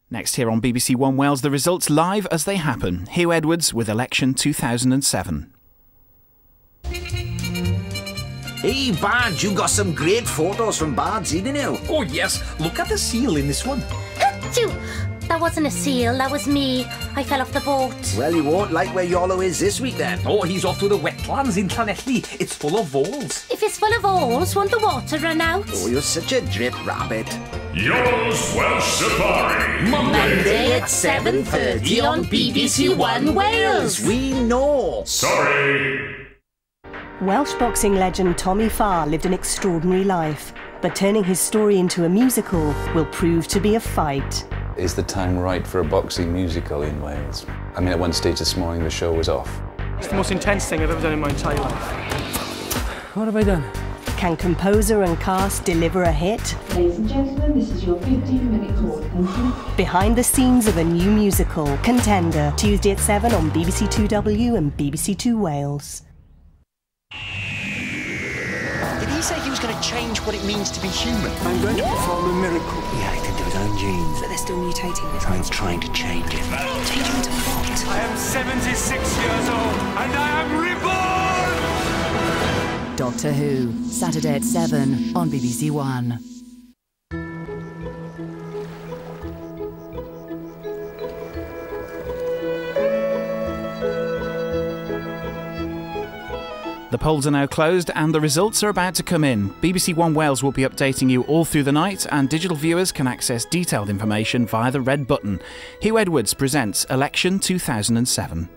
Next here on BBC One Wales, the results live as they happen. Huw Edwards with election 2007. Hey, Badge, you got some great photos from Bards, didn't you? Oh, yes. Look at the seal in this one. Achoo! That wasn't a seal, that was me. I fell off the boat. Well, you won't like where Iorwerth is this week, then. Oh, he's off to the wetlands in Llanelli. It's full of voles. If it's full of holes, won't the water run out? Oh, you're such a drip rabbit. Iorwerth's Welsh Safari. Monday at 7:30 on BBC One Wales. We know. Sorry. Welsh boxing legend Tommy Farr lived an extraordinary life, but turning his story into a musical will prove to be a fight. Is the time right for a boxing musical in Wales? I mean, at one stage this morning the show was off. It's the most intense thing I've ever done in my entire life. What have I done? Can composer and cast deliver a hit? Ladies and gentlemen, this is your 15-minute call. Thank you. Behind the scenes of a new musical, Contender, Tuesday at 7 on BBC 2W and BBC 2 Wales. Did he say he was going to change what it means to be human? I'm going to perform a miracle. He hacked into his own genes. But they're still mutating. Science trying to change it. Change him into what? I am 76 years old and I am reborn! Doctor Who, Saturday at 7 on BBC One. The polls are now closed and the results are about to come in. BBC One Wales will be updating you all through the night, and digital viewers can access detailed information via the red button. Huw Edwards presents Election 2007.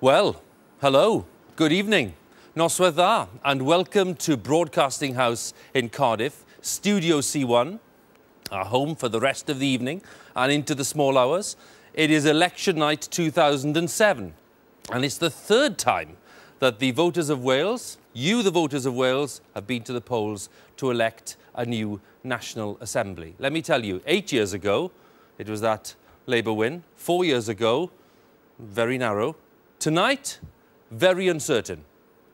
Well, hello, good evening, noswaith dda, and welcome to Broadcasting House in Cardiff, Studio C1, our home for the rest of the evening and into the small hours. It is election night 2007, and it's the third time that the voters of Wales, you the voters of Wales, have been to the polls to elect a new National Assembly. Let me tell you, 8 years ago, it was that Labour win. 4 years ago, very narrow. Tonight, very uncertain.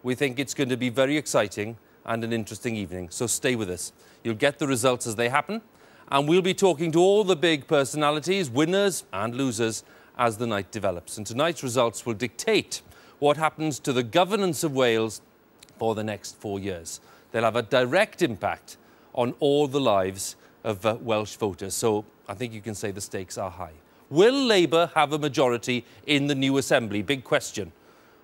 We think it's going to be very exciting and an interesting evening, so stay with us. You'll get the results as they happen, and we'll be talking to all the big personalities, winners and losers, as the night develops. And tonight's results will dictate what happens to the governance of Wales for the next 4 years. They'll have a direct impact on all the lives of Welsh voters, so I think you can say the stakes are high. Will Labour have a majority in the new Assembly? Big question.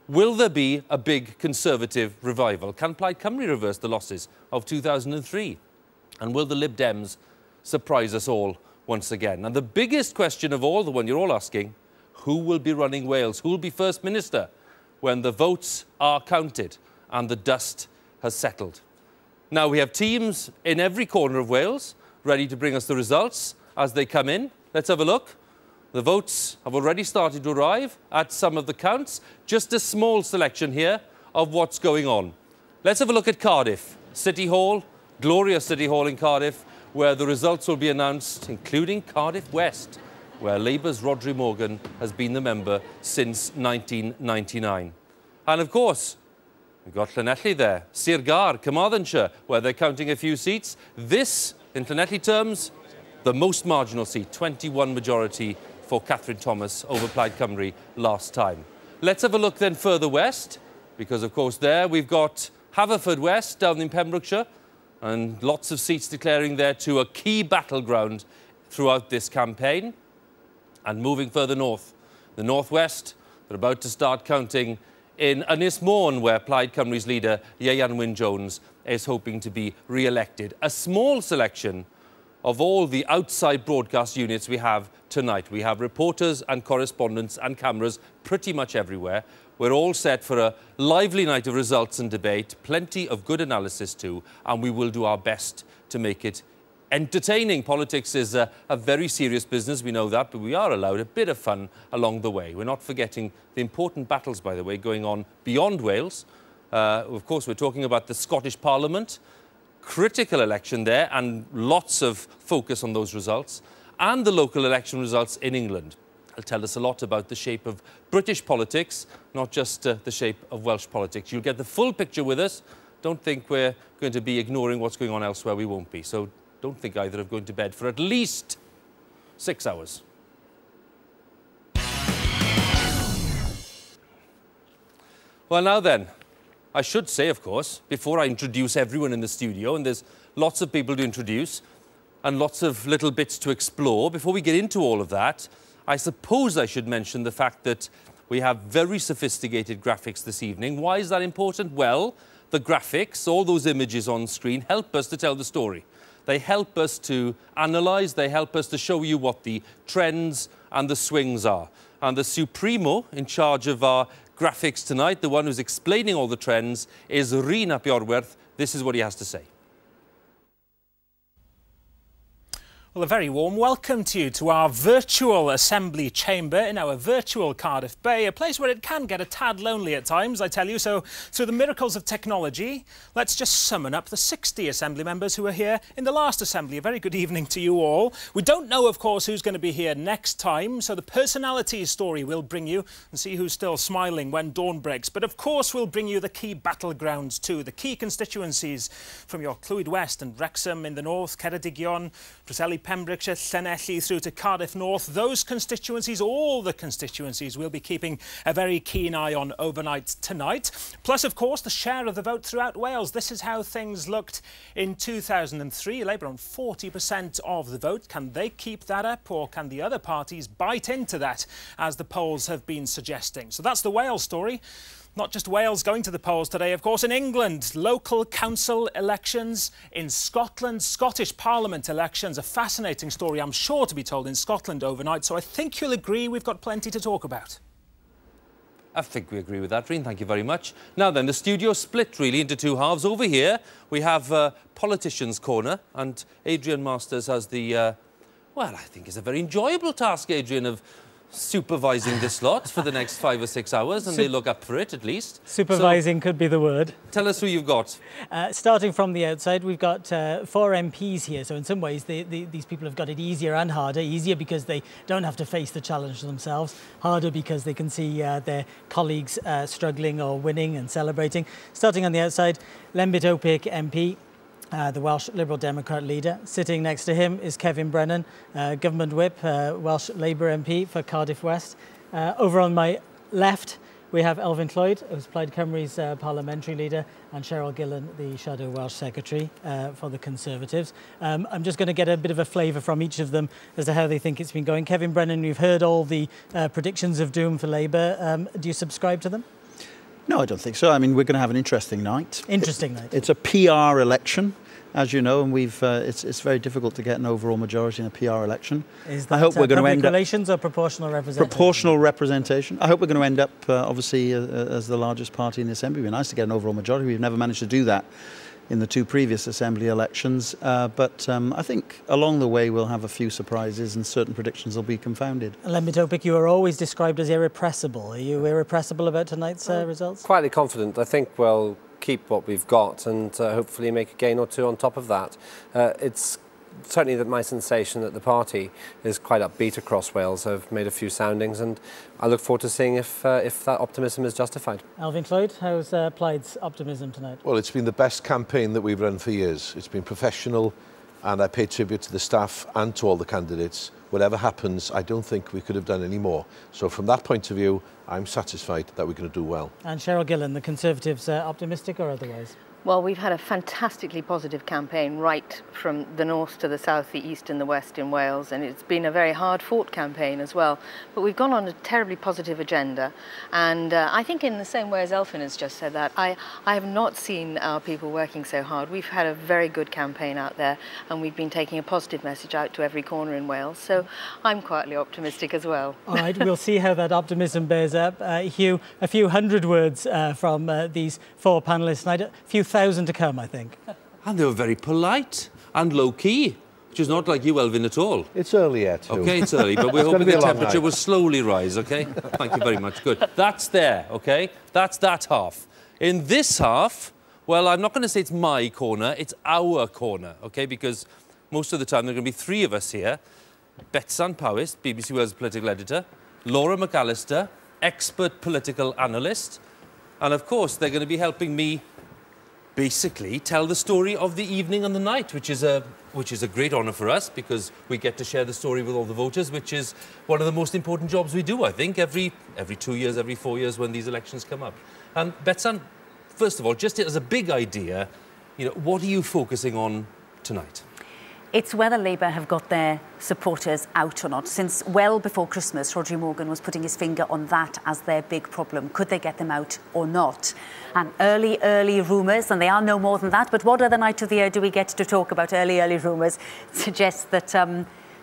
Will there be a big Conservative revival? Can Plaid Cymru reverse the losses of 2003? And will the Lib Dems surprise us all once again? And the biggest question of all, the one you're all asking, who will be running Wales? Who will be First Minister when the votes are counted and the dust has settled? Now, we have teams in every corner of Wales ready to bring us the results as they come in. Let's have a look. The votes have already started to arrive at some of the counts. Just a small selection here of what's going on. Let's have a look at Cardiff. City Hall, glorious City Hall in Cardiff, where the results will be announced, including Cardiff West, where Labour's Rhodri Morgan has been the member since 1999. And of course, we've got Llanelli there, Sir Gar, Carmarthenshire, where they're counting a few seats. This, in Llanelli terms, the most marginal seat, 21 majority for Catherine Thomas over Plaid Cymru last time. Let's have a look then further west, because of course there we've got Haverfordwest down in Pembrokeshire, and lots of seats declaring there to a key battleground throughout this campaign. And moving further north, the northwest, they're about to start counting in Ynys Môn, where Plaid Cymru's leader, Ieuan Wyn Jones, is hoping to be re-elected. A small selection of all the outside broadcast units we have tonight. We have reporters and correspondents and cameras pretty much everywhere. We're all set for a lively night of results and debate, plenty of good analysis too, and we will do our best to make it entertaining. Politics is a very serious business, we know that, but we are allowed a bit of fun along the way. We're not forgetting the important battles, by the way, going on beyond Wales. Of course, we're talking about the Scottish Parliament, critical election there, and lots of focus on those results, and the local election results in England. It'll tell us a lot about the shape of British politics, not just the shape of Welsh politics. You'll get the full picture with us. Don't think we're going to be ignoring what's going on elsewhere. We won't be. So don't think either of going to bed for at least 6 hours. Well, now then, I should say, of course, before I introduce everyone in the studio, and there's lots of people to introduce and lots of little bits to explore, before we get into all of that, I suppose I should mention the fact that we have very sophisticated graphics this evening. Why is that important? Well, the graphics, all those images on screen, help us to tell the story. They help us to analyse, they help us to show you what the trends and the swings are. And the Supremo in charge of our graphics tonight, the one who's explaining all the trends, is Rhun ap Iorwerth. This is what he has to say. Well, a very warm welcome to you to our virtual assembly chamber in our virtual Cardiff Bay, a place where it can get a tad lonely at times, I tell you. So, through the miracles of technology, let's just summon up the 60 assembly members who were here in the last assembly. A very good evening to you all. We don't know, of course, who's going to be here next time, so the personalities story will bring you and see who's still smiling when dawn breaks. But, of course, we'll bring you the key battlegrounds too, the key constituencies from your Clwyd West and Wrexham in the north, Ceredigion, Preseli, Pembrokeshire, Llanelli through to Cardiff North. Those constituencies, all the constituencies, we'll be keeping a very keen eye on overnight tonight. Plus, of course, the share of the vote throughout Wales. This is how things looked in 2003. Labour on 40% of the vote. Can they keep that up, or can the other parties bite into that, as the polls have been suggesting? So that's the Wales story. Not just Wales going to the polls today, of course. In England, local council elections. In Scotland, Scottish Parliament elections. A fascinating story, I'm sure, to be told in Scotland overnight. So I think you'll agree we've got plenty to talk about. I think we agree with that, Rhun. Thank you very much. Now then, the studio split really into two halves. Over here, we have Politicians' Corner, and Adrian Masters has the, well, I think it's a very enjoyable task, Adrian, of supervising this lot for the next 5 or 6 hours, and they look up for it, at least. Supervising could be the word. Tell us who you've got. Starting from the outside, we've got 4 MPs here, so in some ways these people have got it easier and harder. Easier because they don't have to face the challenge themselves, harder because they can see their colleagues struggling or winning and celebrating. Starting on the outside, LEMBIT OPIK MP, the Welsh Liberal Democrat leader. Sitting next to him is Kevin Brennan, Government Whip, Welsh Labour MP for Cardiff West. Over on my left, we have Elfyn Llwyd, who's Plaid Cymru's parliamentary leader, and CHERYL, the Shadow Welsh Secretary for the Conservatives. I'm just going to get a bit of a flavour from each of them as to how they think it's been going. Kevin Brennan, you've heard all the predictions of doom for Labour. Do you subscribe to them? No, I don't think so. I mean, we're going to have an interesting night. Interesting night. It's a PR election, as you know, and it's very difficult to get an overall majority in a PR election. Is that I hope we're going to end up relations or proportional representation? Proportional representation. I hope we're going to end up, obviously, as the largest party in the Assembly. It would be nice to get an overall majority. We've never managed to do that in the 2 previous Assembly elections. But I think along the way we'll have a few surprises and certain predictions will be confounded. LEMBIT OPIK, you are always described as irrepressible. Are you irrepressible about tonight's results? Quietly confident. I think we'll keep what we've got and hopefully make a gain or 2 on top of that. It's certainly my sensation that the party is quite upbeat across Wales. I've made a few soundings and I look forward to seeing if that optimism is justified. Elfyn Llwyd, how's Plaid's optimism tonight? Well, it's been the best campaign that we've run for years. It's been professional and I pay tribute to the staff and to all the candidates. Whatever happens, I don't think we could have done any more. So from that point of view, I'm satisfied that we're going to do well. And CHERYL, the Conservatives, optimistic or otherwise? Well, we've had a fantastically positive campaign right from the north to the south, the east and the west in Wales, and it's been a very hard-fought campaign as well. But we've gone on a terribly positive agenda, and I think in the same way as Elfyn has just said that, I have not seen our people working so hard. We've had a very good campaign out there, and we've been taking a positive message out to every corner in Wales, so I'm quietly optimistic as well. All right, we'll see how that optimism bears up. Huw, a few hundred words from these four panellists tonight, a few thousand to come, I think. And they were very polite and low-key, which is not like you, Elfyn, at all. It's early yet, Huw. OK, it's early, but we're hoping the temperature will slowly rise, OK? Thank you very much. Good. That's there, OK? That's that half. In this half, well, I'm not going to say it's my corner, it's our corner, OK? Because most of the time there are going to be three of us here. Betsan Powys, BBC Wales political editor, Laura McAllister, expert political analyst, and of course they're going to be helping me basically tell the story of the evening and the night, which is a great honour for us because we get to share the story with all the voters, which is one of the most important jobs we do, I think, every 2 years, every 4 years when these elections come up. And Betsan, first of all, just as a big idea, you know, what are you focusing on tonight? It's whether Labour have got their supporters out or not. Since well before Christmas, Roger Morgan was putting his finger on that as their big problem. Could they get them out or not? And early rumours, and they are no more than that, but what other night of the year do we get to talk about early rumours, suggests that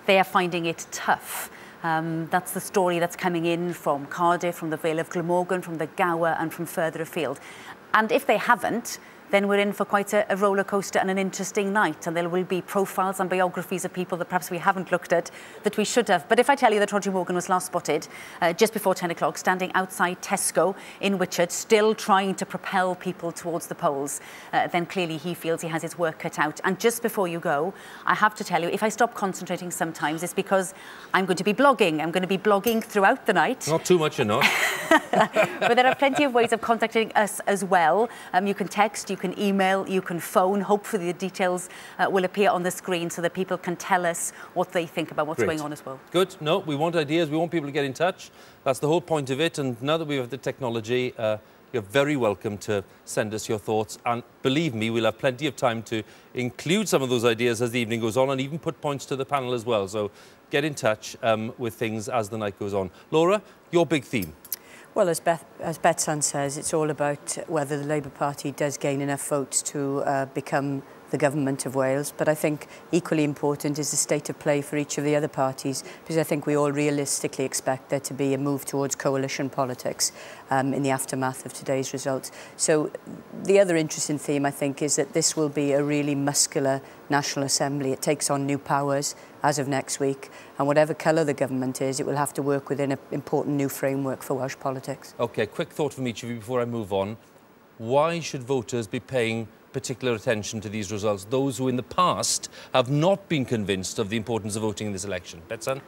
they are finding it tough. That's the story that's coming in from Cardiff, from the Vale of Glamorgan, from the Gower and from further afield. And if they haven't, then we're in for quite a roller coaster and an interesting night, and there will be profiles and biographies of people that perhaps we haven't looked at that we should have. But if I tell you that Roger Morgan was last spotted just before 10 o'clock standing outside Tesco in Whitchurch, still trying to propel people towards the polls, then clearly he feels he has his work cut out. And just before you go, I have to tell you, if I stop concentrating sometimes, it's because I'm going to be blogging. I'm going to be blogging throughout the night. Not too much, you're not. But there are plenty of ways of contacting us as well. You can text, you can email, you can phone. Hopefully the details will appear on the screen so that people can tell us what they think about what's going on as well. Good. No, we want ideas. We want people to get in touch. That's the whole point of it. And now that we have the technology, you're very welcome to send us your thoughts. And believe me, we'll have plenty of time to include some of those ideas as the evening goes on and even put points to the panel as well. So get in touch with things as the night goes on. Laura, your big theme. Well, as Betsan says, it's all about whether the Labour Party does gain enough votes to become the government of Wales. But I think equally important is the state of play for each of the other parties, because I think we all realistically expect there to be a move towards coalition politics in the aftermath of today's results. So the other interesting theme, I think, is that this will be a really muscular National Assembly. It takes on new powers as of next week, and whatever colour the government is, it will have to work within an important new framework for Welsh politics. OK, quick thought from each of you before I move on. Why should voters be paying particular attention to these results, those who in the past have not been convinced of the importance of voting in this election? Betsan?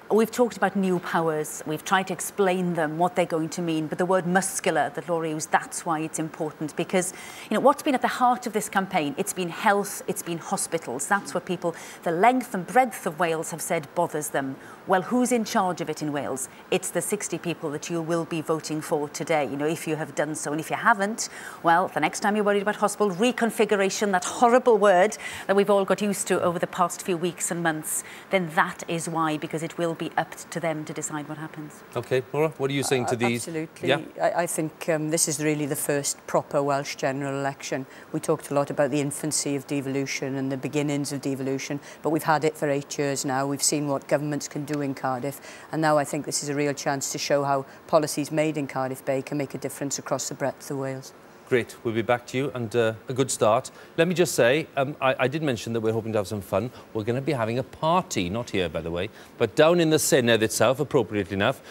We've talked about new powers. We've tried to explain them, what they're going to mean. But the word muscular that Laura used, that's why it's important. Because, you know, what's been at the heart of this campaign? It's been health, it's been hospitals. That's what people, the length and breadth of Wales, have said bothers them. Well, who's in charge of it in Wales? It's the 60 people that you will be voting for today, you know, if you have done so. And if you haven't, well, the next time you're worried about hospital reconfiguration, that horrible word that we've all got used to over the past few weeks and months, then that is why, because it will be up to them to decide what happens. OK, Laura, what are you saying to these? Absolutely. Yeah? I think this is really the first proper Welsh general election. We talked a lot about the infancy of devolution and the beginnings of devolution, but we've had it for 8 years now. We've seen what governments can do in Cardiff, and now I think this is a real chance to show how policies made in Cardiff Bay can make a difference across the breadth of Wales. Great. We'll be back to you, and a good start. Let me just say, I did mention that we're hoping to have some fun. We're going to be having a party, not here, by the way, but down in the Senedd itself, appropriately enough,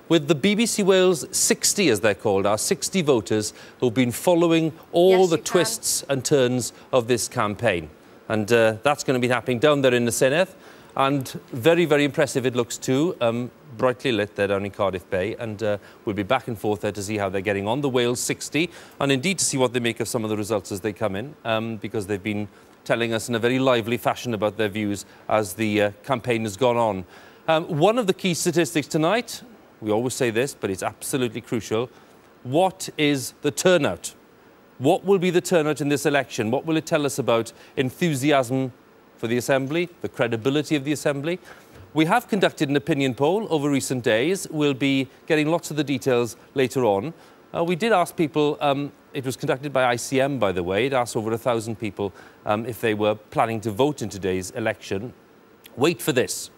with the BBC Wales 60, as they're called, our 60 voters who've been following all the twists and turns of this campaign. And that's going to be happening down there in the Senedd. And very, very impressive it looks too. Brightly lit there down in Cardiff Bay, and we'll be back and forth there to see how they're getting on, the Wales 60, and indeed to see what they make of some of the results as they come in, because they've been telling us in a very lively fashion about their views as the campaign has gone on. One of the key statistics tonight, we always say this, but it's absolutely crucial, what is the turnout? What will be the turnout in this election? What will it tell us about enthusiasm for the Assembly, the credibility of the Assembly? We have conducted an opinion poll over recent days. We'll be getting lots of the details later on. We did ask people, it was conducted by ICM, by the way. It asked over 1,000 people if they were planning to vote in today's election. Wait for this.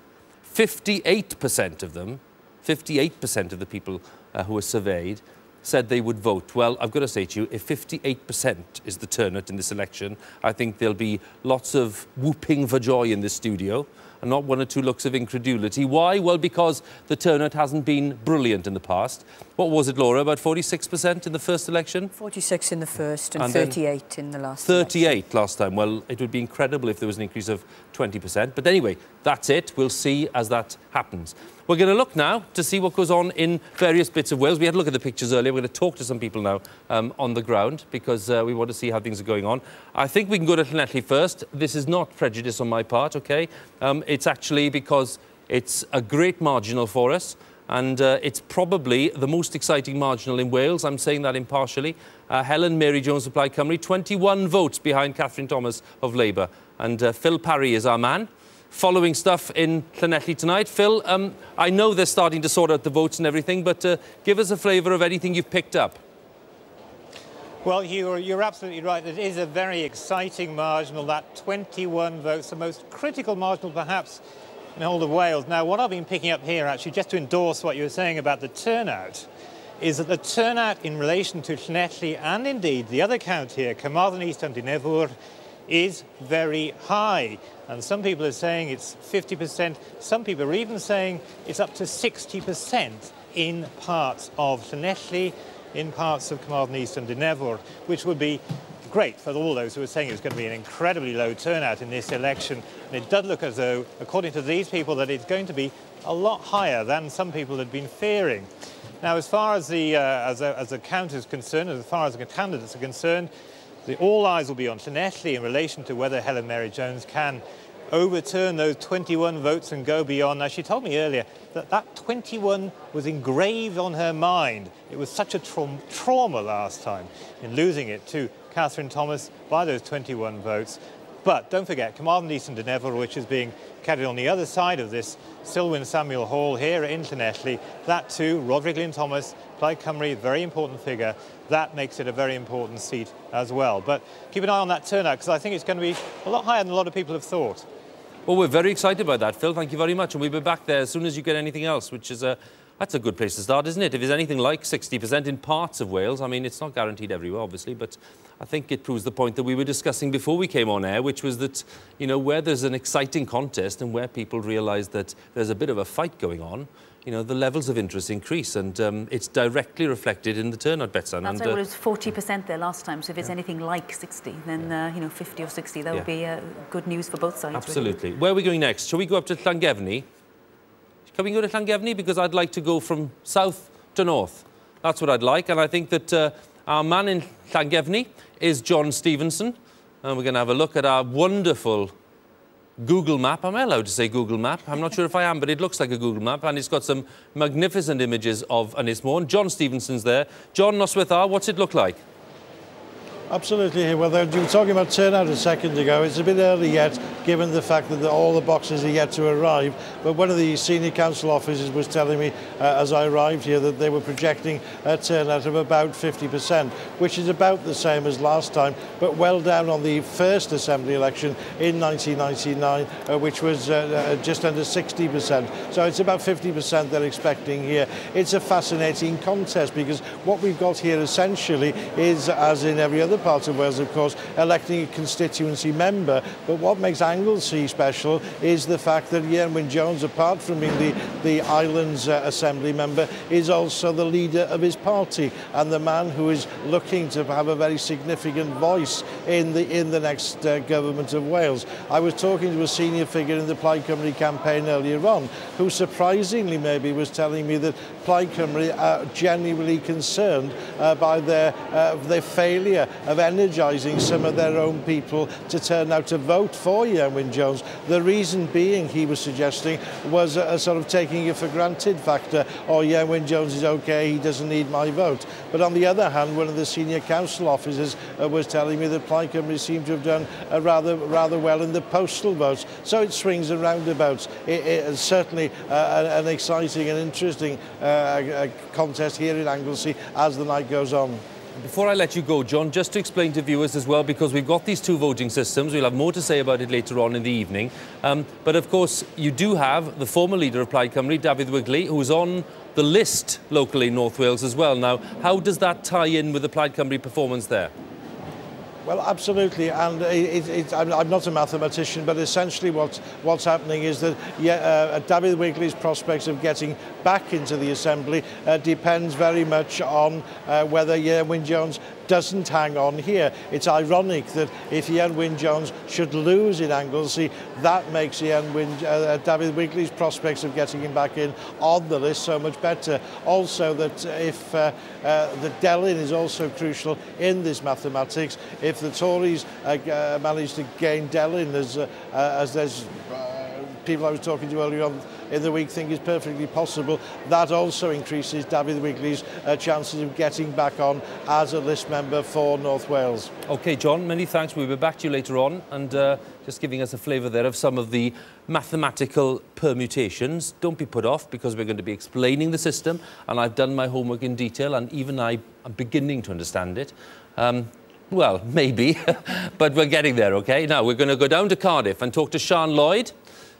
58% of them, 58% of the people who were surveyed said they would vote. Well, I've got to say to you, if 58% is the turnout in this election, I think there'll be lots of whooping for joy in this studio and not one or two looks of incredulity. Why? Well, because the turnout hasn't been brilliant in the past. What was it, Laura, about 46% in the first election? 46 in the first and 38 in the last 38 election. last time. Well, it would be incredible if there was an increase of 20%. But anyway, that's it. We'll see as that happens. We're going to look now to see what goes on in various bits of Wales. We had a look at the pictures earlier. We're going to talk to some people now on the ground because we want to see how things are going on. I think we can go to Llanelli first. This is not prejudice on my part, OK? It's actually because it's a great marginal for us and it's probably the most exciting marginal in Wales. I'm saying that impartially. Helen Mary Jones of Plaid Cymru, 21 votes behind Catherine Thomas of Labour. And Phil Parry is our man. Following stuff in Llanelli tonight. Phil, I know they're starting to sort out the votes and everything, but give us a flavour of anything you've picked up. Well, you're absolutely right. It is a very exciting marginal, that 21 votes, the most critical marginal perhaps in the whole of Wales. Now, what I've been picking up here, actually, just to endorse what you were saying about the turnout, is that the turnout in relation to Llanelli and indeed the other count here, Carmarthen East and Dinefwr, is very high. And some people are saying it's 50%. Some people are even saying it's up to 60% in parts of Llanelli, in parts of Carmarthen East and Dinefwr, which would be great for all those who are saying it's going to be an incredibly low turnout in this election. And it does look as though, according to these people, that it's going to be a lot higher than some people had been fearing. Now, as far as the as a count is concerned, as far as the candidates are concerned, all eyes will be on Llanelli in relation to whether Helen Mary Jones can overturn those 21 votes and go beyond. Now, she told me earlier that that 21 was engraved on her mind. It was such a trauma last time in losing it to Catherine Thomas by those 21 votes. But don't forget, Carmarthen East and Dinefwr, which is being carried on the other side of this Selwyn Samuel Hall here in Llanelli, that too, Roderick Lynn Thomas, Plaid Cymru, very important figure. That makes it a very important seat as well. But keep an eye on that turnout, because I think it's going to be a lot higher than a lot of people have thought. Well, we're very excited by that, Phil. Thank you very much. And we'll be back there as soon as you get anything else, which is that's a good place to start, isn't it? If there's anything like 60% in parts of Wales, I mean, it's not guaranteed everywhere, obviously, but I think it proves the point that we were discussing before we came on air, which was that, you know, where there's an exciting contest and where people realise that there's a bit of a fight going on, you know, the levels of interest increase, and it's directly reflected in the turnout, Betsan. That's it was 40% there last time, so if it's anything like 60, then, you know, 50 or 60, that would be good news for both sides. Absolutely. Really. Where are we going next? Shall we go up to Llangefni? Can we go to Llangefni? Because I'd like to go from south to north. That's what I'd like, and I think that our man in Llangefni is John Stevenson, and we're going to have a look at our wonderful Google map. Am I allowed to say Google map? I'm not sure if I am, but it looks like a Google map, and it's got some magnificent images of Ynys Môn. John Stevenson's there. John, noswaith dda, what's it look like? Absolutely. Well, you were talking about turnout a second ago. It's a bit early yet, given the fact that all the boxes are yet to arrive. But one of the senior council officers was telling me, as I arrived here, that they were projecting a turnout of about 50%, which is about the same as last time, but well down on the first Assembly election in 1999, which was just under 60%. So it's about 50% they're expecting here. It's a fascinating contest because what we've got here essentially is, as in every other part of Wales, of course, electing a constituency member. But what makes Anglesey special is the fact that Iorwerth Jones, apart from being the island's assembly member, is also the leader of his party and the man who is looking to have a very significant voice in the next government of Wales. I was talking to a senior figure in the Plaid Cymru campaign earlier on, who surprisingly maybe was telling me that Plaid Cymru are genuinely concerned by their failure of energising some of their own people to turn out to vote for Ian Wyn-Jones. The reason being, he was suggesting, was a sort of taking it for granted factor. Oh, Ian Wyn-Jones is okay, he doesn't need my vote. But on the other hand, one of the senior council officers was telling me that Plaid Cymru seem to have done rather well in the postal votes. So it swings and roundabouts. It is certainly an exciting and interesting contest here in Anglesey as the night goes on. Before I let you go, John, just to explain to viewers as well, because we've got these two voting systems, we'll have more to say about it later on in the evening. But of course, you do have the former leader of Plaid Cymru, David Wigley, who's on the list locally in North Wales as well. Now, how does that tie in with the Plaid Cymru performance there? Well, absolutely, and I'm not a mathematician, but essentially what's happening is that David Wigley's prospects of getting back into the Assembly depends very much on whether Ian Wyn-Jones doesn't hang on here. It's ironic that if Ian Wyn-Jones should lose in Anglesey, that makes David Wigley's prospects of getting him back in on the list so much better. Also, that if that Delyn is also crucial in this mathematics. If the Tories manage to gain Delyn, as there's people I was talking to earlier on in the week think is perfectly possible, that also increases David Wigley's chances of getting back on as a list member for North Wales. OK, John, many thanks. We'll be back to you later on and just giving us a flavour there of some of the mathematical permutations. Don't be put off, because we're going to be explaining the system, and I've done my homework in detail, and even I'm beginning to understand it. Well, maybe, but we're getting there, OK? Now, we're going to go down to Cardiff and talk to Sian Lloyd.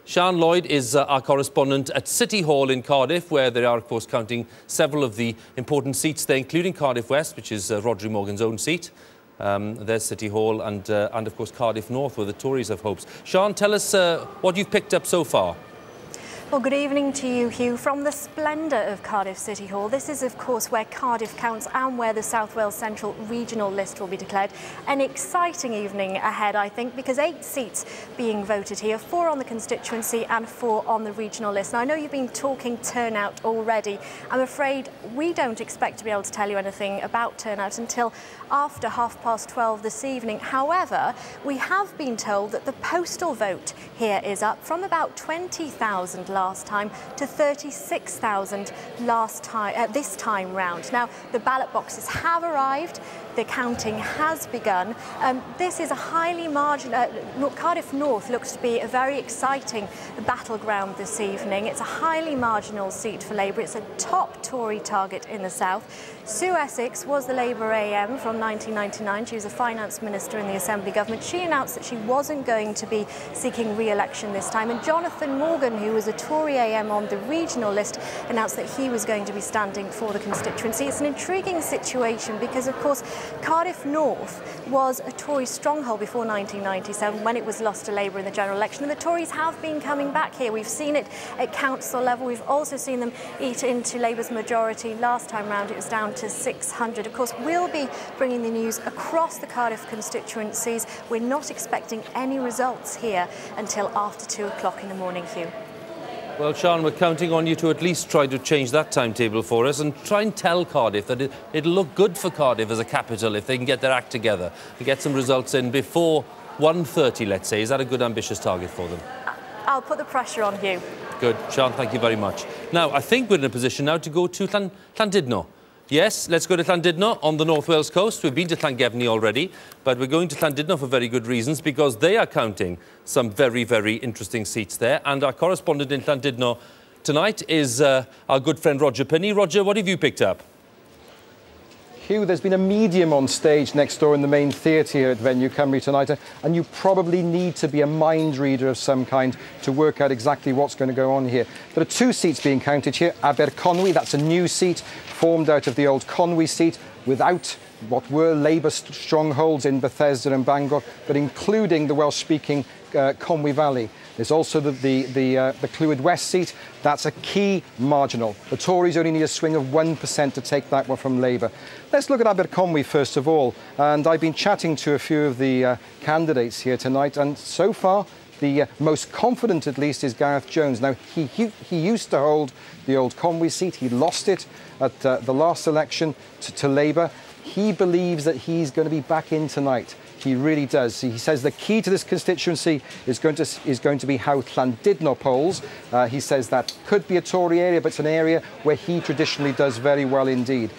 Sian Lloyd is our correspondent at City Hall in Cardiff, where they are, of course, counting several of the important seats there, including Cardiff West, which is Rhodri Morgan's own seat. There's City Hall and, of course, Cardiff North, where the Tories have hopes. Sian, tell us what you've picked up so far. Well, good evening to you, Hugh. From the splendour of Cardiff City Hall, this is, of course, where Cardiff counts and where the South Wales Central Regional List will be declared. An exciting evening ahead, I think, because 8 seats being voted here, 4 on the constituency and 4 on the regional list. Now, I know you've been talking turnout already. I'm afraid we don't expect to be able to tell you anything about turnout until after 12:30 this evening. However, we have been told that the postal vote here is up from about 20,000 last time to 36,000 this time round. Now, the ballot boxes have arrived. The counting has begun. This is a highly marginal... Cardiff North looks to be a very exciting battleground this evening. It's a highly marginal seat for Labour. It's a top Tory target in the south. Sue Essex was the Labour AM from 1999. She was a finance minister in the Assembly government. She announced that she wasn't going to be seeking re-election this time. And Jonathan Morgan, who was a Tory AM on the regional list, announced that he was going to be standing for the constituency. It's an intriguing situation because, of course, Cardiff North was a Tory stronghold before 1997 when it was lost to Labour in the general election, and the Tories have been coming back here. We've seen it at council level. We've also seen them eat into Labour's majority. Last time round it was down to 600. Of course, we'll be bringing the news across the Cardiff constituencies. We're not expecting any results here until after 2 o'clock in the morning, Hugh. Well, Sian, we're counting on you to at least try to change that timetable for us and try and tell Cardiff that it'll look good for Cardiff as a capital if they can get their act together and get some results in before 1:30, let's say. Is that a good, ambitious target for them? I'll put the pressure on, Hugh. Good. Sian, thank you very much. Now, I think we're in a position now to go to Llandudno. Yes, let's go to Llandudno on the North Wales coast. We've been to Llangefni already, but we're going to Llandudno for very good reasons, because they are counting some very, very interesting seats there. And our correspondent in Llandudno tonight is our good friend Roger PINNEY. Roger, what have you picked up? Hugh, there's been a medium on stage next door in the main theatre here at Venue Cymru tonight, and you probably need to be a mind reader of some kind to work out exactly what's going to go on here. There are 2 seats being counted here. Aberconwy, that's a new seat formed out of the old Conwy seat, without what were Labour strongholds in Bethesda and Bangor, but including the Welsh-speaking Conwy Valley. There's also the Clwyd West seat. That's a key marginal. The Tories only need a swing of 1% to take that one from Labour. Let's look at Aberconwy first of all. And I've been chatting to a few of the candidates here tonight, and so far the most confident, at least, is Gareth Jones. Now, he used to hold the old Conwy seat. He lost it at the last election to Labour. he believes that he's going to be back in tonight. He really does. He says the key to this constituency is going to be how Llandudno polls. He says that could be a Tory area, but it's an area where he traditionally does very well indeed.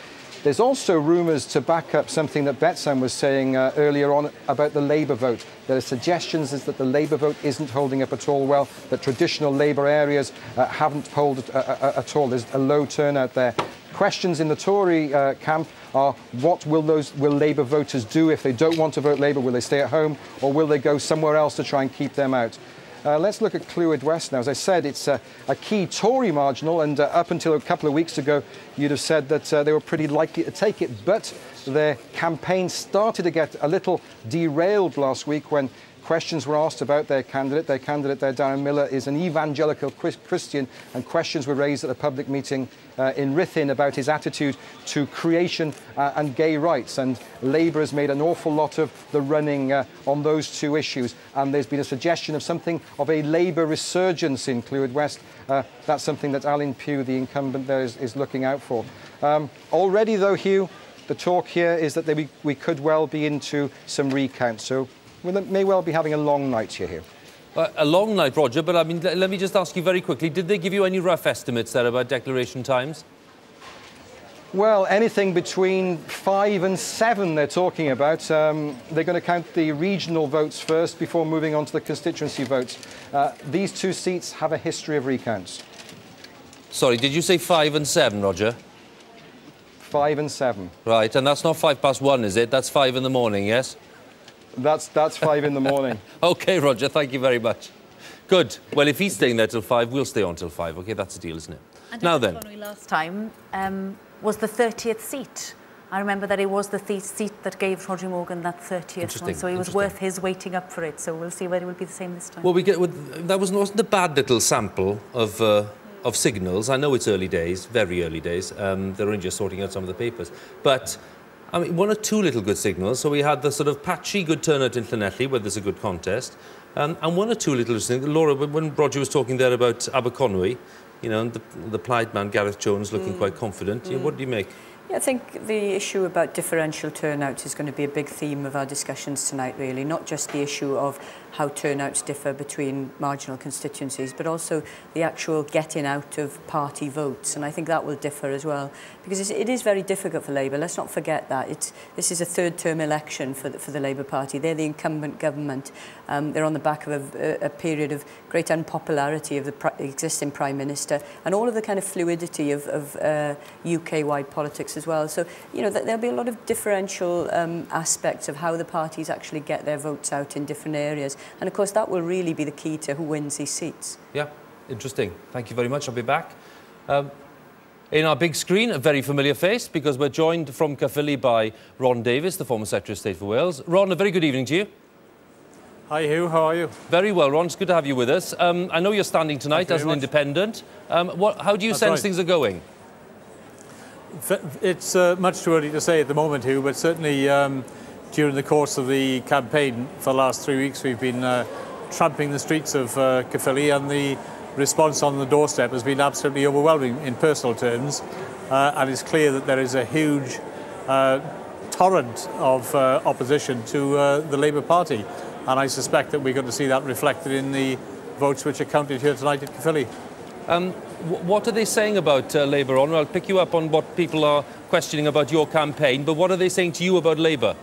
There's also rumours to back up something that Betsan was saying earlier on about the Labour vote. There are suggestions that the Labour vote isn't holding up at all well, that traditional Labour areas haven't polled at all. There's a low turnout there. Questions in the Tory camp are what will Labour voters do if they don't want to vote Labour? Will they stay at home or will they go somewhere else to try and keep them out? Let's look at Huw Edwards now. As I said, it's a key Tory marginal, and up until a couple of weeks ago, you'd have said that they were pretty likely to take it, but their campaign started to get a little derailed last week when questions were asked about their candidate. Their candidate there, Darren Millar, is an evangelical Christian, and questions were raised at a public meeting in Ruthin about his attitude to creation and gay rights. And Labour has made an awful lot of the running on those two issues. And there's been a suggestion of something of a Labour resurgence in Clwyd West. That's something that Alan Pugh, the incumbent there, is looking out for. Already, though, Huw, the talk here is that we could well be into some recounts. So we may well be having a long night here. A long night, Roger, but I mean, let me just ask you very quickly, did they give you any rough estimates there about declaration times? Well, anything between 5 and 7 they're talking about. They're going to count the regional votes first before moving on to the constituency votes. These two seats have a history of recounts. Sorry, did you say 5 and 7, Roger? 5 and 7. Right, and that's not 1:05, is it? That's 5 in the morning, yes? That's 5 in the morning. OK, Roger, thank you very much. Good. Well, if he's staying there till 5, we'll stay on till 5. OK, that's a deal, isn't it? And now then. Last time was the 30th seat. I remember that it was the seat that gave Roger Morgan that 30th one, so it was worth his waiting up for it. So we'll see whether it will be the same this time. Well, that wasn't a bad little sample of signals. I know it's early days, very early days. They're only just sorting out some of the papers. But I mean, 1 or 2 little good signals. So we had the sort of patchy good turnout in Llanelli, where there's a good contest, and 1 or 2 little things. Laura, when Roger was talking there about Aberconwy, you know, and the Plaid man, Gareth Jones, looking quite confident. What do you make? Yeah, I think the issue about differential turnout is going to be a big theme of our discussions tonight, really. Not just the issue of how turnouts differ between marginal constituencies, but also the actual getting out of party votes. And I think that will differ as well, because it is very difficult for Labour. Let's not forget that. This is a third-term election for the Labour Party. They're the incumbent government. They're on the back of a period of great unpopularity of the existing Prime Minister and all of the kind of fluidity of UK-wide politics as well. So, you know, there'll be a lot of differential aspects of how the parties actually get their votes out in different areas. And, of course, that will really be the key to who wins these seats. Yeah, interesting. Thank you very much. I'll be back. In our big screen, a very familiar face, because we're joined from Caerphilly by Ron Davies, the former Secretary of State for Wales. Ron, a very good evening to you. Hi, Huw. How are you? Very well, Ron. It's good to have you with us. I know you're standing tonight as an independent. How do you sense things are going? It's much too early to say at the moment, Huw, but certainly during the course of the campaign for the last 3 weeks, we've been tramping the streets of Caerphilly, and the response on the doorstep has been absolutely overwhelming in personal terms. And it's clear that there is a huge torrent of opposition to the Labour Party. And I suspect that we're going to see that reflected in the votes which are counted here tonight at Caerphilly. What are they saying about Labour, Ron? I'll pick you up on what people are questioning about your campaign, but what are they saying to you about Labour?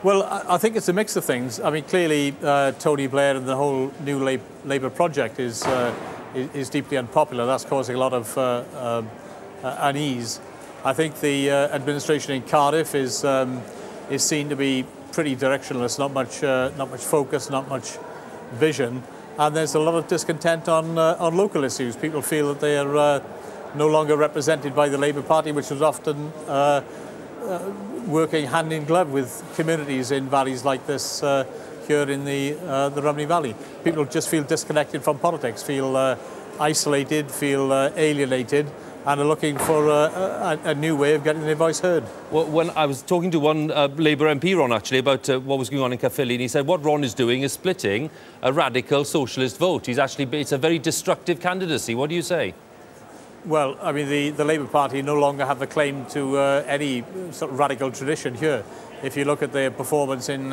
Well, I think it's a mix of things. I mean, clearly, Tony Blair and the whole new Labour project is deeply unpopular. That's causing a lot of unease. I think the administration in Cardiff is seen to be pretty directionless, not much focus, not much vision, and there's a lot of discontent on local issues. People feel that they are no longer represented by the Labour Party, which was often working hand in glove with communities in valleys like this here in the Rhymney Valley. People just feel disconnected from politics, feel isolated, feel alienated, and are looking for a new way of getting their voice heard. Well, when I was talking to one Labour MP, Ron, actually, about what was going on in Caerphilly, and he said what Ron is doing is splitting a radical socialist vote. It's a very destructive candidacy. What do you say? Well, I mean, the Labour Party no longer have the claim to any sort of radical tradition here. If you look at their performance in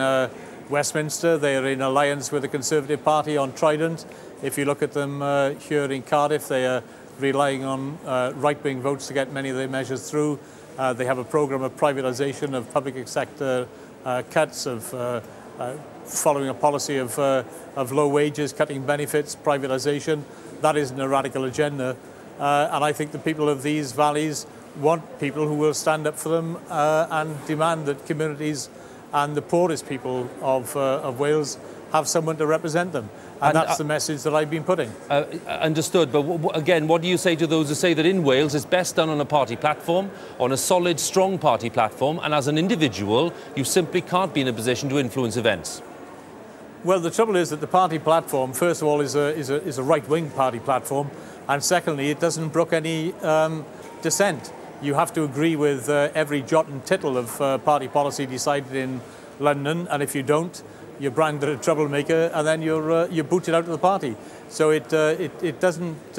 Westminster, they're in alliance with the Conservative Party on Trident. If you look at them here in Cardiff, they are relying on right-wing votes to get many of their measures through. They have a programme of privatisation of public sector cuts, of following a policy of low wages, cutting benefits, privatisation. That isn't a radical agenda. And I think the people of these valleys want people who will stand up for them and demand that communities and the poorest people of Wales have someone to represent them. And that's the message that I've been putting. Understood. But again, what do you say to those who say that in Wales it's best done on a party platform, on a solid, strong party platform, and as an individual, you simply can't be in a position to influence events? Well, the trouble is that the party platform, first of all, is a right-wing party platform, and secondly, it doesn't brook any dissent. You have to agree with every jot and tittle of party policy decided in London, and if you don't, you're branded a troublemaker, and then you're booted out of the party. So it doesn't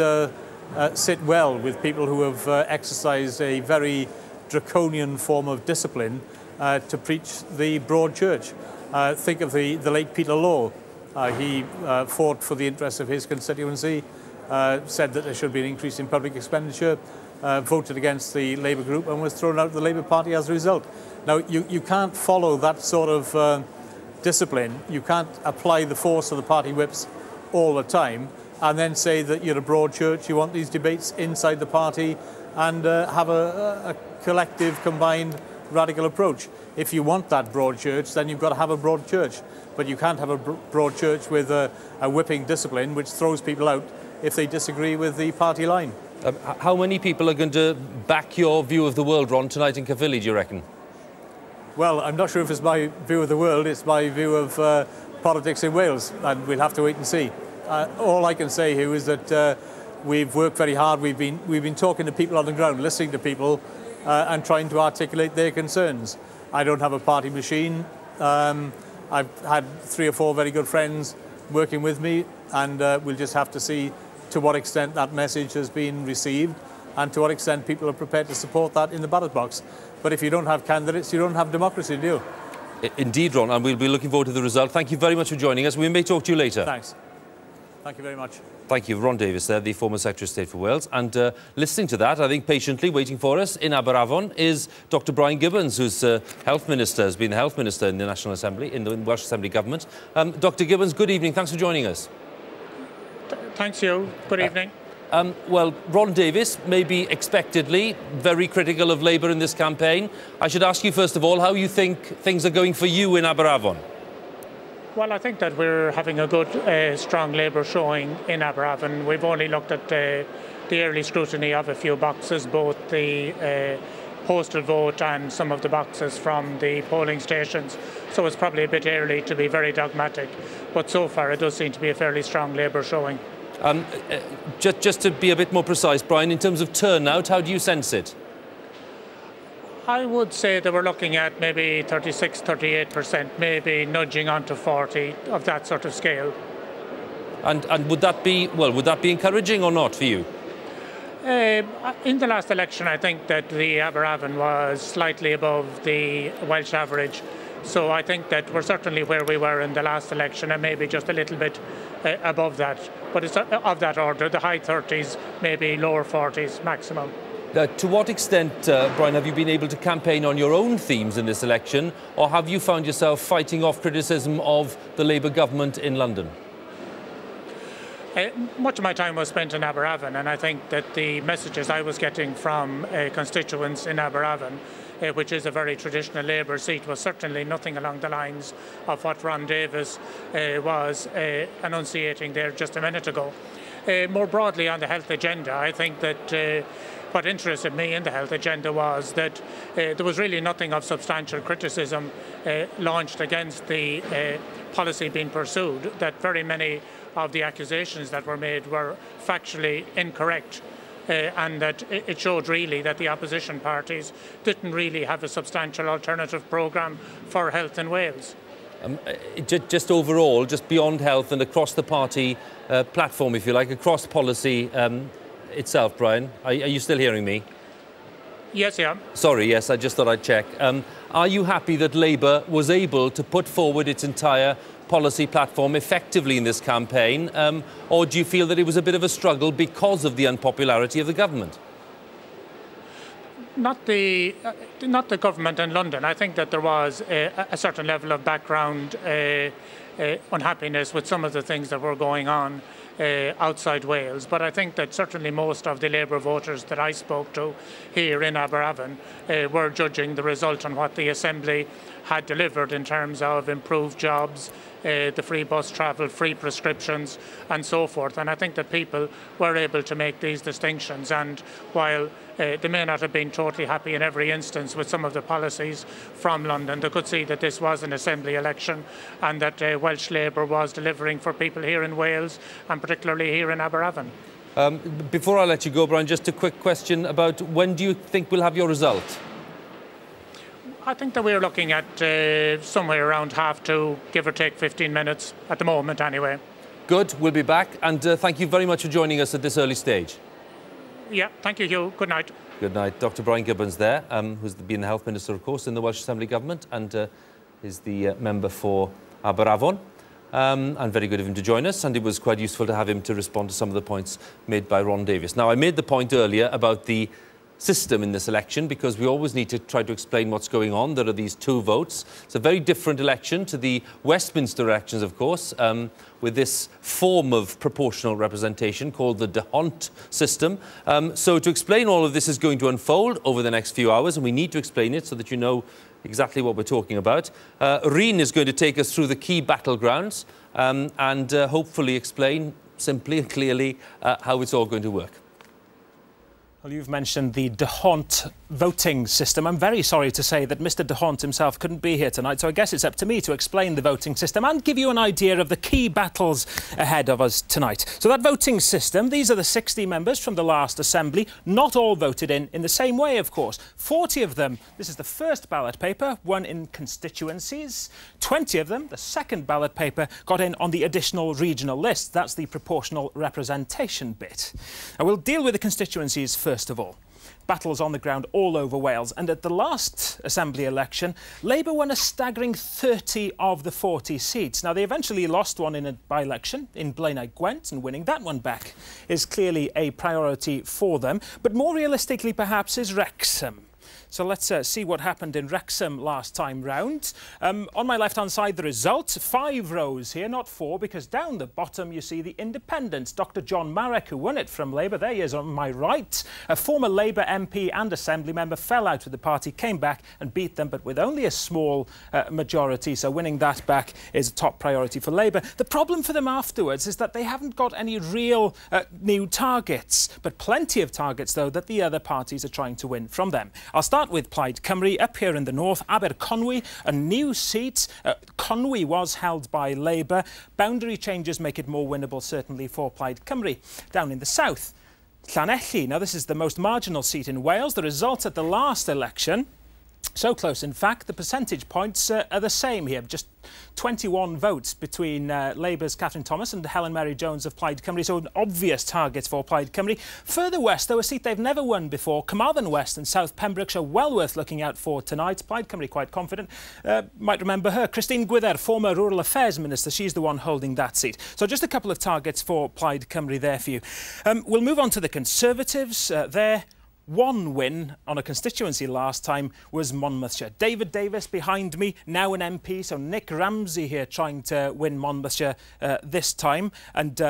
sit well with people who have exercised a very draconian form of discipline to preach the broad church. Think of the late Peter Law. He fought for the interests of his constituency, said that there should be an increase in public expenditure, voted against the Labour group and was thrown out of the Labour Party as a result. Now, you can't follow that sort of discipline. You can't apply the force of the party whips all the time and then say that you're a broad church, you want these debates inside the party and have a collective, combined, radical approach. If you want that broad church, then you've got to have a broad church. But you can't have a broad church with a whipping discipline which throws people out if they disagree with the party line. How many people are going to back your view of the world, Ron, tonight in Caerphilly, do you reckon? Well, I'm not sure if it's my view of the world, it's my view of politics in Wales, and we'll have to wait and see. All I can say, Huw, is that we've worked very hard. We've been talking to people on the ground, listening to people, and trying to articulate their concerns. I don't have a party machine. I've had 3 or 4 very good friends working with me, and we'll just have to see to what extent that message has been received and to what extent people are prepared to support that in the ballot box. But if you don't have candidates, you don't have democracy, do you? Indeed, Ron, and we'll be looking forward to the result. Thank you very much for joining us. We may talk to you later. Thanks. Thank you very much. Thank you. Ron Davies there, the former Secretary of State for Wales. And listening to that, I think patiently waiting for us in Aberafon is Dr Brian Gibbons, who's Health Minister, has been the Health Minister in the National Assembly, in the Welsh Assembly Government. Dr Gibbons, good evening. Thanks for joining us. Thanks, Huw. Good evening. Well, Ron Davies, maybe expectedly, very critical of Labour in this campaign. I should ask you, first of all, how you think things are going for you in Aberafon? Well, I think that we're having a good, strong Labour showing in Aberafon. We've only looked at the early scrutiny of a few boxes, both the postal vote and some of the boxes from the polling stations. So it's probably a bit early to be very dogmatic. But so far, it does seem to be a fairly strong Labour showing. Just to be a bit more precise, Brian, in terms of turnout, how do you sense it? I would say that we're looking at maybe 36, 38%, maybe nudging onto 40 of that sort of scale. And would that be, well, would that be encouraging or not for you? In the last election, I think that the Aberafon was slightly above the Welsh average. So I think that we're certainly where we were in the last election and maybe just a little bit above that. But it's of that order, the high 30s, maybe lower 40s maximum. To what extent, Brian, have you been able to campaign on your own themes in this election, or have you found yourself fighting off criticism of the Labour government in London? Much of my time was spent in Aberafon, and I think that the messages I was getting from constituents in Aberafon, which is a very traditional Labour seat, was certainly nothing along the lines of what Ron Davies was enunciating there just a minute ago. More broadly on the health agenda, I think that what interested me in the health agenda was that there was really nothing of substantial criticism launched against the policy being pursued, that very many of the accusations that were made were factually incorrect, and that it showed really that the opposition parties didn't really have a substantial alternative programme for health in Wales. Just overall, just beyond health and across the party platform, if you like, across policy, itself, Brian. Are you still hearing me? Yes, yeah. Sorry, yes, I just thought I'd check. Are you happy that Labour was able to put forward its entire policy platform effectively in this campaign, or do you feel that it was a bit of a struggle because of the unpopularity of the government? Not the government in London. I think that there was a certain level of background unhappiness with some of the things that were going on outside Wales, but I think that certainly most of the Labour voters that I spoke to here in Aberavon were judging the result on what the Assembly had delivered in terms of improved jobs, the free bus travel, free prescriptions and so forth. And I think that people were able to make these distinctions, and while they may not have been totally happy in every instance with some of the policies from London, they could see that this was an Assembly election and that Welsh Labour was delivering for people here in Wales and particularly here in Aberavon. Before I let you go, Brian, just a quick question about when do you think we'll have your result? I think that we're looking at somewhere around 2:30, give or take 15 minutes at the moment anyway. Good, we'll be back, and thank you very much for joining us at this early stage. Yeah, thank you, Huw. Good night. Good night. Dr Brian Gibbons there, who's been the Health Minister, of course, in the Welsh Assembly Government, and is the member for Aberavon. And very good of him to join us, and it was quite useful to have him to respond to some of the points made by Ron Davies. Now, I made the point earlier about the system in this election, because we always need to try to explain what's going on. There are these 2 votes. It's a very different election to the Westminster elections, of course, with this form of proportional representation called the D'Hondt system. So to explain all of this is going to unfold over the next few hours, and we need to explain it so that you know exactly what we're talking about. Rhun is going to take us through the key battlegrounds and hopefully explain simply and clearly how it's all going to work. Well, you've mentioned the D'Hondt voting system. I'm very sorry to say that Mr D'Hondt himself couldn't be here tonight, so I guess it's up to me to explain the voting system and give you an idea of the key battles ahead of us tonight. So that voting system, these are the 60 members from the last Assembly, not all voted in the same way, of course. 40 of them, this is the first ballot paper, won in constituencies. 20 of them, the second ballot paper, got in on the additional regional list. That's the proportional representation bit. Now, we'll deal with the constituencies first of all. Battles on the ground all over Wales, and at the last Assembly election, Labour won a staggering 30 of the 40 seats. Now, they eventually lost one in a by-election in Blaenau Gwent, and winning that one back is clearly a priority for them. But more realistically, perhaps, is Wrexham. So let's see what happened in Wrexham last time round. On my left-hand side, the result. 5 rows here, not 4, because down the bottom you see the independent, Dr John Marek, who won it from Labour. There he is on my right. A former Labour MP and Assembly member fell out with the party, came back and beat them, but with only a small majority. So winning that back is a top priority for Labour. The problem for them afterwards is that they haven't got any real new targets, but plenty of targets, though, that the other parties are trying to win from them. I'll start with Plaid Cymru, up here in the north. Aberconwy, a new seat. Conwy was held by Labour. Boundary changes make it more winnable, certainly, for Plaid Cymru. Down in the south, Llanelli. Now, this is the most marginal seat in Wales. The result at the last election, so close, in fact, the percentage points are the same here. Just 21 votes between Labour's Catherine Thomas and Helen Mary Jones of Plaid Cymru, so an obvious target for Plaid Cymru. Further west, though, a seat they've never won before, Carmarthen West and South Pembrokeshire, well worth looking out for tonight. Plaid Cymru quite confident. Might remember her, Christine Gwyther, former Rural Affairs Minister. She's the one holding that seat. So just a couple of targets for Plaid Cymru there for you. We'll move on to the Conservatives. There, one win on a constituency last time was Monmouthshire. David Davis behind me, now an MP, so Nick Ramsey here trying to win Monmouthshire this time, and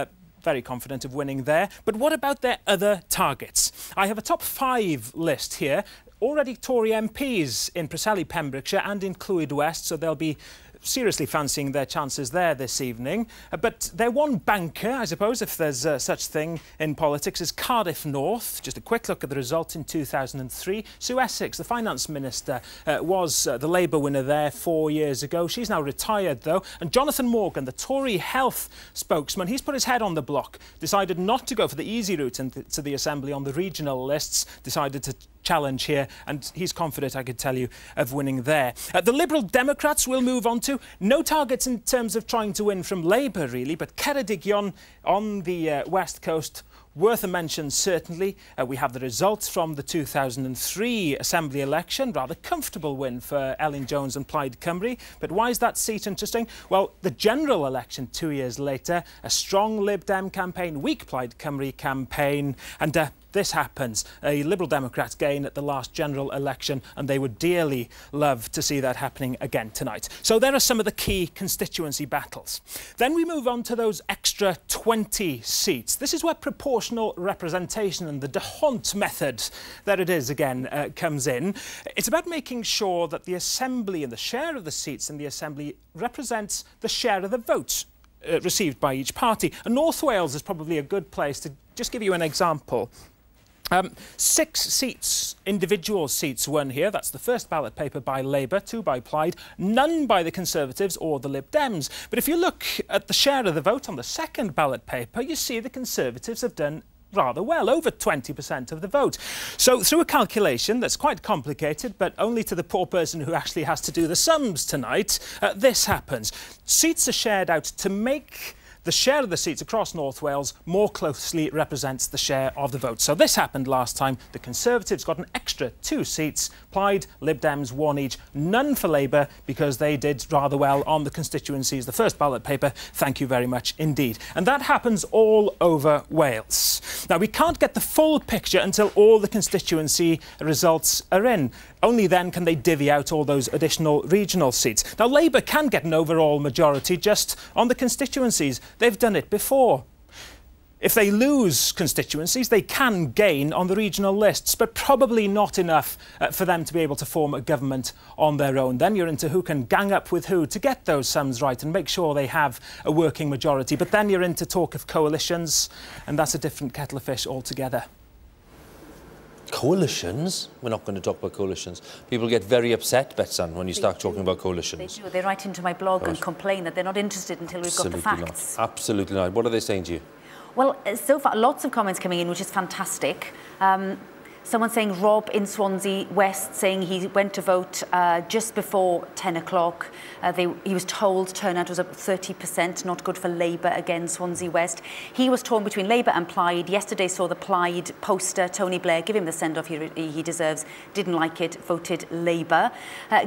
very confident of winning there. But what about their other targets? I have a top 5 list here. Already Tory MPs in Preseli, Pembrokeshire and in Clwyd West, so they'll be seriously fancying their chances there this evening. But their one banker, I suppose, if there's such thing in politics, is Cardiff North. Just a quick look at the result in 2003. Sue Essex, the Finance Minister, was the Labour winner there 4 years ago. She's now retired, though. And Jonathan Morgan, the Tory health spokesman, he's put his head on the block, decided not to go for the easy route to the Assembly on the regional lists, decided to challenge here, and he's confident, I could tell you, of winning there. The Liberal Democrats will move on to no targets in terms of trying to win from Labour, really, but Ceredigion on the west coast Worth a mention, certainly, we have the results from the 2003 Assembly election. Rather comfortable win for Elin Jones and Plaid Cymru. But why is that seat interesting? Well, the general election 2 years later, a strong Lib Dem campaign, weak Plaid Cymru campaign, and this happens. A Liberal Democrats gain at the last general election, and they would dearly love to see that happening again tonight. So there are some of the key constituency battles. Then we move on to those extra 20 seats. This is where proportional representation and the D'Hondt method, there it is again, comes in. It's about making sure that the Assembly and the share of the seats in the Assembly represents the share of the votes received by each party. And North Wales is probably a good place to just give you an example. 6 seats, individual seats won here. That's the first ballot paper by Labour, 2 by Plaid, none by the Conservatives or the Lib Dems. But if you look at the share of the vote on the second ballot paper, you see the Conservatives have done rather well, over 20% of the vote. So through a calculation that's quite complicated, but only to the poor person who actually has to do the sums tonight, this happens. Seats are shared out to make the share of the seats across North Wales more closely represents the share of the vote. So this happened last time. The Conservatives got an extra 2 seats. Plaid, Lib Dems, 1 each. None for Labour because they did rather well on the constituencies. The first ballot paper, thank you very much indeed. And that happens all over Wales. Now, we can't get the full picture until all the constituency results are in. Only then can they divvy out all those additional regional seats. Now, Labour can get an overall majority just on the constituencies. They've done it before. If they lose constituencies, they can gain on the regional lists, but probably not enough for them to be able to form a government on their own. Then you're into who can gang up with who to get those sums right and make sure they have a working majority. But then you're into talk of coalitions, and that's a different kettle of fish altogether. Coalitions? We're not going to talk about coalitions. People get very upset, Betsan, when you start talking about coalitions. They do. They write into my blog and complain that they're not interested until we've got the facts. Not. Absolutely not. What are they saying to you? Well, so far, lots of comments coming in, which is fantastic. Someone saying Rob in Swansea West saying he went to vote just before 10 o'clock. He was told turnout was up 30%, not good for Labour again, Swansea West. He was torn between Labour and Plaid. Yesterday saw the Plaid poster, Tony Blair, give him the send-off he deserves. Didn't like it, voted Labour.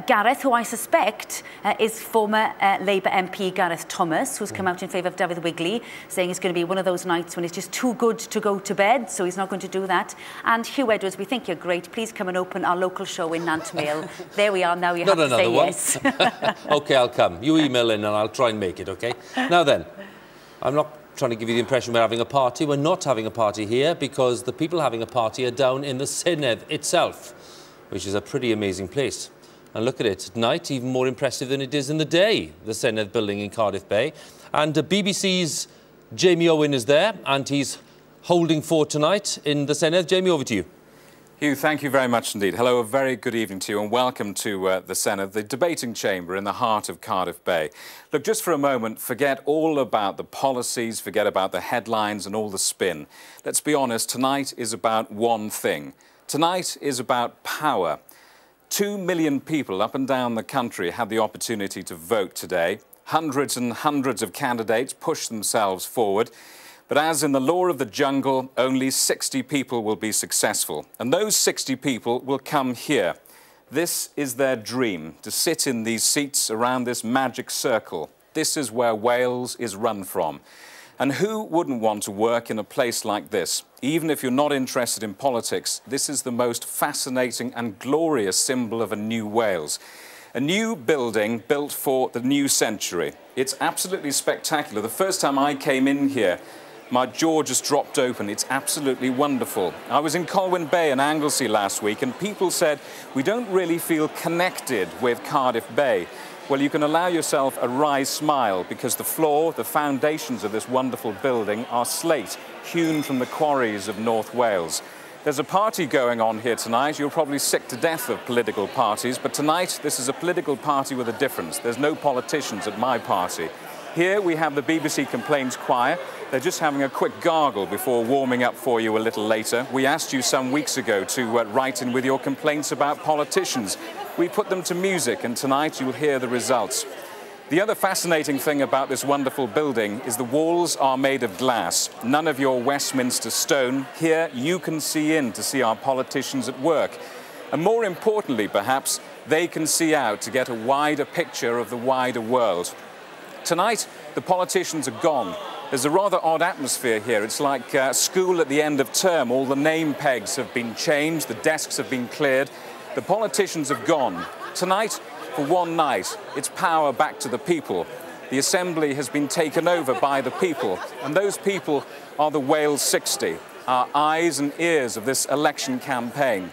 Gareth, who I suspect is former Labour MP Gareth Thomas, who's come out in favour of David Wigley, saying it's going to be one of those nights when it's just too good to go to bed, so he's not going to do that. And Huw Edwards, we think you're great. Please come and open our local show in Nantmail. There we are. Now you have to say yes. OK, I'll come. You email in and I'll try and make it, OK? Now then, I'm not trying to give you the impression we're having a party. We're not having a party here because the people having a party are down in the Senedd itself, which is a pretty amazing place. And look at it, at night, even more impressive than it is in the day, the Senedd building in Cardiff Bay. And BBC's Jamie Owen is there, and he's holding forth tonight in the Senedd. Jamie, over to you. Huw, thank you very much indeed. Hello, a very good evening to you and welcome to the Senedd, the debating chamber in the heart of Cardiff Bay. Look, just for a moment, forget all about the policies, forget about the headlines and all the spin. Let's be honest, tonight is about one thing. Tonight is about power. 2 million people up and down the country had the opportunity to vote today. Hundreds and hundreds of candidates pushed themselves forward. But as in the law of the jungle, only 60 people will be successful. And those 60 people will come here. This is their dream, to sit in these seats around this magic circle. This is where Wales is run from. And who wouldn't want to work in a place like this? Even if you're not interested in politics, this is the most fascinating and glorious symbol of a new Wales. A new building built for the new century. It's absolutely spectacular. The first time I came in here, my jaw just dropped open. It's absolutely wonderful. I was in Colwyn Bay and Anglesey last week, and people said, we don't really feel connected with Cardiff Bay. Well, you can allow yourself a wry smile because the floor, the foundations of this wonderful building are slate, hewn from the quarries of North Wales. There's a party going on here tonight. You're probably sick to death of political parties, but tonight this is a political party with a difference. There's no politicians at my party. Here we have the BBC Complaints Choir. They're just having a quick gargle before warming up for you a little later. We asked you some weeks ago to write in with your complaints about politicians. We put them to music, and tonight you'll hear the results. The other fascinating thing about this wonderful building is the walls are made of glass, none of your Westminster stone. Here you can see in to see our politicians at work. And more importantly, perhaps, they can see out to get a wider picture of the wider world. Tonight, the politicians are gone. There's a rather odd atmosphere here. It's like school at the end of term. All the name pegs have been changed, the desks have been cleared. The politicians have gone. Tonight, for one night, it's power back to the people. The Assembly has been taken over by the people, and those people are the Wales 60, our eyes and ears of this election campaign.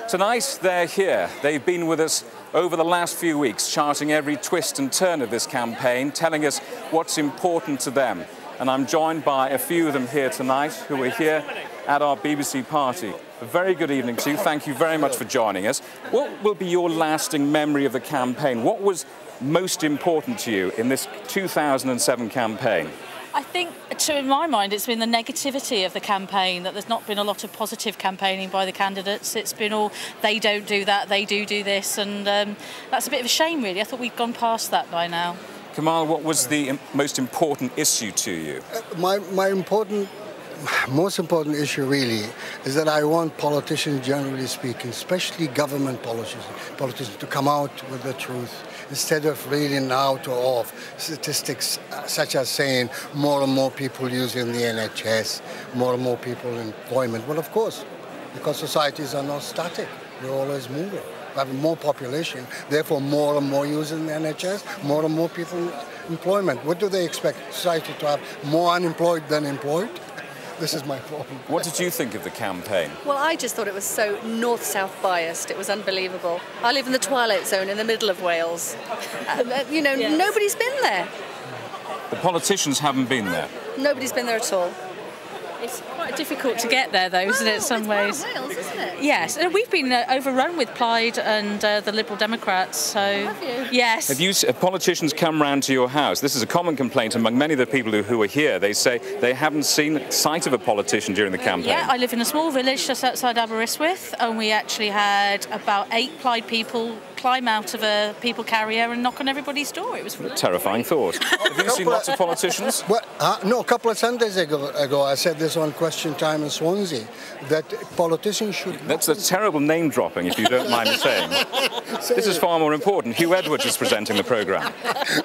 Tonight, they're here. They've been with us over the last few weeks, charting every twist and turn of this campaign, telling us what's important to them. And I'm joined by a few of them here tonight who are here at our BBC party. A very good evening to you. Thank you very much for joining us. What will be your lasting memory of the campaign? What was most important to you in this 2007 campaign? I think, in my mind, it's been the negativity of the campaign, that there's not been a lot of positive campaigning by the candidates. It's been all, they don't do that, they do this, and that's a bit of a shame, really. I thought we'd gone past that by now. Kamal, what was the most important issue to you? Most important issue really is that I want politicians, generally speaking, especially government politicians, to come out with the truth instead of reading out or off statistics such as saying more and more people using the NHS, more and more people in employment. Well, of course, because societies are not static, they're always moving. We have more population, therefore more and more using the NHS, more and more people in employment. What do they expect? Society to have more unemployed than employed? This is my problem. What did you think of the campaign? Well, I just thought it was so north-south biased. It was unbelievable. I live in the twilight zone in the middle of Wales. You know, yes. Nobody's been there. The politicians haven't been there. Nobody's been there at all. It's quite difficult to get there, though, isn't it, in some ways? Wales, isn't it? Yes, and we've been overrun with Plaid and the Liberal Democrats, so... Have you? Yes. Have politicians come round to your house? This is a common complaint among many of the people who are here. They say they haven't seen sight of a politician during the campaign. Yeah, I live in a small village just outside Aberystwyth, and we actually had about 8 Plaid people climb out of a people carrier and knock on everybody's door. It was really terrifying thought. Have you seen lots of politicians? Well, no, a couple of Sundays ago I said this on Question Time in Swansea, that politicians should... That's a terrible name dropping, if you don't mind me saying. This is far more important. Huw Edwards is presenting the programme.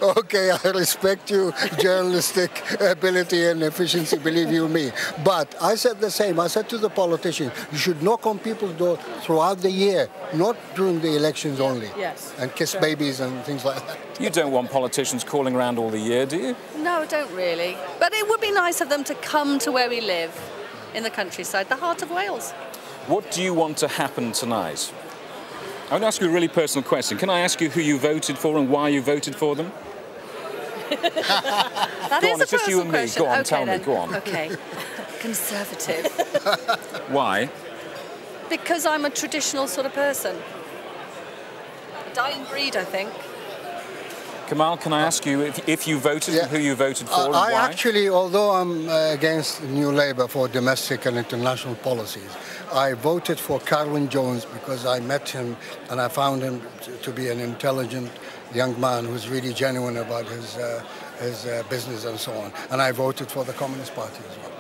Okay, I respect your journalistic ability and efficiency, believe you me. But I said the same. I said to the politicians, you should knock on people's door throughout the year, not during the elections only. Yes. And kiss babies and things like that. You don't want politicians calling around all the year, do you? No, I don't really. But it would be nice of them to come to where we live, in the countryside, the heart of Wales. What do you want to happen tonight? I want to ask you a really personal question. Can I ask you who you voted for and why you voted for them? That go is on, a it's just you and me. question. Go on, okay, tell then. me, go on. Okay. Conservative. Why? Because I'm a traditional sort of person. A dying breed, I think. Kamal, can I ask you if you voted and who you voted for and why? I actually, although I'm against New Labour for domestic and international policies, I voted for Carwyn Jones because I met him and I found him to be an intelligent young man who's really genuine about his business and so on. And I voted for the Communist Party as well.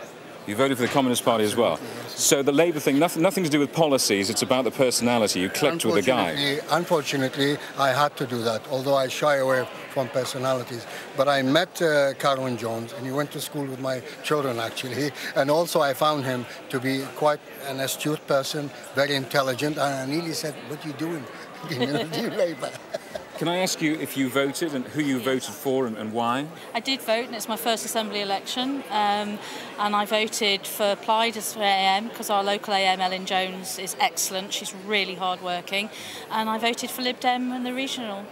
You voted for the Communist Party as well. So the Labour thing, nothing to do with policies, it's about the personality. You clicked with the guy. Unfortunately, I had to do that, although I shy away from personalities. But I met Carwyn Jones, and he went to school with my children, actually. And also I found him to be quite an astute person, very intelligent. And I nearly said, what are you doing in New Labour? Can I ask you if you voted and who you voted for and why? I did vote, and it's my first Assembly election, and I voted for Plaid as for AM because our local AM, Ellen Jones, is excellent. She's really hard-working, and I voted for Lib Dem and the regional.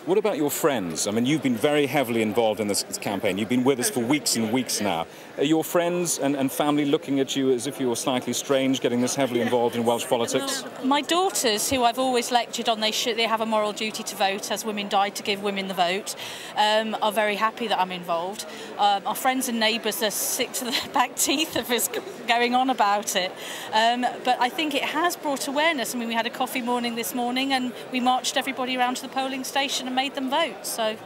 What about your friends? I mean, you've been very heavily involved in this campaign. You've been with us for weeks and weeks now. Are your friends and family looking at you as if you were slightly strange, getting this heavily involved in Welsh politics? My daughters, who I've always lectured on, they have a moral duty to vote, as women died to give women the vote, are very happy that I'm involved. Our friends and neighbours are sick to the back teeth of us going on about it. But I think it has brought awareness. I mean, we had a coffee morning this morning and we marched everybody around to the polling station and made them vote. So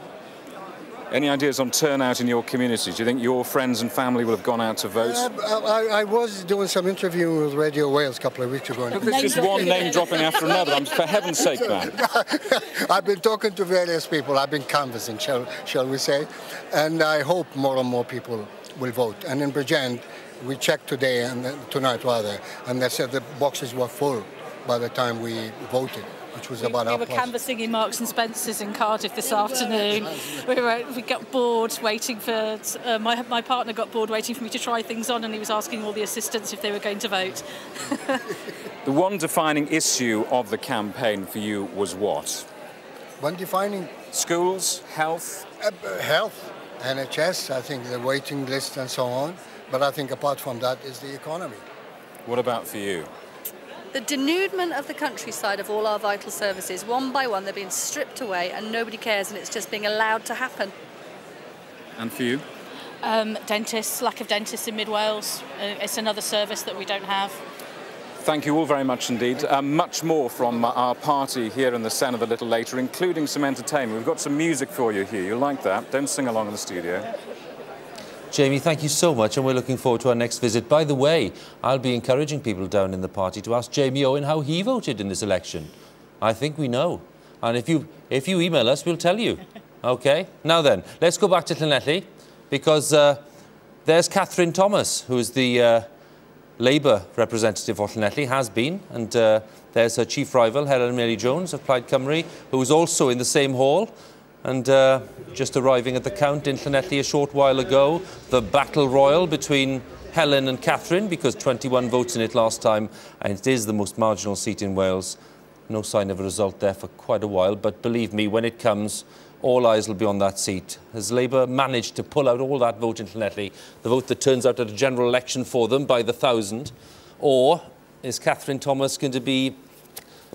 Any ideas on turnout in your community? Do you think your friends and family will have gone out to vote? I was doing some interviewing with Radio Wales a couple of weeks ago. Look, there's just one name dropping after another. For heaven's sake, man. I've been talking to various people. I've been canvassing, shall we say, and I hope more and more people will vote. And in Bridgend, we checked today and tonight rather, and they said the boxes were full by the time we voted, which was about We half were past. canvassing in Marks and Spencer's in Cardiff this afternoon. We got bored waiting for... my partner got bored waiting for me to try things on, and he was asking all the assistants if they were going to vote. The one defining issue of the campaign for you was what? One defining... Schools, health? Health, NHS, I think the waiting list and so on. But I think apart from that is the economy. What about for you? The denudement of the countryside of all our vital services, one by one, they're being stripped away and nobody cares, and it's just being allowed to happen. And for you? Dentists, lack of dentists in Mid-Wales. It's another service that we don't have. Thank you all very much indeed. Much more from our party here in the Senedd a little later, including some entertainment. We've got some music for you here. You'll like that. Don't sing along in the studio. Jamie, thank you so much, and we're looking forward to our next visit. By the way, I'll be encouraging people down in the party to ask Jamie Owen how he voted in this election. I think we know. And if you email us, we'll tell you. OK? Now then, let's go back to Llanelli, because there's Catherine Thomas, who is the Labour representative for Llanelli, has been, and there's her chief rival, Helen Mary Jones of Plaid Cymru, who is also in the same hall. And just arriving at the count in Llanelli a short while ago, the battle royal between Helen and Catherine, because 21 votes in it last time, and it is the most marginal seat in Wales. No sign of a result there for quite a while, but believe me, when it comes, all eyes will be on that seat. Has Labour managed to pull out all that vote in Llanelli, the vote that turns out at a general election for them by the 1,000, or is Catherine Thomas going to be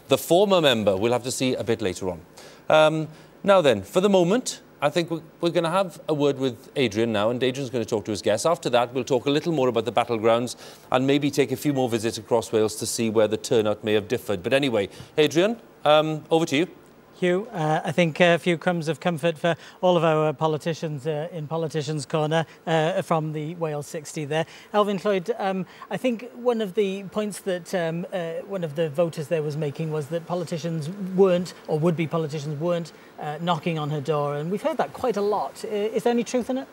the former member? We'll have to see a bit later on. Now then, for the moment, I think we're going to have a word with Adrian now, and Adrian's going to talk to his guests. After that, we'll talk a little more about the battlegrounds and maybe take a few more visits across Wales to see where the turnout may have differed. But anyway, Adrian, over to you. Huw, I think a few crumbs of comfort for all of our politicians in Politicians' Corner from the Wales 60 there. Elfyn Llwyd, I think one of the points that one of the voters there was making was that politicians weren't, or would-be politicians weren't, knocking on her door, and we've heard that quite a lot. Is there any truth in it?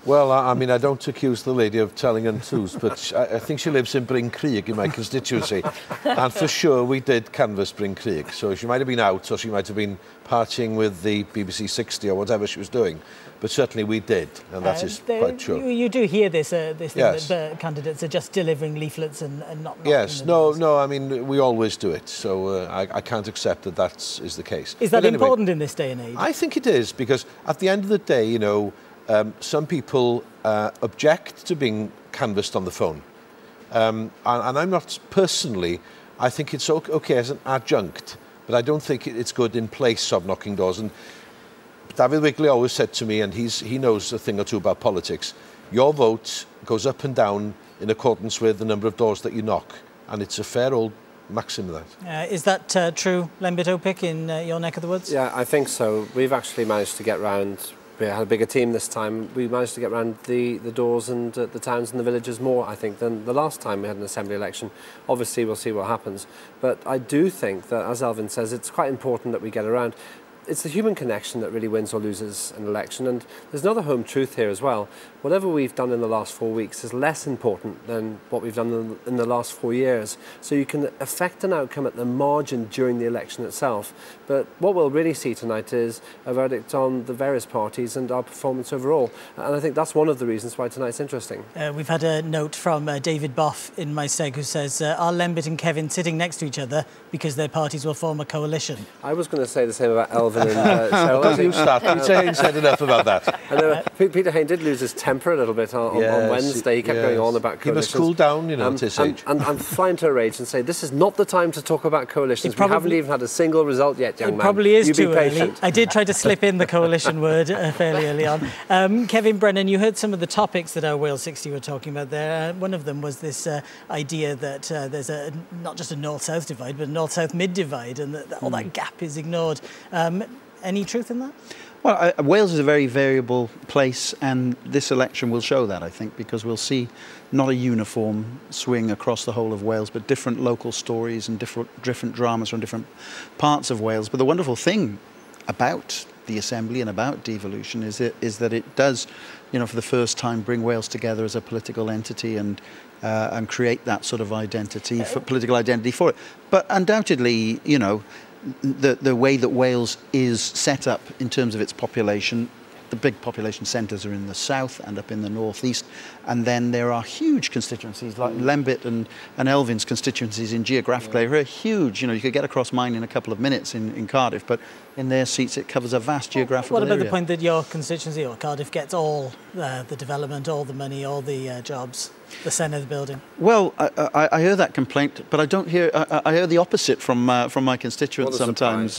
Well, I mean, I don't accuse the lady of telling untruths, but I think she lives in Bryn Creek in my constituency. And for sure, we did canvass Bryn Creek. So she might have been out, or she might have been partying with the BBC 60 or whatever she was doing. But certainly we did, and that is quite true. You do hear this, this yes. thing that the candidates are just delivering leaflets and not... Yes, no, I mean, we always do it. So I can't accept that that is the case. Is that important in this day and age? I think it is, because at the end of the day, you know, some people object to being canvassed on the phone. And I'm not personally, I think it's okay as an adjunct, but I don't think it's good in place of knocking doors. And David Wigley always said to me, and he knows a thing or two about politics, your vote goes up and down in accordance with the number of doors that you knock. And it's a fair old maxim, that. Is that true, LEMBIT OPIK, in your neck of the woods? Yeah, I think so. We've actually managed to get round. We had a bigger team this time. We managed to get around the doors and the towns and the villages more, I think, than the last time we had an assembly election. Obviously, we'll see what happens. But I do think that, as Elfyn says, it's quite important that we get around. It's the human connection that really wins or loses an election. And there's another home truth here as well. Whatever we've done in the last 4 weeks is less important than what we've done in the last 4 years. So you can affect an outcome at the margin during the election itself. But what we'll really see tonight is a verdict on the various parties and our performance overall. And I think that's one of the reasons why tonight's interesting. We've had a note from David Boff in my steg who says, are LEMBIT and Kevin sitting next to each other because their parties will form a coalition? I was going to say the same about Elfyn and Cheryl. Don't you start. Peter Hain said enough about that. And, Peter Hain did lose his temper a little bit on Wednesday. He kept going on about coalitions. He must cool down, you know, at his age. And I'm flying to a rage and say, this is not the time to talk about coalitions. We haven't even had a single result yet, young man. It probably is too patient. early. I did try to slip in the coalition word fairly early on. Kevin Brennan, you heard some of the topics that our Wales 60 were talking about there. One of them was this idea that there's not just a north-south divide, but a north-south mid-divide, and that all that gap is ignored. Any truth in that? Well, Wales is a very variable place, and this election will show that, I think, because we'll see not a uniform swing across the whole of Wales, but different local stories and different dramas from different parts of Wales. But the wonderful thing about the Assembly and about devolution is that it does, you know, for the first time bring Wales together as a political entity and create that sort of identity, political identity for it. But undoubtedly, you know, the way that Wales is set up in terms of its population, the big population centres are in the south and up in the northeast, and then there are huge constituencies like LEMBIT and Elvin's constituencies in geographical area are huge. You know, you could get across mine in a couple of minutes in Cardiff, but in their seats it covers a vast geographical area. What about the point that your constituency or Cardiff gets all the development, all the money, all the jobs, the Senedd building? Well, I hear that complaint, but I don't hear. I hear the opposite from my constituents sometimes.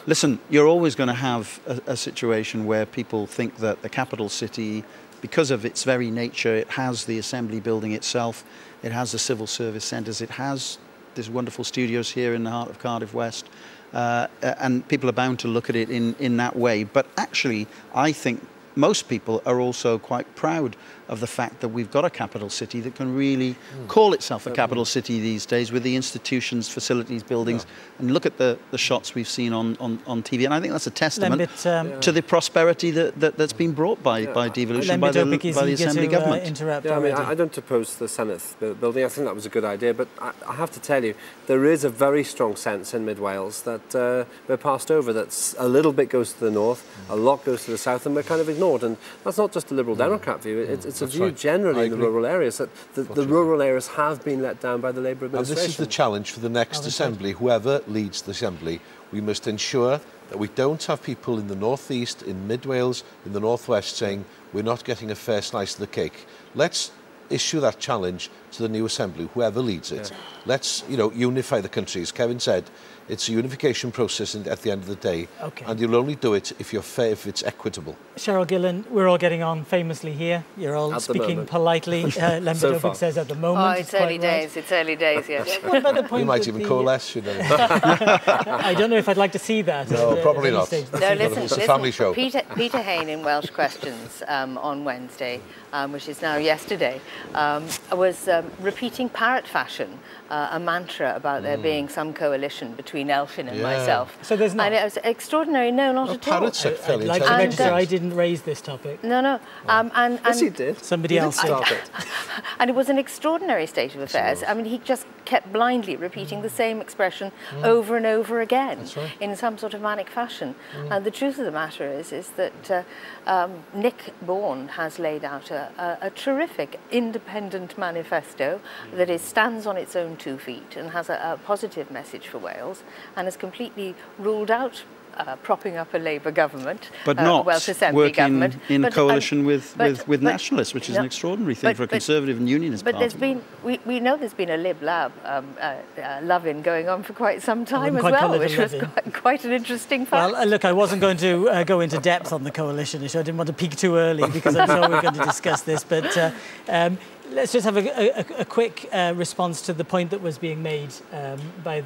Listen, you're always going to have a situation where people think that the capital city, because of its very nature, it has the Assembly building itself, it has the civil service centres, it has these wonderful studios here in the heart of Cardiff West, and people are bound to look at it in that way. But actually, I think most people are also quite proud of the fact that we've got a capital city that can really call itself a capital city these days, with the institutions, facilities, buildings, and look at the shots we've seen on TV. And I think that's a testament to the prosperity that's been brought by devolution, by the Assembly government. I mean, I don't oppose the Senedd building. I think that was a good idea, but I have to tell you, there is a very strong sense in Mid Wales that we're passed over, that a little bit goes to the north, a lot goes to the south, and we're kind of ignored. And that's not just a Liberal Democrat view, it's a view generally in the rural areas, that the rural areas have been let down by the Labour administration. And this is the challenge for the next Assembly. Whoever leads the Assembly, we must ensure that we don't have people in the northeast, in Mid Wales, in the northwest saying we're not getting a fair slice of the cake. Let's issue that challenge to the new Assembly, whoever leads it. Let's, you know, unify the country. As Kevin said, it's a unification process at the end of the day, and you'll only do it if you're fair, if it's equitable. CHERYL, GILLAN, we're all getting on famously here. You're all speaking politely. LEMBIT OPIK says at the moment. Oh, it's early days. It's early days, yes. What about the point we might even coalesce, you know. I don't know if I'd like to see that. No, probably not. No, listen, it's a family show. Peter Hain in Welsh Questions on Wednesday, which is now yesterday, was repeating parrot fashion a mantra about there being some coalition between Elfyn and myself. So there's not. And it was extraordinary. No, not at all. I'd like to register I didn't raise this topic. No. And yes, he did. Somebody else did. And it was an extraordinary state of affairs. I mean, he just kept blindly repeating the same expression over and over again in some sort of manic fashion. And the truth of the matter is that Nick Bourne has laid out a terrific independent manifesto that stands on its own 2 feet and has a positive message for Wales, and has completely ruled out propping up a Labour government, but not Welsh Assembly working government, in coalition with nationalists, which is an extraordinary thing for a Conservative and Unionist party. But there's been, we know there's been a Lib-Lab love-in going on for quite some time as well, which was quite an interesting fact. Well, look, I wasn't going to go into depth on the coalition issue. I didn't want to peak too early because I'm sure we're going to discuss this, but let's just have a quick response to the point that was being made by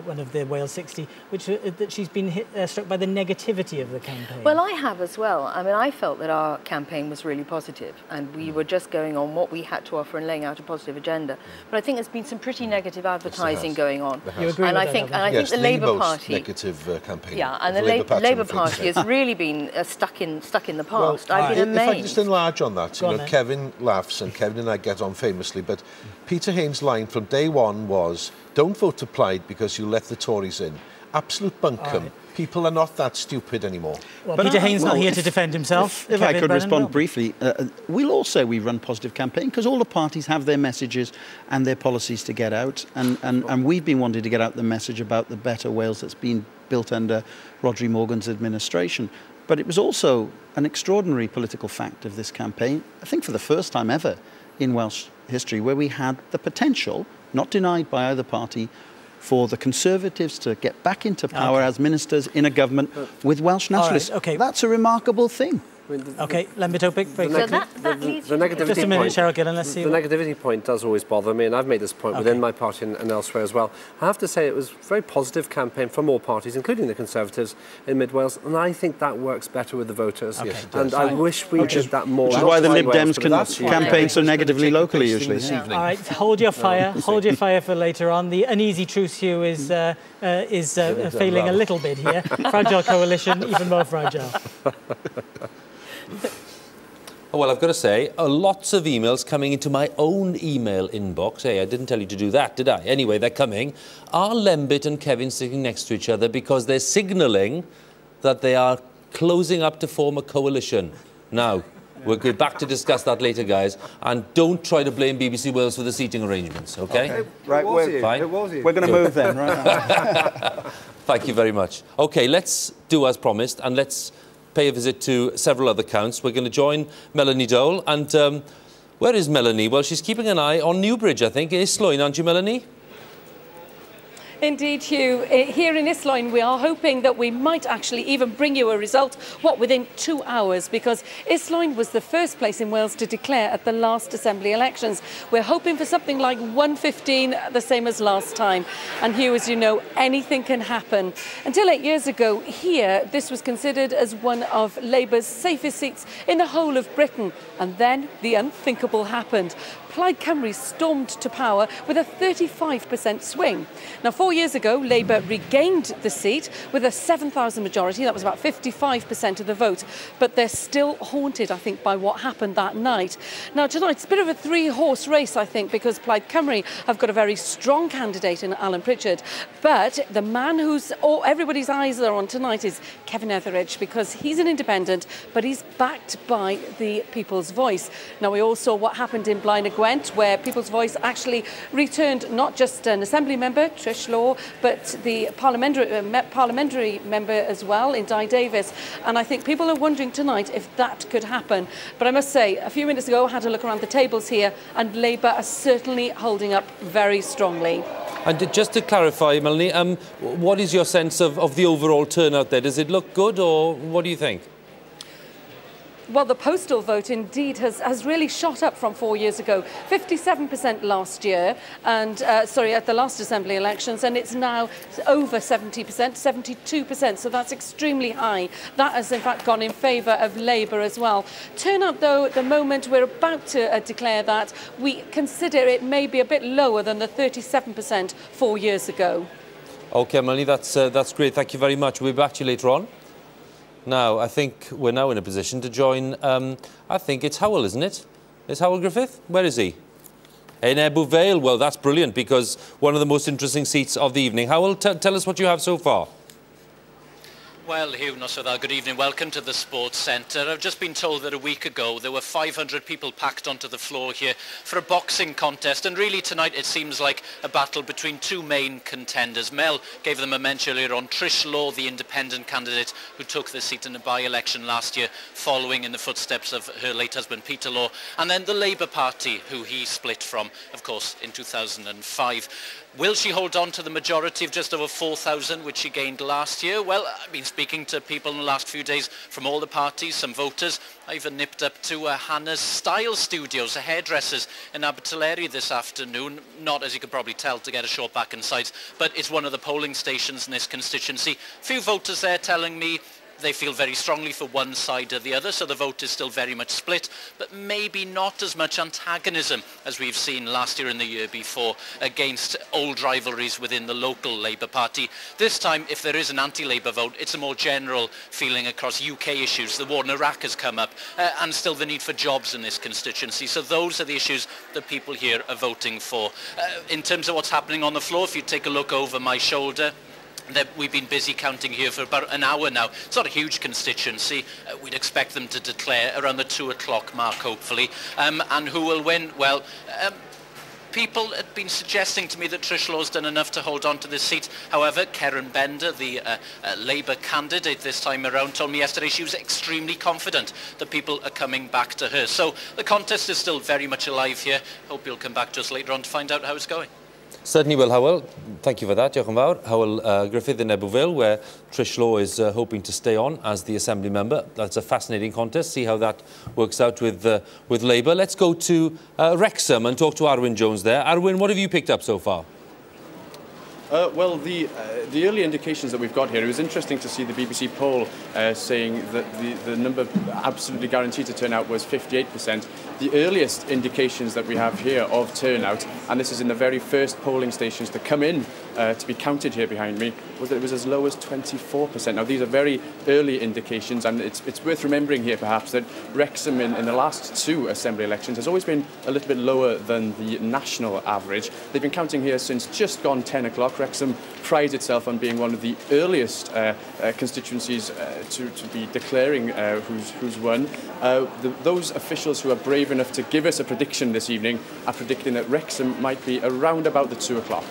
one of the Wales 60, which that she's been struck by the negativity of the campaign. Well, I have as well. I mean, I felt that our campaign was really positive, and we were just going on what we had to offer and laying out a positive agenda. But I think there's been some pretty negative advertising going on. You agree and with I think, that? and I think the Labour Party negative campaign. Yeah, and the Labour Party has really been stuck in the past. Well, I've been amazed. If I just enlarge on that, you know, Kevin laughs and Kevin and I get on famously, but Peter Hain's line from day one was, don't vote to Plaid because you let the Tories in. Absolute bunkum. People are not that stupid anymore. Well, but Peter Hain's not here to defend himself. If I could respond briefly, we'll all say we run positive campaign because all the parties have their messages and their policies to get out, and we've been wanting to get out the message about the better Wales that's been built under Rhodri Morgan's administration. But it was also an extraordinary political fact of this campaign, I think for the first time ever in Welsh history, where we had the potential, not denied by either party, for the Conservatives to get back into power as ministers in a government with Welsh nationalists. Right, That's a remarkable thing. I mean, OK, LEMBIT OPIK, very quickly. The negativity just a minute, point, Cheryl Gillan, let's see. The negativity point does always bother me, and I've made this point within my party and elsewhere as well. I have to say it was a very positive campaign from all parties, including the Conservatives in Mid Wales, and I think that works better with the voters. Yes, it and does. I wish we did that more. Which is why the Lib Dems can campaign so negatively locally usually. All right, hold your fire. Hold your fire for later on. The uneasy truth, Huw, is failing a little bit here. Fragile coalition, even more fragile. Well, I've got to say, lots of emails coming into my own email inbox. Hey, I didn't tell you to do that, did I? Anyway, they're coming. Are LEMBIT and Kevin sitting next to each other because they're signalling that they are closing up to form a coalition? Now, we'll go back to discuss that later, guys. And don't try to blame BBC Wales for the seating arrangements, OK? Right, we're going to move then, right? Thank you very much. OK, let's do as promised, and let's pay a visit to several other counts. We're going to join Melanie Dole. And where is Melanie? Well, she's keeping an eye on Newbridge, I think. Islwyn, aren't you, Melanie? Indeed, Huw. Here in Islwyn, we are hoping that we might actually even bring you a result, within 2 hours, because Islwyn was the first place in Wales to declare at the last Assembly elections. We're hoping for something like 1:15, the same as last time. And Huw, as you know, anything can happen. Until 8 years ago, here, this was considered as one of Labour's safest seats in the whole of Britain. And then the unthinkable happened. Plaid Cymru stormed to power with a 35% swing. Now, 4 years ago, Labour regained the seat with a 7,000 majority. That was about 55% of the vote. But they're still haunted, I think, by what happened that night. Now, tonight, it's a bit of a three-horse race, I think, because Plaid Cymru have got a very strong candidate in Alan Pritchard. But the man who's everybody's eyes are on tonight is Kevin Etheridge, because he's an independent, but he's backed by the People's Voice. Now, we all saw what happened in Blaenau Gwent, where People's Voice actually returned not just an Assembly member, Trish Law, but the parliamentary member as well in Di Davis. And I think people are wondering tonight if that could happen. But I must say, a few minutes ago, I had a look around the tables here, and Labour are certainly holding up very strongly. And just to clarify, Melanie, what is your sense of the overall turnout there? Does it look good, or what do you think? Well, the postal vote indeed has really shot up from 4 years ago. 57% last year, and at the last Assembly elections, and it's now over 70%, 72%. So that's extremely high. That has in fact gone in favour of Labour as well. Turnout, though, at the moment we're about to declare that, we consider it may be a bit lower than the 37% 4 years ago. OK, Melanie, that's great. Thank you very much. We'll be back to you later on. Now, I think we're now in a position to join, I think it's Hywel, isn't it? Is Hywel Griffith? Where is he? In Ebbw Vale. Well, that's brilliant, because one of the most interesting seats of the evening. Hywel, tell us what you have so far. Well, Huw, Noswedda, good evening. Welcome to the Sports Centre. I've just been told that a week ago there were 500 people packed onto the floor here for a boxing contest, and really tonight it seems like a battle between two main contenders. Mel gave them a mention earlier on. Trish Law, the independent candidate who took the seat in a by-election last year, following in the footsteps of her late husband Peter Law, and then the Labour Party, who he split from, of course, in 2005. Will she hold on to the majority of just over 4,000, which she gained last year? Well, I've been speaking to people in the last few days from all the parties, some voters. I even nipped up to Hannah's Style Studios, a hairdresser's in Abertillery this afternoon. Not, as you could probably tell, to get a short back and sides, but it's one of the polling stations in this constituency. A few voters there telling me they feel very strongly for one side or the other, so the vote is still very much split, but maybe not as much antagonism as we've seen last year and the year before against old rivalries within the local Labour Party. This time, if there is an anti-Labour vote, it's a more general feeling across UK issues. The war in Iraq has come up, and still the need for jobs in this constituency. So those are the issues that people here are voting for. In terms of what's happening on the floor, if you take a look over my shoulder, we've been busy counting here for about an hour now. It's not a huge constituency. We'd expect them to declare around the 2 o'clock mark, hopefully. And who will win? Well, people had been suggesting to me that Trish Law's done enough to hold on to this seat. However, Karen Bender, the Labour candidate this time around, told me yesterday she was extremely confident that people are coming back to her. So the contest is still very much alive here. Hope you'll come back to us later on to find out how it's going. Certainly will, Hywel. Thank you for that. Diolch yn fawr. Hywel Griffith in Ebbw Vale, where Trish Law is hoping to stay on as the Assembly member. That's a fascinating contest. See how that works out with Labour. Let's go to Wrexham and talk to Arwyn Jones there. Arwyn, what have you picked up so far? Well, the early indications that we've got here, it was interesting to see the BBC poll saying that the number absolutely guaranteed to turn out was 58%. The earliest indications that we have here of turnout, and this is in the very first polling stations to come in to be counted here behind me, was that it was as low as 24%. Now, these are very early indications, and it's worth remembering here perhaps that Wrexham in the last 2 Assembly elections has always been a little bit lower than the national average. They've been counting here since just gone 10 o'clock. Wrexham prides itself on being one of the earliest constituencies to be declaring who's won. Those officials who are brave enough to give us a prediction this evening are predicting that Wrexham might be around about the 2 o'clock.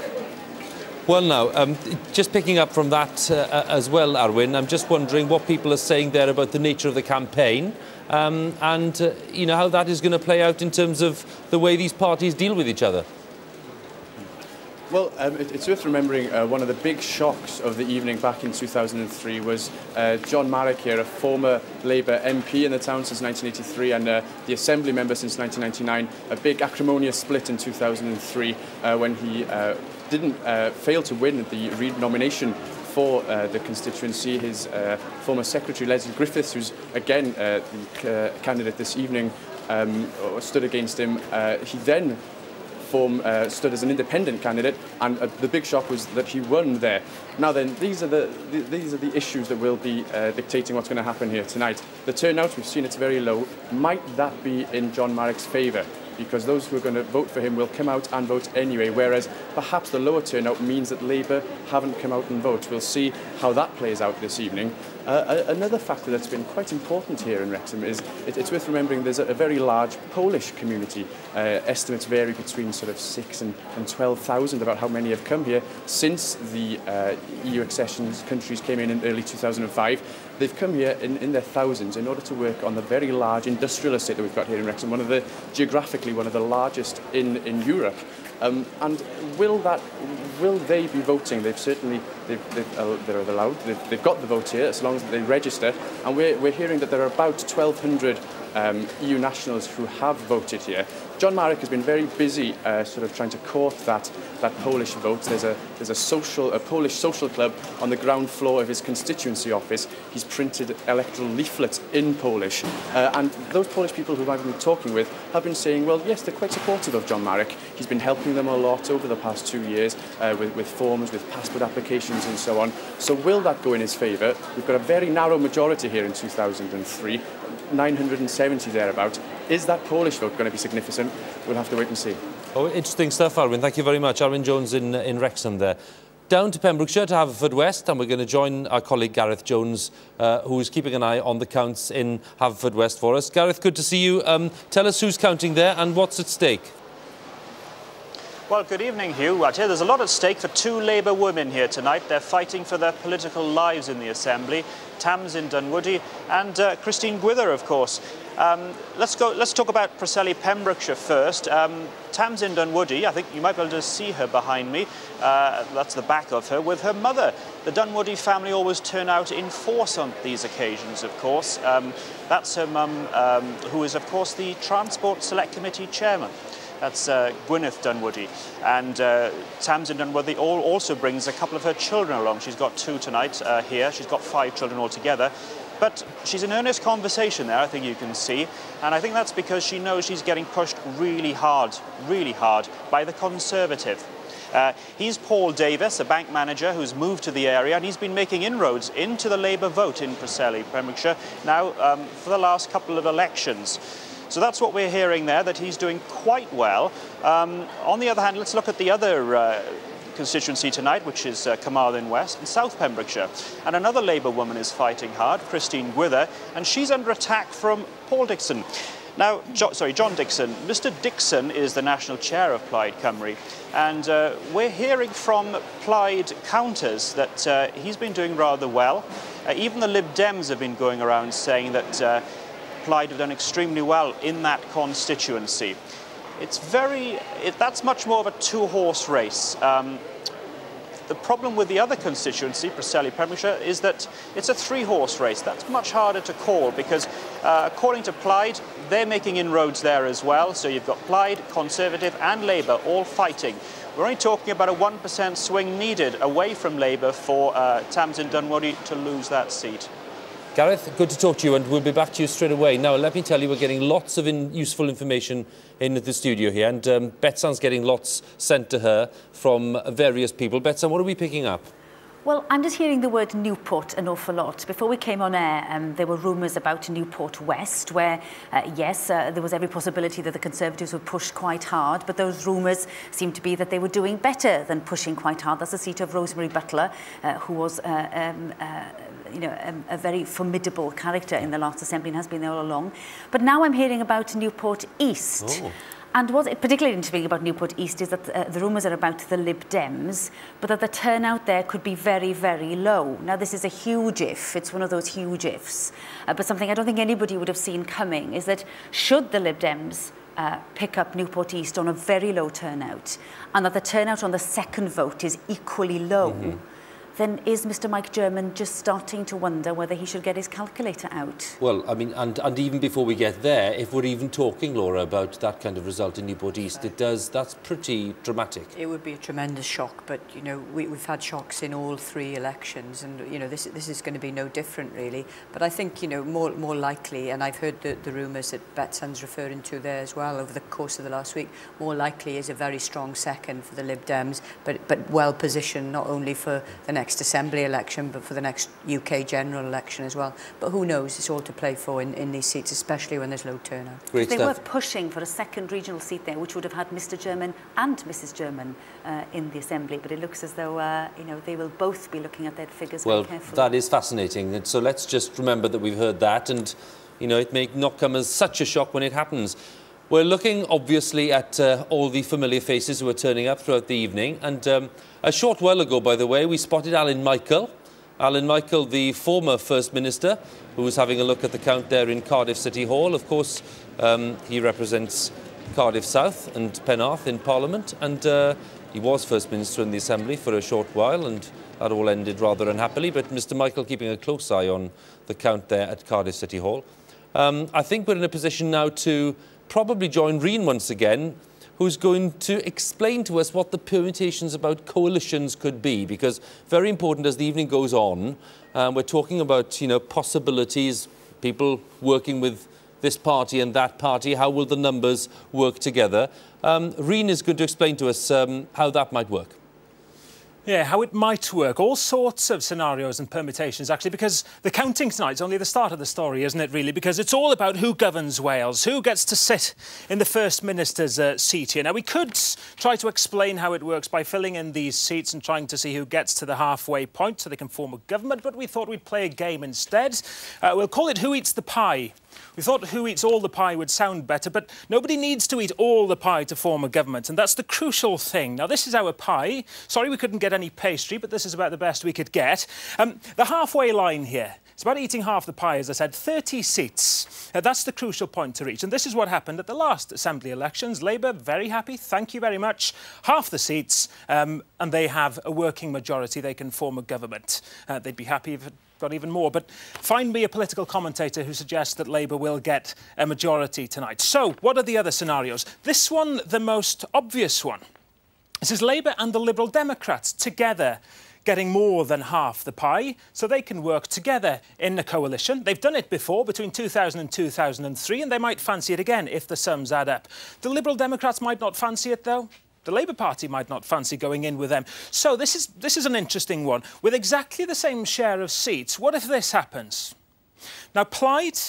Well, now, just picking up from that as well, Arwyn, I'm just wondering what people are saying there about the nature of the campaign and, you know, how that is going to play out in terms of the way these parties deal with each other. Well, it's worth remembering one of the big shocks of the evening back in 2003 was John Marrick here, a former Labour MP in the town since 1983 and the Assembly member since 1999, a big acrimonious split in 2003 when he didn't fail to win the re-nomination for the constituency. His former secretary, Leslie Griffiths, who's again the candidate this evening, stood against him. He then stood as an independent candidate, and the big shock was that he won there. Now then, these are the issues that will be dictating what's going to happen here tonight. The turnout, we've seen it's very low. Might that be in John Marrick's favour? Because those who are going to vote for him will come out and vote anyway, whereas perhaps the lower turnout means that Labour haven't come out and voted. We'll see how that plays out this evening. Another factor that's been quite important here in Wrexham is it's worth remembering there's a very large Polish community. Estimates vary between sort of 6,000 and 12,000 about how many have come here since the EU accession countries came in early 2005. They've come here in their thousands in order to work on the very large industrial estate that we've got here in Wrexham, geographically one of the largest in Europe. And will they be voting? They're allowed. They've got the vote here as long as they register. And we're hearing that there are about 1,200 EU nationals who have voted here. John Marrick has been very busy sort of trying to court that Polish vote. There's a Polish social club on the ground floor of his constituency office. He's printed electoral leaflets in Polish. And those Polish people who I've been talking with have been saying, well, yes, they're quite supportive of John Marrick. He's been helping them a lot over the past 2 years with forms, with passport applications and so on. So will that go in his favour? We've got a very narrow majority here in 2003. 970 thereabout. Is that Polish vote going to be significant? We'll have to wait and see. Oh, interesting stuff, Arwyn. Thank you very much. Arwyn Jones in Wrexham there. Down to Pembrokeshire, to Haverfordwest, and we're going to join our colleague Gareth Jones, who is keeping an eye on the counts in Haverfordwest for us. Gareth, good to see you. Tell us who's counting there and what's at stake. Well, good evening, Hugh. I tell you, there's a lot at stake for 2 Labour women here tonight. They're fighting for their political lives in the Assembly. Tamsin Dunwoody and Christine Gwither, of course. Let's talk about Preseli, Pembrokeshire first. Tamsin Dunwoody, I think you might be able to see her behind me. That's the back of her, with her mother. The Dunwoody family always turn out in force on these occasions, of course. That's her mum, who is, of course, the Transport Select Committee chairman. That's Gwyneth Dunwoody. And Tamsin Dunwoody also brings a couple of her children along. She's got 2 tonight here. She's got 5 children altogether. But she's in earnest conversation there, I think you can see. And I think that's because she knows she's getting pushed really hard by the Conservative. He's Paul Davis, a bank manager who's moved to the area, and he's been making inroads into the Labour vote in Preseli, Pembrokeshire, now for the last couple of elections. So that's what we're hearing there, that he's doing quite well. On the other hand, let's look at the other constituency tonight, which is Carmarthen West in South Pembrokeshire. And another Labour woman is fighting hard, Christine Gwither, and she's under attack from Paul Dixon. Now, John Dixon. Mr Dixon is the national chair of Plaid Cymru, and we're hearing from Plaid counters that he's been doing rather well. Even the Lib Dems have been going around saying that Plaid have done extremely well in that constituency. that's much more of a two-horse race. The problem with the other constituency, Preseli Pembrokeshire, is that it's a three-horse race. That's much harder to call because, according to Plaid, they're making inroads there as well. So you've got Plaid, Conservative and Labour all fighting. We're only talking about a 1% swing needed away from Labour for Tamsin Dunwoody to lose that seat. Gareth, good to talk to you, and we'll be back to you straight away. Now, let me tell you, we're getting lots of useful information in the studio here, and Betsan's getting lots sent to her from various people. Betsan, what are we picking up? Well, I'm just hearing the word Newport an awful lot. Before we came on air, there were rumours about Newport West, where, yes, there was every possibility that the Conservatives would push quite hard, but those rumours seem to be that they were doing better than pushing quite hard. That's the seat of Rosemary Butler, who was you know, a very formidable character in the last Assembly and has been there all along. But now I'm hearing about Newport East. Oh. And what's particularly interesting about Newport East is that the rumours are about the Lib Dems, but that the turnout there could be very, very low. Now, this is a huge if. It's one of those huge ifs. But something I don't think anybody would have seen coming is that should the Lib Dems pick up Newport East on a very low turnout, and that the turnout on the second vote is equally low, then is Mr Mike German just starting to wonder whether he should get his calculator out? Well, I mean, and even before we get there, if we're even talking, Laura, about that kind of result in Newport East, that's pretty dramatic. It would be a tremendous shock, but, you know, we've had shocks in all three elections, and, you know, this is going to be no different, really. But I think, you know, more likely, and I've heard the rumours that Betsan's referring to there as well over the course of the last week, more likely is a very strong second for the Lib Dems, but well positioned not only for the next Assembly election, but for the next UK general election as well. But who knows, it's all to play for in these seats, especially when there's low turnout. Great stuff. They were pushing for a second regional seat there, which would have had Mr German and Mrs German in the Assembly, but it looks as though you know, they will both be looking at their figures very carefully. That is fascinating. And so let's just remember that we've heard that, and, you know, it may not come as such a shock when it happens. We're looking, obviously, at all the familiar faces who are turning up throughout the evening. And a short while ago, by the way, we spotted Alan Michael. Alan Michael, the former First Minister, who was having a look at the count there in Cardiff City Hall. Of course, he represents Cardiff South and Penarth in Parliament. And he was First Minister in the Assembly for a short while, and that all ended rather unhappily. But Mr Michael keeping a close eye on the count there at Cardiff City Hall. I think we're in a position now to probably join Rhun once again, who's going to explain to us what the permutations about coalitions could be, because very important as the evening goes on, we're talking about, you know, possibilities, people working with this party and that party, how will the numbers work together. Rhun is going to explain to us how that might work. Yeah, how it might work. All sorts of scenarios and permutations, actually, because the counting tonight's only the start of the story, isn't it, really? Because it's all about who governs Wales, who gets to sit in the First Minister's seat here. Now, we could try to explain how it works by filling in these seats and trying to see who gets to the halfway point so they can form a government, but we thought we'd play a game instead. We'll call it Who Eats the Pie. We thought Who Eats All the Pie would sound better, but nobody needs to eat all the pie to form a government, and that's the crucial thing. Now, this is our pie. Sorry we couldn't get any pastry, but this is about the best we could get. The halfway line here, it's about eating half the pie, as I said, 30 seats. That's the crucial point to reach, and this is what happened at the last Assembly elections. Labour, very happy, thank you very much. Half the seats, and they have a working majority. They can form a government. They'd be happy if it got even more, but find me a political commentator who suggests that Labour will get a majority tonight. So, what are the other scenarios? This one, the most obvious one. This is Labour and the Liberal Democrats together getting more than half the pie, so they can work together in a coalition. They've done it before, between 2000 and 2003, and they might fancy it again if the sums add up. The Liberal Democrats might not fancy it, though. The Labour Party might not fancy going in with them. So this is an interesting one. With exactly the same share of seats, what if this happens? Now, Plaid,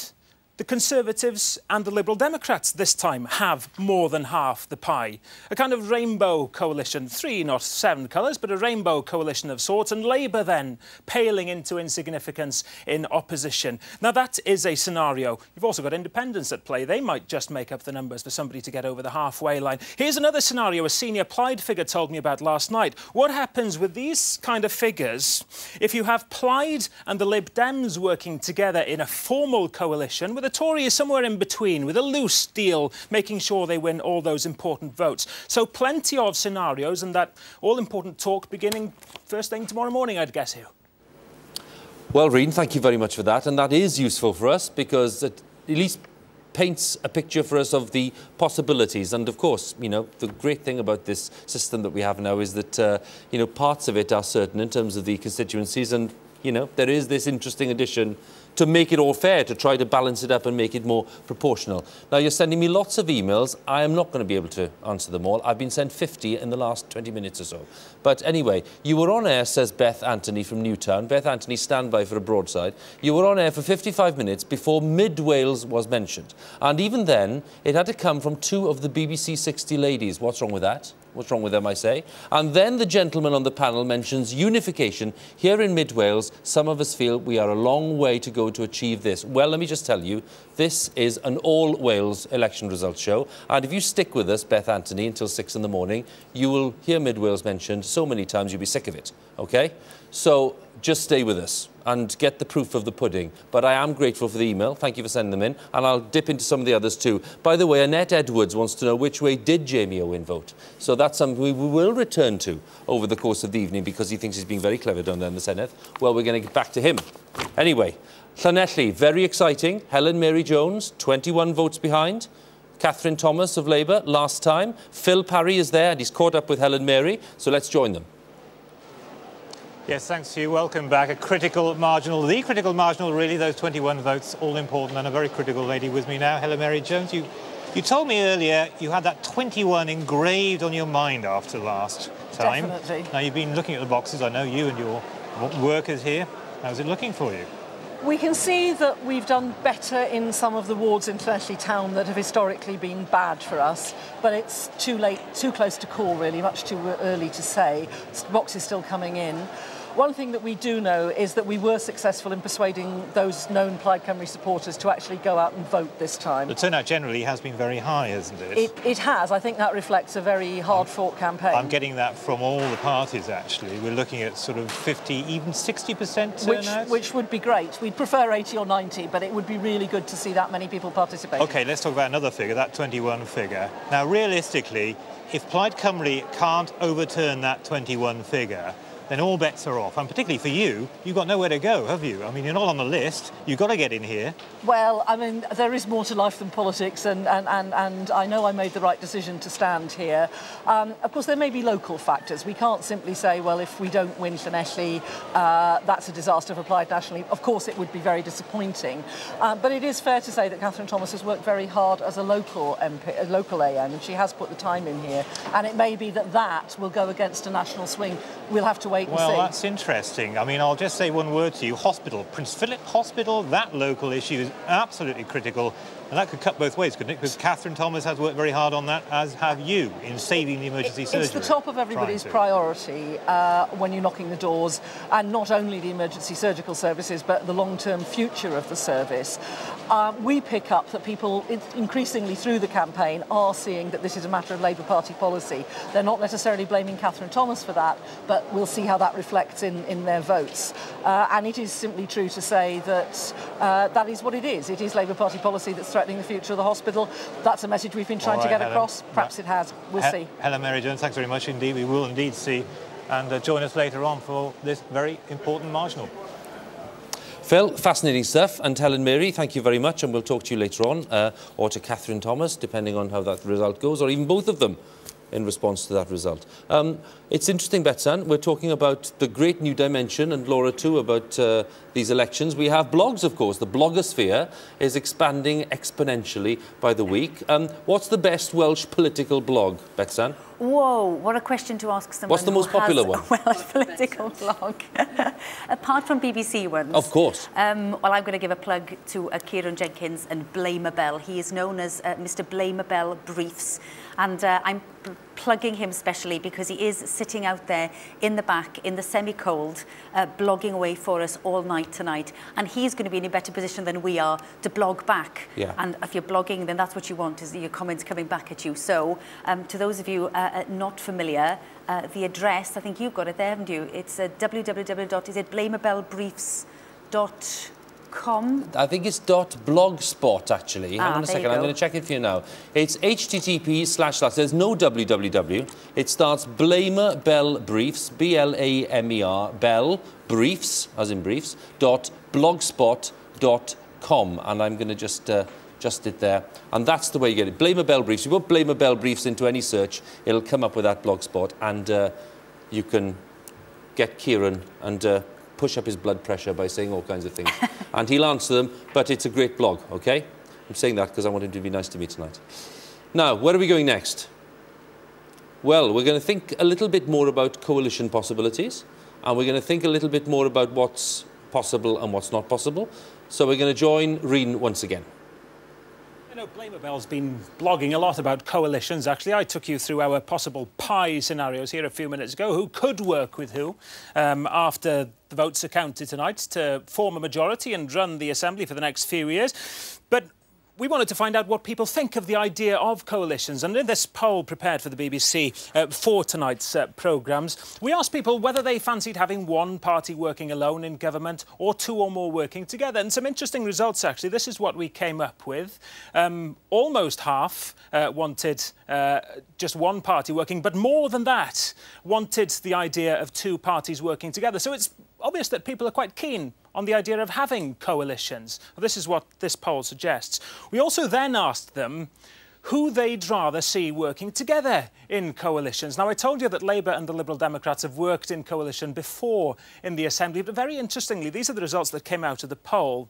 the Conservatives and the Liberal Democrats this time have more than half the pie. A kind of rainbow coalition, 3, not 7 colours, but a rainbow coalition of sorts, and Labour then paling into insignificance in opposition. Now, that is a scenario. You've also got independents at play. They might just make up the numbers for somebody to get over the halfway line. Here's another scenario a senior Plaid figure told me about last night. What happens with these kind of figures if you have Plaid and the Lib Dems working together in a formal coalition with a the Tory is somewhere in between, with a loose deal, making sure they win all those important votes. So plenty of scenarios, and that all-important talk beginning first thing tomorrow morning, I'd guess, Huw. Well, Rhun, thank you very much for that, and that is useful for us because it at least paints a picture for us of the possibilities. And of course, you know, the great thing about this system that we have now is that, you know, parts of it are certain in terms of the constituencies, and, you know, there is this interesting addition to make it all fair, to try to balance it up and make it more proportional. Now, you're sending me lots of emails. I am not going to be able to answer them all. I've been sent 50 in the last 20 minutes or so. But anyway, you were on air, says Beth Anthony from Newtown. Beth Anthony, stand by for a broadside. You were on air for 55 minutes before Mid-Wales was mentioned. And even then, it had to come from 2 of the BBC 60 ladies. What's wrong with that? What's wrong with them, I say? And then the gentleman on the panel mentions unification. Here in Mid-Wales, some of us feel we are a long way to go to achieve this. Well, let me just tell you, this is an all-Wales election results show. And if you stick with us, Beth Anthony, until 6 in the morning, you will hear Mid-Wales mentioned so many times you'll be sick of it, OK? So just stay with us and get the proof of the pudding. But I am grateful for the email. Thank you for sending them in. And I'll dip into some of the others too. By the way, Annette Edwards wants to know which way did Jamie Owen vote. So that's something we will return to over the course of the evening because he thinks he's being very clever down there in the Senedd. Well, we're going to get back to him. Anyway, Llanelli, very exciting. Helen Mary Jones, 21 votes behind. Catherine Thomas of Labour, last time. Phil Parry is there and he's caught up with Helen Mary. So let's join them. Yes, thanks to you. Welcome back. A critical marginal, the critical marginal, really, those 21 votes, all important, and a very critical lady with me now, Helen Mary Jones. You told me earlier you had that 21 engraved on your mind after last time. Definitely. Now, you've been looking at the boxes. I know you and your workers here. How's it looking for you? We can see that we've done better in some of the wards in Llanelli town that have historically been bad for us, but it's too late, too close to call really, much too early to say. Boxes still coming in. One thing that we do know is that we were successful in persuading those known Plaid Cymru supporters to actually go out and vote this time. The turnout generally has been very high, isn't it? It has. I think that reflects a very hard-fought campaign. I'm getting that from all the parties, actually. We're looking at sort of 50, even 60% turnout. Which would be great. We'd prefer 80 or 90, but it would be really good to see that many people participate. OK, let's talk about another figure, that 21 figure. Now, realistically, if Plaid Cymru can't overturn that 21 figure, then all bets are off. And particularly for you, you've got nowhere to go, have you? I mean, you're not on the list. You've got to get in here. Well, I mean, there is more to life than politics, and I know I made the right decision to stand here. Of course, there may be local factors. We can't simply say, well, if we don't win Llanelli, that's a disaster for Plaid nationally. Of course, it would be very disappointing. But it is fair to say that Catherine Thomas has worked very hard as a local MP, a local AM, and she has put the time in here. And it may be that that will go against a national swing. We'll have to wait. Well, that's interesting. I mean, I'll just say one word to you. Hospital, Prince Philip Hospital, that local issue is absolutely critical. And that could cut both ways, couldn't it? Because Catherine Thomas has worked very hard on that, as have you, in saving the emergency surgery. It's the top of everybody's priority when you're knocking the doors, and not only the emergency surgical services, but the long-term future of the service. We pick up that people increasingly through the campaign are seeing that this is a matter of Labour Party policy. They're not necessarily blaming Catherine Thomas for that, but we'll see how that reflects in their votes. And it is simply true to say that that is what it is. It is Labour Party policy that's threatening the future of the hospital. That's a message we've been trying to get across. Perhaps it has. We'll see. Helen Mary Jones, thanks very much indeed. We will indeed see. And join us later on for this very important marginal. Phil, fascinating stuff. And Helen Mary, thank you very much. And we'll talk to you later on, or to Catherine Thomas, depending on how that result goes, or even both of them in response to that result. It's interesting, Betsan, we're talking about the great new dimension, and Laura too, about these elections. We have blogs, of course. The blogosphere is expanding exponentially by the week. What's the best Welsh political blog, Betsan? Whoa, what a question to ask someone. What's the most popular one? A Welsh political blog. Apart from BBC ones. Of course. Well, I'm going to give a plug to Kieran Jenkins and Blamabel. He is known as Mr. Blamabel Briefs. And I'm plugging him specially because he is sitting out there in the back, in the semi-cold, blogging away for us all night tonight. And he's going to be in a better position than we are to blog back. Yeah. And if you're blogging, then that's what you want, is your comments coming back at you. So, to those of you not familiar, the address, I think you've got it there, haven't you? It's www.blamabelbriefs.com. .com. I think it's .blogspot, actually. Hang on a second, I'm going to check it for you now. It's http:// there's no www. It starts Blamer Bell Briefs, B-L-A-M-E-R, Bell Briefs, as in briefs, .blogspot.com. And I'm going to just it there. And that's the way you get it. Blamer Bell Briefs. You put Blamer Bell Briefs into any search, it'll come up with that blogspot. And you can get Kieran and push up his blood pressure by saying all kinds of things. And he'll answer them, but it's a great blog, OK? I'm saying that because I want him to be nice to me tonight. Now, where are we going next? Well, we're going to think a little bit more about coalition possibilities, and we're going to think a little bit more about what's possible and what's not possible. So we're going to join Rhun once again. I know Blamer Bell's been blogging a lot about coalitions, actually. I took you through our possible pie scenarios here a few minutes ago. Who could work with who after the votes are counted tonight to form a majority and run the Assembly for the next few years. But we wanted to find out what people think of the idea of coalitions. And in this poll prepared for the BBC for tonight's programmes, we asked people whether they fancied having one party working alone in government or two or more working together. And some interesting results, actually. This is what we came up with. Almost half wanted just one party working, but more than that wanted the idea of two parties working together. So it's obvious that people are quite keen on the idea of having coalitions. Well, this is what this poll suggests. We also then asked them who they'd rather see working together in coalitions. Now, I told you that Labour and the Liberal Democrats have worked in coalition before in the Assembly, but very interestingly, these are the results that came out of the poll.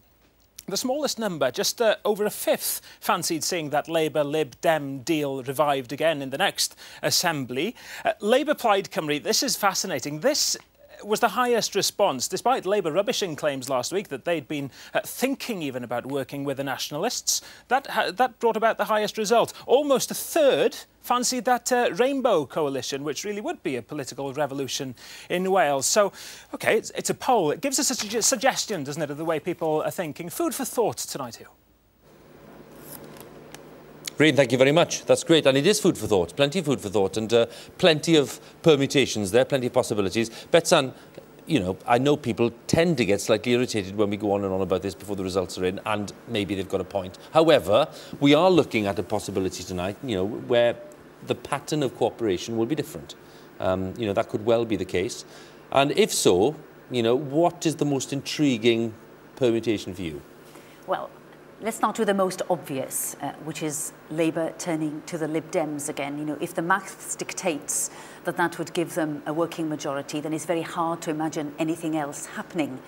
The smallest number, just over a fifth, fancied seeing that Labour-Lib Dem deal revived again in the next Assembly. Labour Plaid Cymru, this is fascinating. This was the highest response, despite Labour rubbishing claims last week that they'd been thinking even about working with the nationalists. That brought about the highest result. Almost a third fancied that Rainbow Coalition, which really would be a political revolution in Wales. So, OK, it's a poll. It gives us a suggestion, doesn't it, of the way people are thinking. Food for thought tonight, Huw. Rhun, thank you very much. That's great. And it is food for thought, plenty of food for thought, and plenty of permutations there, plenty of possibilities. Betsan, you know, I know people tend to get slightly irritated when we go on and on about this before the results are in, and maybe they've got a point. However, we are looking at a possibility tonight, you know, where the pattern of cooperation will be different. You know, that could well be the case. And if so, you know, what is the most intriguing permutation for you? Well, let's start with the most obvious, which is Labour turning to the Lib Dems again. You know, if the maths dictates that that would give them a working majority, then it's very hard to imagine anything else happening.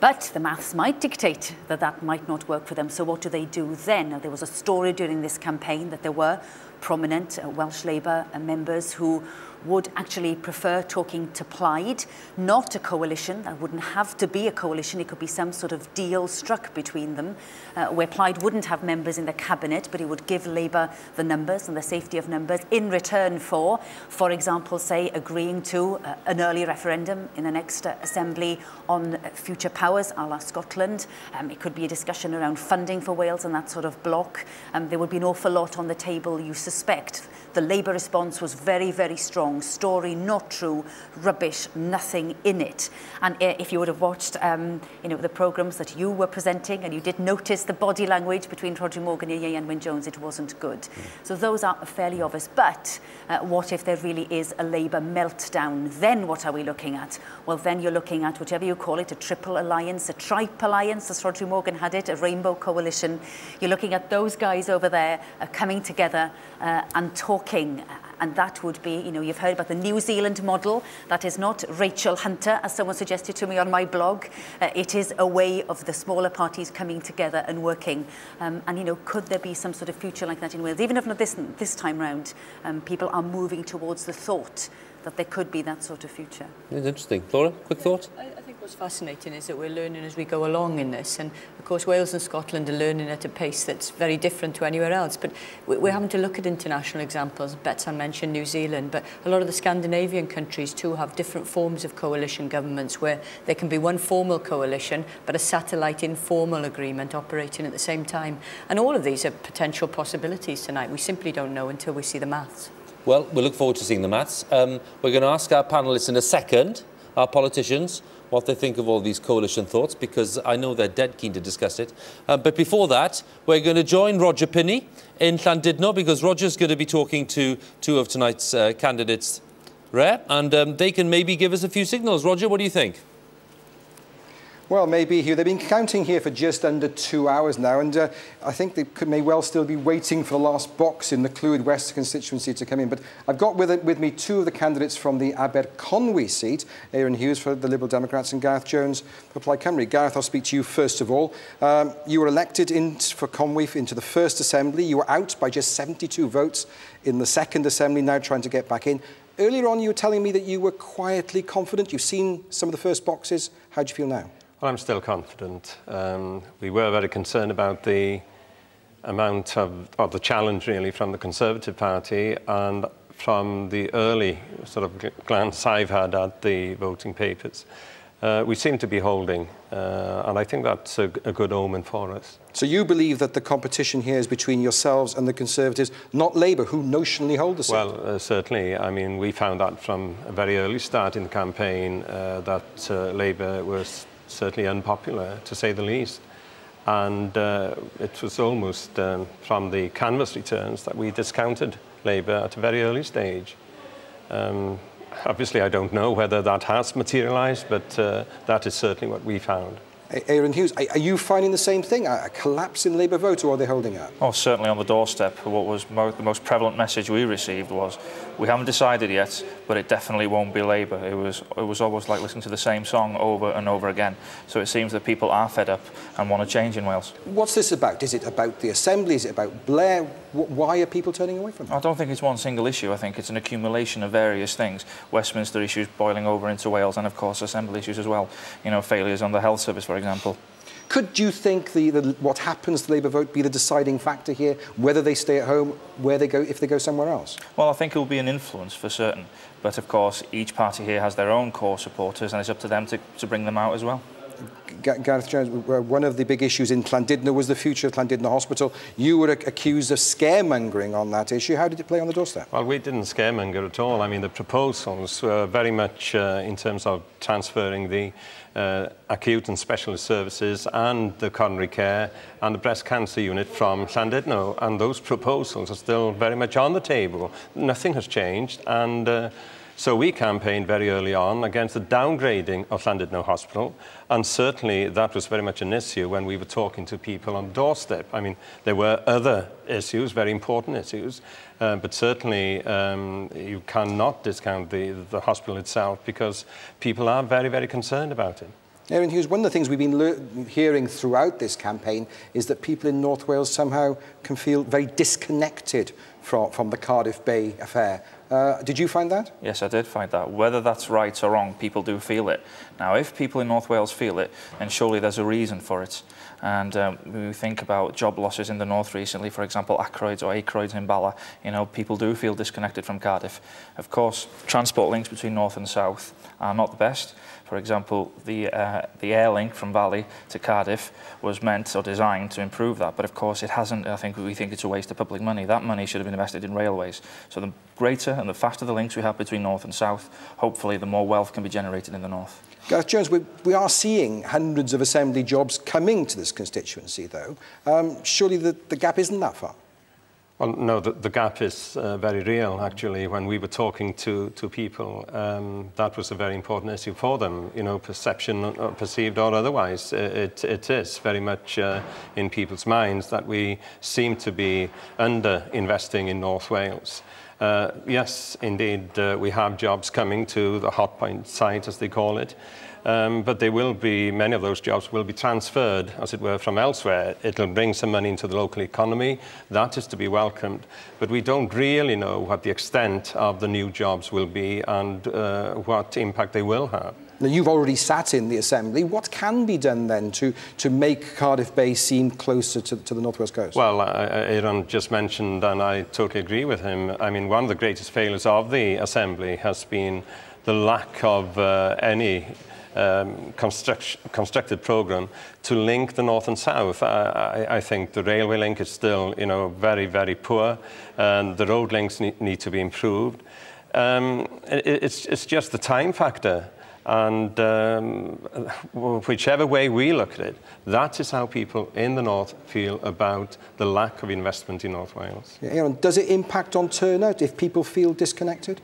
But the maths might dictate that that might not work for them. So what do they do then? Now, there was a story during this campaign that there were prominent Welsh Labour members who would actually prefer talking to Plaid, not a coalition. That wouldn't have to be a coalition. It could be some sort of deal struck between them, where Plaid wouldn't have members in the cabinet, but it would give Labour the numbers and the safety of numbers in return for example, say, agreeing to an early referendum in the next Assembly on future powers, a la Scotland. It could be a discussion around funding for Wales and that sort of block. There would be an awful lot on the table, you suspect. The Labour response was very, very strong. Story not true, rubbish, nothing in it. And if you would have watched, you know, the programmes that you were presenting, and you did notice the body language between Rhodri Morgan and Ian Wyn-Jones, it wasn't good. So those are fairly obvious. But what if there really is a Labour meltdown? Then what are we looking at? Well, then you're looking at, whichever you call it, a triple alliance, a tripe alliance, as Rhodri Morgan had it, a rainbow coalition. You're looking at those guys over there coming together and talking. And that would be, you know, you've heard about the New Zealand model. That is not Rachel Hunter, as someone suggested to me on my blog. It is a way of the smaller parties coming together and working. And, you know, could there be some sort of future like that in Wales? Even if not this time round, people are moving towards the thought that there could be that sort of future. It's interesting. Laura, quick thought? I think what's fascinating is that we're learning as we go along in this. And, of course, Wales and Scotland are learning at a pace that's very different to anywhere else. But we're having to look at international examples. Betsan mentioned New Zealand, but a lot of the Scandinavian countries, too, have different forms of coalition governments where there can be one formal coalition, but a satellite informal agreement operating at the same time. And all of these are potential possibilities tonight. We simply don't know until we see the maths. Well, we look forward to seeing the maths. We're going to ask our panellists in a second, our politicians, what they think of all these coalition thoughts, because I know they're dead keen to discuss it. But before that, we're going to join Roger Pinney in Llandudno, because Roger's going to be talking to two of tonight's candidates, and they can maybe give us a few signals. Roger, what do you think? Well, maybe, Hugh. They've been counting here for just under 2 hours now, and I think they may well still be waiting for the last box in the Clwyd West constituency to come in. But I've got with me two of the candidates from the Aberconwy seat, Aaron Hughes for the Liberal Democrats and Gareth Jones for Plaid Cymru. Gareth, I'll speak to you first of all. You were elected for Conwy into the first Assembly. You were out by just 72 votes in the second Assembly, now trying to get back in. Earlier on, you were telling me that you were quietly confident. You've seen some of the first boxes. How do you feel now? Well, I'm still confident. We were very concerned about the amount of the challenge, really, from the Conservative Party, and from the early sort of glance I've had at the voting papers. We seem to be holding, and I think that's a good omen for us. So you believe that the competition here is between yourselves and the Conservatives, not Labour, who notionally hold the seat? Well, certainly. I mean, we found that from a very early start in the campaign that Labour was certainly unpopular, to say the least. And it was almost from the canvass returns that we discounted Labour at a very early stage. Obviously, I don't know whether that has materialised, but that is certainly what we found. Aaron Hughes, are you finding the same thing? A collapse in Labour vote, or are they holding out? Oh, certainly on the doorstep. What was the most prevalent message we received was, we haven't decided yet, but it definitely won't be Labour. It was almost like listening to the same song over and over again. So it seems that people are fed up and want a change in Wales. What's this about? Is it about the Assembly? Is it about Blair? Why are people turning away from it? I don't think it's one single issue. I think it's an accumulation of various things. Westminster issues boiling over into Wales, and of course Assembly issues as well. You know, failures on the health service, for example. Could you think what happens to the Labour vote be the deciding factor here, whether they stay at home, where they go, if they go somewhere else? Well, I think it will be an influence for certain. But of course, each party here has their own core supporters, and it's up to them to bring them out as well. Gareth Jones, one of the big issues in Llandudno was the future of Llandudno Hospital. You were accused of scaremongering on that issue. How did it play on the doorstep? Well, we didn't scaremonger at all. I mean, the proposals were very much in terms of transferring the acute and specialist services and the coronary care and the breast cancer unit from Llandudno, and those proposals are still very much on the table. Nothing has changed, and so we campaigned very early on against the downgrading of Llandudno Hospital, and certainly that was very much an issue when we were talking to people on the doorstep. I mean, there were other issues, very important issues, but certainly you cannot discount the hospital itself, because people are very, very concerned about it. Aaron Hughes, one of the things we've been hearing throughout this campaign is that people in North Wales somehow can feel very disconnected from the Cardiff Bay affair. Did you find that? Yes, I did find that. Whether that's right or wrong, people do feel it. Now, if people in North Wales feel it, then surely there's a reason for it. And we think about job losses in the north recently, for example, Acroids in Bala. You know, people do feel disconnected from Cardiff. Of course, transport links between north and south are not the best. For example, the air link from Bali to Cardiff was meant or designed to improve that, but of course it hasn't. We think it's a waste of public money. That money should have been invested in railways. So the greater and the faster the links we have between north and south, hopefully the more wealth can be generated in the north. Gareth Jones, we are seeing hundreds of Assembly jobs coming to this constituency, though. Surely the gap isn't that far? Well, no, the gap is very real, actually. When we were talking to people, that was a very important issue for them, you know, perception, perceived or otherwise. It is very much in people's minds that we seem to be under-investing in North Wales. Yes, indeed, we have jobs coming to the hot point site, as they call it. But they will be, many of those jobs will be transferred, as it were, from elsewhere. It'll bring some money into the local economy. That is to be welcomed. But we don't really know what the extent of the new jobs will be and what impact they will have. Now, you've already sat in the Assembly. What can be done then to make Cardiff Bay seem closer to the North West coast? Well, Aaron just mentioned, and I totally agree with him, I mean, one of the greatest failures of the Assembly has been the lack of any constructed programme to link the north and south. I think the railway link is still, you know, very, very poor, and the road links need to be improved. It's just the time factor. And whichever way we look at it, that is how people in the north feel about the lack of investment in North Wales. Yeah, Aaron, does it impact on turnout if people feel disconnected?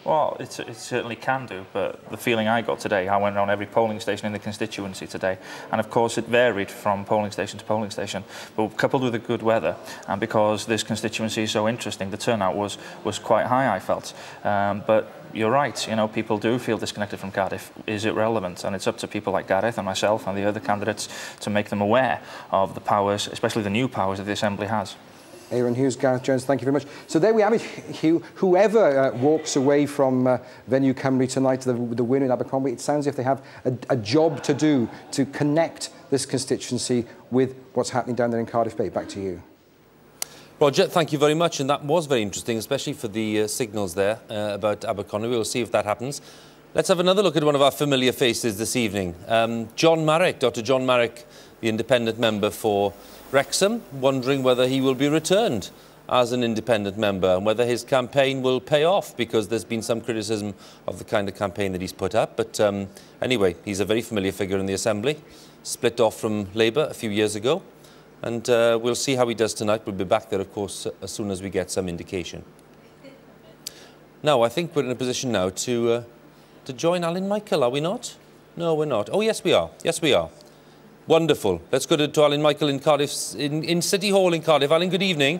Well, it certainly can do, but the feeling I got today, I went around every polling station in the constituency today, and of course it varied from polling station to polling station, but coupled with the good weather, and because this constituency is so interesting, the turnout was quite high, I felt. But you're right, you know, people do feel disconnected from Cardiff. Is it relevant? And it's up to people like Gareth and myself and the other candidates to make them aware of the powers, especially the new powers that the Assembly has. Aaron Hughes, Gareth Jones, thank you very much. So there we have it, Huw. Whoever walks away from Venue Cymru tonight, the winner in Aberconwy, it sounds as if they have a job to do to connect this constituency with what's happening down there in Cardiff Bay. Back to you. Roger, thank you very much, and that was very interesting, especially for the signals there about Aberconwy. We'll see if that happens. Let's have another look at one of our familiar faces this evening. John Marrick, Dr. John Marrick, the independent member for Wrexham, wondering whether he will be returned as an independent member and whether his campaign will pay off, because there's been some criticism of the kind of campaign that he's put up. But anyway, he's a very familiar figure in the Assembly, split off from Labour a few years ago, and we'll see how he does tonight. We'll be back there, of course, as soon as we get some indication. Now, I think we're in a position now to join Alan Michael, are we not? No, we're not. Oh, yes, we are. Yes, we are. Wonderful. Let's go to Alan Michael in Cardiff, in City Hall in Cardiff. Alan, good evening.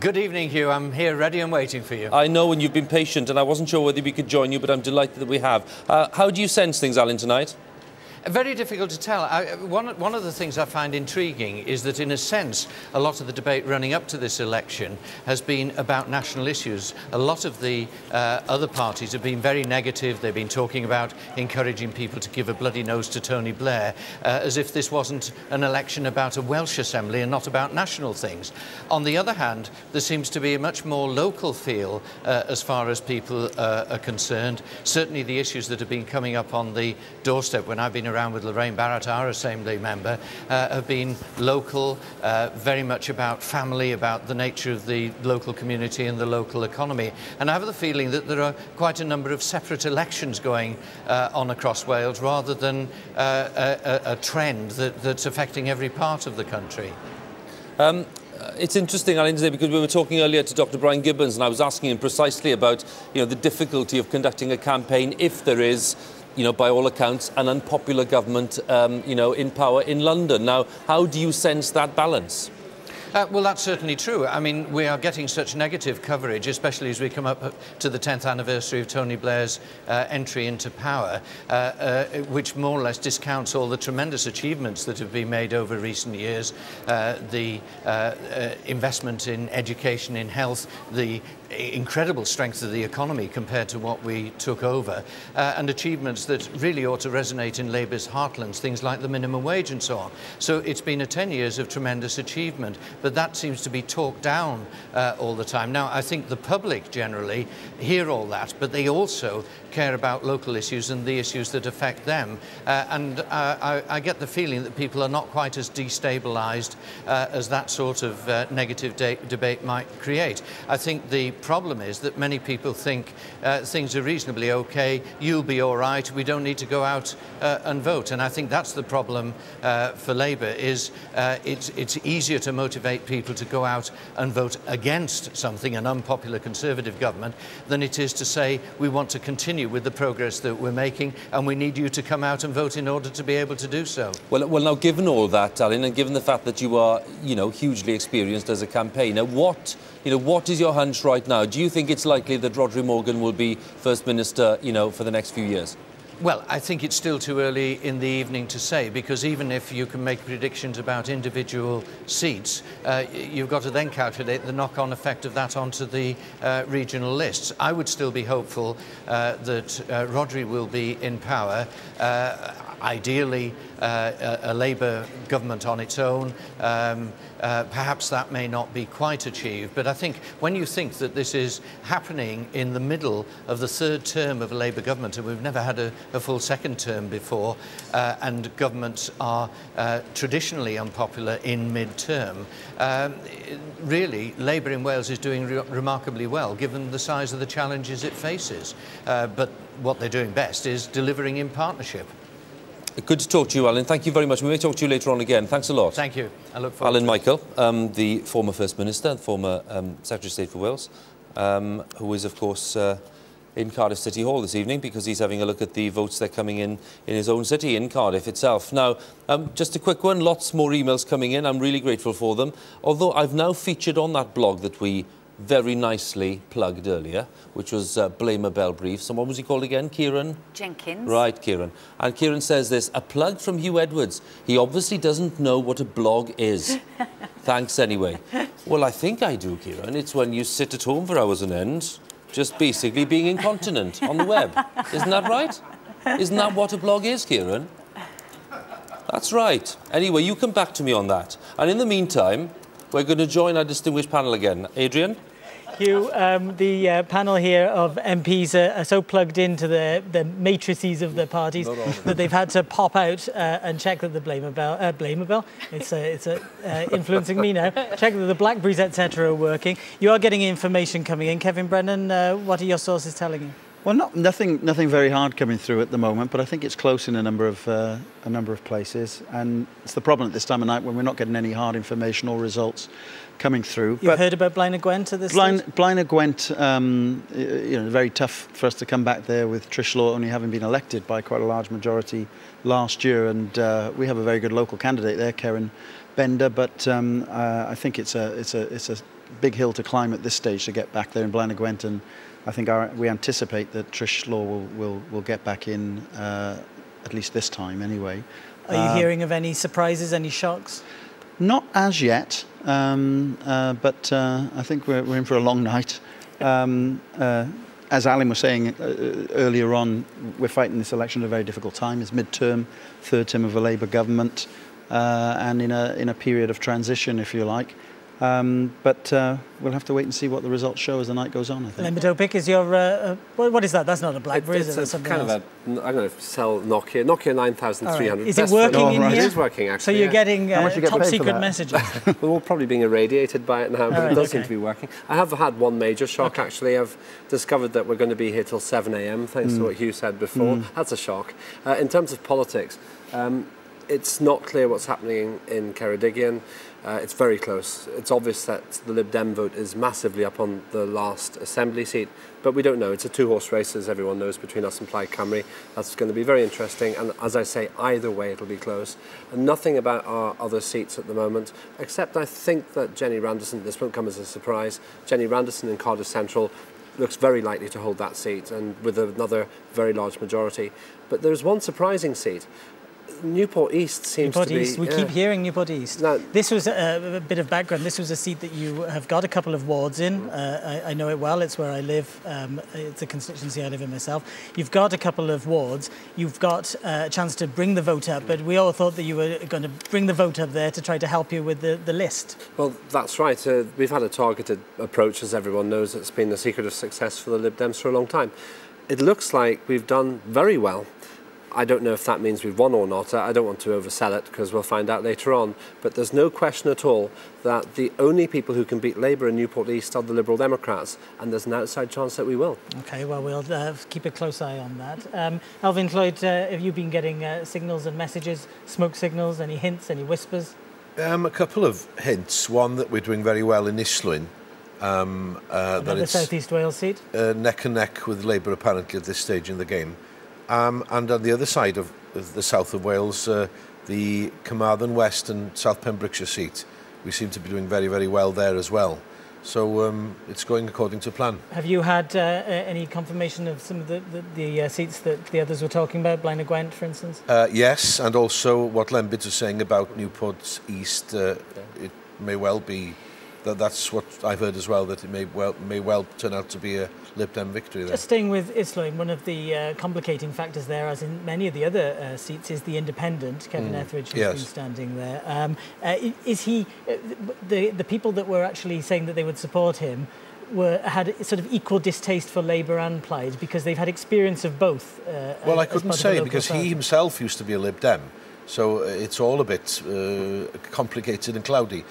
Good evening, Huw. I'm here ready and waiting for you. I know, and you've been patient, and I wasn't sure whether we could join you, but I'm delighted that we have. How do you sense things, Alan, tonight? Very difficult to tell. One of the things I find intriguing is that, in a sense, a lot of the debate running up to this election has been about national issues. A lot of the other parties have been very negative. They've been talking about encouraging people to give a bloody nose to Tony Blair, as if this wasn't an election about a Welsh Assembly and not about national things. On the other hand, there seems to be a much more local feel as far as people are concerned. Certainly the issues that have been coming up on the doorstep when I've been around with Lorraine Barrett, our Assembly member, have been local, very much about family, about the nature of the local community and the local economy. And I have the feeling that there are quite a number of separate elections going on across Wales, rather than a trend that's affecting every part of the country. It's interesting, Alan, today, because we were talking earlier to Dr. Brian Gibbons, and I was asking him precisely about, you know, the difficulty of conducting a campaign if there is, you know, by all accounts, an unpopular government, you know, in power in London. Now, how do you sense that balance? Well, that's certainly true. I mean, we are getting such negative coverage, especially as we come up to the 10th anniversary of Tony Blair's entry into power, which more or less discounts all the tremendous achievements that have been made over recent years, the investment in education, in health, the incredible strength of the economy compared to what we took over, and achievements that really ought to resonate in Labour's heartlands, things like the minimum wage and so on. So it's been 10 years of tremendous achievement, but that seems to be talked down all the time. Now, I think the public generally hear all that, but they also care about local issues and the issues that affect them. And I get the feeling that people are not quite as destabilised as that sort of negative debate might create. I think the problem is that many people think things are reasonably okay, you'll be all right, we don't need to go out and vote. And I think that's the problem for Labour, is it's easier to motivate people to go out and vote against something, an unpopular Conservative government, than it is to say we want to continue with the progress that we're making and we need you to come out and vote in order to be able to do so. Well, now, given all that, Alan, and given the fact that you are, you know, hugely experienced as a campaigner, what is your hunch right now? Do you think it's likely that Rhodri Morgan will be First Minister, you know, for the next few years? Well, I think it's still too early in the evening to say, because even if you can make predictions about individual seats, you've got to then calculate the knock-on effect of that onto the regional lists. I would still be hopeful that Rhodri will be in power, ideally a Labour government on its own. Perhaps that may not be quite achieved, but I think when you think that this is happening in the middle of the third term of a Labour government, and we've never had a full second term before, and governments are traditionally unpopular in mid-term, really Labour in Wales is doing remarkably well given the size of the challenges it faces. But what they're doing best is delivering in partnership. Good to talk to you, Alan. Thank you very much. We may talk to you later on again. Thanks a lot. Thank you. I look forward Alan to Michael, the former First Minister, the former Secretary of State for Wales, who is, of course, in Cardiff City Hall this evening because he's having a look at the votes that are coming in his own city, in Cardiff itself. Now, just a quick one, lots more emails coming in. I'm really grateful for them. Although I've now featured on that blog that we very nicely plugged earlier, which was Blame a Bell Brief. So what was he called again? Kieran? Jenkins. Right, Kieran. And Kieran says this, a plug from Huw Edwards. He obviously doesn't know what a blog is. Thanks anyway. Well, I think I do, Kieran. It's when you sit at home for hours on end, just basically being incontinent on the web. Isn't that right? Isn't that what a blog is, Kieran? That's right. Anyway, you come back to me on that. And in the meantime, we're going to join our distinguished panel again. Adrian? Huw, the panel here of MPs are so plugged into the matrices of the parties that they've had to pop out and check that the Blame a Bell, it's influencing me now, check that the Blackberries, etc. are working. You are getting information coming in. Kevin Brennan, what are your sources telling you? Well, nothing very hard coming through at the moment, but I think it's close in a number of places, and it's the problem at this time of night when we're not getting any hard information or results coming through. You've heard about Blaenau Gwent at this stage? Blaenau Gwent, very tough for us to come back there with Trish Law only having been elected by quite a large majority last year, and we have a very good local candidate there, Karen Bender, but I think it's a big hill to climb at this stage to get back there in Blaenau Gwent, and I think we anticipate that Trish Law will get back in at least this time anyway. Are you hearing of any surprises, any shocks? Not as yet, but I think we're in for a long night. As Alan was saying earlier on, we're fighting this election at a very difficult time. It's mid-term, third term of a Labour government, and in a period of transition, if you like. But we'll have to wait and see what the results show as the night goes on, I think. LEMBIT OPIK is your... what is that? That's not a BlackBerry, is it? It's kind of I'm going to sell Nokia 9300. Right. Is it working in here? It is working, actually. So you're getting top secret messages? We're all probably being irradiated by it now, but it does seem to be working. I have had one major shock, actually. I've discovered that we're going to be here till 7 a.m, thanks to what Huw said before. That's a shock. In terms of politics, it's not clear what's happening in Ceredigion. It's very close. It's obvious that the Lib Dem vote is massively up on the last Assembly seat, but we don't know. It's a two-horse race, as everyone knows, between us and Plaid Cymru. That's going to be very interesting, and as I say, either way it'll be close. And nothing about our other seats at the moment, except I think that Jenny Randerson, this won't come as a surprise, Jenny Randerson in Cardiff Central looks very likely to hold that seat, and with another very large majority. But there's one surprising seat. Newport East seems to be... We keep hearing Newport East. Now, this was a bit of background. This was a seat that you have got a couple of wards in. I know it well. It's where I live. It's a constituency I live in myself. You've got a couple of wards. You've got a chance to bring the vote up, but we all thought that you were going to bring the vote up there to try to help you with the list. Well, that's right. We've had a targeted approach, as everyone knows. It's been the secret of success for the Lib Dems for a long time. It looks like we've done very well. I don't know if that means we've won or not. I don't want to oversell it because we'll find out later on. But there's no question at all that the only people who can beat Labour in Newport East are the Liberal Democrats, and there's an outside chance that we will. OK, well, we'll keep a close eye on that. Alvin Cloyd, have you been getting signals and messages, smoke signals, any hints, any whispers? A couple of hints. One, that we're doing very well in Islwyn. Another South East Wales seat? Neck and neck with Labour, apparently, at this stage in the game. And on the other side of the south of Wales, the Carmarthen West and South Pembrokeshire seat, we seem to be doing very, very well there as well. So it's going according to plan. Have you had any confirmation of some of the seats that the others were talking about, Blaenau Gwent, for instance? Yes, and also what LEMBIT was saying about Newport East, it may well be... That's what I've heard as well, that it may well turn out to be a Lib Dem victory there. Just staying with Islwyn, one of the complicating factors there, as in many of the other seats, is the independent, Kevin Etheridge, who's been standing there. Is he... the people that were actually saying that they would support him had sort of equal distaste for Labour and Plaid because they've had experience of both? Well, I couldn't say, because he himself used to be a Lib Dem, so it's all a bit complicated and cloudy.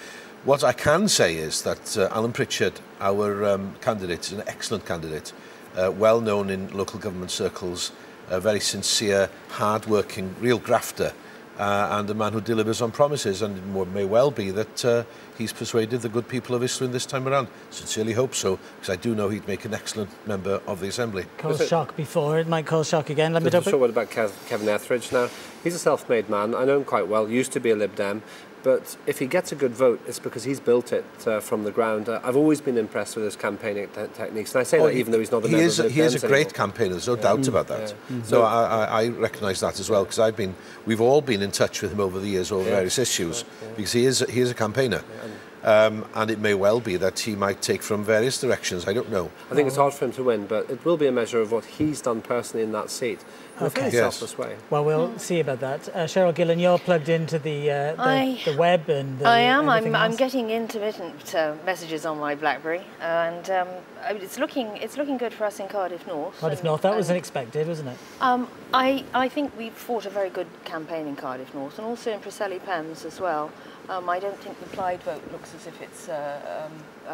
What I can say is that Alan Pritchard, our candidate, is an excellent candidate. well known in local government circles, very sincere, hard-working, real grafter, and a man who delivers on promises, and it may well be that he's persuaded the good people of Islwyn this time around. Sincerely hope so, because I do know he'd make an excellent member of the Assembly. Caused shock before, it might cause shock again. Let me Just a short word about Kevin Etheridge now. He's a self-made man, I know him quite well, used to be a Lib Dem, but if he gets a good vote, it's because he's built it from the ground. I've always been impressed with his campaigning techniques, and I say that even though he's not a member of the Lib Dems. He is a great campaigner, there's no doubt about that. So I recognise that as well, because we've all been in touch with him over the years over various issues, because he is a campaigner. And it may well be that he might take from various directions, I don't know. I think it's hard for him to win, but it will be a measure of what he's done personally in that seat. In a very selfless way. Well, we'll see about that. Cheryl Gillan, you're plugged into the web and I am. I'm getting intermittent messages on my BlackBerry, and it's looking good for us in Cardiff North. Cardiff North, that was unexpected, wasn't it? I think we've fought a very good campaign in Cardiff North, and also in Preseli Pems as well. I don't think the Plaid vote looks as if it's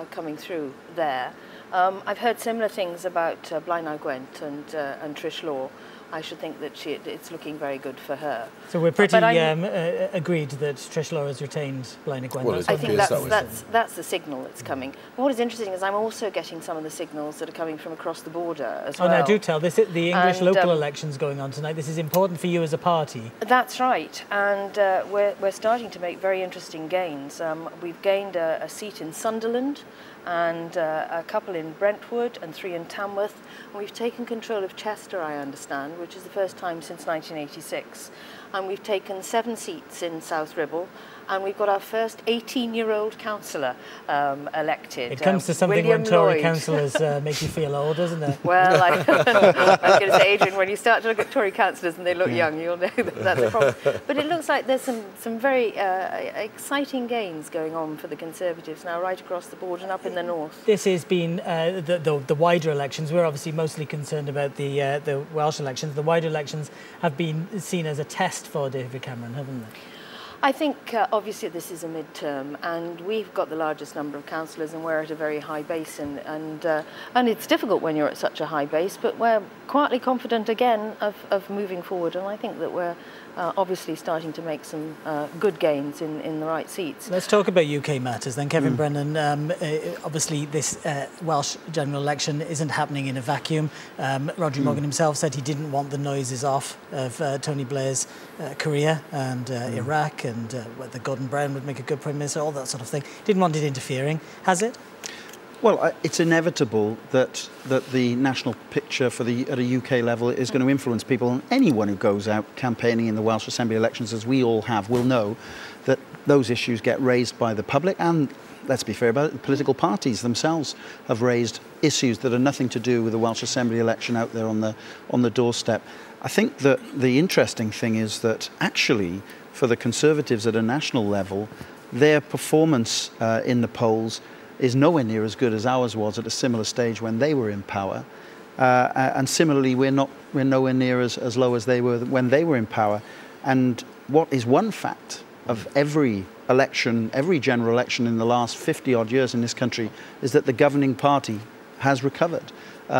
coming through there. I've heard similar things about Blaenau Gwent and Trish Law. I should think that it's looking very good for her. So we're pretty agreed that Trish Law has retained Blaenau Gwent. Well, I think that's the signal that's coming. But what is interesting is I'm also getting some of the signals that are coming from across the border as well. Oh, now do tell. The English local elections going on tonight. This is important for you as a party. That's right, and we're starting to make very interesting gains. We've gained a seat in Sunderland, and a couple in Brentwood and 3 in Tamworth. And we've taken control of Chester, I understand, which is the first time since 1986. And we've taken 7 seats in South Ribble, and we've got our first 18-year-old councillor elected. It comes to something William when Tory Lloyd. councillors make you feel old, doesn't it? Well, I was going to say, Adrian, when you start to look at Tory councillors and they look young, you'll know that's a problem. But it looks like there's some very exciting gains going on for the Conservatives now, right across the board and up in the north. This has been the wider elections. We're obviously mostly concerned about the Welsh elections. The wider elections have been seen as a test for David Cameron, haven't they? I think obviously this is a midterm, and we've got the largest number of councillors, and we're at a very high base, and it's difficult when you're at such a high base, but we're quietly confident again of moving forward, and I think that we're obviously starting to make some good gains in the right seats. Let's talk about UK matters then. Kevin Brennan, obviously this Welsh general election isn't happening in a vacuum. Rhodri Morgan himself said he didn't want the noises off of Tony Blair's career and Iraq, and whether Gordon Brown would make a good Prime Minister, all that sort of thing. Didn't want it interfering. Has it? Well, it's inevitable that the national picture at a UK level is going to influence people, and anyone who goes out campaigning in the Welsh Assembly elections, as we all have, will know that those issues get raised by the public, and let's be fair about it, the political parties themselves have raised issues that are nothing to do with the Welsh Assembly election out there on the doorstep. I think that the interesting thing is that actually for the Conservatives at a national level, their performance in the polls is nowhere near as good as ours was at a similar stage when they were in power. And similarly, we're nowhere near as low as they were when they were in power. And what is one fact of every election, every general election in the last 50-odd years in this country, is that the governing party has recovered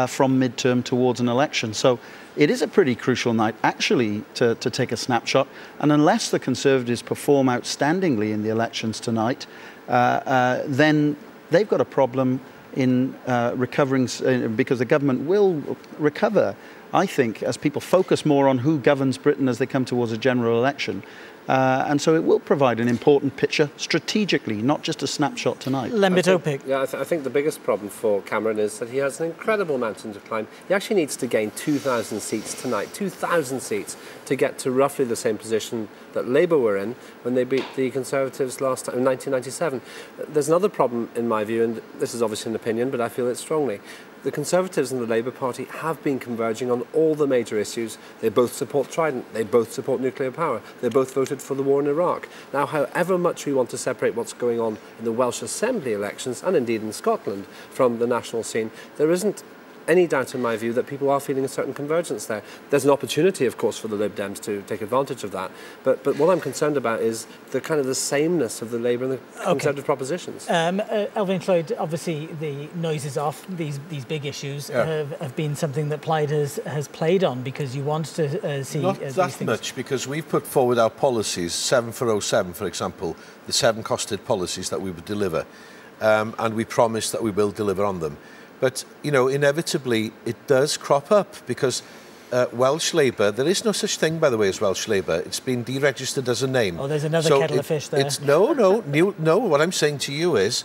from midterm towards an election. So it is a pretty crucial night, actually, to take a snapshot. And unless the Conservatives perform outstandingly in the elections tonight, then they've got a problem in recovering, because the government will recover, I think, as people focus more on who governs Britain as they come towards a general election. And so it will provide an important picture strategically, not just a snapshot tonight. LEMBIT OPIK. Yeah, I think the biggest problem for Cameron is that he has an incredible mountain to climb. He actually needs to gain 2,000 seats tonight, 2,000 seats, to get to roughly the same position that Labour were in when they beat the Conservatives last time in 1997. There's another problem, in my view, and this is obviously an opinion, but I feel it strongly. The Conservatives and the Labour Party have been converging on all the major issues. They both support Trident. They both support nuclear power. They both voted for the war in Iraq. Now, however much we want to separate what's going on in the Welsh Assembly elections, and indeed in Scotland, from the national scene, there isn't any doubt in my view that people are feeling a certain convergence there. There's an opportunity, of course, for the Lib Dems to take advantage of that. But what I'm concerned about is the kind of the sameness of the Labour and the Conservative propositions. Elvin Floyd, obviously the noise is off. These big issues have been something that Plaid has played on, because you want to see not these that things. much, because we've put forward our policies, 7 for 07, for example, the 7 costed policies that we would deliver, and we promised that we will deliver on them. But, you know, inevitably it does crop up, because Welsh Labour, there is no such thing, by the way, as Welsh Labour. It's been deregistered as a name. Oh, there's another kettle of fish there. No, what I'm saying to you is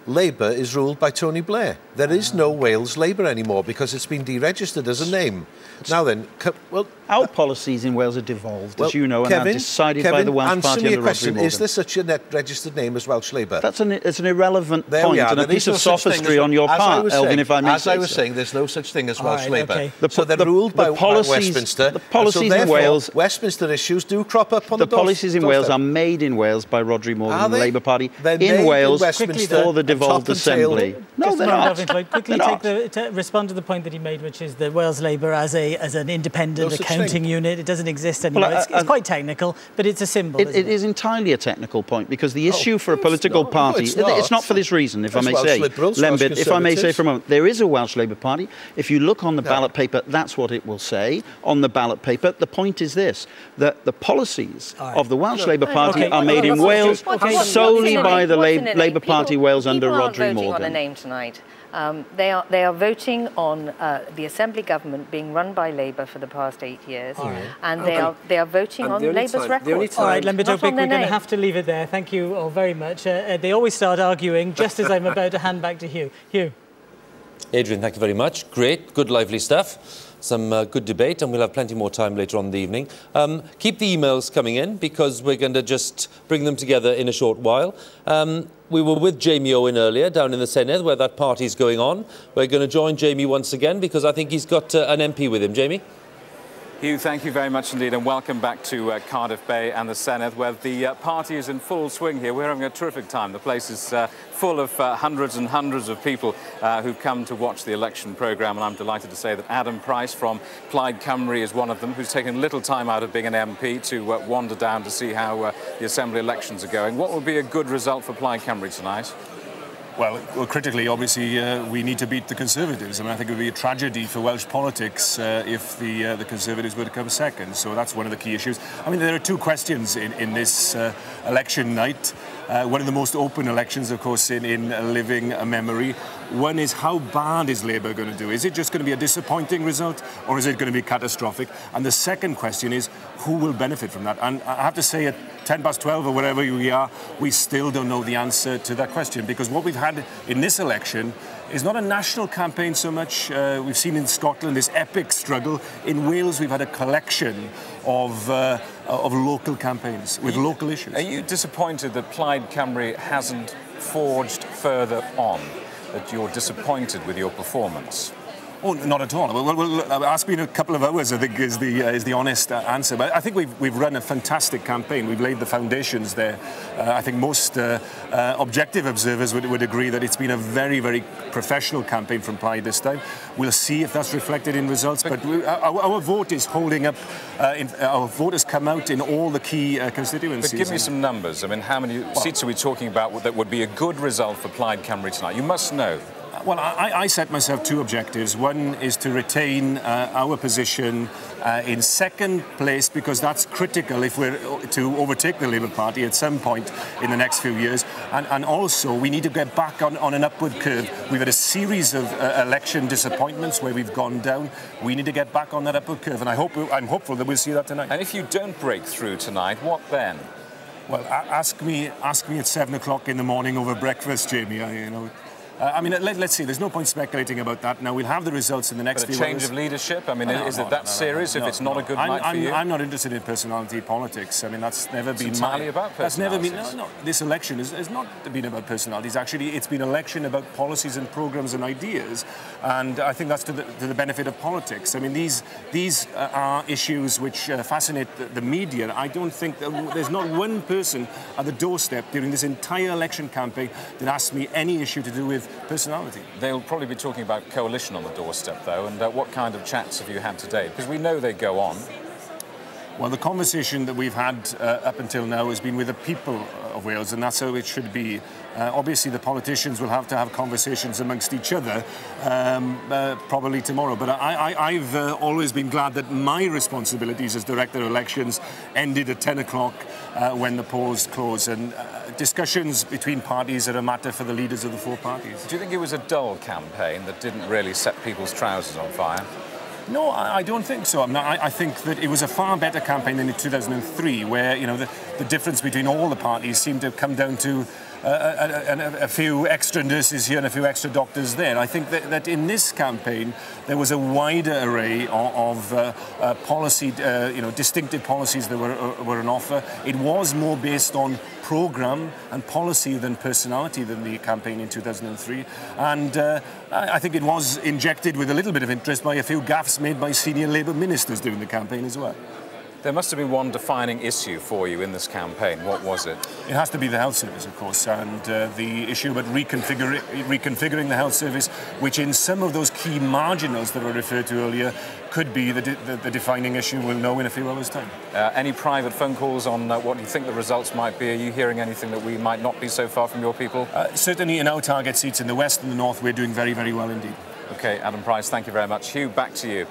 Labour is ruled by Tony Blair. There is no Wales Labour anymore, because it's been deregistered as a name. Now then, well... Our policies in Wales are devolved, as you know, and are decided by the Welsh Party answer me under a question. Rodri Morgan. Is there such a net registered name as Welsh Labour? It's an irrelevant point and a piece of sophistry on your part, Elvin, if I may say so. As I was saying, there's no such thing as Welsh Labour. Okay. So they're ruled by Westminster. The policies so in Wales... Westminster issues do crop up on the policies in Wales are made in Wales by Rodri Morgan and the Labour Party in Wales for the devolved Assembly. No, they're not. Quickly respond to the point that he made, which is that Wales Labour as an independent accounting unit, it doesn't exist anymore. It's quite technical, but it's a symbol. It is entirely a technical point, because the issue for a political party, it's not for this reason, if I may say, LEMBIT, if I may say for a moment, there is a Welsh Labour Party. If you look on the ballot paper, that's what it will say on the ballot paper. The point is this, that the policies of the Welsh Labour Party are made in Wales solely by the Labour Party Wales under Rodri Morgan. On a name tonight. They are voting on the Assembly government being run by Labour for the past 8 years, and they are voting on Labour's record. All right, LEMBIT, OPIK, we're going to have to leave it there. Thank you all very much. They always start arguing just as I'm about to hand back to Huw. Huw. Adrian, thank you very much. Great, good, lively stuff. Some good debate, and we'll have plenty more time later on in the evening. Keep the emails coming in, because we're going to just bring them together in a short while. We were with Jamie Owen earlier down in the Senedd, where that party's going on. We're going to join Jamie once again, because I think he's got an MP with him. Jamie? Huw, thank you very much indeed, and welcome back to Cardiff Bay and the Senedd, where the party is in full swing here. We're having a terrific time. The place is full of hundreds and hundreds of people who've come to watch the election programme, and I'm delighted to say that Adam Price from Plaid Cymru is one of them, who's taken little time out of being an MP to wander down to see how the Assembly elections are going. What would be a good result for Plaid Cymru tonight? Well, critically, obviously, we need to beat the Conservatives. I mean, I think it would be a tragedy for Welsh politics if the Conservatives were to come second. So that's one of the key issues. I mean, there are two questions in this election night. One of the most open elections, of course, in living memory. One is, how bad is Labour going to do? Is it just going to be a disappointing result, or is it going to be catastrophic? And the second question is, who will benefit from that? And I have to say, at 12 or wherever we are, we still don't know the answer to that question, because what we've had in this election is not a national campaign so much. We've seen in Scotland this epic struggle. In Wales, we've had a collection of local campaigns with local issues. Are you disappointed that Plaid Cymru hasn't forged further on? That you're disappointed with your performance? Oh, not at all. Well, ask me in a couple of hours, I think, is the honest answer. But I think we've run a fantastic campaign. We've laid the foundations there. I think most objective observers would agree that it's been a very, very professional campaign from Plaid this time. We'll see if that's reflected in results. But our vote is holding up. Our vote has come out in all the key constituencies. But give me some numbers. I mean, how many seats are we talking about that would be a good result for Plaid Cymru tonight? You must know. Well, I set myself two objectives. One is to retain our position in second place, because that's critical if we're to overtake the Labour Party at some point in the next few years. And also, we need to get back on an upward curve. We've had a series of election disappointments where we've gone down. We need to get back on that upward curve, and I'm hopeful that we'll see that tonight. And if you don't break through tonight, what then? Well, ask me at 7 o'clock in the morning over breakfast, Jamie. I mean, let's see. There's no point speculating about that. Now, we'll have the results in the next few hours. But a change of leadership? I mean, is it that serious if it's not a good night for you? I'm not interested in personality politics. I mean, that's never been... It's entirely about personalities. That's never been... No, this election has not been about personalities. Actually, it's been an election about policies and programmes and ideas. And I think that's to the benefit of politics. I mean, these are issues which fascinate the media. I don't think... There's not one person at the doorstep during this entire election campaign that asked me any issue to do with with personality. They'll probably be talking about coalition on the doorstep, though, and what kind of chats have you had today? Because we know they go on. Well, the conversation that we've had up until now has been with the people of Wales, and that's how it should be. Obviously, the politicians will have to have conversations amongst each other, probably tomorrow. But I've always been glad that my responsibilities as Director of Elections ended at 10 o'clock when the polls closed. And discussions between parties are a matter for the leaders of the four parties. Do you think it was a dull campaign that didn't really set people's trousers on fire? No, I don't think so. I think that it was a far better campaign than in 2003, where the difference between all the parties seemed to come down to a few extra nurses here and a few extra doctors there. I think that in this campaign there was a wider array of policy, distinctive policies that were on offer. It was more based on programme and policy than personality than the campaign in 2003, and I think it was injected with a little bit of interest by a few gaffes made by senior Labour ministers during the campaign as well. There must have been one defining issue for you in this campaign. What was it? It has to be the health service, of course, and the issue about reconfiguring the health service, which in some of those key marginals that were referred to earlier could be the defining issue. We'll know in a few hours' time. Any private phone calls on what you think the results might be? Are you hearing anything that we might not be so far from your people? Certainly in our target seats in the west and the north, we're doing very, very well indeed. OK, Adam Price, thank you very much. Huw, back to you.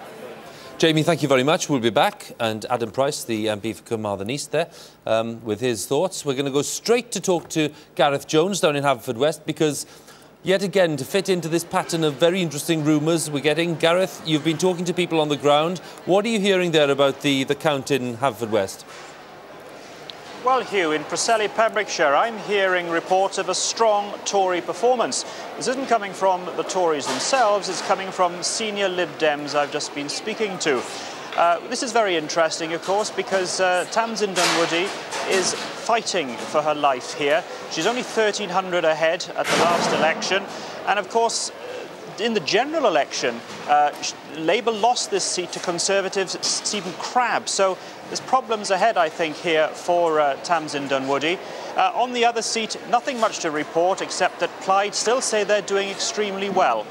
Jamie, thank you very much. We'll be back. And Adam Price, the MP for Carmarthen East there, with his thoughts. We're going to go straight to talk to Gareth Jones down in Haverfordwest, because yet again, to fit into this pattern of very interesting rumours we're getting, Gareth, you've been talking to people on the ground. What are you hearing there about the count in Haverfordwest? Well, Huw, in Preseli, Pembrokeshire, I'm hearing reports of a strong Tory performance. This isn't coming from the Tories themselves, it's coming from senior Lib Dems I've just been speaking to. This is very interesting, of course, because Tamsin Dunwoody is fighting for her life here. She's only 1,300 ahead at the last election, and of course, in the general election, Labour lost this seat to Conservatives Stephen Crabb. So there's problems ahead, I think, here for Tamsin Dunwoody. On the other seat, nothing much to report, except that Plaid still say they're doing extremely well.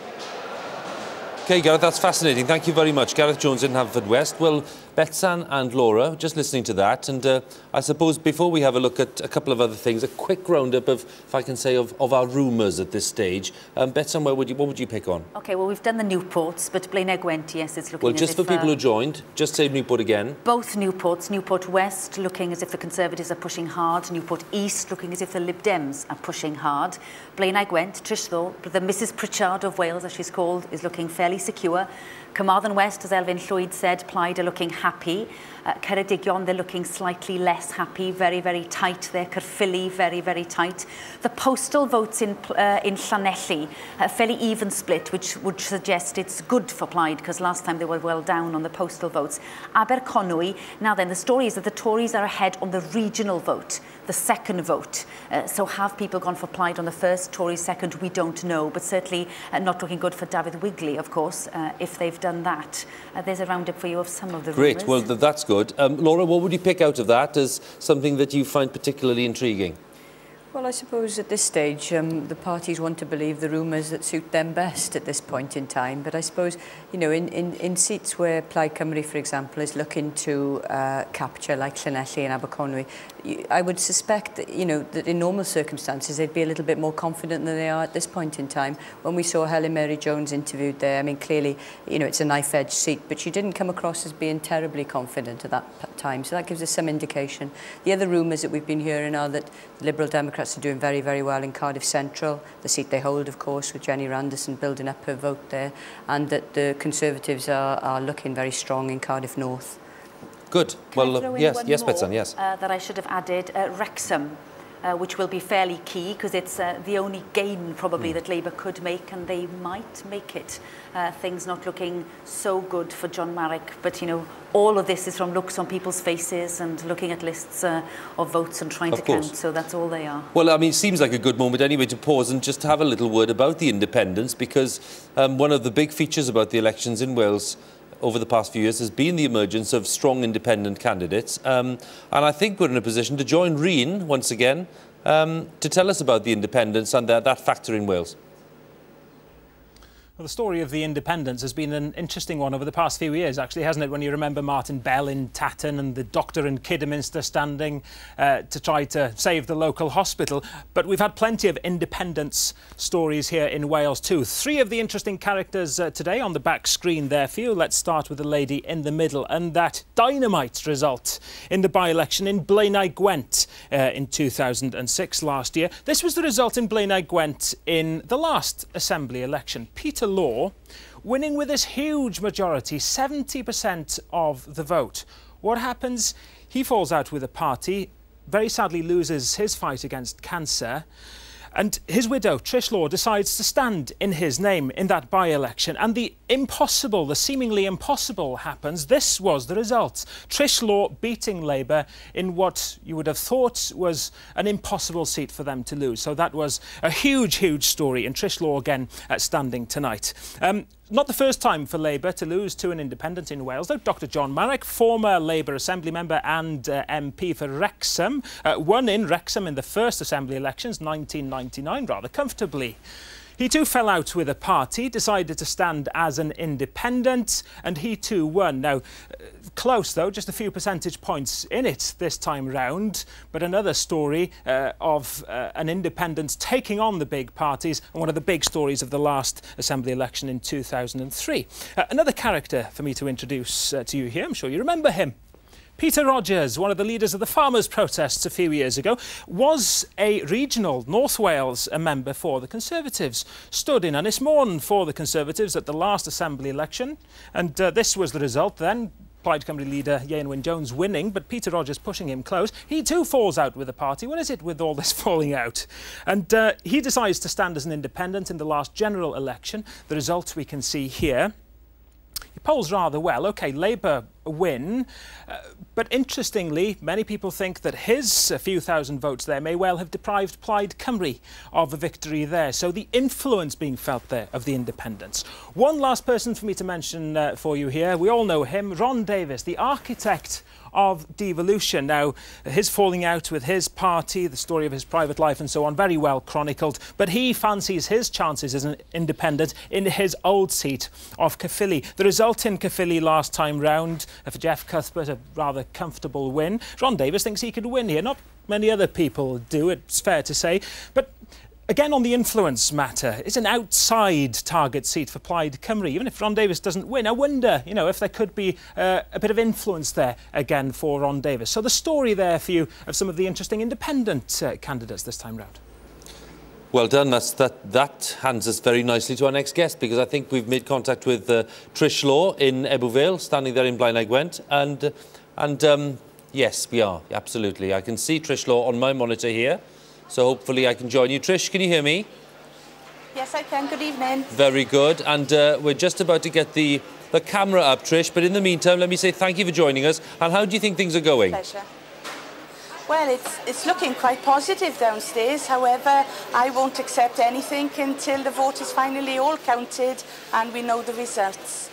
OK, Gareth, that's fascinating. Thank you very much. Gareth Jones in Haverfordwest. Well, Betsan and Laura, just listening to that, and I suppose before we have a look at a couple of other things, a quick roundup of, if I can say, of our rumours at this stage. Betsan, what would you pick on? OK, well, we've done the Newports, but Blaenau Gwent, yes, it's looking well, just for people who joined, just say Newport again. Both Newports. Newport West looking as if the Conservatives are pushing hard. Newport East looking as if the Lib Dems are pushing hard. Blaenau Gwent, Trish Thorpe, the Mrs Pritchard of Wales, as she's called, is looking fairly secure. Carmarthen West, as Elfyn Llwyd said, Plaid are looking happy. Ceredigion, they're looking slightly less happy, very, very tight there. Caerphilly, very, very tight. The postal votes in Llanelli, a fairly even split, which would suggest it's good for Plaid, because last time they were well down on the postal votes. Aberconwy, now then, the story is that the Tories are ahead on the regional vote, the second vote. So have people gone for Plaid on the first, Tories second? We don't know, but certainly not looking good for David Wigley, of course, if they've done that. There's a roundup for you of some of the Great, rumours. well, that's good. Laura, what would you pick out of that as something that you find particularly intriguing? Well, I suppose at this stage, the parties want to believe the rumours that suit them best at this point in time. But I suppose, you know, in seats where Plaid Cymru, for example, is looking to capture, like Llanelli and Aberconwy, I would suspect that, you know, that in normal circumstances they'd be a little bit more confident than they are at this point in time. When we saw Helen Mary Jones interviewed there, I mean, clearly, you know, it's a knife-edge seat, but she didn't come across as being terribly confident at that time. So that gives us some indication. The other rumours that we've been hearing are that the Liberal Democrats are doing very, very well in Cardiff Central, the seat they hold, of course, with Jenny Randerson building up her vote there, and that the Conservatives are looking very strong in Cardiff North. Good. Well, yes, Betsan, yes. That I should have added, Wrexham, which will be fairly key, because it's the only gain probably that Labour could make, and they might make it. Things not looking so good for John Marrick, but, you know, all of this is from looks on people's faces and looking at lists of votes and trying to count, so that's all they are. Well, I mean, it seems like a good moment anyway to pause and just have a little word about the independents, because one of the big features about the elections in Wales over the past few years has been the emergence of strong independent candidates. And I think we're in a position to join Rhun once again to tell us about the independents and that factor in Wales. Well, the story of the independents has been an interesting one over the past few years, actually, hasn't it? When you remember Martin Bell in Tatton and the doctor in Kidderminster standing to try to save the local hospital. But we've had plenty of independence stories here in Wales too. 3 of the interesting characters today on the back screen there for you. Let's start with the lady in the middle and that dynamite result in the by-election in Blaenau Gwent in 2006 last year. This was the result in Blaenau Gwent in the last Assembly election. Peter Law winning with this huge majority, 70% of the vote. What happens? He falls out with a party, very sadly loses his fight against cancer, and his widow, Trish Law, decides to stand in his name in that by-election. And the impossible, the seemingly impossible happens. This was the result. Trish Law beating Labour in what you would have thought was an impossible seat for them to lose. So that was a huge, huge story. And Trish Law again standing tonight. Not the first time for Labour to lose to an independent in Wales, though. Dr John Marek, former Labour Assembly member and MP for Wrexham, won in Wrexham in the first Assembly elections, 1999, rather comfortably. He too fell out with a party, decided to stand as an independent, and he too won. Now, close though, just a few percentage points in it this time round, but another story of an independent taking on the big parties, and one of the big stories of the last Assembly election in 2003. Another character for me to introduce to you here, I'm sure you remember him. Peter Rogers, one of the leaders of the farmers' protests a few years ago, was a regional North Wales member for the Conservatives, stood in Ynys Môn for the Conservatives at the last Assembly election, and this was the result then. Plaid Cymru leader Ieuan Wyn-Jones winning, but Peter Rogers pushing him close. He too falls out with the party. What is it with all this falling out? And he decides to stand as an independent in the last general election. The result we can see here. He polls rather well. OK, Labour win, but interestingly, many people think that his few thousand votes there may well have deprived Plaid Cymru of a victory there. So the influence being felt there of the independents. One last person for me to mention for you here. We all know him, Ron Davies, the architect of devolution. Now, his falling out with his party, the story of his private life and so on, very well chronicled, but he fancies his chances as an independent in his old seat of Caerphilly. The result in Caerphilly last time round, for Jeff Cuthbert, a rather comfortable win. Ron Davies thinks he could win here. Not many other people do, it's fair to say, but again, on the influence matter, it's an outside target seat for Plaid Cymru. Even if Ron Davies doesn't win, I wonder, you know, if there could be a bit of influence there again for Ron Davies. So the story there for you of some of the interesting independent candidates this time round. Well done. That hands us very nicely to our next guest, because I think we've made contact with Trish Law in Ebbw Vale, standing there in Blaenau Gwent, and yes, we are, absolutely. I can see Trish Law on my monitor here. So hopefully I can join you. Trish, can you hear me? Yes, I can. Good evening. Very good. And we're just about to get the camera up, Trish. But in the meantime, let me say thank you for joining us. And how do you think things are going? Pleasure. Well, it's looking quite positive downstairs. However, I won't accept anything until the vote is finally all counted and we know the results.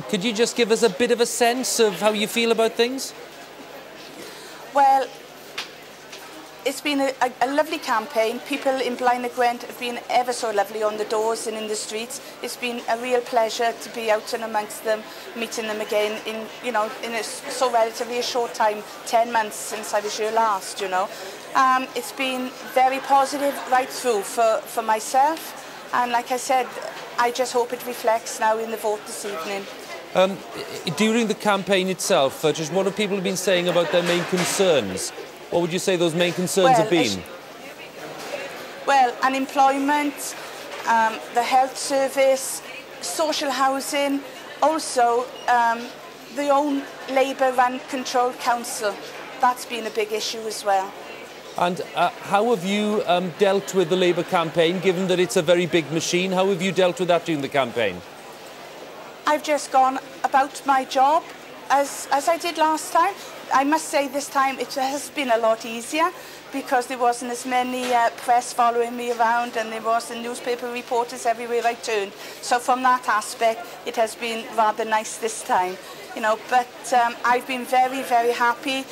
Could you just give us a bit of a sense of how you feel about things? Well, it's been a lovely campaign. People in Blaenau Gwent have been ever so lovely on the doors and in the streets. It's been a real pleasure to be out and amongst them, meeting them again in so relatively a short time, 10 months since I was here last, you know. It's been very positive right through for myself. And like I said, I just hope it reflects now in the vote this evening. During the campaign itself, just what have people been saying about their main concerns? What would you say those main concerns have been? Well, unemployment, the health service, social housing, also the own Labour-run controlled council. That's been a big issue as well. And how have you dealt with the Labour campaign, given that it's a very big machine? How have you dealt with that during the campaign? I've just gone about my job as I did last time. I must say this time it has been a lot easier because there wasn't as many press following me around, and there wasn't newspaper reporters everywhere I turned. So from that aspect, it has been rather nice this time. You know, but I've been very, very happy.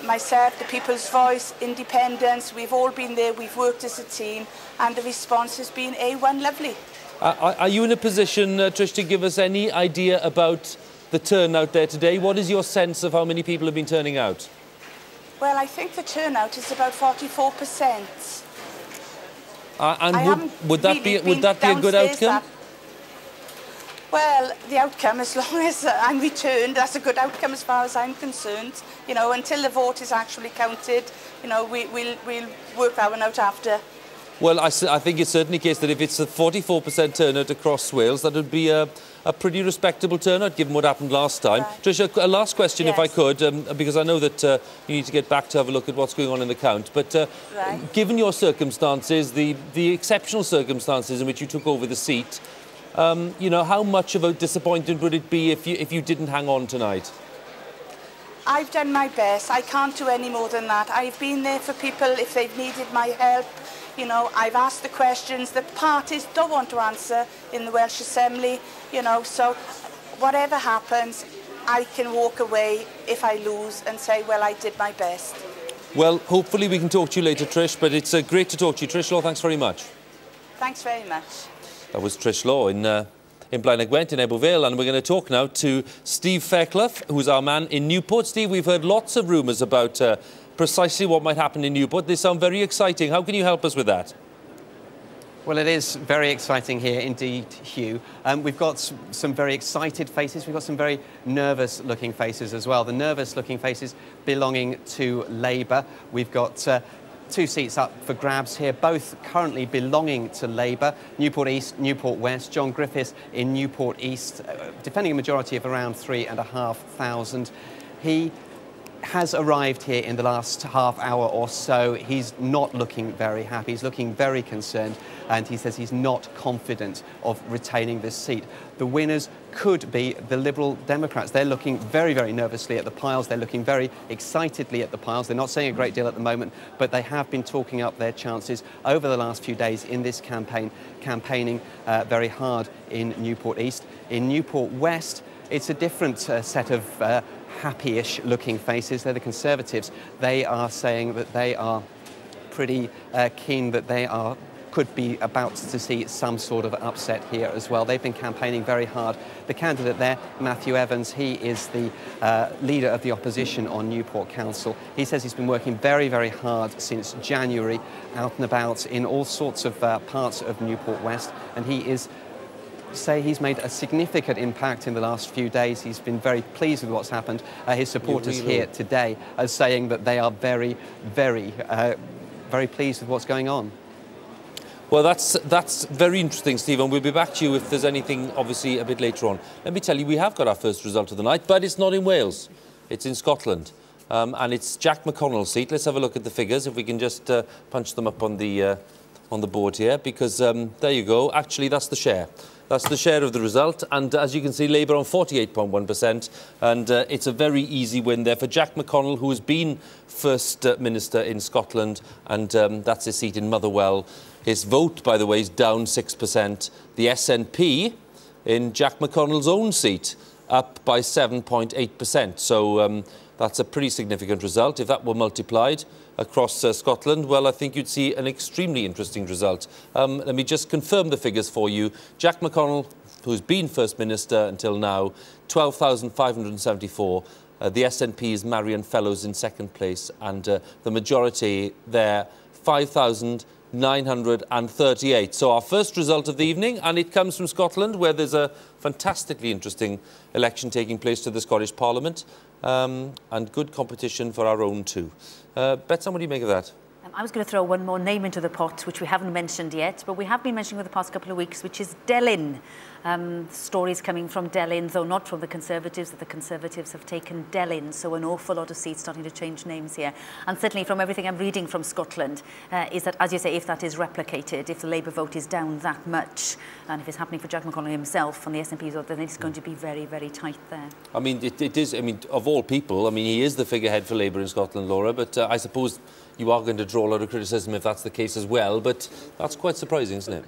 Myself, the People's Voice, Independence, we've all been there, we've worked as a team, and the response has been A1 lovely. Are you in a position, Trish, to give us any idea about the turnout there today? What is your sense of how many people have been turning out? Well, I think the turnout is about 44%. And would that be a good outcome? Well, the outcome, as long as I'm returned, that's a good outcome as far as I'm concerned. You know, until the vote is actually counted, you know, we'll work that one out after. Well, I think it's certainly the case that if it's a 44% turnout across Wales, that would be a pretty respectable turnout, given what happened last time. Right. Trish, a last question, yes, if I could, because I know that you need to get back to have a look at what's going on in the count. But right, given your circumstances, the exceptional circumstances in which you took over the seat, you know, how much of a disappointment would it be if you didn't hang on tonight? I've done my best. I can't do any more than that. I've been there for people if they've needed my help. You know, I've asked the questions that parties don't want to answer in the Welsh Assembly, you know, so whatever happens, I can walk away if I lose and say, well, I did my best. Well, hopefully we can talk to you later, Trish, but it's great to talk to you. Trish Law, thanks very much. Thanks very much. That was Trish Law in Blaen y Gwent in Ebbw Vale, and we're going to talk now to Steve Fairclough, who's our man in Newport. Steve, we've heard lots of rumours about precisely what might happen in Newport. They sound very exciting. How can you help us with that? Well, it is very exciting here indeed, Hugh. We've got some very excited faces. We've got some very nervous-looking faces as well. The nervous-looking faces belonging to Labour. We've got two seats up for grabs here, both currently belonging to Labour. Newport East, Newport West. John Griffiths in Newport East, defending a majority of around 3,500. He has arrived here in the last half hour or so. He's not looking very happy. He's looking very concerned, and he says he's not confident of retaining this seat. The winners could be the Liberal Democrats. They're looking very, very nervously at the piles. They're looking very excitedly at the piles. They're not saying a great deal at the moment, but they have been talking up their chances over the last few days in this campaigning very hard in Newport East. In Newport West, it's a different set of happy-ish looking faces. They're the Conservatives. They are saying that they are pretty keen that they could be about to see some sort of upset here as well. They've been campaigning very hard. The candidate there, Matthew Evans, he is the leader of the opposition on Newport Council. He says he's been working very, very hard since January, out and about in all sorts of parts of Newport West, and he is he's made a significant impact in the last few days. He's been very pleased with what's happened. His supporters here today are saying that they are very, very, very pleased with what's going on. Well, that's very interesting, Stephen. We'll be back to you if there's anything, obviously, a bit later on. Let me tell you, we have got our first result of the night, but it's not in Wales. It's in Scotland. And it's Jack McConnell's seat. Let's have a look at the figures, if we can just punch them up on the board here, because there you go. Actually, that's the share. That's the share of the result, and as you can see, Labour on 48.1%, and it's a very easy win there for Jack McConnell, who has been First Minister in Scotland, and that's his seat in Motherwell. His vote, by the way, is down 6%. The SNP in Jack McConnell's own seat up by 7.8%, so that's a pretty significant result. If that were multiplied across Scotland, well, I think you'd see an extremely interesting result. Let me just confirm the figures for you. Jack McConnell, who's been First Minister until now, 12,574. The SNP's Marion Fellows in second place, and the majority there, 5,938. So our first result of the evening, and it comes from Scotland, where there's a fantastically interesting election taking place to the Scottish Parliament, and good competition for our own too. Betsan, what do you make of that? I was going to throw one more name into the pot, which we haven't mentioned yet, but we have been mentioning over the past couple of weeks, which is Delyn. Stories coming from Delyn, though not from the Conservatives, that the Conservatives have taken Delyn, so an awful lot of seats starting to change names here. And certainly from everything I'm reading from Scotland, is that, as you say, if that is replicated, if the Labour vote is down that much, and if it's happening for Jack McConnell himself on the SNP's vote, then it's going to be very, very tight there. I mean, it is, I mean, of all people, I mean, he is the figurehead for Labour in Scotland, Laura, but I suppose you are going to draw a lot of criticism if that's the case as well, but that's quite surprising, isn't it?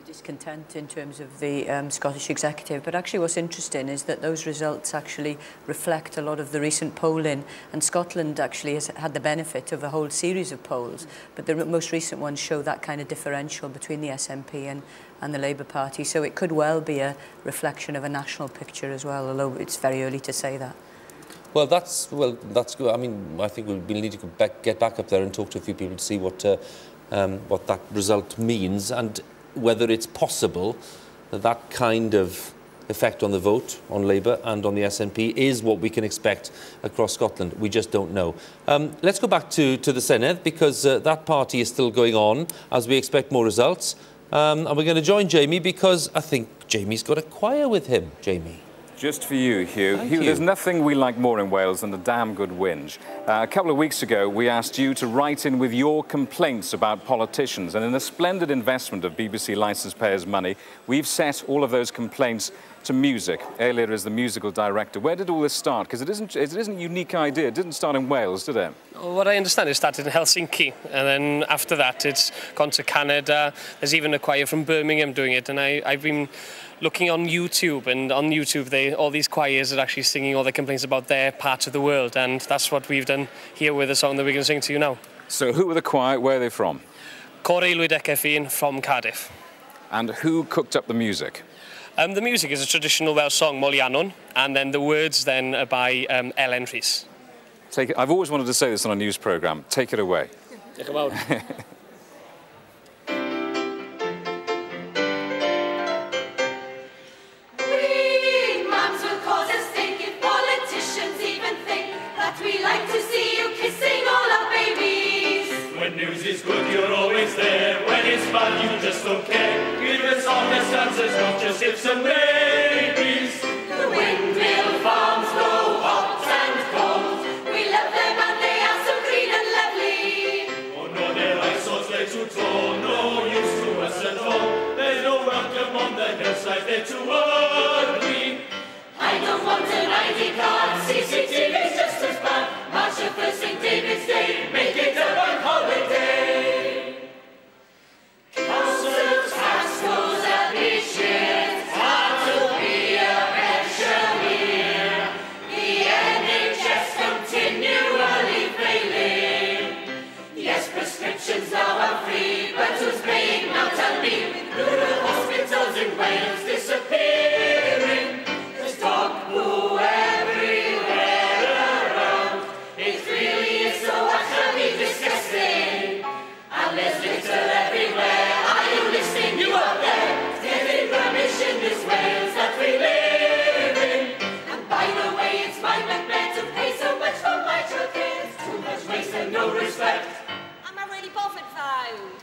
discontent in terms of the Scottish Executive, but actually what's interesting is that those results actually reflect a lot of the recent polling, and Scotland actually has had the benefit of a whole series of polls, but the most recent ones show that kind of differential between the SNP and the Labour Party, so it could well be a reflection of a national picture as well, although it's very early to say that. Well, that's good. I mean, I think we'll need to get back up there and talk to a few people to see what that result means and whether it's possible that that kind of effect on the vote on Labour and on the SNP is what we can expect across Scotland. We just don't know. Let's go back to the Senedd, because that party is still going on as we expect more results. And we're going to join Jamie, because I think Jamie's got a choir with him. Jamie. Just for you, Huw. Thank Huw, you. there's nothing we like more in Wales than a damn good whinge. A couple of weeks ago, we asked you to write in with your complaints about politicians, and in a splendid investment of BBC licence payers' money, we've set all of those complaints to music. Earlier as the musical director. Where did all this start? Because it isn't a unique idea. It didn't start in Wales, did it? What I understand, it started in Helsinki, and then after that it's gone to Canada. There's even a choir from Birmingham doing it, and I've been looking on YouTube, and on YouTube all these choirs are actually singing all their complaints about their part of the world, and that's what we've done here with the song that we're going to sing to you now. So who were the choir? Where are they from? CHERYL from Cardiff. And who cooked up the music? The music is a traditional Welsh song, Molianon, and then the words then are by Ellen Rhys. I've always wanted to say this on a news programme. Take it away. Diolch yn fawr. We like to see you kissing all our babies. When news is good, you're always there. When it's bad, you just don't care. Give us honest answers, not just ifs and maybes. The windmill farms grow hot and cold. We love them and they are so green and lovely. Oh no, their eyesores lay too tall. No use to us at all. There's no welcome on the hillside, they're too ugly. I don't want an ID card, CCTV's just as bad. March up for St. David's Day, make it a bank holiday. Council tax goes up each year, it's hard to be a pensioner. The NHS continually failing. Yes, prescriptions now are free, but who's paying now, tell me? Rural hospitals in Wales disappearing. Dog poo everywhere around. It really is so utterly disgusting. And there's litter everywhere. Are you listening, you up there? Getting rubbish in this Wales that we live in. And by the way, it's my bugbear to pay so much for my children. Too much waste and no respect. I'm a really bothered though.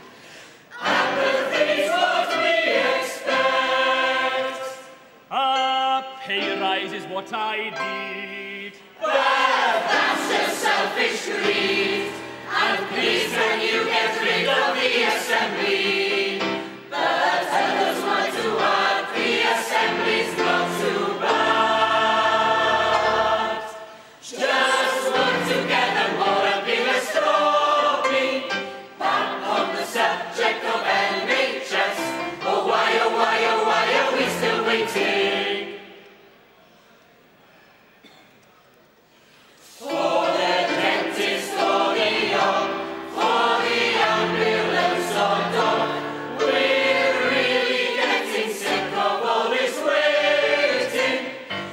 Apathy's what we expect. Pay rise is what I need. Well, that's just selfish greed. And please can you get rid of the Assembly? But others want to add the Assembly's not too bad. Just work together more and be less stroppy. Back on the subject of NHS. Oh why are we still waiting? For the dentist or the young, for the ambulance or dog, we're really getting sick of all this waiting.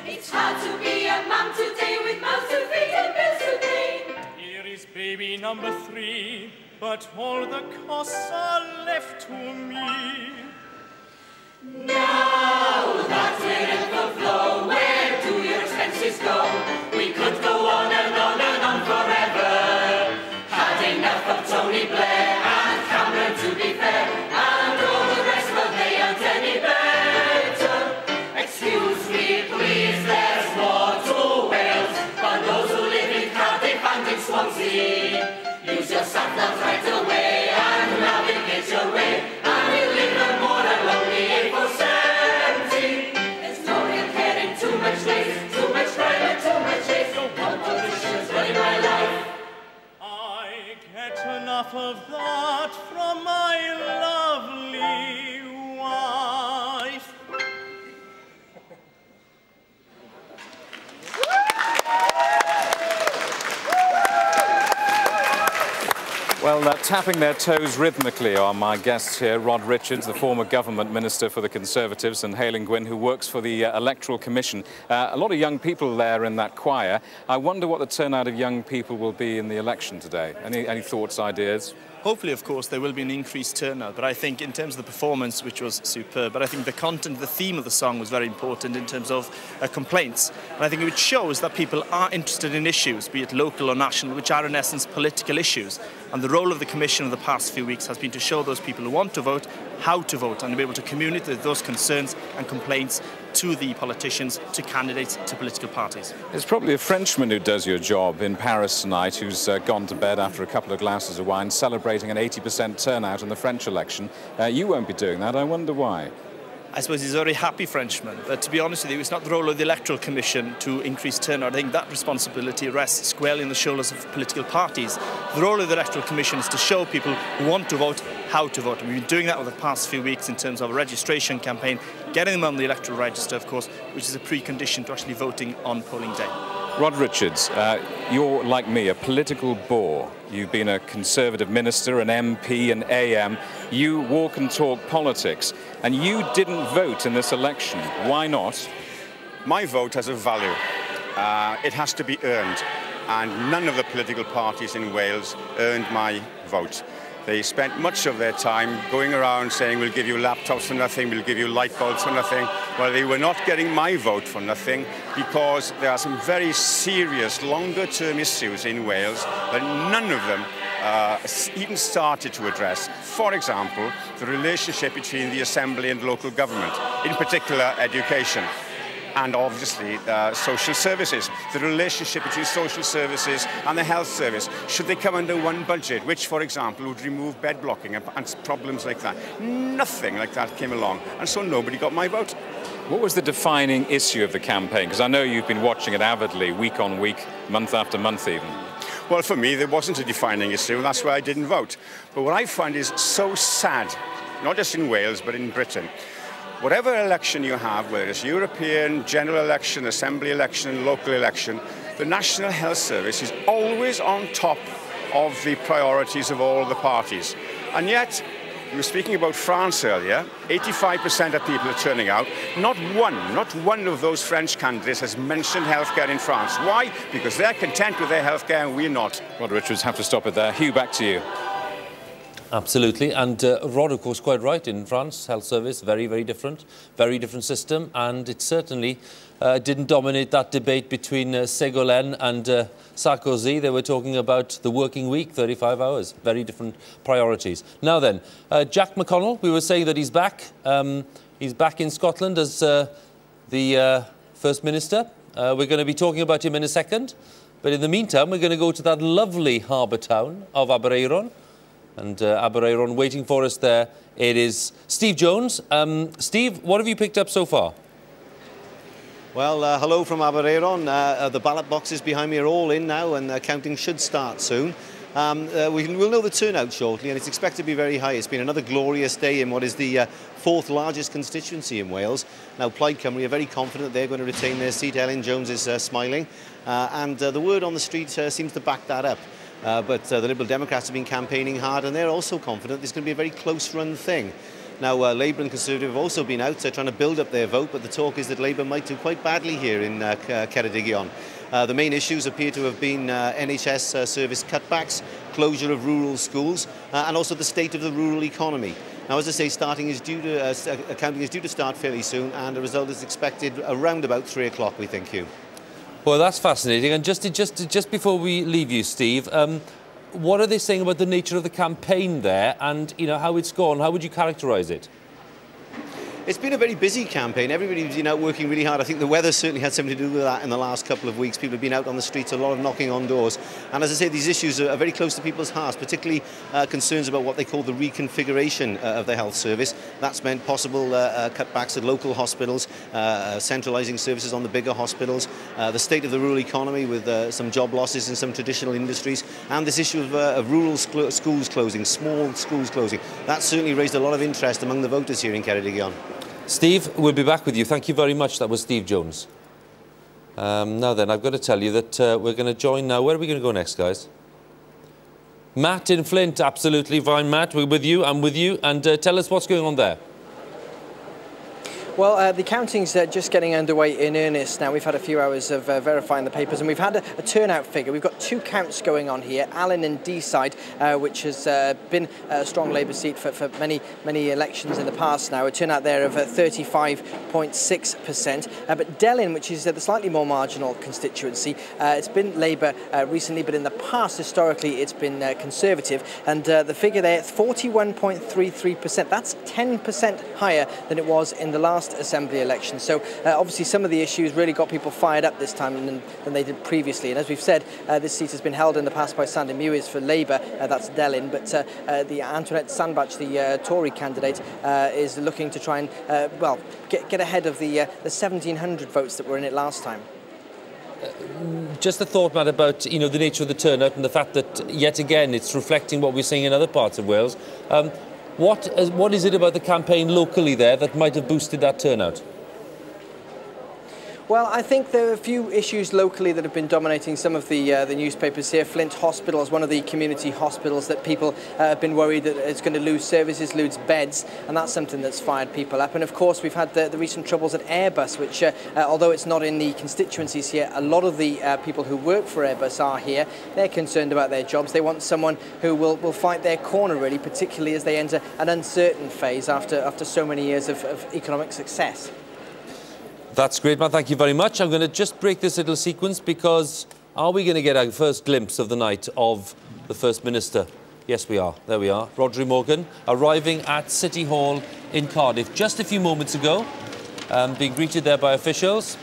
It's hard to be a mum today with mouths to feed and bills to pay. Here is baby number 3, but all the costs are left to me. Now that we're in the flow, where do your expenses go? We could go on and on forever. Had enough of Tony Blair and Cameron, to be fair, and all the rest, but they aren't any better. Excuse me, please, there's more to Wales. For those who live in Cardiff and in Swansea, use your sat-navs right away and navigate your way. And we'll live no more along the A470. There's no real caring, too much lace, too much crime and too much chase. No politicians running my life. I get enough of that from my lovely wife. Well, tapping their toes rhythmically are my guests here. Rod Richards, the former government minister for the Conservatives, and Helen Gwyn, who works for the Electoral Commission. A lot of young people there in that choir. I wonder what the turnout of young people will be in the election today. Any thoughts, ideas? Hopefully, of course, there will be an increased turnout, but I think in terms of the performance, which was superb, but I think the content, the theme of the song was very important in terms of complaints. And I think it shows that people are interested in issues, be it local or national, which are in essence political issues. And the role of the Commission in the past few weeks has been to show those people who want to vote how to vote and to be able to communicate those concerns and complaints to the politicians, to candidates, to political parties. It's probably a Frenchman who does your job in Paris tonight, who's gone to bed after a couple of glasses of wine, celebrating an 80% turnout in the French election. You won't be doing that. I wonder why. I suppose he's a very happy Frenchman, but to be honest with you, it's not the role of the Electoral Commission to increase turnout. I think that responsibility rests squarely on the shoulders of political parties. The role of the Electoral Commission is to show people who want to vote how to vote. And we've been doing that over the past few weeks in terms of a registration campaign, getting them on the electoral register, of course, which is a precondition to actually voting on polling day. Rod Richards, you're, like me, a political bore. You've been a Conservative minister, an MP, an AM. You walk and talk politics, and you didn't vote in this election. Why not? My vote has a value. It has to be earned, and none of the political parties in Wales earned my vote. They spent much of their time going around saying, we'll give you laptops for nothing, we'll give you light bulbs for nothing. Well, they were not getting my vote for nothing, because there are some very serious, longer-term issues in Wales that none of them even started to address. For example, the relationship between the Assembly and local government, in particular education. And obviously social services, the relationship between social services and the health service. Should they come under one budget, which, for example, would remove bed blocking and problems like that? Nothing like that came along, and so nobody got my vote. What was the defining issue of the campaign? Because I know you've been watching it avidly, week on week, month after month even. Well, for me, there wasn't a defining issue, and that's why I didn't vote. But what I find is so sad, not just in Wales, but in Britain. Whatever election you have, whether it's European, general election, assembly election, local election, the National Health Service is always on top of the priorities of all the parties. And yet, we were speaking about France earlier, 85% of people are turning out. Not one of those French candidates has mentioned healthcare in France. Why? Because they're content with their healthcare and we're not. Rod Richards, have to stop it there. Huw, back to you. Absolutely, and Rod, of course, quite right. In France, health service, very different system, and it certainly didn't dominate that debate between Ségolène and Sarkozy. They were talking about the working week, 35 hours, very different priorities. Now then, Jack McConnell, we were saying that he's back. He's back in Scotland as the First Minister. We're going to be talking about him in a second, but in the meantime, we're going to go to that lovely harbour town of Aberaeron. And Aberaeron waiting for us there. It is Steve Jones. Steve, what have you picked up so far? Well, hello from Aberaeron. The ballot boxes behind me are all in now, and counting should start soon. We'll know the turnout shortly, and it's expected to be very high. It's been another glorious day in what is the fourth largest constituency in Wales. Now, Plaid Cymru are very confident they're going to retain their seat. Elin Jones is smiling, and the word on the street seems to back that up. But the Liberal Democrats have been campaigning hard, and they're also confident this is going to be a very close-run thing. Now, Labour and Conservative have also been out trying to build up their vote, but the talk is that Labour might do quite badly here in Ceredigion. The main issues appear to have been NHS service cutbacks, closure of rural schools, and also the state of the rural economy. Now, as I say, counting is due to start fairly soon, and the result is expected around about 3 o'clock, we think, Huw. Well, that's fascinating. And just before we leave you, Steve, what are they saying about the nature of the campaign there, and how it's gone? How would you characterise it? It's been a very busy campaign. Everybody's been out working really hard. I think the weather certainly had something to do with that in the last couple of weeks. People have been out on the streets, a lot of knocking on doors. And as I say, these issues are very close to people's hearts, particularly concerns about what they call the reconfiguration of the health service. That's meant possible cutbacks at local hospitals, centralising services on the bigger hospitals, the state of the rural economy with some job losses in some traditional industries, and this issue of rural schools closing, small schools closing. That certainly raised a lot of interest among the voters here in Ceredigion. Steve, we'll be back with you. Thank you very much. That was Steve Jones. Now then, I've got to tell you that we're going to join now. Where are we going to go next, guys? Matt in Flint, absolutely fine, Matt. We're with you, I'm with you. And tell us what's going on there. Well, the counting's just getting underway in earnest now. We've had a few hours of verifying the papers, and we've had a turnout figure. We've got 2 counts going on here, Allen and Deeside, which has been a strong Labour seat for many elections in the past now. A turnout there of 35.6%. But Delyn, which is the slightly more marginal constituency, it's been Labour recently, but in the past, historically, it's been Conservative. And the figure there, 41.33%. That's 10% higher than it was in the last Assembly election. So obviously some of the issues really got people fired up this time than they did previously. And as we've said, this seat has been held in the past by Sandy Mewis for Labour, that's Delyn, but the Antoinette Sandbach, the Tory candidate, is looking to try and well, get ahead of the 1,700 votes that were in it last time. Just a thought, Matt, about the nature of the turnout and the fact that yet again it's reflecting what we're seeing in other parts of Wales. What is it about the campaign locally there that might have boosted that turnout? Well, I think there are a few issues locally that have been dominating some of the newspapers here. Flint Hospital is one of the community hospitals that people have been worried that it's going to lose services, lose beds, and that's something that's fired people up. And of course, we've had the recent troubles at Airbus, which, although it's not in the constituencies here, a lot of the people who work for Airbus are here. They're concerned about their jobs. They want someone who will fight their corner, really, particularly as they enter an uncertain phase after so many years of economic success. That's great, Matt. Thank you very much. I'm going to just break this little sequence because are we going to get our first glimpse of the night of the First Minister? Yes, we are. There we are. Rhodri Morgan arriving at City Hall in Cardiff just a few moments ago, being greeted there by officials.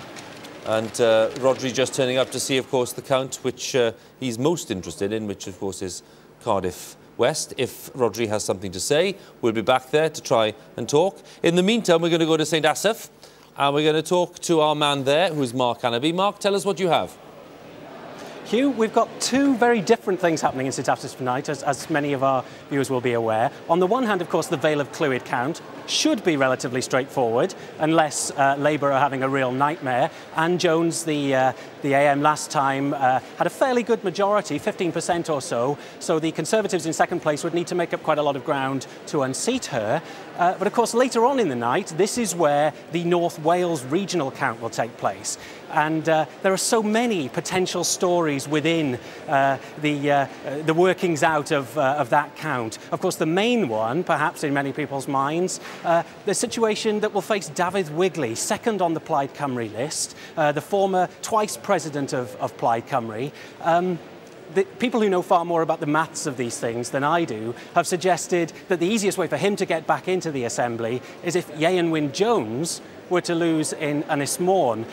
And Rhodri just turning up to see, of course, the count which he's most interested in, which, of course, is Cardiff West. If Rhodri has something to say, we'll be back there to try and talk. In the meantime, we're going to go to St Asaph. And we're going to talk to our man there, who's Mark Hannaby. Mark, tell us what you have. Huw, we've got 2 very different things happening in St Asaph tonight, as many of our viewers will be aware. On the one hand, of course, the Vale of Clwyd count should be relatively straightforward, unless Labour are having a real nightmare. Anne Jones, the AM last time, had a fairly good majority, 15% or so, so the Conservatives in second place would need to make up quite a lot of ground to unseat her. But of course, later on in the night, this is where the North Wales regional count will take place. And there are so many potential stories within the workings out of that count. Of course, the main one, perhaps in many people's minds, the situation that will face David Wigley, second on the Plaid Cymru list, the former twice president of Plaid Cymru. The people who know far more about the maths of these things than I do have suggested that the easiest way for him to get back into the Assembly is if Ieuan Wyn Jones were to lose in Ynys Môn.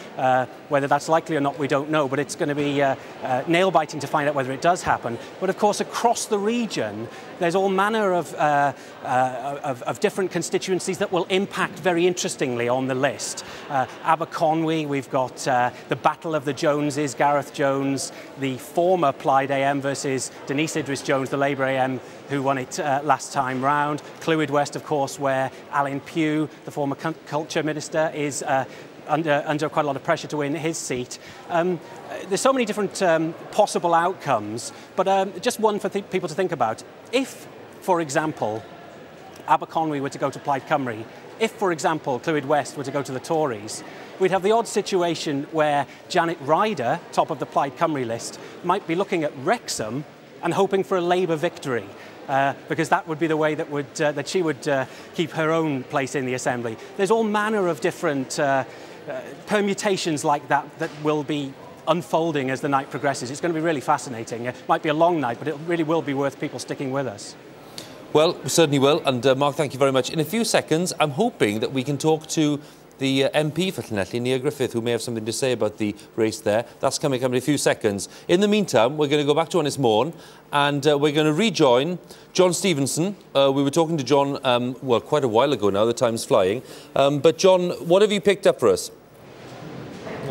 Whether that's likely or not, we don't know, but it's going to be nail-biting to find out whether it does happen. But of course, across the region, there's all manner of different constituencies that will impact very interestingly on the list. Aberconwy, we've got the Battle of the Joneses, Gareth Jones, the former Plaid AM versus Denise Idris-Jones, the Labour AM who won it last time round. Clwyd West, of course, where Alan Pugh, the former Culture Minister, is under quite a lot of pressure to win his seat. There's so many different possible outcomes, but just one for people to think about. If, for example, Aberconwy were to go to Plaid Cymru, if, for example, Clwyd West were to go to the Tories, we'd have the odd situation where Janet Ryder, top of the Plaid Cymru list, might be looking at Wrexham and hoping for a Labour victory. Because that would be the way that she would keep her own place in the Assembly. There's all manner of different permutations like that will be unfolding as the night progresses. It's going to be really fascinating. It might be a long night, but it really will be worth people sticking with us. Well, we certainly will. And Mark, thank you very much. In a few seconds, I'm hoping that we can talk to the MP for Llanelli, Neil Griffith, who may have something to say about the race there. That's coming in a few seconds. In the meantime, we're going to go back to Ynys Môn and we're going to rejoin John Stevenson. We were talking to John, well, quite a while ago now, the time's flying. But John, what have you picked up for us?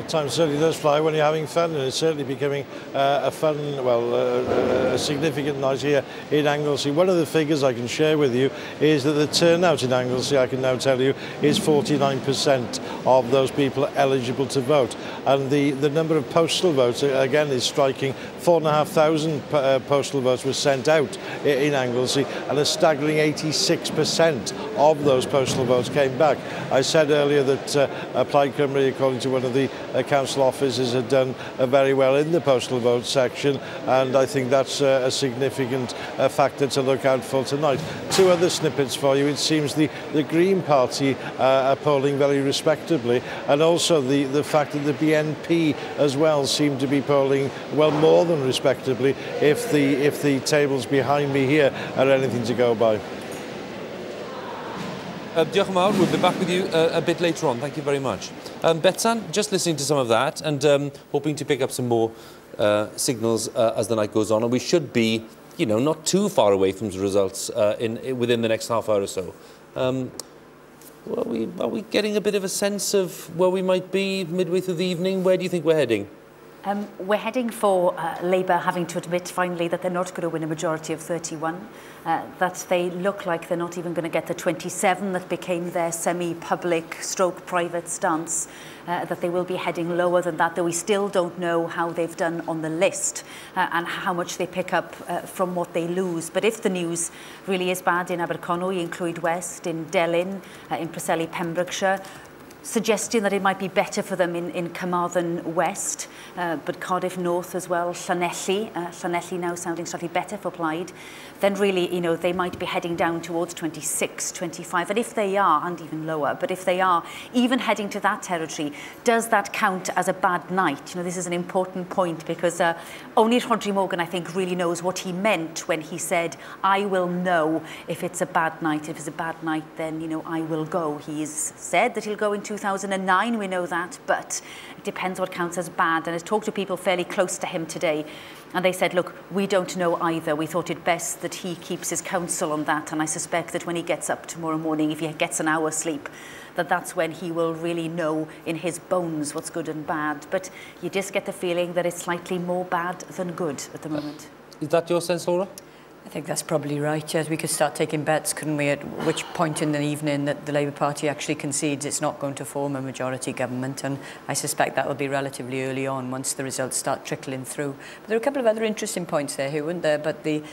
time certainly does fly when you're having fun, and it's certainly becoming a fun, well, a significant night here in Anglesey. One of the figures I can share with you is that the turnout in Anglesey, I can now tell you, is 49% of those people eligible to vote. And the number of postal votes, again, is striking. 4,500 postal votes were sent out in Anglesey, and a staggering 86% of those postal votes came back. I said earlier that Plaid Cymru, according to one of the council officers, had done very well in the postal vote section, and I think that's a significant factor to look out for tonight. Two other snippets for you. It seems the Green Party are polling very respectably, and also the fact that the BNP as well seem to be polling well more than respectably, if the tables behind me here are anything to go by. Diolch yn fawr. We'll be back with you a bit later on. Thank you very much. Betsan, just listening to some of that and hoping to pick up some more signals as the night goes on. And we should be, you know, not too far away from the results within the next half hour or so. Are we getting a bit of a sense of where we might be midway through the evening? Where do you think we're heading? We're heading for Labour having to admit finally that they're not going to win a majority of 31, that they look like they're not even going to get the 27 that became their semi-public stroke private stance, that they will be heading lower than that, though we still don't know how they've done on the list and how much they pick up from what they lose. But if the news really is bad in Aberconwy, in Clwyd West, in Delyn, in Preseli, Pembrokeshire, suggesting that it might be better for them in Carmarthen West, but Cardiff North as well, Llanelli, Llanelli now sounding slightly better for Plaid, then really, you know, they might be heading down towards 26, 25. And if they are, and even lower, but if they are even heading to that territory, does that count as a bad night? You know, this is an important point because only Rhodri Morgan, I think, really knows what he meant when he said, I will know if it's a bad night. If it's a bad night, then, you know, I will go. He's said that he'll go in 2009, we know that, but it depends what counts as bad. And I talked to people fairly close to him today, and they said, look, we don't know either. We thought it best that he keeps his counsel on that, and I suspect that when he gets up tomorrow morning, if he gets an hour's sleep, that's when he will really know in his bones what's good and bad. But you just get the feeling that it's slightly more bad than good at the moment. Is that your sense, Laura? I think that's probably right. Yes, we could start taking bets, couldn't we, at which point in the evening that the Labour Party actually concedes it's not going to form a majority government, and I suspect that will be relatively early on once the results start trickling through. But there are a couple of other interesting points there, Huw, weren't there? But the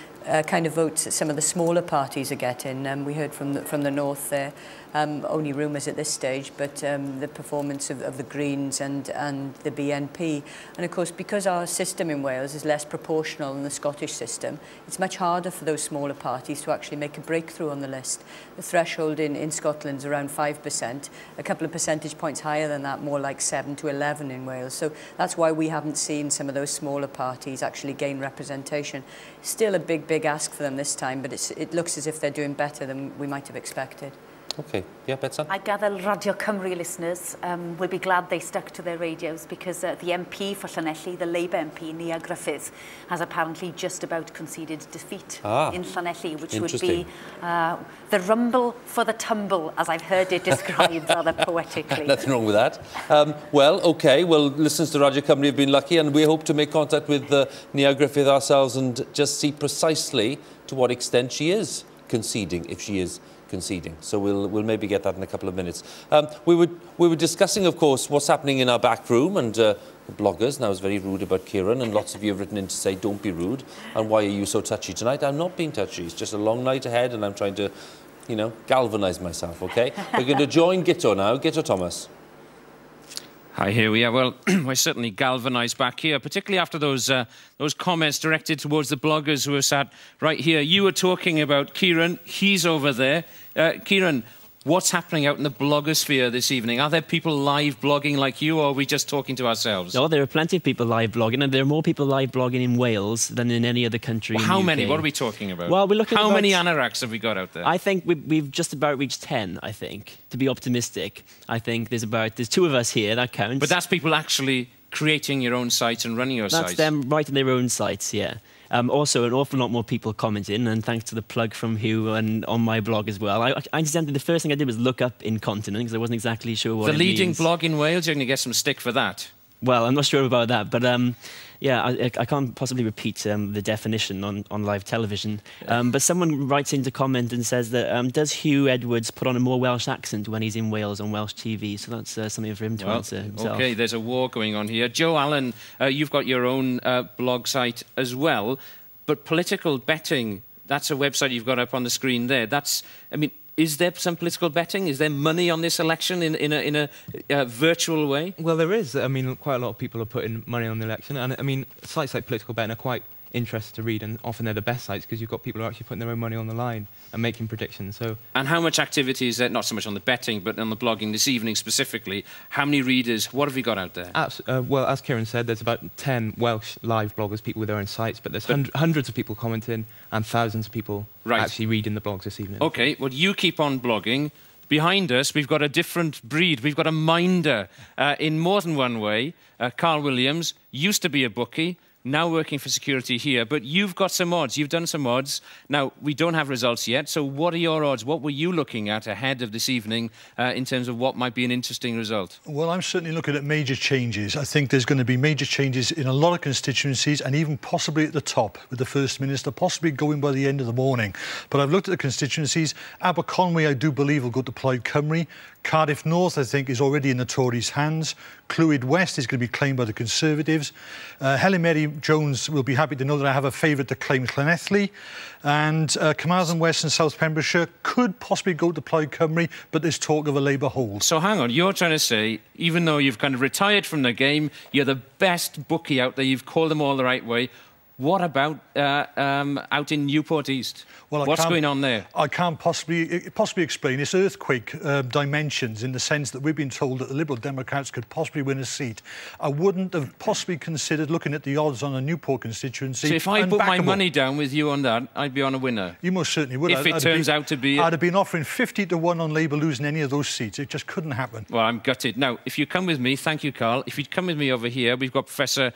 kind of votes that some of the smaller parties are getting, we heard from the north there. Only rumours at this stage, but the performance of the Greens and the BNP. And of course, because our system in Wales is less proportional than the Scottish system, it's much harder for those smaller parties to actually make a breakthrough on the list. The threshold in Scotland is around 5%, a couple of percentage points higher than that, more like 7 to 11 in Wales. So that's why we haven't seen some of those smaller parties actually gain representation. Still a big ask for them this time, but it looks as if they're doing better than we might have expected. OK. Yeah, Betsan? I gather Radio Cymru listeners will be glad they stuck to their radios because the MP for Llanelli, the Labour MP, Nia Griffith, has apparently just about conceded defeat in Llanelli, which would be the rumble for the tumble, as I've heard it described rather poetically. Nothing wrong with that. Well, OK. Well, listeners to Radio Cymru have been lucky, and we hope to make contact with Nia Griffith ourselves and just see precisely to what extent she is conceding, if she is conceding. So we'll maybe get that in a couple of minutes. We were discussing, of course, what's happening in our back room, and the bloggers, and I was very rude about Kieran, and lots of you have written in to say, don't be rude, and why are you so touchy tonight? I'm not being touchy. It's just a long night ahead, and I'm trying to, you know, galvanise myself, OK? We're going to join Gito now. Gito Thomas. Hi, here we are. Well, we're certainly galvanised back here, particularly after those comments directed towards the bloggers who are sat right here. You were talking about Kieran. He's over there. Kieran, what's happening out in the blogosphere this evening? Are there people live blogging like you, or are we just talking to ourselves? No, there are plenty of people live blogging, and there are more people live blogging in Wales than in any other country. Well, how many? What are we talking about? Well, we're looking at how many anoraks have we got out there? I think we've just about reached 10, I think, to be optimistic. I think there's 2 of us here, that counts. But that's people actually creating your own site and running your site. That's them writing their own sites, yeah. Also, an awful lot more people commenting, and thanks to the plug from Huw and on my blog as well. I incidentally, the first thing I did was look up incontinent, because I wasn't exactly sure what it means. The leading blog in Wales, you're going to get some stick for that. Well, I'm not sure about that, but yeah, I can't possibly repeat the definition on live television. But someone writes into comment and says that does Huw Edwards put on a more Welsh accent when he's in Wales on Welsh TV? So that's something for him to answer himself. OK, there's a war going on here. Joe Allen, you've got your own blog site as well, but political betting, that's a website you've got up on the screen there. That's, I mean, is there some political betting? Is there money on this election in a virtual way? Well, there is. I mean, quite a lot of people are putting money on the election. And, I mean, sites like Political Betting are quite interesting to read, and often they're the best sites because you've got people who are actually putting their own money on the line and making predictions. So, and how much activity is there, not so much on the betting, but on the blogging this evening specifically? How many readers? What have you got out there? well, as Kieran said, there's about 10 Welsh live bloggers, people with their own sites, but there's hundreds of people commenting and thousands of people actually reading the blogs this evening. OK, well, you keep on blogging. Behind us, we've got a different breed. We've got a minder in more than one way. Carl Williams used to be a bookie, now working for security here, but you've got some odds. You've done some odds. Now, we don't have results yet, so what are your odds? What were you looking at ahead of this evening in terms of what might be an interesting result? Well, I'm certainly looking at major changes. I think there's going to be major changes in a lot of constituencies and even possibly at the top, with the First Minister possibly going by the end of the morning. But I've looked at the constituencies. Aberconwy, I do believe, will go to Plaid Cymru. Cardiff North, I think, is already in the Tories' hands. Clwyd West is going to be claimed by the Conservatives. Helen Mary Jones will be happy to know that I have a favourite to claim Llanelli. And Carmarthen West and South Pembrokeshire could possibly go to Plaid Cymru, but there's talk of a Labour hold. So hang on, you're trying to say, even though you've kind of retired from the game, you're the best bookie out there, you've called them all the right way. What about out in Newport East? Well, what's going on there? I can't possibly explain. It's earthquake dimensions in the sense that we've been told that the Liberal Democrats could possibly win a seat. I wouldn't have possibly considered looking at the odds on a Newport constituency. So if I put my money down with you on that, I'd be on a winner. You most certainly would. If it turns out to be... I'd have been offering 50 to 1 on Labour losing any of those seats. It just couldn't happen. Well, I'm gutted. Now, if you come with me, thank you, Carl. If you'd come with me over here, we've got Professor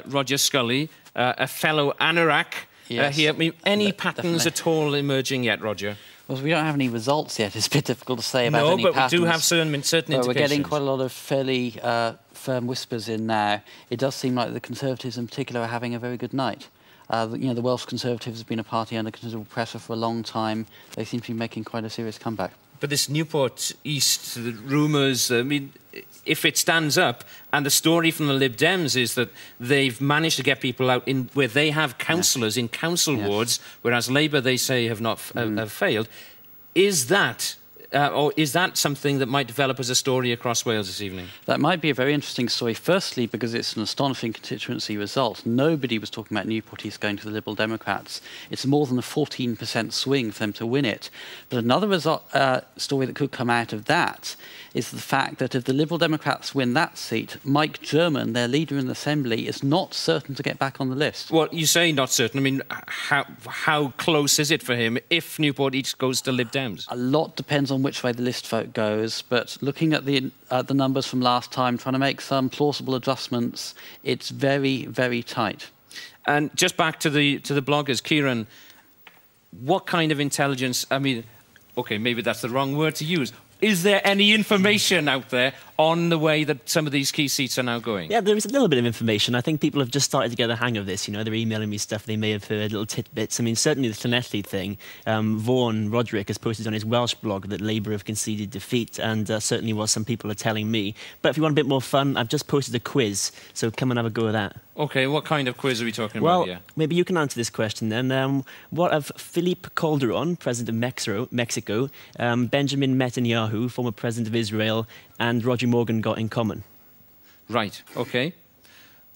Roger Scully, a fellow anorak here. I mean, any patterns at all emerging yet, Roger? Well, we don't have any results yet. It's a bit difficult to say about any patterns. No, but we do have certain indications. We're getting quite a lot of fairly firm whispers in now. It does seem like the Conservatives in particular are having a very good night. You know, the Welsh Conservatives have been a party under considerable pressure for a long time. They seem to be making quite a serious comeback. But this Newport East, the rumours, I mean, if it stands up, and the story from the Lib Dems is that they've managed to get people out in where they have councillors in council wards, whereas Labour, they say, have not have failed. Is that... or is that something that might develop as a story across Wales this evening? That might be a very interesting story, firstly, because it's an astonishing constituency result. Nobody was talking about Newport East going to the Liberal Democrats. It's more than a 14% swing for them to win it. But another story that could come out of that is the fact that if the Liberal Democrats win that seat, Mike German, their leader in the Assembly, is not certain to get back on the list. Well, you say not certain. I mean, how close is it for him if Newport East goes to Lib Dems? A lot depends on which way the list vote goes, but looking at the numbers from last time, trying to make some plausible adjustments, it's very, very tight. And just back to the bloggers, Kieran, what kind of intelligence, I mean, OK, maybe that's the wrong word to use. Is there any information out there on the way that some of these key seats are now going? Yeah, there is a little bit of information. I think people have just started to get a hang of this. You know, they're emailing me stuff they may have heard, little tidbits. I mean, certainly the Llanelli thing. Vaughan Roderick has posted on his Welsh blog that Labour have conceded defeat, and certainly what some people are telling me. But if you want a bit more fun, I've just posted a quiz, so come and have a go at that. OK, what kind of quiz are we talking about here? Well, maybe you can answer this question then. What have Felipe Calderon, President of Mexico, Benjamin Netanyahu, former President of Israel, and Roger Morgan got in common? Right, OK.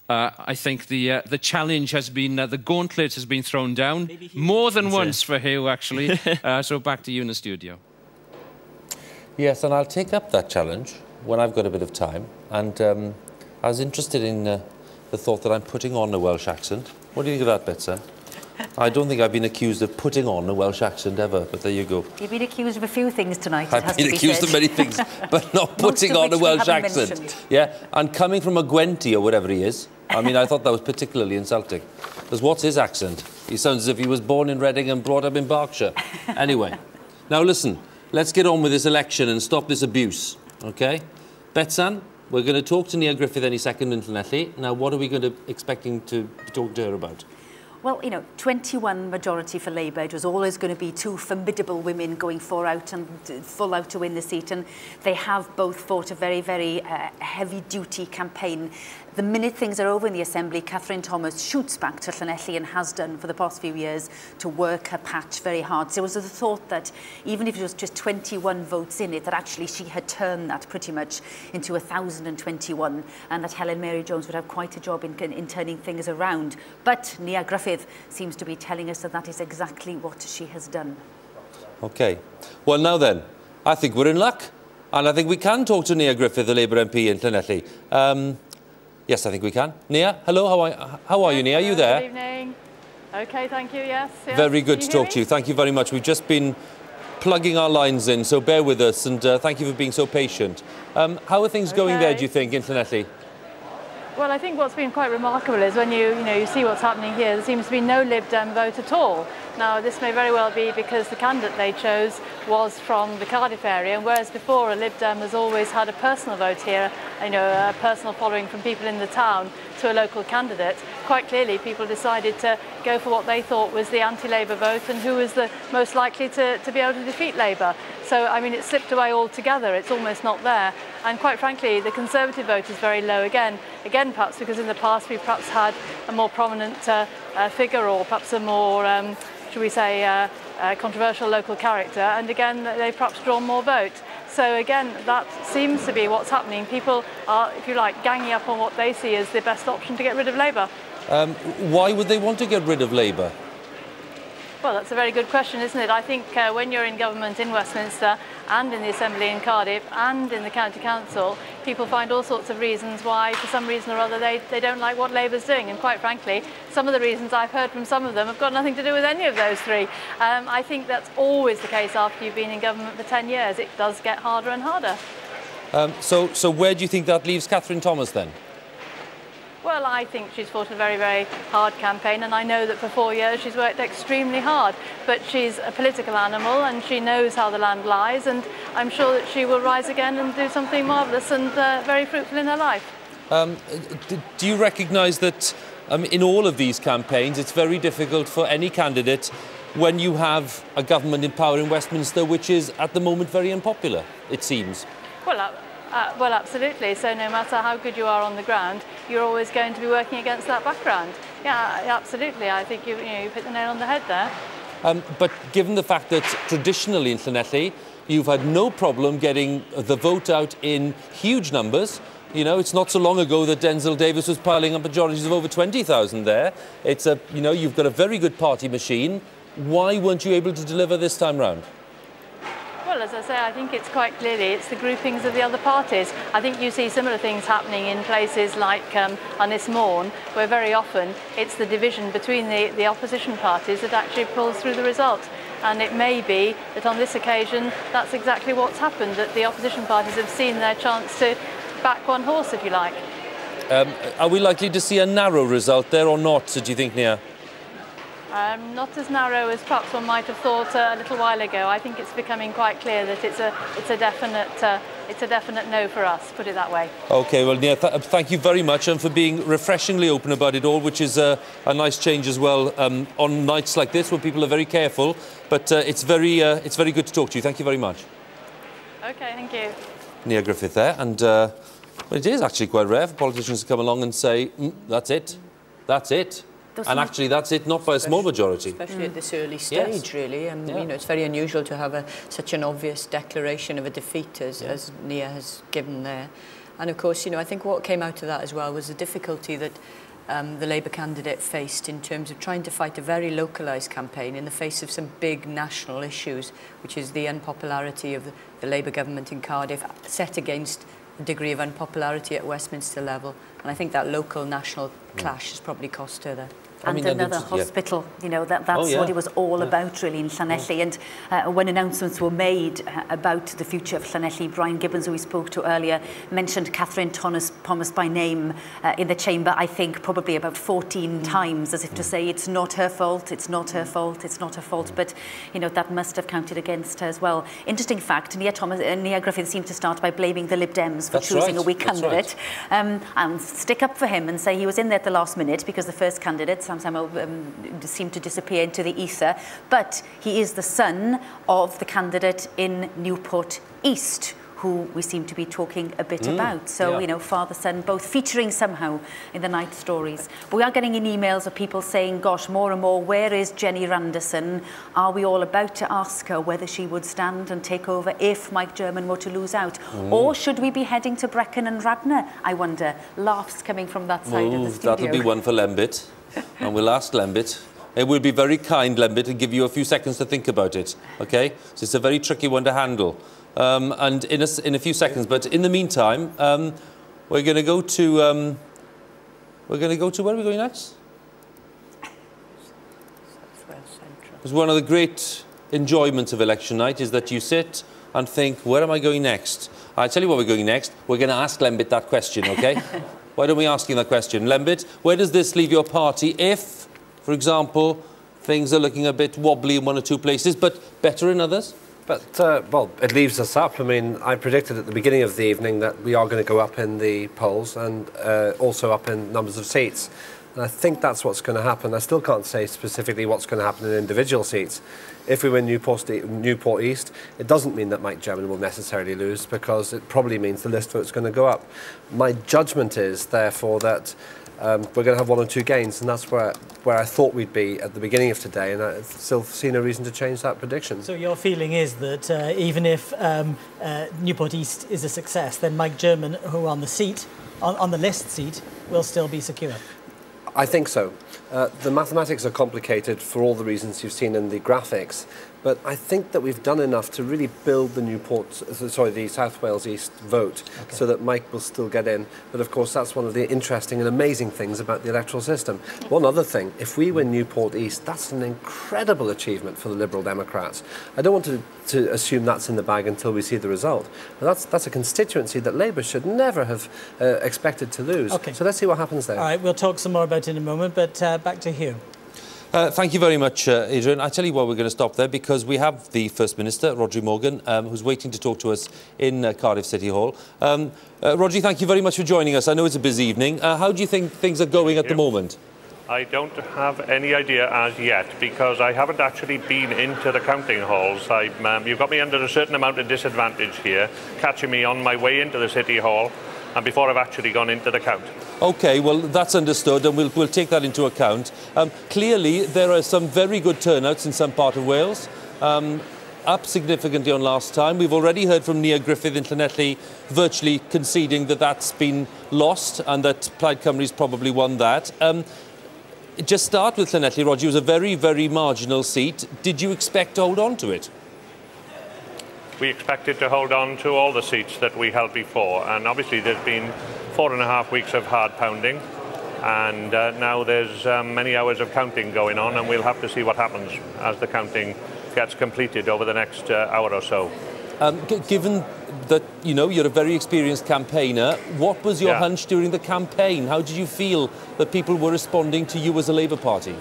I think the challenge has been, the gauntlet has been thrown down more than once for Huw, actually. So back to you in the studio. Yes, and I'll take up that challenge when I've got a bit of time. And I was interested in the thought that I'm putting on a Welsh accent. What do you think of that, Betsan? I don't think I've been accused of putting on a Welsh accent ever, but there you go. You've been accused of a few things tonight, I've been accused of many things, but not putting on a Welsh accent. Mentioned. Yeah, and coming from a Gwenti or whatever he is, I mean, I thought that was particularly insulting. Because what's his accent? He sounds as if he was born in Reading and brought up in Berkshire. Anyway, now listen, let's get on with this election and stop this abuse, OK? Betsan, We're going to talk to Nia Griffith any second in Llanelli. Now, what are we going to expecting to talk to her about? Well, you know, 21 majority for Labour. It was always going to be two formidable women going full out to win the seat, and they have both fought a very, very heavy-duty campaign. The minute things are over in the Assembly, Catherine Thomas shoots back to Llanelli and has done for the past few years to work her patch very hard. So it was the thought that even if it was just 21 votes in it, that actually she had turned that pretty much into 1,021, and that Helen Mary Jones would have quite a job in turning things around. But Nia Griffith seems to be telling us that that is exactly what she has done. OK. Well, now then, I think we're in luck. And I think we can talk to Nia Griffith, the Labour MP in Llanelli. Yes, I think we can. Nia, hello, how are you, Nia? Are you there? Good evening. OK, thank you, yes. Very good to talk to you. Thank you very much. We've just been plugging our lines in, so bear with us, and thank you for being so patient. How are things going there, do you think, in Llanelli? Well, I think what's been quite remarkable is when you see what's happening here, there seems to be no Lib Dem vote at all. Now, this may very well be because the candidate they chose was from the Cardiff area, and whereas before a Lib Dem has always had a personal vote here, a personal following from people in the town to a local candidate, quite clearly people decided to go for what they thought was the anti-Labour vote and who was the most likely to be able to defeat Labour. So, I mean, it slipped away altogether. It's almost not there. And quite frankly, the Conservative vote is very low again. Again, perhaps because in the past we perhaps had a more prominent figure, or perhaps a more, should we say, controversial local character. And again, they've perhaps drawn more vote. So again, that seems to be what's happening. People are, if you like, ganging up on what they see as the best option to get rid of Labour. Why would they want to get rid of Labour? Well, that's a very good question, isn't it? I think when you're in government in Westminster and in the Assembly in Cardiff and in the County Council, people find all sorts of reasons why, for some reason or other, they don't like what Labour's doing. And quite frankly, some of the reasons I've heard from some of them have got nothing to do with any of those three. I think that's always the case after you've been in government for 10 years. It does get harder and harder. So where do you think that leaves Catherine Thomas then? Well, I think she's fought a very, very hard campaign, and I know that for 4 years she's worked extremely hard. But she's a political animal and she knows how the land lies, and I'm sure that she will rise again and do something marvellous and very fruitful in her life. Do you recognise that in all of these campaigns it's very difficult for any candidate when you have a government in power in Westminster which is at the moment very unpopular, it seems? Well, absolutely. So no matter how good you are on the ground, you're always going to be working against that background. Yeah, absolutely. I think you've hit the nail on the head there. But given the fact that traditionally in Llanelli, you've had no problem getting the vote out in huge numbers. You know, it's not so long ago that Denzil Davis was piling up majorities of over 20,000 there. It's you've got a very good party machine. Why weren't you able to deliver this time round? Well, as I say, I think it's quite clearly it's the groupings of the other parties. I think you see similar things happening in places like Ynys Môn, where very often it's the division between the opposition parties that actually pulls through the result. And it may be that on this occasion that's exactly what's happened, that the opposition parties have seen their chance to back one horse, if you like. Are we likely to see a narrow result there or not, do you think, Nia? Not as narrow as perhaps one might have thought a little while ago. I think it's becoming quite clear that it's a definite no for us, put it that way. OK, well, Nia, thank you very much and for being refreshingly open about it all, which is a nice change as well on nights like this when people are very careful. But it's very good to talk to you. Thank you very much. OK, thank you. Nia Griffith there, and well, it is actually quite rare for politicians to come along and say, that's it, that's it. And actually, that's it, not by a small majority. Especially at this early stage, really. And, it's very unusual to have such an obvious declaration of a defeat as Nia has given there. And, of course, I think what came out of that as well was the difficulty that the Labour candidate faced in terms of trying to fight a very localised campaign in the face of some big national issues, which is the unpopularity of the Labour government in Cardiff set against a degree of unpopularity at Westminster level. And I think that local national clash has probably cost her there. And another hospital, you know, that's what it was all about really in Llanelli. And when announcements were made about the future of Llanelli, Brian Gibbons, who we spoke to earlier, mentioned Catherine Thomas by name in the chamber, I think probably about 14 times, as if to say it's not her fault, it's not her fault, it's not her fault. But, you know, that must have counted against her as well. Interesting fact, Nia Griffith seemed to start by blaming the Lib Dems for choosing a weak candidate. And stick up for him and say he was in there at the last minute because the first candidate, Samuel, seemed to disappear into the ether. But he is the son of the candidate in Newport East, who we seem to be talking a bit about. So, you know, father-son, both featuring somehow in the night stories. But we are getting in emails of people saying, gosh, more and more, where is Jenny Randerson? Are we all about to ask her whether she would stand and take over if Mike German were to lose out? Or should we be heading to Brecon and Radnor, I wonder? Laughs coming from that side of the studio. That'll be one for LEMBIT, and we'll ask LEMBIT. It will be very kind, LEMBIT, and give you a few seconds to think about it, OK? So it's a very tricky one to handle. And in a few seconds, but in the meantime, we're going to go to where are we going next? Because one of the great enjoyments of election night is that you sit and think, where am I going next? I tell you where we're going next. We're going to ask LEMBIT that question, OK? Why don't we ask him that question? LEMBIT, where does this leave your party if, for example, things are looking a bit wobbly in one or two places, but better in others? But, well, it leaves us up. I mean, I predicted at the beginning of the evening that we are going to go up in the polls and also up in numbers of seats. And I think that's what's going to happen. I still can't say specifically what's going to happen in individual seats. If we win Newport East, it doesn't mean that Mike German will necessarily lose, because it probably means the list vote's going to go up. My judgment is, therefore, that we're going to have one or two gains, and that's where I thought we'd be at the beginning of today, and I still see no reason to change that prediction. So your feeling is that even if Newport East is a success, then Mike German, who on the seat, on the list seat, will still be secure? I think so. The mathematics are complicated for all the reasons you've seen in the graphics, but I think that we've done enough to really build the South Wales East vote, so that Mike will still get in. But of course, that's one of the interesting and amazing things about the electoral system. One other thing, if we win Newport East, that's an incredible achievement for the Liberal Democrats. I don't want to assume that's in the bag until we see the result. But that's a constituency that Labour should never have expected to lose. So let's see what happens there. All right, we'll talk some more about it in a moment, but back to Huw. Thank you very much, Adrian. I tell you why we're going to stop there, because we have the First Minister, Rodri Morgan, who's waiting to talk to us in Cardiff City Hall. Rodri, thank you very much for joining us. I know it's a busy evening. How do you think things are going at the moment? I don't have any idea as yet, because I haven't actually been into the counting halls. You've got me under a certain amount of disadvantage here, catching me on my way into the City Hall and before I've actually gone into the count. OK, well, that's understood, and we'll take that into account. Clearly, there are some very good turnouts in some part of Wales, up significantly on last time. We've already heard from Nia Griffith in Llanelli virtually conceding that that's been lost and that Plaid Cymru's probably won that. Just start with Llanelli, Roger. It was a very, very marginal seat. Did you expect to hold on to it? We expected to hold on to all the seats that we held before, and obviously there's been 4.5 weeks of hard pounding, and now there's many hours of counting going on, and we'll have to see what happens as the counting gets completed over the next hour or so. Given that, you know, you're a very experienced campaigner, what was your hunch during the campaign? How did you feel that people were responding to you as a Labour Party?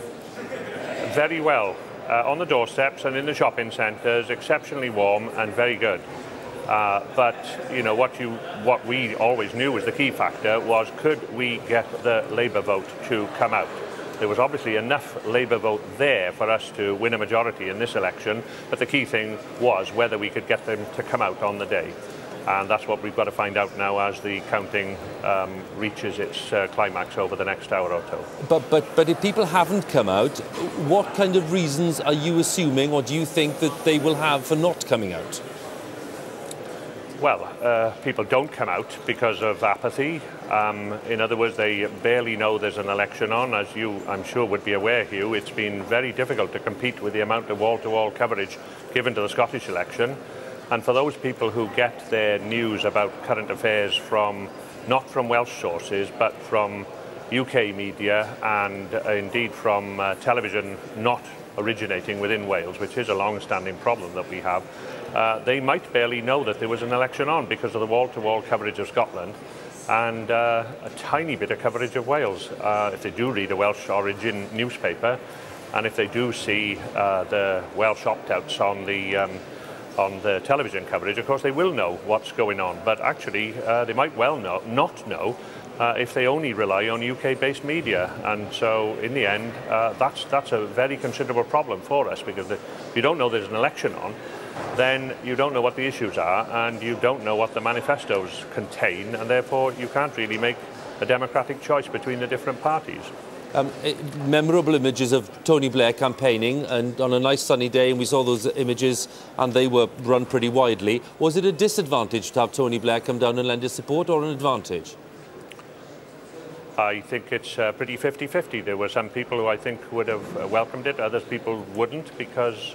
Very well. On the doorsteps and in the shopping centres, exceptionally warm and very good. But you know, what we always knew was the key factor was, could we get the Labour vote to come out? There was obviously enough Labour vote there for us to win a majority in this election, but the key thing was whether we could get them to come out on the day. And that's what we've got to find out now as the counting reaches its climax over the next hour or so. But if people haven't come out, what kind of reasons are you assuming, or do you think that they will have for not coming out? Well, people don't come out because of apathy. In other words, they barely know there's an election on. As you, I'm sure, would be aware, Huw, it's been very difficult to compete with the amount of wall-to-wall coverage given to the Scottish election. And for those people who get their news about current affairs from, not from Welsh sources, but from UK media and indeed from television not originating within Wales, which is a long-standing problem that we have, they might barely know that there was an election on because of the wall-to-wall coverage of Scotland and a tiny bit of coverage of Wales. If they do read a Welsh origin newspaper, and if they do see the Welsh opt-outs on the television coverage, of course they will know what's going on. But actually, they might well not know if they only rely on UK-based media. And so, in the end, that's a very considerable problem for us, because if you don't know there's an election on, then you don't know what the issues are, and you don't know what the manifestos contain, and therefore you can't really make a democratic choice between the different parties. Memorable images of Tony Blair campaigning, and on a nice sunny day, and we saw those images and they were run pretty widely. Was it a disadvantage to have Tony Blair come down and lend his support, or an advantage? I think it's pretty 50-50. There were some people who I think would have welcomed it, others people wouldn't, because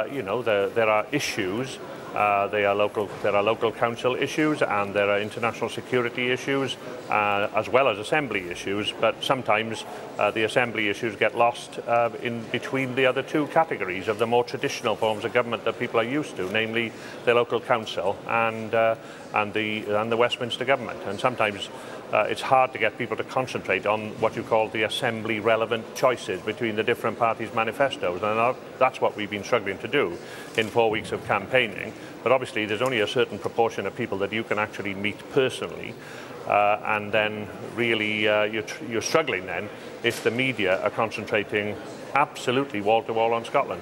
you know, there are issues. There are local council issues, and there are international security issues, as well as assembly issues. But sometimes the assembly issues get lost in between the other two categories of the more traditional forms of government that people are used to, namely the local council and the Westminster government. And sometimes it's hard to get people to concentrate on what you call the assembly relevant choices between the different parties' manifestos, and that's what we've been struggling to do in 4 weeks of campaigning. But obviously there's only a certain proportion of people that you can actually meet personally, and then really you're struggling then if the media are concentrating absolutely wall-to-wall on Scotland.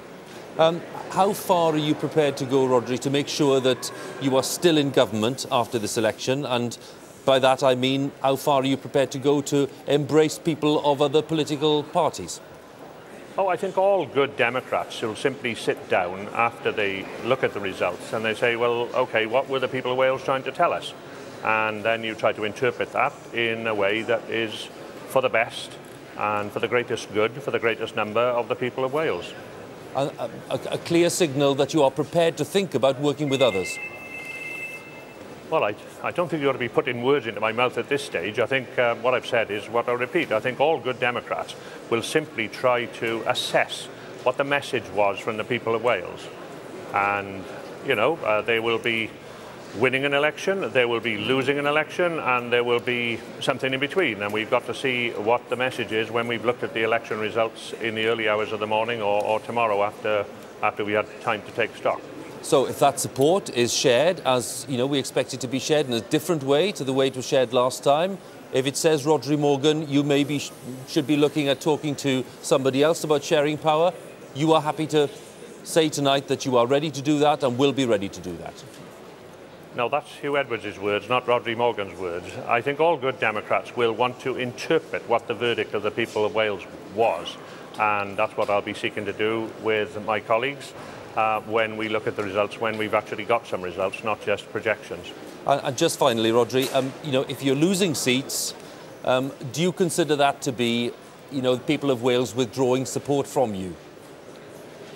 How far are you prepared to go, Rodri, to make sure that you are still in government after this election? And by that I mean, how far are you prepared to go to embrace people of other political parties? Oh, I think all good Democrats will simply sit down after they look at the results and they say, well, OK, what were the people of Wales trying to tell us? And then you try to interpret that in a way that is for the best and for the greatest good, for the greatest number of the people of Wales. A clear signal that you are prepared to think about working with others. Well, I don't think you ought to be putting words into my mouth at this stage. I think what I've said is what I repeat. I think all good Democrats will simply try to assess what the message was from the people of Wales. And, you know, they will be winning an election, they will be losing an election, and there will be something in between. And we've got to see what the message is when we've looked at the election results in the early hours of the morning or tomorrow after we had time to take stock. So if that support is shared, as you know, we expect it to be shared in a different way to the way it was shared last time, if it says Rodri Morgan, you maybe should be looking at talking to somebody else about sharing power, you are happy to say tonight that you are ready to do that and will be ready to do that? No, that's Huw Edwards' words, not Rodri Morgan's words. I think all good Democrats will want to interpret what the verdict of the people of Wales was, and that's what I'll be seeking to do with my colleagues. When we look at the results, when we've actually got some results, not just projections. And just finally, Rodri, you know, if you're losing seats, do you consider that to be, you know, the people of Wales withdrawing support from you?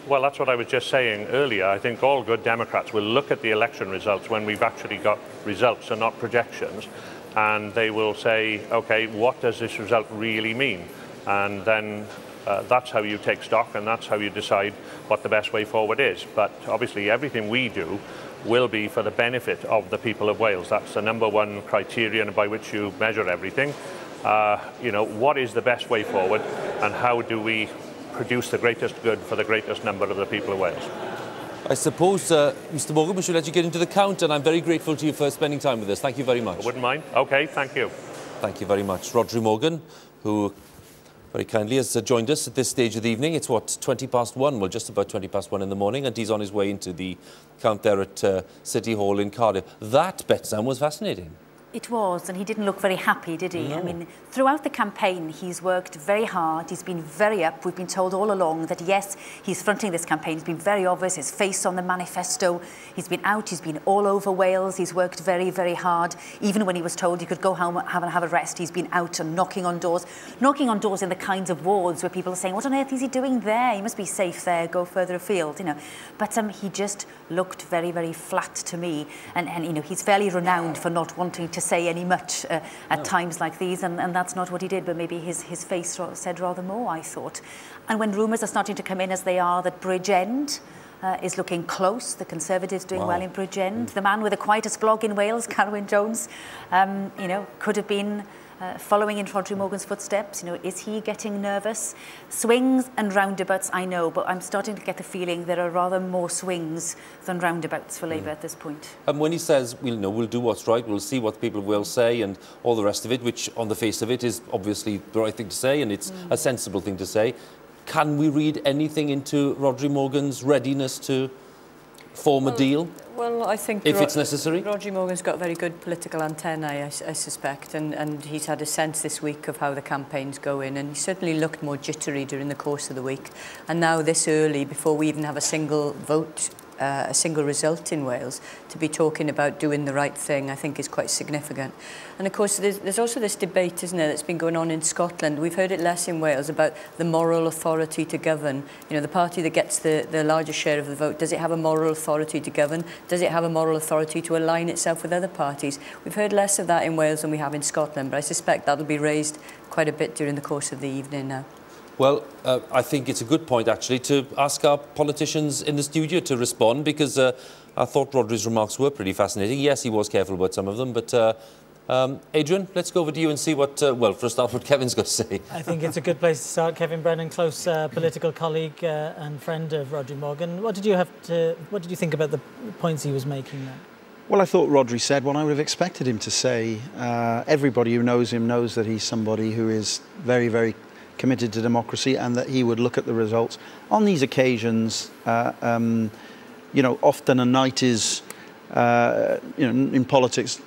Well, that's what I was just saying earlier. I think all good Democrats will look at the election results when we've actually got results and not projections, and they will say, OK, what does this result really mean? And then that's how you take stock, and that's how you decide what the best way forward is. But obviously everything we do will be for the benefit of the people of Wales. That's the #1 criterion by which you measure everything. You know, what is the best way forward, and how do we produce the greatest good for the greatest number of the people of Wales? I suppose, Mr. Morgan, we should let you get into the count, and I'm very grateful to you for spending time with us. Thank you very much. I wouldn't mind. OK, thank you. Thank you very much. Rodri Morgan, who very kindly has joined us at this stage of the evening. It's, what, 1:20, well, just about 1:20 in the morning, and he's on his way into the count there at City Hall in Cardiff. That, Betsan, was fascinating. It was, and he didn't look very happy, did he? No. I mean, throughout the campaign, he's worked very hard. He's been very up. We've been told all along that, yes, he's fronting this campaign. He's been very obvious, his face on the manifesto. He's been out, he's been all over Wales. He's worked very, very hard. Even when he was told he could go home and have a rest, he's been out and knocking on doors in the kinds of wards where people are saying, what on earth is he doing there? He must be safe there, go further afield, you know. But he just looked very, very flat to me. And you know, he's fairly renowned for not wanting to to say any much at times like these, and that's not what he did, but maybe his face said rather more, I thought. And when rumours are starting to come in, as they are, that Bridgend is looking close, the Conservatives doing well in Bridgend, the man with the quietest blog in Wales, Carwyn Jones, you know, could have been following in Rhodri Morgan's footsteps. You know, is he getting nervous? Swings and roundabouts, I know, but I'm starting to get the feeling there are rather more swings than roundabouts for Labour at this point. And when he says, we'll do what's right, we'll see what people will say and all the rest of it, which on the face of it is obviously the right thing to say, and it's a sensible thing to say, can we read anything into Rhodri Morgan's readiness to form a deal? Well, I think if it's necessary. Rhodri Morgan's got very good political antennae, I suspect, and he's had a sense this week of how the campaign's going, and he certainly looked more jittery during the course of the week. And now this early, before we even have a single vote, a single result in Wales, to be talking about doing the right thing, I think is quite significant. And of course, there's also this debate, isn't there, that's been going on in Scotland. We've heard it less in Wales about the moral authority to govern. You know, the party that gets the largest share of the vote, does it have a moral authority to govern? Does it have a moral authority to align itself with other parties? We've heard less of that in Wales than we have in Scotland, but I suspect that'll be raised quite a bit during the course of the evening now. Well, I think it's a good point, actually, to ask our politicians in the studio to respond, because I thought Rhodri's remarks were pretty fascinating. Yes, he was careful about some of them, but Adrian, let's go over to you and see what, well, for a start, what Kevin's got to say. I think it's a good place to start. Kevin Brennan, close political colleague and friend of Rhodri Morgan. What did you think about the points he was making there? Well, I thought Rhodri said what I would have expected him to say. Everybody who knows him knows that he's somebody who is very, very committed to democracy, and that he would look at the results. On these occasions, you know, often a night is, you know, in politics,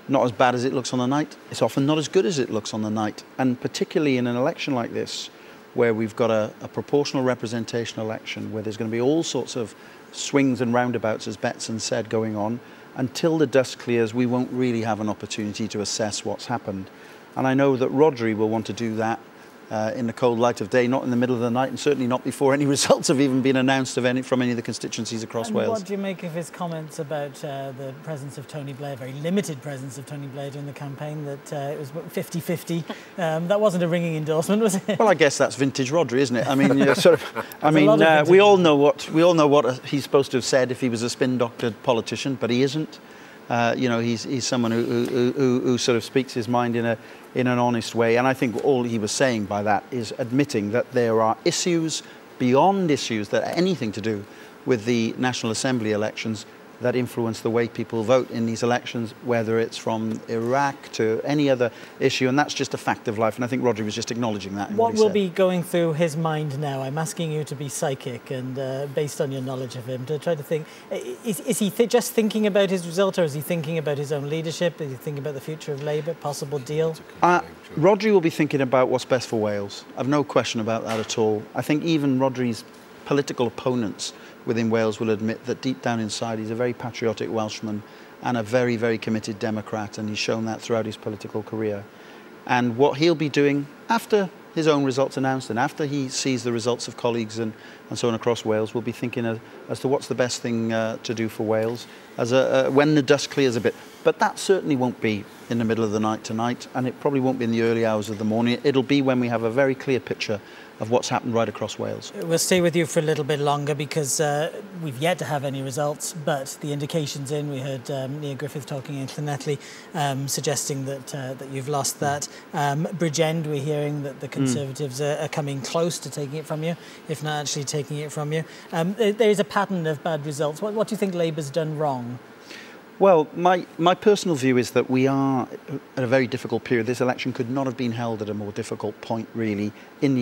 not as bad as it looks on the night. It's often not as good as it looks on the night. And particularly in an election like this, where we've got a proportional representation election, where there's going to be all sorts of swings and roundabouts, as Betsan said, going on, until the dust clears, we won't really have an opportunity to assess what's happened. And I know that Rhodri will want to do that in the cold light of day, not in the middle of the night, and certainly not before any results have even been announced of from any of the constituencies across Wales. What do you make of his comments about the presence of Tony Blair, very limited presence of Tony Blair during the campaign, that it was 50-50? That wasn't a ringing endorsement, was it? Well, I guess that's vintage Rhodri, isn't it? I mean, sort of. I mean, we all know what he's supposed to have said if he was a spin-doctored politician, but he isn't. You know, he's someone who sort of speaks his mind in an honest way, and I think all he was saying by that is admitting that there are issues beyond issues that are anything to do with the National Assembly elections that influence the way people vote in these elections, whether it's from Iraq to any other issue, and that's just a fact of life, and I think Rhodri was just acknowledging that. What will be going through his mind now? I'm asking you to be psychic and based on your knowledge of him, to try to think, is he just thinking about his result, or is he thinking about his own leadership? Is he thinking about the future of Labour, possible deal? Rhodri will be thinking about what's best for Wales. I've no question about that at all. I think even Rhodri's political opponents within Wales will admit that deep down inside he's a very patriotic Welshman and a very, very committed Democrat, and he's shown that throughout his political career. And what he'll be doing after his own results announced and after he sees the results of colleagues and so on across Wales, will be thinking as to what's the best thing to do for Wales when the dust clears a bit. But that certainly won't be in the middle of the night tonight, and it probably won't be in the early hours of the morning. It'll be when we have a very clear picture of what's happened right across Wales. We'll stay with you for a little bit longer because we've yet to have any results, but the indications in, we heard Nia Griffith talking in Llanelli, suggesting that you've lost that. Bridgend, we're hearing that the Conservatives are coming close to taking it from you, if not actually taking it from you. There is a pattern of bad results. What do you think Labour's done wrong? Well, my personal view is that we are at a very difficult period. This election could not have been held at a more difficult point, really, in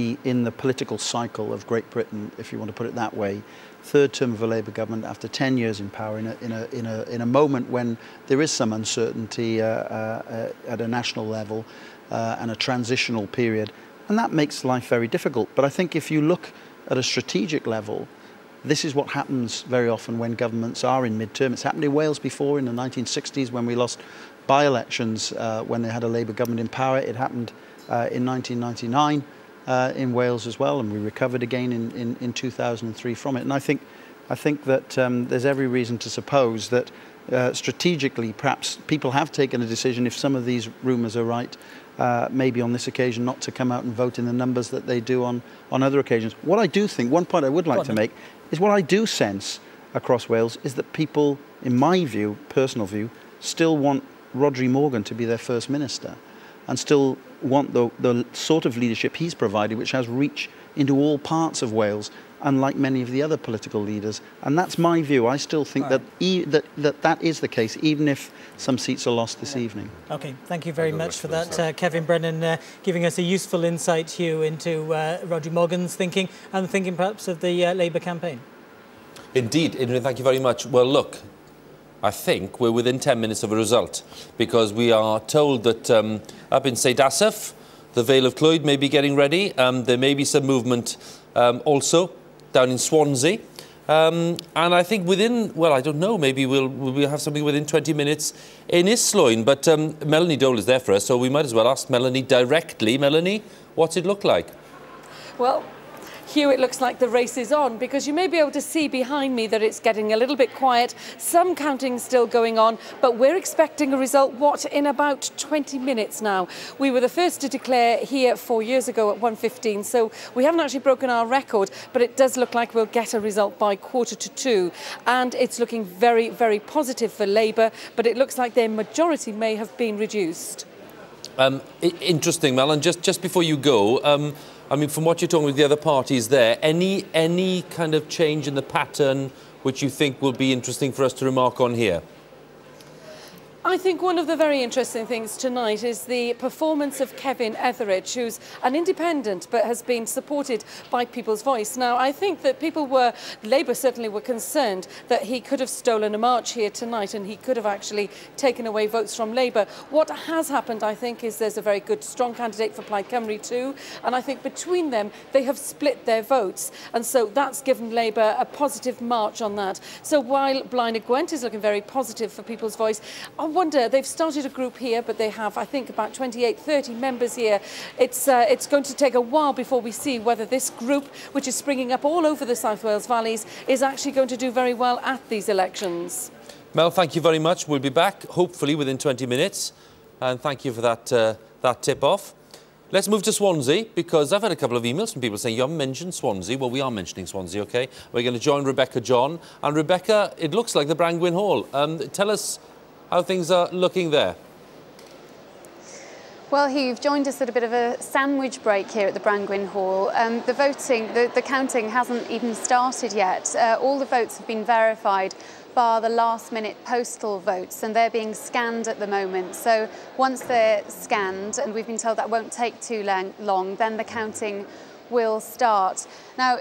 the political cycle of Great Britain, if you want to put it that way. Third term of a Labour government after 10 years in power, in a moment when there is some uncertainty at a national level and a transitional period, and that makes life very difficult. But I think if you look at a strategic level, this is what happens very often when governments are in mid-term. It's happened in Wales before in the 1960s when we lost by-elections when they had a Labour government in power. It happened in 1999 in Wales as well, and we recovered again in 2003 from it. And I think that there's every reason to suppose that strategically, perhaps people have taken a decision, if some of these rumours are right, maybe on this occasion not to come out and vote in the numbers that they do on other occasions. What I do think, one point I would like to make, is what I do sense across Wales is that people, in my view, personal view, still want Rhodri Morgan to be their First Minister and still want the sort of leadership he's provided, which has reach into all parts of Wales, unlike many of the other political leaders. And that's my view. I still think that is the case, even if some seats are lost this evening. OK, thank you very much for that. Kevin Brennan giving us a useful insight, Huw, into Rhodri Morgan's thinking and thinking perhaps of the Labour campaign. Indeed, Adrian, thank you very much. Well, look, I think we're within 10 minutes of a result, because we are told that up in St Asaph, the Vale of Clwyd may be getting ready. There may be some movement also down in Swansea. And I think within, well, I don't know, maybe we'll have something within 20 minutes in Islwyn. But Melanie Dole is there for us, so we might as well ask Melanie directly. Melanie, what's it look like? Well, Huw, it looks like the race is on, because you may be able to see behind me that it's getting a little bit quiet. Some counting still going on, but we're expecting a result, in about 20 minutes now. We were the first to declare here 4 years ago at 1:15, so we haven't actually broken our record, but it does look like we'll get a result by 1:45. And it's looking very, very positive for Labour, but it looks like their majority may have been reduced. Interesting, Mel, and just before you go, I mean, from what you're talking with the other parties there, any kind of change in the pattern which you think will be interesting for us to remark on here? I think one of the very interesting things tonight is the performance of Kevin Etheridge, who's an independent but has been supported by People's Voice. Now, I think that Labour certainly were concerned that he could have stolen a march here tonight and he could have actually taken away votes from Labour. What has happened, I think, is there's a very good, strong candidate for Plaid Cymru too, and I think between them, they have split their votes, and so that's given Labour a positive march on that. So while Blaenau Gwent is looking very positive for People's Voice, I wonder, they've started a group here, but they have, I think, about 28, 30 members here. It's going to take a while before we see whether this group, which is springing up all over the South Wales valleys, is actually going to do very well at these elections. Mel, thank you very much. We'll be back, hopefully, within 20 minutes. And thank you for that tip-off. Let's move to Swansea, because I've had a couple of emails from people saying you haven't mentioned Swansea. Well, we are mentioning Swansea, OK? We're going to join Rebecca John. And Rebecca, it looks like the Brangwyn Hall. Tell us how things are looking there. Well, Huw, you've joined us at a bit of a sandwich break here at the Brangwyn Hall. The voting, the counting hasn't even started yet. All the votes have been verified, bar the last-minute postal votes, and they're being scanned at the moment. So once they're scanned, and we've been told that won't take too long, then the counting will start. Now,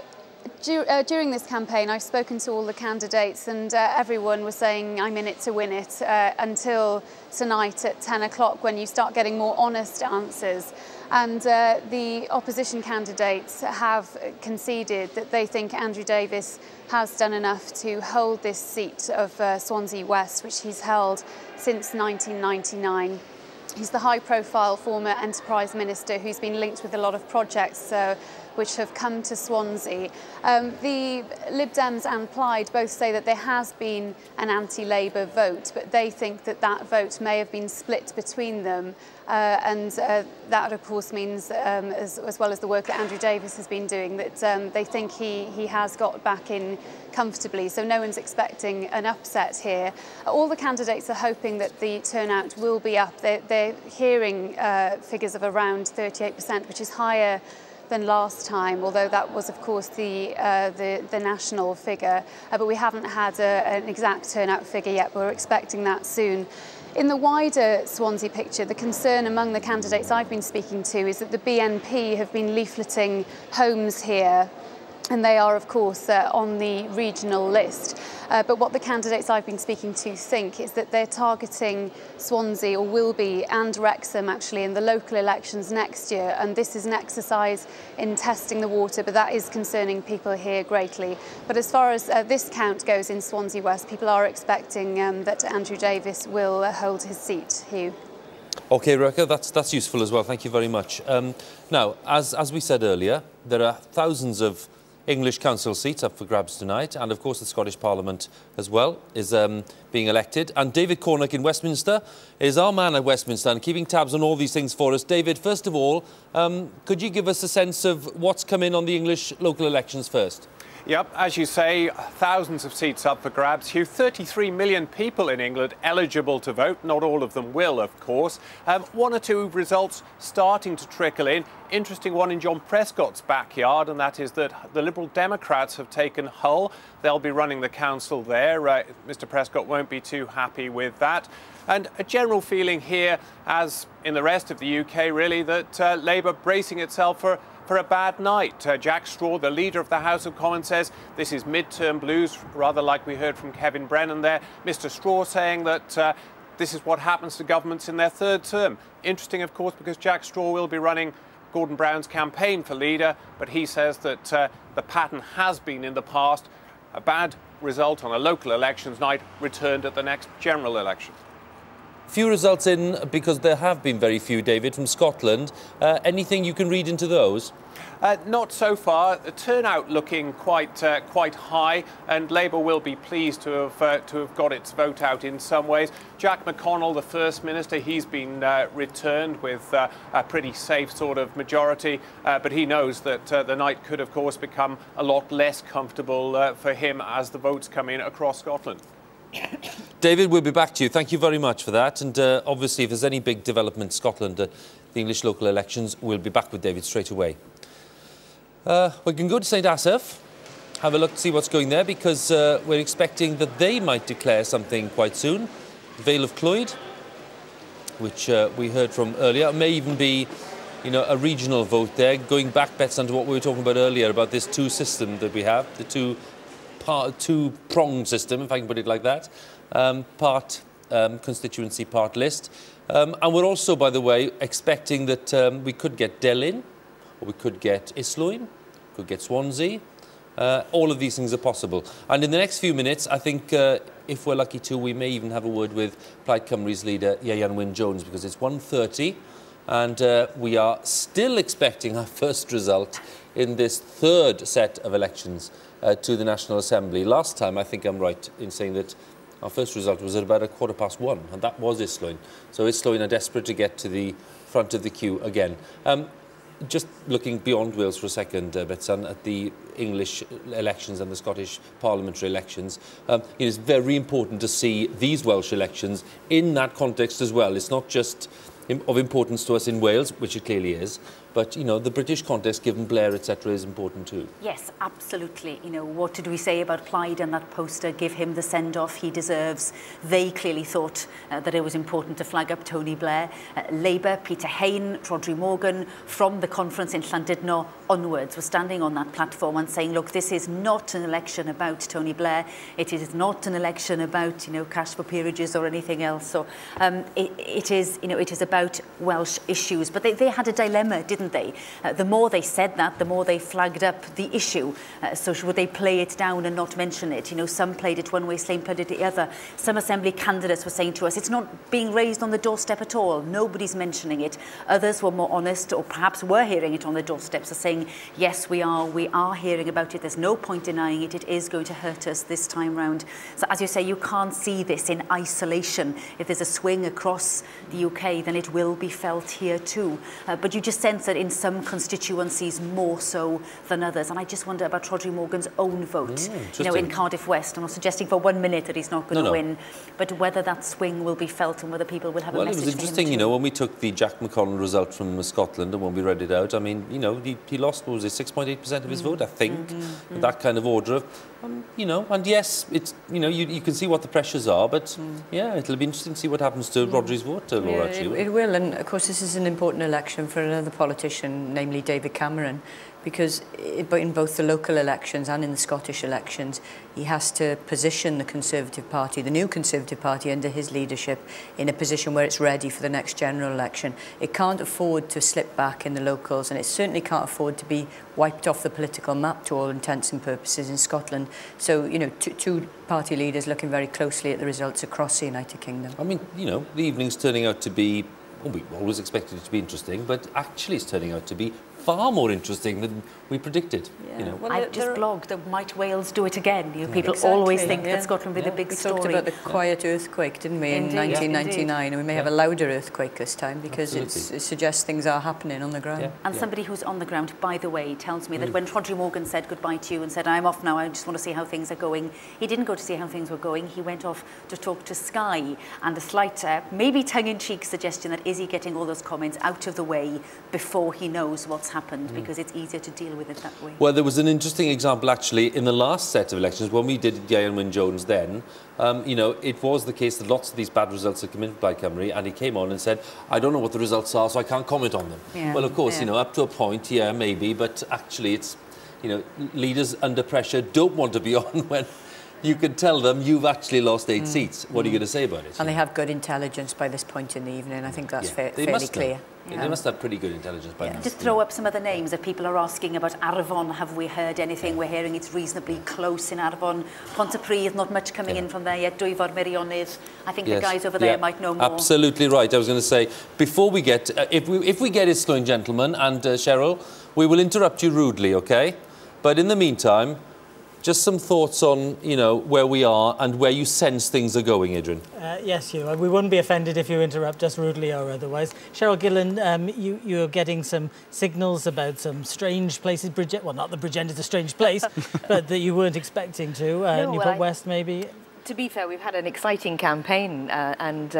during this campaign, I've spoken to all the candidates, and everyone was saying, I'm in it to win it, until tonight at 10 o'clock, when you start getting more honest answers. And the opposition candidates have conceded that they think Andrew Davies has done enough to hold this seat of Swansea West, which he's held since 1999. He's the high-profile former enterprise minister who's been linked with a lot of projects which have come to Swansea. The Lib Dems and Plaid both say that there has been an anti-Labour vote, but they think that that vote may have been split between them. And that, of course, means, as well as the work that Andrew Davies has been doing, that they think he has got back in comfortably. So no one's expecting an upset here. All the candidates are hoping that the turnout will be up. They're hearing figures of around 38%, which is higher than last time, although that was, of course, the national figure. But we haven't had an exact turnout figure yet, but we're expecting that soon. In the wider Swansea picture, the concern among the candidates I've been speaking to is that the BNP have been leafleting homes here, and they are, of course, on the regional list. But what the candidates I've been speaking to think is that they're targeting Swansea, or will be, and Wrexham, actually, in the local elections next year. And this is an exercise in testing the water, but that is concerning people here greatly. But as far as this count goes in Swansea West, people are expecting that Andrew Davies will hold his seat. Huw. OK, Rebecca, that's useful as well. Thank you very much. Now, as we said earlier, there are thousands of English council seats up for grabs tonight, and of course the Scottish Parliament as well is being elected. And David Cornick in Westminster is our man at Westminster and keeping tabs on all these things for us. David, first of all, could you give us a sense of what's come in on the English local elections first? Yep, as you say, thousands of seats up for grabs. Huw, 33 million people in England eligible to vote. Not all of them will, of course. One or two results starting to trickle in. Interesting one in John Prescott's backyard, and that is that the Liberal Democrats have taken Hull. They'll be running the council there. Mr Prescott won't be too happy with that. And a general feeling here, as in the rest of the UK, really, that Labour bracing itself for a bad night. Jack Straw, the leader of the House of Commons, says this is mid-term blues, rather like we heard from Kevin Brennan there. Mr Straw saying that this is what happens to governments in their third term. Interesting, of course, because Jack Straw will be running Gordon Brown's campaign for leader, but he says that the pattern has been in the past a bad result on a local elections night returned at the next general election. Few results in because there have been very few, David, from Scotland. Anything you can read into those? Not so far. The turnout looking quite high, and Labour will be pleased to have got its vote out in some ways. Jack McConnell, the First Minister, he's been returned with a pretty safe sort of majority, but he knows that the night could, of course, become a lot less comfortable for him as the votes come in across Scotland. David, we'll be back to you. Thank you very much for that. And obviously, if there's any big development in Scotland, the English local elections, we'll be back with David straight away. We can go to St Asaph, have a look to see what's going there, because we're expecting that they might declare something quite soon. Vale of Clwyd, which we heard from earlier, it may even be, you know, a regional vote there, going back, Betsan, to what we were talking about earlier about this two system that we have, the two-pronged system, if I can put it like that, part constituency, part list. And we're also, by the way, expecting that we could get Delyn, or we could get Islwyn, could get Swansea. All of these things are possible. And in the next few minutes, I think, if we're lucky to, we may even have a word with Plaid Cymru's leader, Ieuan Wyn-Jones, because it's 1:30, and we are still expecting our first result in this third set of elections to the National Assembly. Last time, I think I'm right in saying that our first result was at about 1:15, and that was Islwyn. So Islwyn are desperate to get to the front of the queue again. Just looking beyond Wales for a second, Betsan, at the English elections and the Scottish parliamentary elections, it is very important to see these Welsh elections in that context as well. It's not just of importance to us in Wales, which it clearly is, but, you know, the British context, given Blair, etc., is important too. Yes, absolutely. You know, what did we say about Plaid and that poster? Give him the send-off he deserves. They clearly thought that it was important to flag up Tony Blair. Labour, Peter Hain, Rhodri Morgan, from the conference in Llandudno onwards, were standing on that platform and saying, look, this is not an election about Tony Blair. It is not an election about, you know, cash for peerages or anything else. So it is, you know, it is about Welsh issues. But they had a dilemma, didn't they? The more they said that, the more they flagged up the issue. So would they play it down and not mention it? You know, some played it one way, some played it the other. Some Assembly candidates were saying to us, it's not being raised on the doorstep at all. Nobody's mentioning it. Others were more honest, or perhaps were hearing it on the doorstep, so saying, yes, we are hearing about it. There's no point denying it. It is going to hurt us this time round. So as you say, you can't see this in isolation. If there's a swing across the UK, then it will be felt here too. But you just sense that in some constituencies more so than others. And I just wonder about Rhodri Morgan's own vote, you know, in Cardiff West. I'm not suggesting for 1 minute that he's not going to win, but whether that swing will be felt and whether people will have a message. Well, it was interesting, you know, when we took the Jack McConnell result from Scotland and when we read it out, I mean, you know, he lost, what was it, 6.8% of his vote, I think, that kind of order. You know, and yes, it's, you know, you can see what the pressures are, but yeah, it'll be interesting to see what happens to Rhodri's vote, Laura, actually. It will, and of course this is an important election for another politician, namely David Cameron, because in both the local elections and in the Scottish elections, he has to position the Conservative Party, the new Conservative Party under his leadership, in a position where it's ready for the next general election. It can't afford to slip back in the locals, and it certainly can't afford to be wiped off the political map to all intents and purposes in Scotland. So, you know, two party leaders looking very closely at the results across the United Kingdom. I mean, you know, the evening's turning out to be, well, we always expected it to be interesting, but actually it's turning out to be far more interesting than we predicted. Yeah. You know. Well, I've just blogged that might Wales do it again. You know, people Exactly, always think yeah. that Scotland will be the big we story. talked about the quiet earthquake, didn't we, in Indeed, 1999, and we may have a louder earthquake this time because it suggests things are happening on the ground. And somebody who's on the ground, by the way, tells me that when Rodri Morgan said goodbye to you and said, I'm off now, I just want to see how things are going, he didn't go to see how things were going, he went off to talk to Sky, and a slight, maybe tongue-in-cheek suggestion that is he getting all those comments out of the way before he knows what's happened, because it's easier to deal with it that way. Well, there was an interesting example, actually, in the last set of elections, when we did Iorwerth Wyn Jones then, you know, it was the case that lots of these bad results had come in by Cymru, and he came on and said, I don't know what the results are, so I can't comment on them. Yeah, well, of course, you know, up to a point, yeah, maybe, but actually it's, you know, leaders under pressure don't want to be on when you can tell them you've actually lost 8 seats. What are you going to say about it? And they have good intelligence by this point in the evening. I think that's fairly clear. They must have pretty good intelligence by now. Just throw up some other names that people are asking about. Arfon, have we heard anything? We're hearing it's reasonably close in Arfon. Pontypridd, not much coming in from there yet. Dwyfor Meirionnydd. I think the guys over there might know more. Absolutely right. I was going to say, before we get, if we get it, Slowing Gentlemen and CHERYL, we will interrupt you rudely, okay? But in the meantime, just some thoughts on, you know, where we are and where you sense things are going, Adrian. Yes, Huw. We wouldn't be offended if you interrupt us rudely or otherwise. CHERYL Gillan, you're getting some signals about some strange places. Well, not that Bridgend is a strange place, but that you weren't expecting to. No, Newport West, maybe. To be fair, we've had an exciting campaign and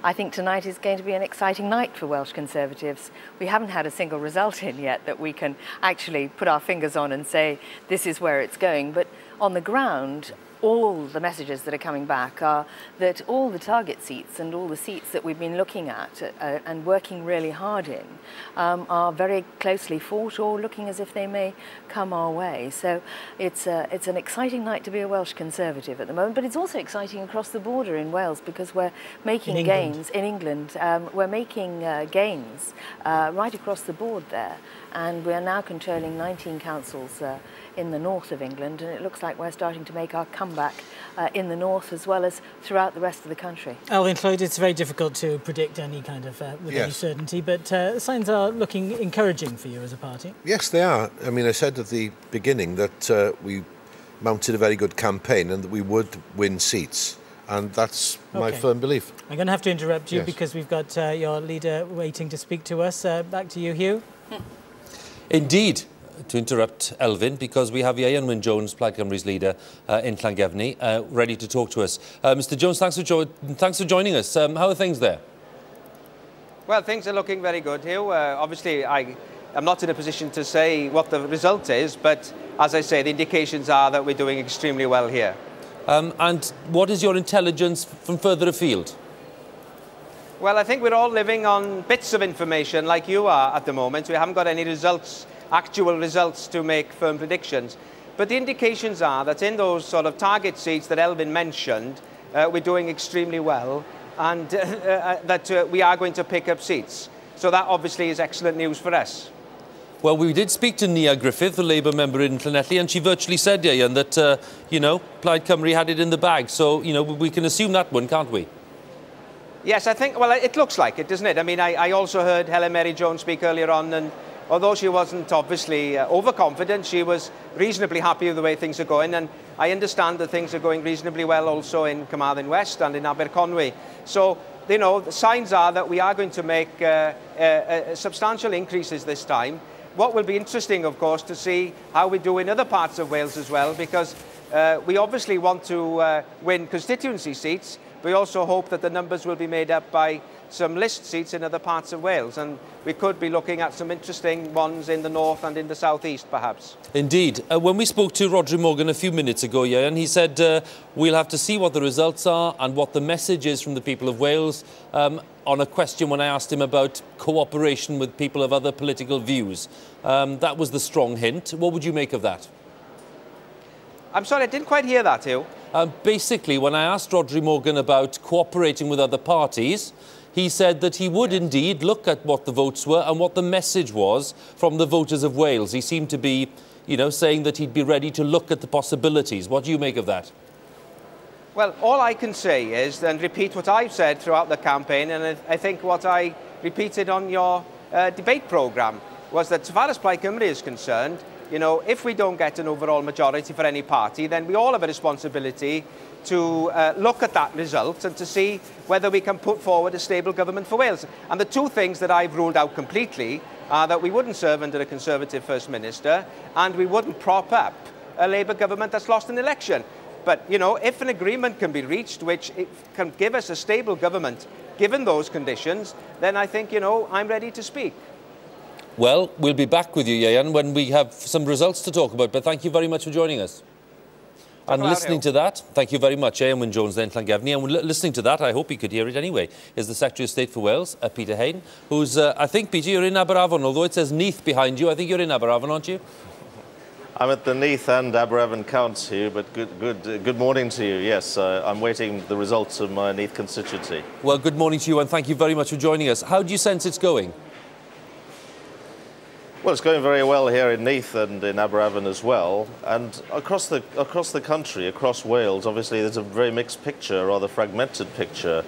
I think tonight is going to be an exciting night for Welsh Conservatives. We haven't had a single result in yet that we can actually put our fingers on and say this is where it's going, but on the ground all the messages that are coming back are that all the target seats and all the seats that we've been looking at and working really hard in are very closely fought or looking as if they may come our way. So it's an exciting night to be a Welsh Conservative at the moment, but it's also exciting across the border in Wales because we're making gains in England. We're making gains right across the board there, and we're now controlling 19 councils in the north of England, and it looks like we're starting to make our comeback in the north as well as throughout the rest of the country. Alvin Clwyd, it's very difficult to predict any kind of with any certainty, but signs are looking encouraging for you as a party. Yes, they are. I mean, I said at the beginning that we mounted a very good campaign and that we would win seats, and that's my firm belief. I'm going to have to interrupt you because we've got your leader waiting to speak to us. Back to you, Huw. Indeed. To interrupt Elvin, because we have Iorwerth Wyn Jones, Plaid Cymru's leader in Llangefni, ready to talk to us. Mr Jones, thanks for joining us. How are things there? Well, things are looking very good, Huw. Obviously, I'm not in a position to say what the result is, but as I say, the indications are that we're doing extremely well here. And what is your intelligence from further afield? Well, I think we're all living on bits of information like you are at the moment. We haven't got any results, actual results to make firm predictions. But the indications are that in those sort of target seats that Elvin mentioned, we're doing extremely well and that we are going to pick up seats. So that obviously is excellent news for us. Well, we did speak to Nia Griffith, the Labour member in Llanelli, and she virtually said, Ian, that, you know, Plaid Cymru had it in the bag. So, you know, we can assume that one, can't we? Yes, I think, well, it looks like it, doesn't it? I mean, I also heard Helen Mary Jones speak earlier on, and although she wasn't obviously overconfident, she was reasonably happy with the way things are going, and I understand that things are going reasonably well also in Carmarthen West and in Aberconwy. So, you know, the signs are that we are going to make substantial increases this time. What will be interesting, of course, to see how we do in other parts of Wales as well, because we obviously want to win constituency seats. We also hope that the numbers will be made up by some list seats in other parts of Wales, and we could be looking at some interesting ones in the north and in the southeast, perhaps. Indeed. When we spoke to Rodri Morgan a few minutes ago, Ian, he said we'll have to see what the results are and what the message is from the people of Wales on a question when I asked him about cooperation with people of other political views. That was the strong hint. What would you make of that? I'm sorry, I didn't quite hear that, Huw. Basically, when I asked Rodri Morgan about cooperating with other parties, he said that he would indeed look at what the votes were and what the message was from the voters of Wales. He seemed to be, you know, saying that he'd be ready to look at the possibilities. What do you make of that? Well, all I can say is, and repeat what I've said throughout the campaign, and I think what I repeated on your debate programme, was that, so far as Plaid Cymru is concerned, you know, if we don't get an overall majority for any party, then we all have a responsibility to look at that result and to see whether we can put forward a stable government for Wales. And the two things that I've ruled out completely are that we wouldn't serve under a Conservative First Minister and we wouldn't prop up a Labour government that's lost an election. But, you know, if an agreement can be reached which can give us a stable government, given those conditions, then I think, you know, I'm ready to speak. Well, we'll be back with you, Ian, when we have some results to talk about, but thank you very much for joining us. And listening to that, thank you very much, Ian Wyn-Jones then Llangefni, and listening to that, I hope you could hear it anyway, is the Secretary of State for Wales, Peter Hain, who's, I think, Peter, you're in Aberafon, although it says Neath behind you, I think you're in Aberafon, aren't you? I'm at the Neath and Aberafon counts here, but good morning to you. Yes, I'm waiting the results of my Neath constituency. Well, good morning to you, and thank you very much for joining us. How do you sense it's going? Well, it's going very well here in Neath and in Aberafon as well, and across the country, across Wales. Obviously, there's a very mixed picture, a rather fragmented picture.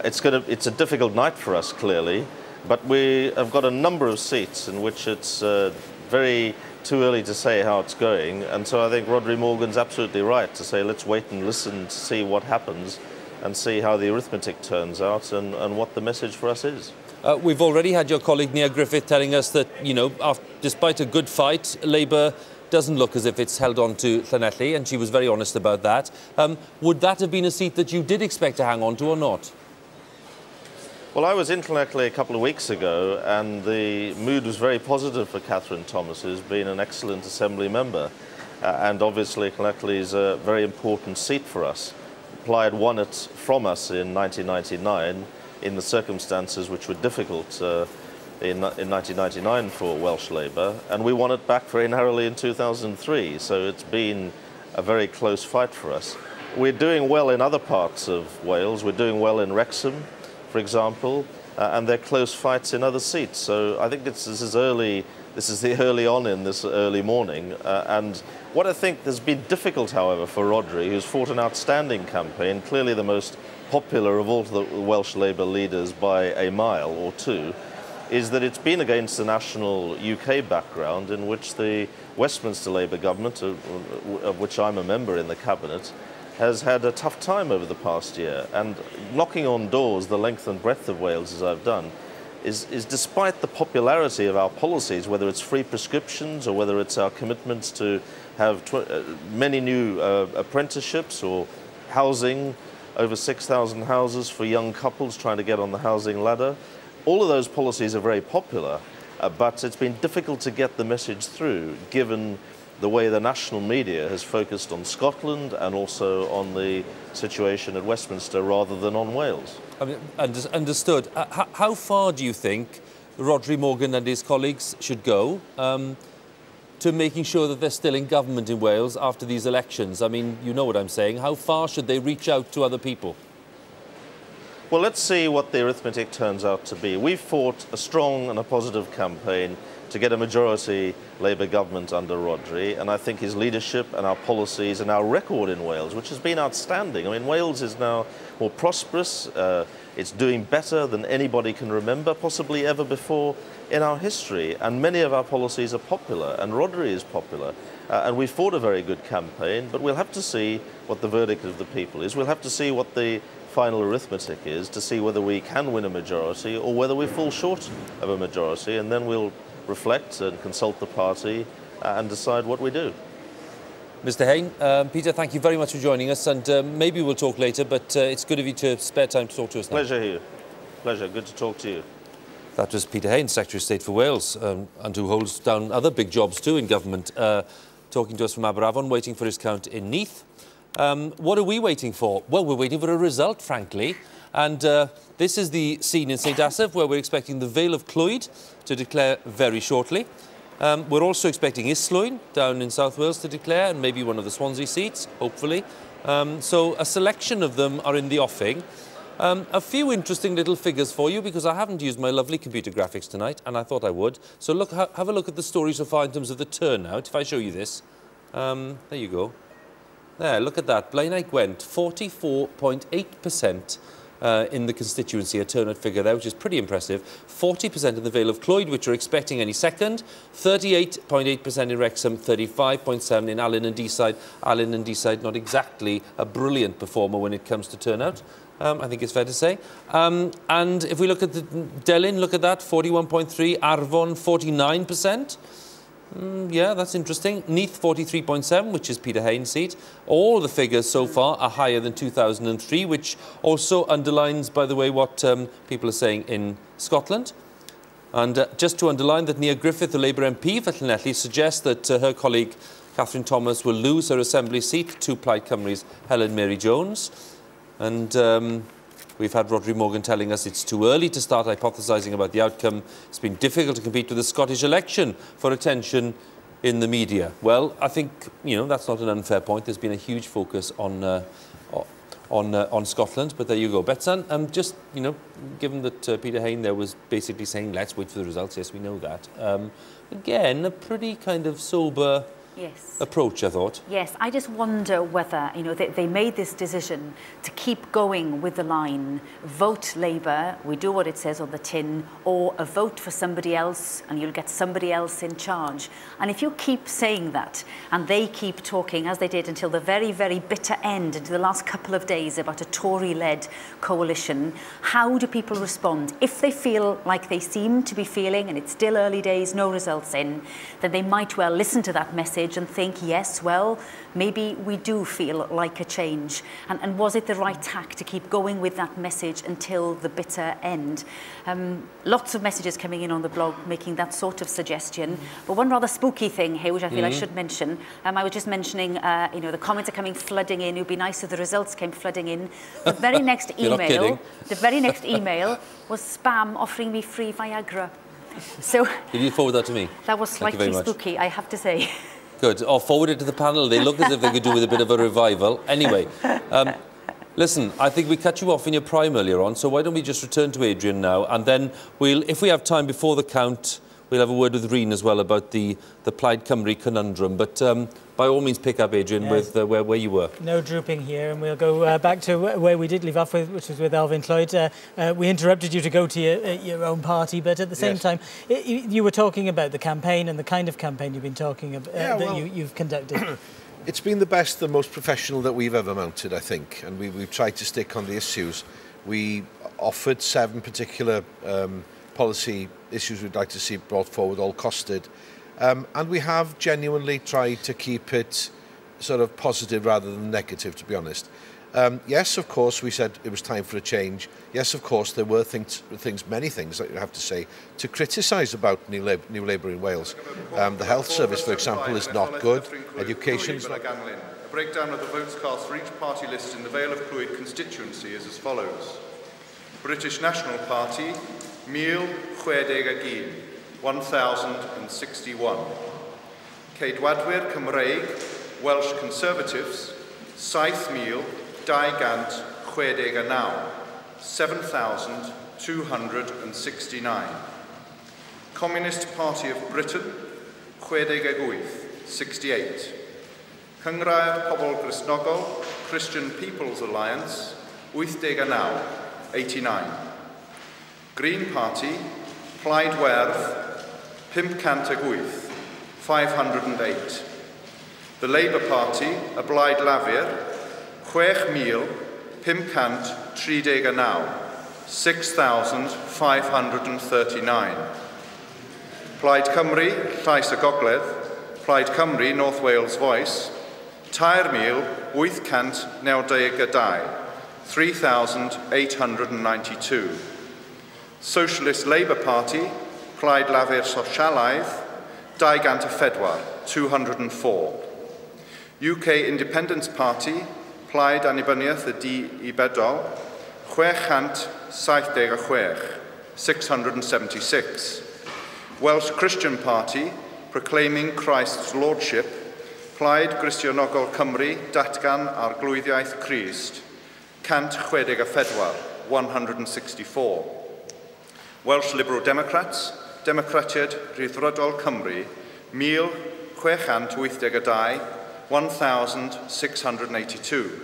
It's a difficult night for us, clearly, but we have got a number of seats in which it's very too early to say how it's going, and so I think Rhodri Morgan's absolutely right to say let's wait and listen to see what happens and see how the arithmetic turns out and what the message for us is. We've already had your colleague Nia Griffith telling us that, you know, despite a good fight, Labour doesn't look as if it's held on to Llanelli, and she was very honest about that. Would that have been a seat that you did expect to hang on to or not? Well, I was in Llanelli a couple of weeks ago, and the mood was very positive for Catherine Thomas, who's been an excellent Assembly member. And obviously, Llanelli is a very important seat for us. Plaid won it from us in 1999 in the circumstances which were difficult in 1999 for Welsh Labour, and we won it back very narrowly in 2003, so it's been a very close fight for us. We're doing well in other parts of Wales. We're doing well in Wrexham, for example, and they're close fights in other seats. So I think this is the early on in this early morning. And what I think has been difficult, however, for Rhodri, who's fought an outstanding campaign, clearly the most popular of all the Welsh Labour leaders by a mile or two, is that it's been against the national UK background in which the Westminster Labour government, of which I'm a member in the cabinet, has had a tough time over the past year. And knocking on doors the length and breadth of Wales, as I've done, is despite the popularity of our policies, whether it's free prescriptions or whether it's our commitments to have many new apprenticeships or housing, over 6,000 houses for young couples trying to get on the housing ladder. All of those policies are very popular, but it's been difficult to get the message through, given the way the national media has focused on Scotland and also on the situation at Westminster rather than on Wales. I mean, understood. How far do you think Rhodri Morgan and his colleagues should go to making sure that they're still in government in Wales after these elections? I mean, you know what I'm saying. How far should they reach out to other people? Well, let's see what the arithmetic turns out to be. We've fought a strong and a positive campaign to get a majority Labour government under Rhodri, and I think his leadership and our policies and our record in Wales, which has been outstanding. I mean, Wales is now more prosperous, it's doing better than anybody can remember, possibly ever before in our history, and many of our policies are popular, and Rhodri is popular, and we fought a very good campaign, but we'll have to see what the verdict of the people is. We'll have to see what the final arithmetic is to see whether we can win a majority or whether we fall short of a majority, and then we'll reflect and consult the party and decide what we do. Mr. Hain, Peter, thank you very much for joining us, and maybe we'll talk later, but it's good of you to spare time to talk to us now. Pleasure, Huw. Pleasure. Good to talk to you. That was Peter Hain, Secretary of State for Wales, and who holds down other big jobs too in government, talking to us from Aberafon, waiting for his count in Neath. What are we waiting for? Well, we're waiting for a result, frankly. And this is the scene in St Asaph, where we're expecting the Vale of Clwyd to declare very shortly. We're also expecting Islwyn down in South Wales to declare, and maybe one of the Swansea seats, hopefully. So a selection of them are in the offing. A few interesting little figures for you, because I haven't used my lovely computer graphics tonight, and I thought I would. So look, have a look at the story so far in terms of the turnout, if I show you this. There you go. There, look at that. Blaenau Gwent, 44.8%. in the constituency, a turnout figure there, which is pretty impressive. 40% in the Vale of Clwyd, which are expecting any second. 38.8% in Wrexham, 35.7% in Alyn and Deeside. Alyn and Deeside not exactly a brilliant performer when it comes to turnout. I think it's fair to say. And if we look at the Delyn, look at that, 41.3%. Arfon, 49%. Yeah, that's interesting. Neath, 43.7%, which is Peter Hain's seat. All the figures so far are higher than 2003, which also underlines, by the way, what people are saying in Scotland. And just to underline that Nia Griffith, the Labour MP for Llanelli, suggests that her colleague Catherine Thomas will lose her Assembly seat to Plaid Cymru's Helen Mary Jones. And we've had Rodri Morgan telling us it's too early to start hypothesising about the outcome. It's been difficult to compete with the Scottish election for attention in the media. Well, I think, you know, that's not an unfair point. There's been a huge focus on Scotland, but there you go. Betsan, just, you know, given that Peter Hain there was basically saying, let's wait for the results. Yes, we know that. Again, a pretty kind of sober approach, I thought. Yes, I just wonder whether, you know, they made this decision to keep going with the line, vote Labour, we do what it says on the tin, or a vote for somebody else and you'll get somebody else in charge. And if you keep saying that and they keep talking, as they did until the very, very bitter end, into the last couple of days, about a Tory-led coalition, how do people respond? If they feel like they seem to be feeling, and it's still early days, no results in, then they might well listen to that message and think, yes, well, maybe we do feel like a change. And was it the right tack to keep going with that message until the bitter end? Lots of messages coming in on the blog making that sort of suggestion. But one rather spooky thing here, which I feel I should mention, I was just mentioning, you know, the comments are coming flooding in. It would be nice if the results came flooding in. The very next email, was spam offering me free Viagra. So did you forward that to me? That was slightly spooky, I have to say. Good. Or forward it to the panel. They look as if they could do with a bit of a revival. Anyway, listen, I think we cut you off in your prime earlier on, so why don't we just return to Adrian now, and then we'll, if we have time before the count, we'll have a word with Rhun as well about the Plaid Cymru conundrum. But by all means, pick up, Adrian, with where you were. No drooping here, and we'll go back to where we did leave off with, which was with Elfyn Clwyd. We interrupted you to go to your own party, but at the same time, you were talking about the campaign and the kind of campaign you've been talking about that you've conducted. It's been the best, the most professional that we've ever mounted, I think, and we've tried to stick on the issues. We offered 7 particular policy issues we'd like to see brought forward, all costed. And we have genuinely tried to keep it sort of positive rather than negative, to be honest. Yes, of course, we said it was time for a change. Yes, of course, there were many things that you have to say to criticise about New Labour in Wales. The health service, for example, is not good. Education is not good. A breakdown of the votes cast for each party list in the Vale of Clwyd constituency is as follows. British National Party, 1061, 1,061. Ceidwadwyr Cymreig, Welsh Conservatives, 7,269, 7,269. Communist Party of Britain, 68. Cyngrair Pobl Gristnogol, Christian People's Alliance, 89. Green Party, Iorwerth, 508, 508. The Labour Party, y Blaid Lafur, 6,539, 6,539. Plaid Cymru, Llais y Gogledd, Plaid Cymru, North Wales Voice, 3,892, 3,892. Socialist Labour Party, Plaid Lafur Sosialaidd, 204, 204. UK Independence Party, Plaid Annibyniaeth y Du I Bedol, 676, 676. Welsh Christian Party, proclaiming Christ's Lordship, Plaid Gristnogol Cymru, datgan ar glwyddiaeth Crist, 164, 164. Welsh Liberal Democrats, Democratiad Rhyddfrydol Cymru, 1,682, 1,682.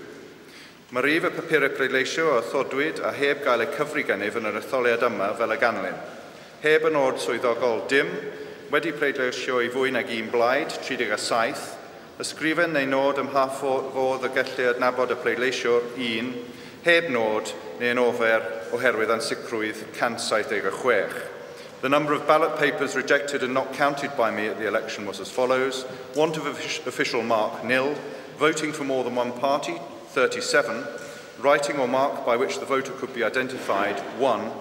Mae rif y papurau pleidleisio o athodwyd a heb gael eu cyfri gennyf yn yr etholiad yma fel y ganlyn. Heb yn ord swyddogol dim, wedi pleidleisio i fwy nag un blaid, 37, ysgrifen neu nod ymhaff fodd y gellu adnabod y pleidleisiwr 1, heb nod neu yn ofer oherwydd ansicrwydd 176. The number of ballot papers rejected and not counted by me at the election was as follows: want of official mark, 0, voting for more than one party, 37, writing or mark by which the voter could be identified, 1,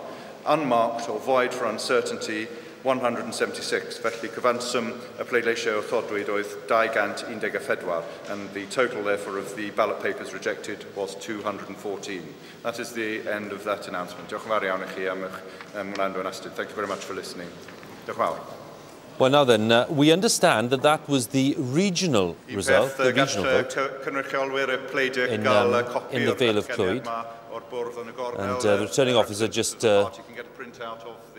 unmarked or void for uncertainty, 176. Felly cyfanswm y pleidleisio athodwyd oedd 214, and the total therefore of the ballot papers rejected was 214. That is the end of that announcement. Diolch yn fawr iawn i chi am eich mlando yn astyd. Thank you very much for listening. Diolch yn fawr. Well, now then, we understand that that was the regional result, the regional vote in the Vale of Clwyd. And the returning officer just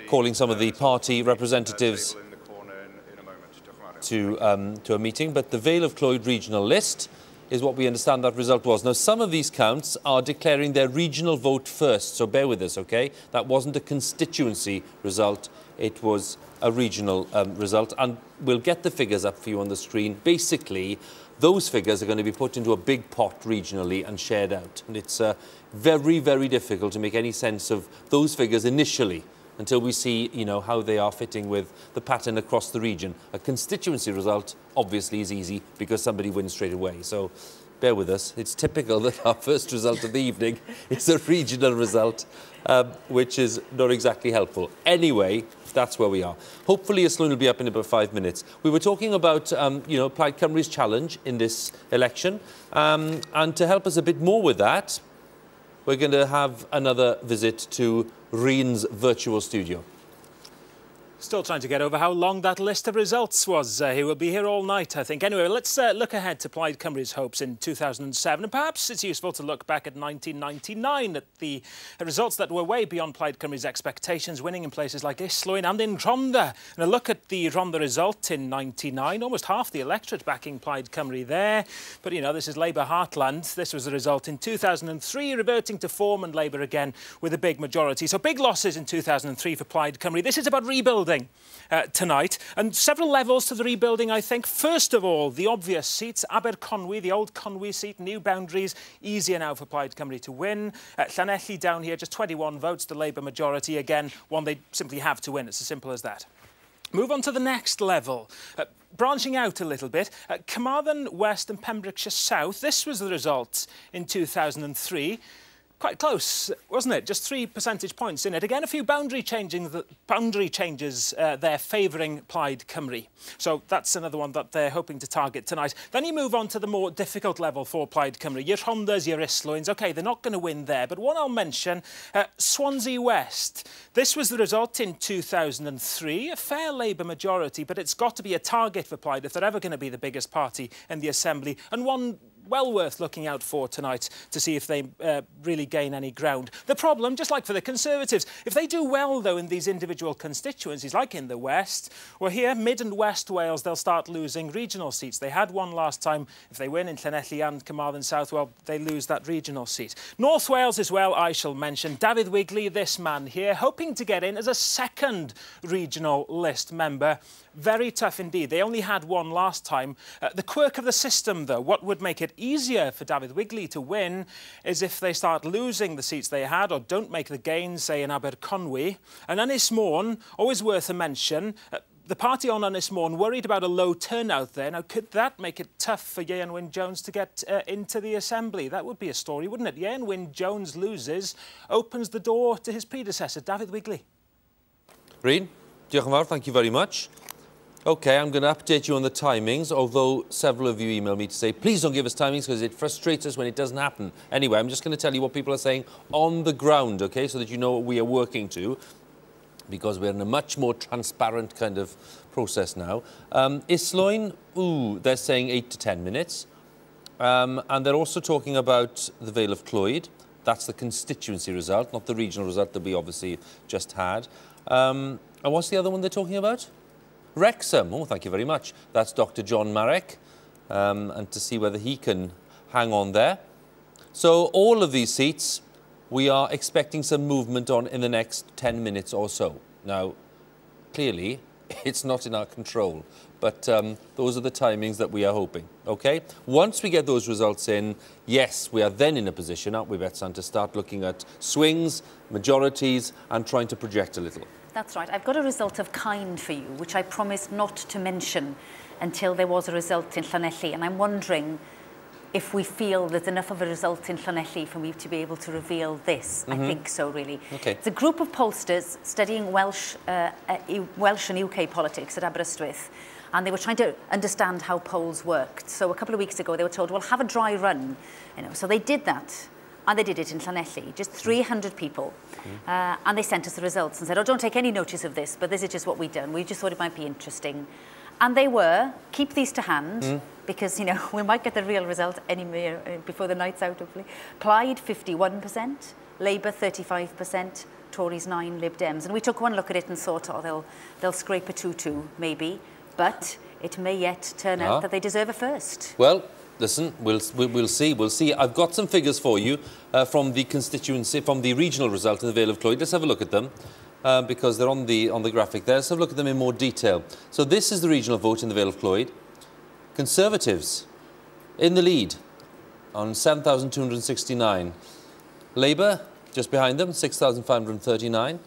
calling some of the party representatives to a meeting. But the Vale of Clwyd regional list is what we understand that result was. Now, some of these counts are declaring their regional vote first, so bear with us, OK? That wasn't a constituency result, it was a regional result, and we'll get the figures up for you on the screen. Basically, those figures are going to be put into a big pot regionally and shared out. And it's very, very difficult to make any sense of those figures initially until we see, you know, how they are fitting with the pattern across the region. A constituency result, obviously, is easy because somebody wins straight away. So bear with us. It's typical that our first result of the evening is a regional result, which is not exactly helpful. Anyway, that's where we are. Hopefully, Islwyn will be up in about 5 minutes. We were talking about, you know, Plaid Cymru's challenge in this election. And to help us a bit more with that, we're going to have another visit to Rhin's virtual studio. Still trying to get over how long that list of results was. He will be here all night, I think. Anyway, let's look ahead to Plaid Cymru's hopes in 2007. And perhaps it's useful to look back at 1999, at the results that were way beyond Plaid Cymru's expectations, winning in places like Islwyn and in Rhondda. And a look at the Rhondda result in 99, almost half the electorate backing Plaid Cymru there. But, you know, this is Labour heartland. This was the result in 2003, reverting to form, and Labour again with a big majority. So big losses in 2003 for Plaid Cymru. This is about rebuilding. Tonight, and several levels to the rebuilding, I think. First of all, the obvious seats, Aberconwy, the old Conwy seat, new boundaries, easier now for Plaid Cymru to win. Llanelli down here, just 21 votes, the Labour majority, again, one they simply have to win. It's as simple as that. Move on to the next level. Branching out a little bit, Carmarthen West and Pembrokeshire South, this was the result in 2003. Quite close, wasn't it? Just 3 percentage points in it. Again, a few boundary changes there favouring Plaid Cymru. So that's another one that they're hoping to target tonight. Then you move on to the more difficult level for Plaid Cymru. Your Rhonddas, your Islwyns. OK, they're not going to win there. But one I'll mention, Swansea West. This was the result in 2003. A fair Labour majority, but it's got to be a target for Plaid if they're ever going to be the biggest party in the Assembly. And one well worth looking out for tonight to see if they really gain any ground. The problem, just like for the Conservatives, if they do well, though, in these individual constituencies, like in the West, well, here, Mid and West Wales, they'll start losing regional seats. They had one last time. If they win in Llanelli and Carmarthen South, well, they lose that regional seat. North Wales as well, I shall mention. David Wigley, this man here, hoping to get in as a second regional list member. Very tough indeed. They only had one last time. The quirk of the system, though, what would make it easier for David Wigley to win is if they start losing the seats they had or don't make the gains, say, in Aberconwy. And Ynys Môn, always worth a mention. The party on Ynys Môn worried about a low turnout there. Now, could that make it tough for Ieuan Wyn-Jones to get into the Assembly? That would be a story, wouldn't it? Ieuan Wyn-Jones loses, opens the door to his predecessor, David Wigley. Rhyn, diolch yn fawr, thank you very much. OK, I'm going to update you on the timings, although several of you emailed me to say, please don't give us timings because it frustrates us when it doesn't happen. Anyway, I'm just going to tell you what people are saying on the ground, OK, so that you know what we are working to, because we're in a much more transparent kind of process now. Islwyn, they're saying 8 to 10 minutes. And they're also talking about the Vale of Clwyd. That's the constituency result, not the regional result that we obviously just had. And what's the other one they're talking about? Wrexham. Oh, thank you very much. That's Dr. John Marek, and to see whether he can hang on there. So all of these seats, we are expecting some movement on in the next 10 minutes or so. Now, clearly, it's not in our control, but those are the timings that we are hoping, OK? Once we get those results in, yes, we are then in a position, aren't we, Betsan, to start looking at swings, majorities, and trying to project a little. That's right. I've got a result of kind for you, which I promised not to mention until there was a result in Llanelli, and I'm wondering if we feel there's enough of a result in Llanelli for me to be able to reveal this. I think so, really. Okay. It's a group of pollsters studying Welsh and UK politics at Aberystwyth, and they were trying to understand how polls worked. So a couple of weeks ago, they were told, well, have a dry run. You know, so they did that, and they did it in Llanelli, just 300 people. And they sent us the results and said, oh, don't take any notice of this, but this is just what we've done. We just thought it might be interesting. And they were, keep these to hand, because, you know, we might get the real result anywhere before the night's out, hopefully. Plaid, 51%, Labour, 35%, Tories, 9%, Lib Dems. And we took one look at it and thought, oh, they'll scrape a 2-2, maybe. But it may yet turn out that they deserve a first. Well, listen, we'll see. We'll see. I've got some figures for you from the constituency, from the regional result in the Vale of Clwyd. Let's have a look at them. Because they're on the graphic there. Let's have a look at them in more detail. So this is the regional vote in the Vale of Clwyd. Conservatives in the lead on 7,269. Labour just behind them, 6,539.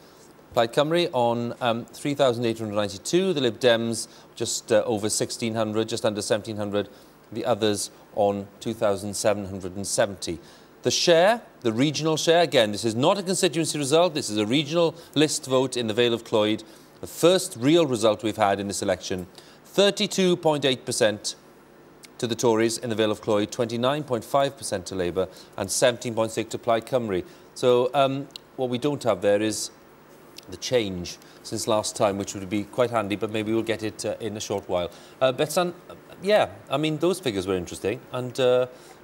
Plaid Cymru on 3,892. The Lib Dems just over 1,600, just under 1,700. The others on 2,770. The share, the regional share, again, this is not a constituency result, this is a regional list vote in the Vale of Clwyd, the first real result we've had in this election. 32.8% to the Tories in the Vale of Clwyd, 29.5% to Labour, and 17.6% to Plaid Cymru. So what we don't have there is the change since last time, which would be quite handy, but maybe we'll get it in a short while. Betsan, yeah, I mean, those figures were interesting, and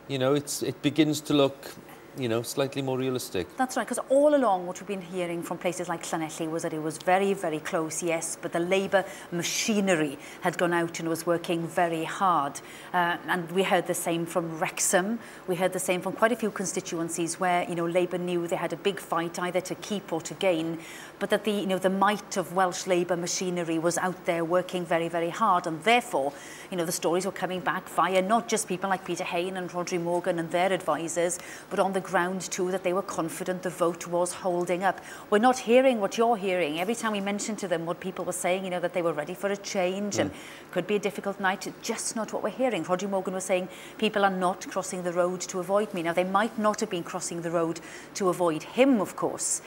you know, it begins to look, you know, slightly more realistic. That's right, because all along what we've been hearing from places like Llanelli was that it was very, very close, yes, but the Labour machinery had gone out and was working very hard. And we heard the same from Wrexham. We heard the same from quite a few constituencies where, you know, Labour knew they had a big fight either to keep or to gain, but that the, you know, the might of Welsh Labour machinery was out there working very, very hard, and therefore, you know, the stories were coming back via not just people like Peter Hain and Rhodri Morgan and their advisors, but on the ground too, that they were confident the vote was holding up. We're not hearing what you're hearing. Every time we mentioned to them what people were saying, you know, that they were ready for a change and could be a difficult night, just not what we're hearing. Rhodri Morgan was saying people are not crossing the road to avoid me. Now, they might not have been crossing the road to avoid him, of course,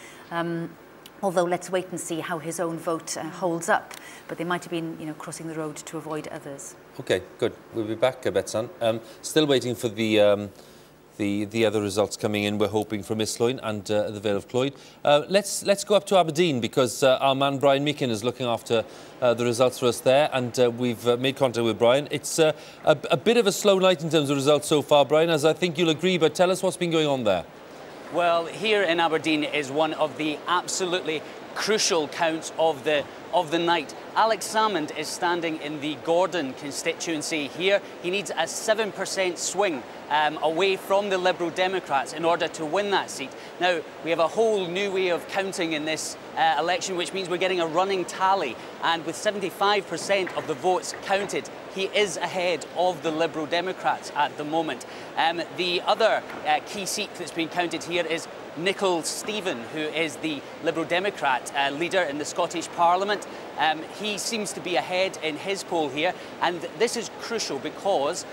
although let's wait and see how his own vote holds up. But they might have been, you know, crossing the road to avoid others. OK, good. We'll be back, Betsan. Still waiting for the other results coming in. We're hoping from Islwyn and the Vale of Clwyd. Let's go up to Aberdeen, because our man Brian Meakin is looking after the results for us there, and we've made contact with Brian. It's a bit of a slow night in terms of results so far, Brian, as I think you'll agree, but tell us what's been going on there. Well, here in Aberdeen is one of the absolutely crucial counts of the night. Alex Salmond is standing in the Gordon constituency here. He needs a 7% swing away from the Liberal Democrats in order to win that seat. Now, we have a whole new way of counting in this election, which means we're getting a running tally. And with 75% of the votes counted, he is ahead of the Liberal Democrats at the moment. The other key seat that's been counted here is Nicola Stephen, who is the Liberal Democrat leader in the Scottish Parliament. He seems to be ahead in his poll here, and this is crucial because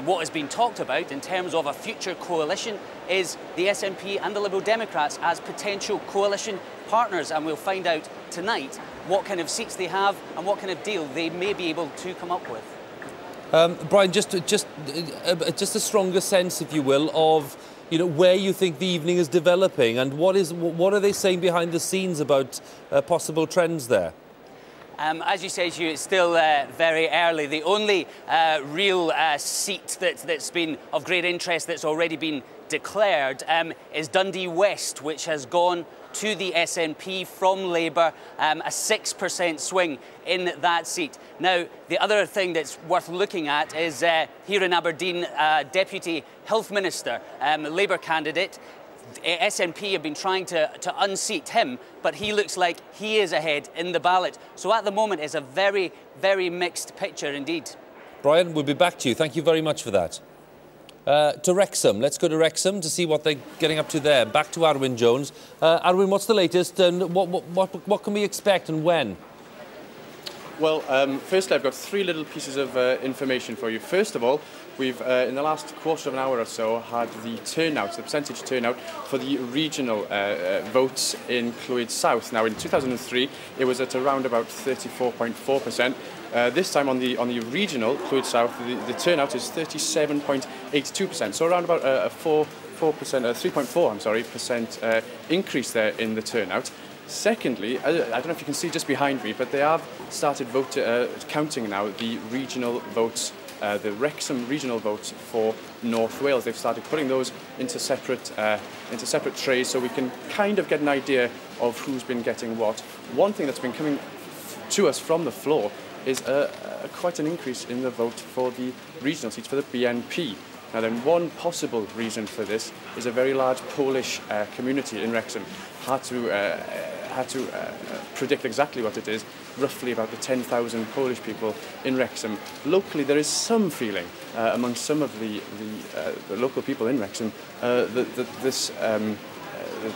what has been talked about in terms of a future coalition is the SNP and the Liberal Democrats as potential coalition partners, and we'll find out tonight what kind of seats they have and what kind of deal they may be able to come up with. Brian, just a stronger sense, if you will, of, you know, where you think the evening is developing, and what are they saying behind the scenes about possible trends there? As you say, Huw, it's still very early. The only real seat that's been of great interest that's already been declared is Dundee West, which has gone to the SNP from Labour, a 6% swing in that seat. Now, the other thing that's worth looking at is here in Aberdeen, Deputy Health Minister, Labour candidate. SNP have been trying to unseat him, but he looks like he is ahead in the ballot. So at the moment, it's a very, very mixed picture indeed. Brian, we'll be back to you. Thank you very much for that. To Wrexham. Let's go to Wrexham to see what they're getting up to there. Back to Arwyn Jones. Arwyn, what's the latest and what can we expect and when? Well, firstly, I've got three little pieces of information for you. First of all, we've, in the last quarter of an hour or so, had the turnout, the percentage turnout for the regional votes in Clwyd South. Now, in 2003, it was at around about 34.4%. This time on the regional Clwyd South, the turnout is 37.82%. So around about a 3.4% increase there in the turnout. Secondly, I don't know if you can see just behind me, but they have started counting now the regional votes, the Wrexham regional votes for North Wales. They've started putting those into separate trays, so we can kind of get an idea of who's been getting what. One thing that's been coming to us from the floor is quite an increase in the vote for the regional seats for the BNP. Now then, one possible reason for this is a very large Polish community in Wrexham. Had to predict exactly what it is, roughly about the 10,000 Polish people in Wrexham. Locally, there is some feeling among some of the local people in Wrexham that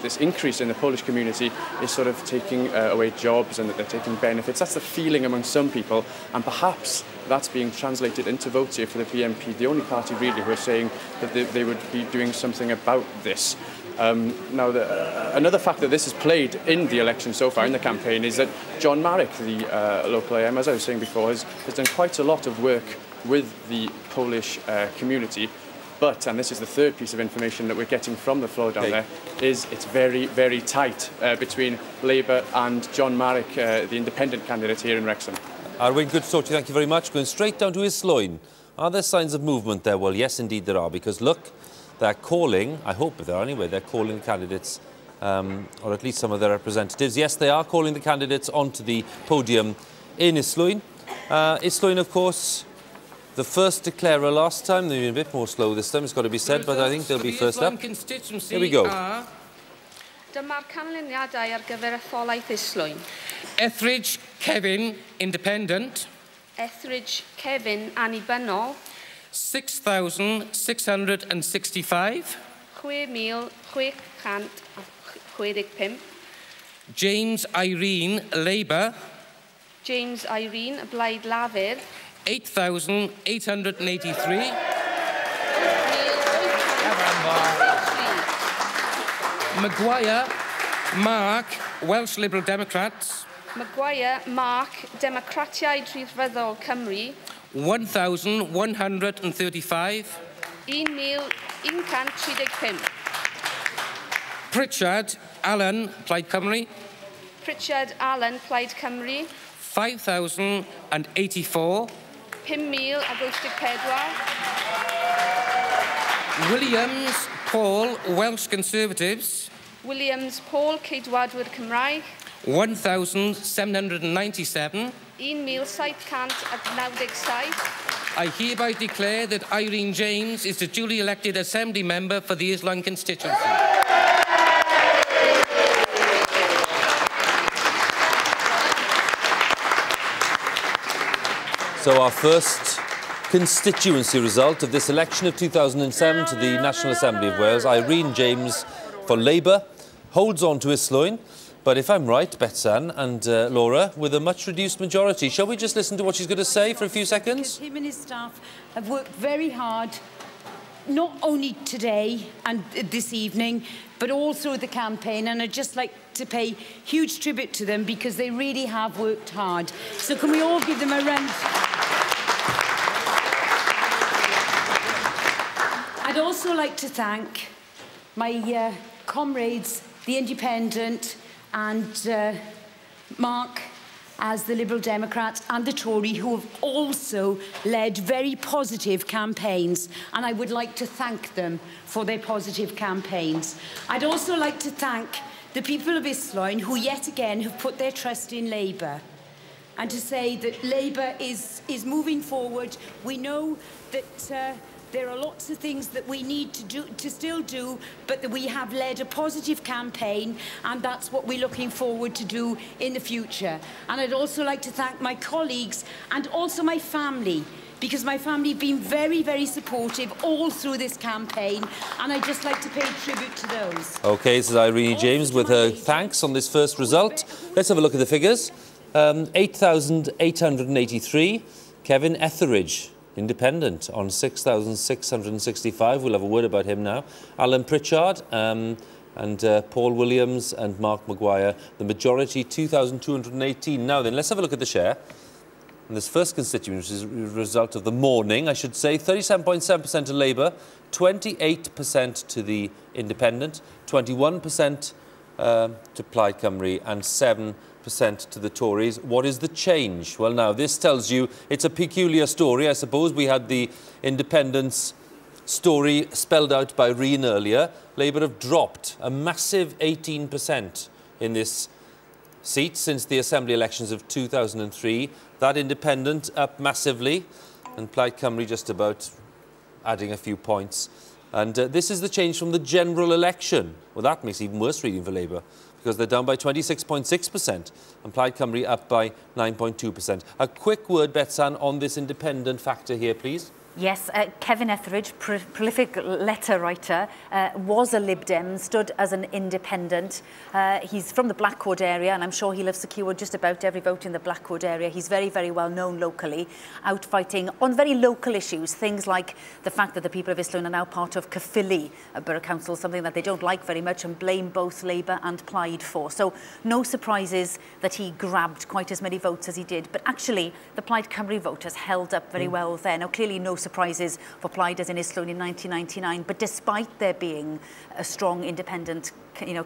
this increase in the Polish community is sort of taking away jobs and that they're taking benefits. That's the feeling among some people, and perhaps that's being translated into votes here for the BNP, the only party really who are saying that they would be doing something about this. Now, another factor this has played in the election so far, in the campaign, is that John Marek, the local AM, as I was saying before, has done quite a lot of work with the Polish community. But, and this is the third piece of information that we're getting from the floor down there, is it's very, very tight between Labour and John Marek, the independent candidate here in Wrexham. Arwyn, good to talk to you. Thank you very much. Going straight down to Islwyn. Are there signs of movement there? Well, yes, indeed there are, because look, they're calling, I hope there are anyway, they're calling the candidates, or at least some of their representatives. Yes, they are calling the candidates onto the podium in Islwyn. Islwyn, of course, the first declarer last time. They've been a bit more slow this time, it's got to be said, but I think they'll be first up. Here we go. Dyma'r canlyniadau ar gyfer etholaeth Islwyn. Etheridge Kevin, Independent. Etheridge Kevin, Annibynnol. 6,665. 6,665. James Irene, Labour. James Irene, Blaid Lafur. 8,883. Maguire Mark, Welsh Liberal Democrats. Maguire Mark, Democratiaid Rhyddfryddol Cymru. 1,135. 1,135. Pritchard Allen, Plaid Cymru. Pritchard Allen, Plaid Cymru. 5,084. 5,084. Williams Paul, Welsh Conservatives. Williams Paul, Ceidwadwyr Cymraeg. 1,797. 1,797. I hereby declare that Irene James is the duly elected Assembly Member for the Islwyn constituency. So our first constituency result of this election of 2007 to the National Assembly of Wales, Irene James for Labour holds on to Islwyn. But if I'm right, Betsan and Laura, with a much reduced majority. Shall we just listen to what she's going to say for a few seconds? Him and his staff have worked very hard, not only today and this evening, but all through the campaign, and I'd just like to pay huge tribute to them because they really have worked hard. So can we all give them a round? I'd also like to thank my comrades, the Independent, and Mark as the Liberal Democrats and the Tory, who have also led very positive campaigns, and I would like to thank them for their positive campaigns. I'd also like to thank the people of Islwyn, who yet again have put their trust in Labour, and to say that Labour is moving forward. We know that there are lots of things that we need to still do, but that we have led a positive campaign, and that's what we're looking forward to do in the future. And I'd also like to thank my colleagues and also my family, because my family have been very, very supportive all through this campaign, and I'd just like to pay tribute to those. OK, this is Irene James with her thanks on this first result. Let's have a look at the figures. 8,883. Kevin Etheridge, Independent, on 6,665. We'll have a word about him now. Alan Pritchard and Paul Williams and Mark Maguire. The majority, 2,218. Now then, let's have a look at the share. And this first constituency is a result of the morning, I should say. 37.7% to Labour, 28% to the Independent, 21% to Plaid Cymru, and 7% to the Tories. What is the change? Well, now, this tells you it's a peculiar story. I suppose we had the Independence story spelled out by Rhun earlier. Labour have dropped a massive 18% in this seat since the Assembly elections of 2003. That Independent up massively, and Plaid Cymru just about adding a few points. And this is the change from the general election. Well, that makes even worse reading for Labour, because they're down by 26.6% and Plaid Cymru up by 9.2%. A quick word, Betsan, on this independent factor here, please. Yes, Kevin Etheridge, prolific letter writer, was a Lib Dem, stood as an independent. He's from the Blackwood area, and I'm sure he'll have secured just about every vote in the Blackwood area. He's very, very well known locally, out fighting on very local issues, things like the fact that the people of Islwyn are now part of Caerphilly Borough Council, something that they don't like very much and blame both Labour and Plaid for. So no surprises that he grabbed quite as many votes as he did. But actually, the Plaid Cymru voters held up very well there. Now, clearly no surprises for Plaiders in Islwyn in 1999, but despite there being a strong independent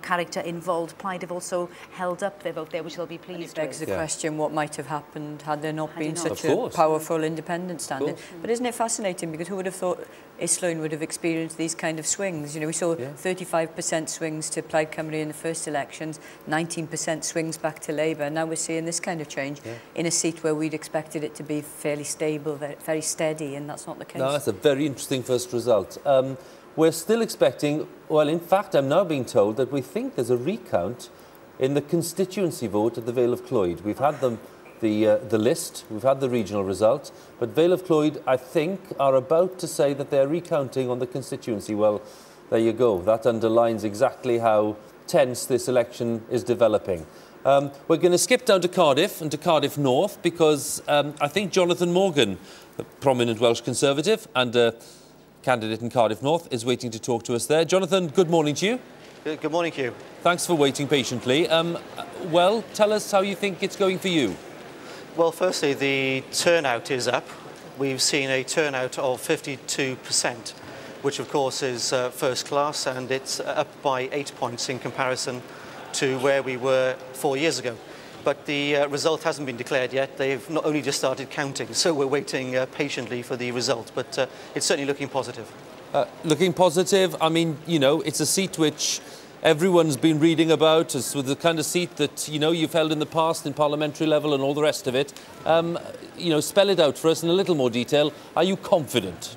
character involved, Plaid have also held up their vote there, which they'll be pleased with. It begs the question, what might have happened had there not been such a powerful independent standing? But isn't it fascinating, because who would have thought Islwyn would have experienced these kind of swings? You know, we saw 35% swings to Plaid Cymru in the first elections, 19% swings back to Labour. Now we're seeing this kind of change in a seat where we'd expected it to be fairly stable, very steady, and that's not the case. No, that's a very interesting first result. We're still expecting, well, in fact, I'm now being told that we think there's a recount in the constituency vote at the Vale of Clwyd. We've had the list, we've had the regional result, but Vale of Clwyd, I think, are about to say that they're recounting on the constituency. Well, there you go. That underlines exactly how tense this election is developing. We're going to skip down to Cardiff and to Cardiff North, because I think Jonathan Morgan, a prominent Welsh Conservative and candidate in Cardiff North, is waiting to talk to us there. Jonathan, good morning to you. Good morning, Huw. Thanks for waiting patiently. Well, tell us how you think it's going for you. Well, firstly, the turnout is up. We've seen a turnout of 52%, which of course is first class, and it's up by 8 points in comparison to where we were 4 years ago. But the result hasn't been declared yet. They've not only just started counting, so we're waiting patiently for the result. But it's certainly looking positive. Looking positive. I mean, you know, it's a seat which everyone's been reading about. It's the kind of seat that, you know, you've held in the past in parliamentary level and all the rest of it. You know, spell it out for us in a little more detail. Are you confident?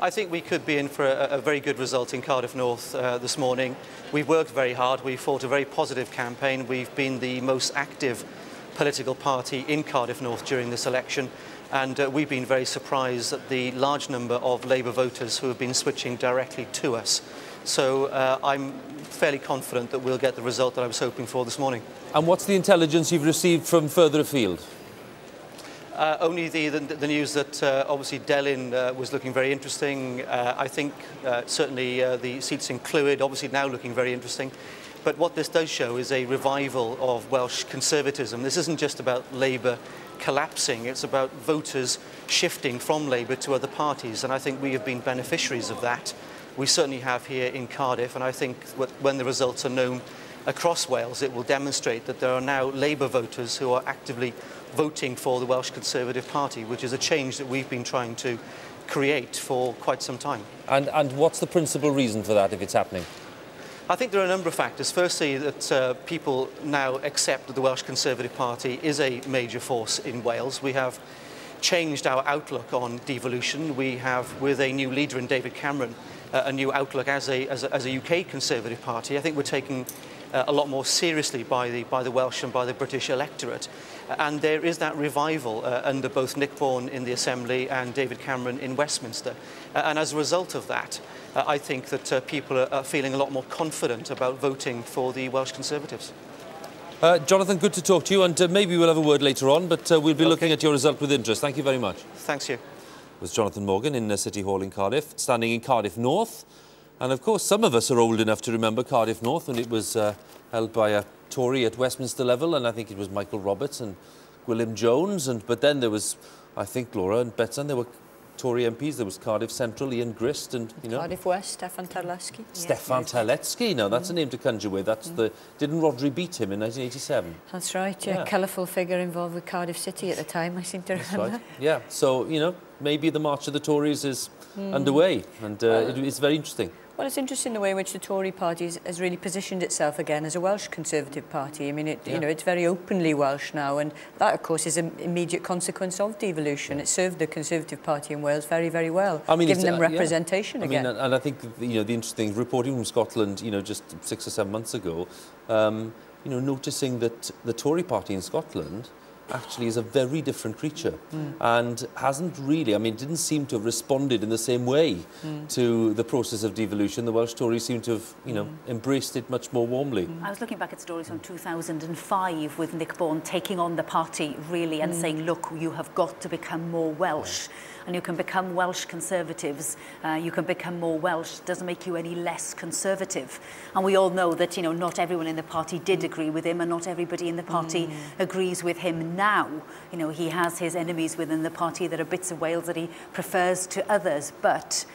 I think we could be in for a very good result in Cardiff North this morning. We've worked very hard. We've fought a very positive campaign. We've been the most active political party in Cardiff North during this election. And we've been very surprised at the large number of Labour voters who have been switching directly to us. So I'm fairly confident that we'll get the result that I was hoping for this morning. And what's the intelligence you've received from further afield? Only the news that obviously Delyn was looking very interesting. I think certainly the seats in Clwyd obviously now looking very interesting. But what this does show is a revival of Welsh conservatism. This isn't just about Labour collapsing, it's about voters shifting from Labour to other parties, and I think we have been beneficiaries of that. We certainly have here in Cardiff, and I think when the results are known, across Wales, it will demonstrate that there are now Labour voters who are actively voting for the Welsh Conservative Party, which is a change that we've been trying to create for quite some time. And what's the principal reason for that, if it's happening? I think there are a number of factors. Firstly, that people now accept that the Welsh Conservative Party is a major force in Wales. We have changed our outlook on devolution. We have, with a new leader in David Cameron, a new outlook as a UK Conservative Party. I think we're taken a lot more seriously by the Welsh and by the British electorate. And there is that revival under both Nick Bourne in the Assembly and David Cameron in Westminster. And as a result of that, I think that people are feeling a lot more confident about voting for the Welsh Conservatives. Jonathan, good to talk to you, and maybe we'll have a word later on, but we'll be looking at your result with interest. Thank you very much. Thanks, Huw. It was Jonathan Morgan in City Hall in Cardiff, standing in Cardiff North. And of course, some of us are old enough to remember Cardiff North when it was held by a Tory at Westminster level, and I think it was Michael Roberts and Gwilym Jones. But then there was, I think, Laura and Betsan, there were Tory MPs. There was Cardiff Central, Ian Grist, and Cardiff West, Stefan Terlecki. Stefan Terlecki. Now that's a name to conjure with. That's didn't Rodri beat him in 1987? That's right. Yeah, colourful figure involved with Cardiff City at the time. I seem to remember. That's right. Yeah. So maybe the march of the Tories is underway, and it's very interesting. Well, it's interesting the way in which the Tory party has really positioned itself again as a Welsh Conservative party. I mean, it's very openly Welsh now, and that, of course, is an immediate consequence of devolution. It served the Conservative Party in Wales very, very well, giving them representation again. I mean, and I think the interesting reporting from Scotland, just 6 or 7 months ago, noticing that the Tory party in Scotland actually is a very different creature and hasn't really, didn't seem to have responded in the same way to the process of devolution. The Welsh Tories seem to have, embraced it much more warmly. I was looking back at stories from 2005 with Nick Bourne taking on the party, really, and saying, look, you have got to become more Welsh. And you can become Welsh Conservatives, you can become more Welsh, it doesn't make you any less Conservative. And we all know that, not everyone in the party did agree with him, and not everybody in the party agrees with him now. He has his enemies within the party. There are bits of Wales that he prefers to others, but,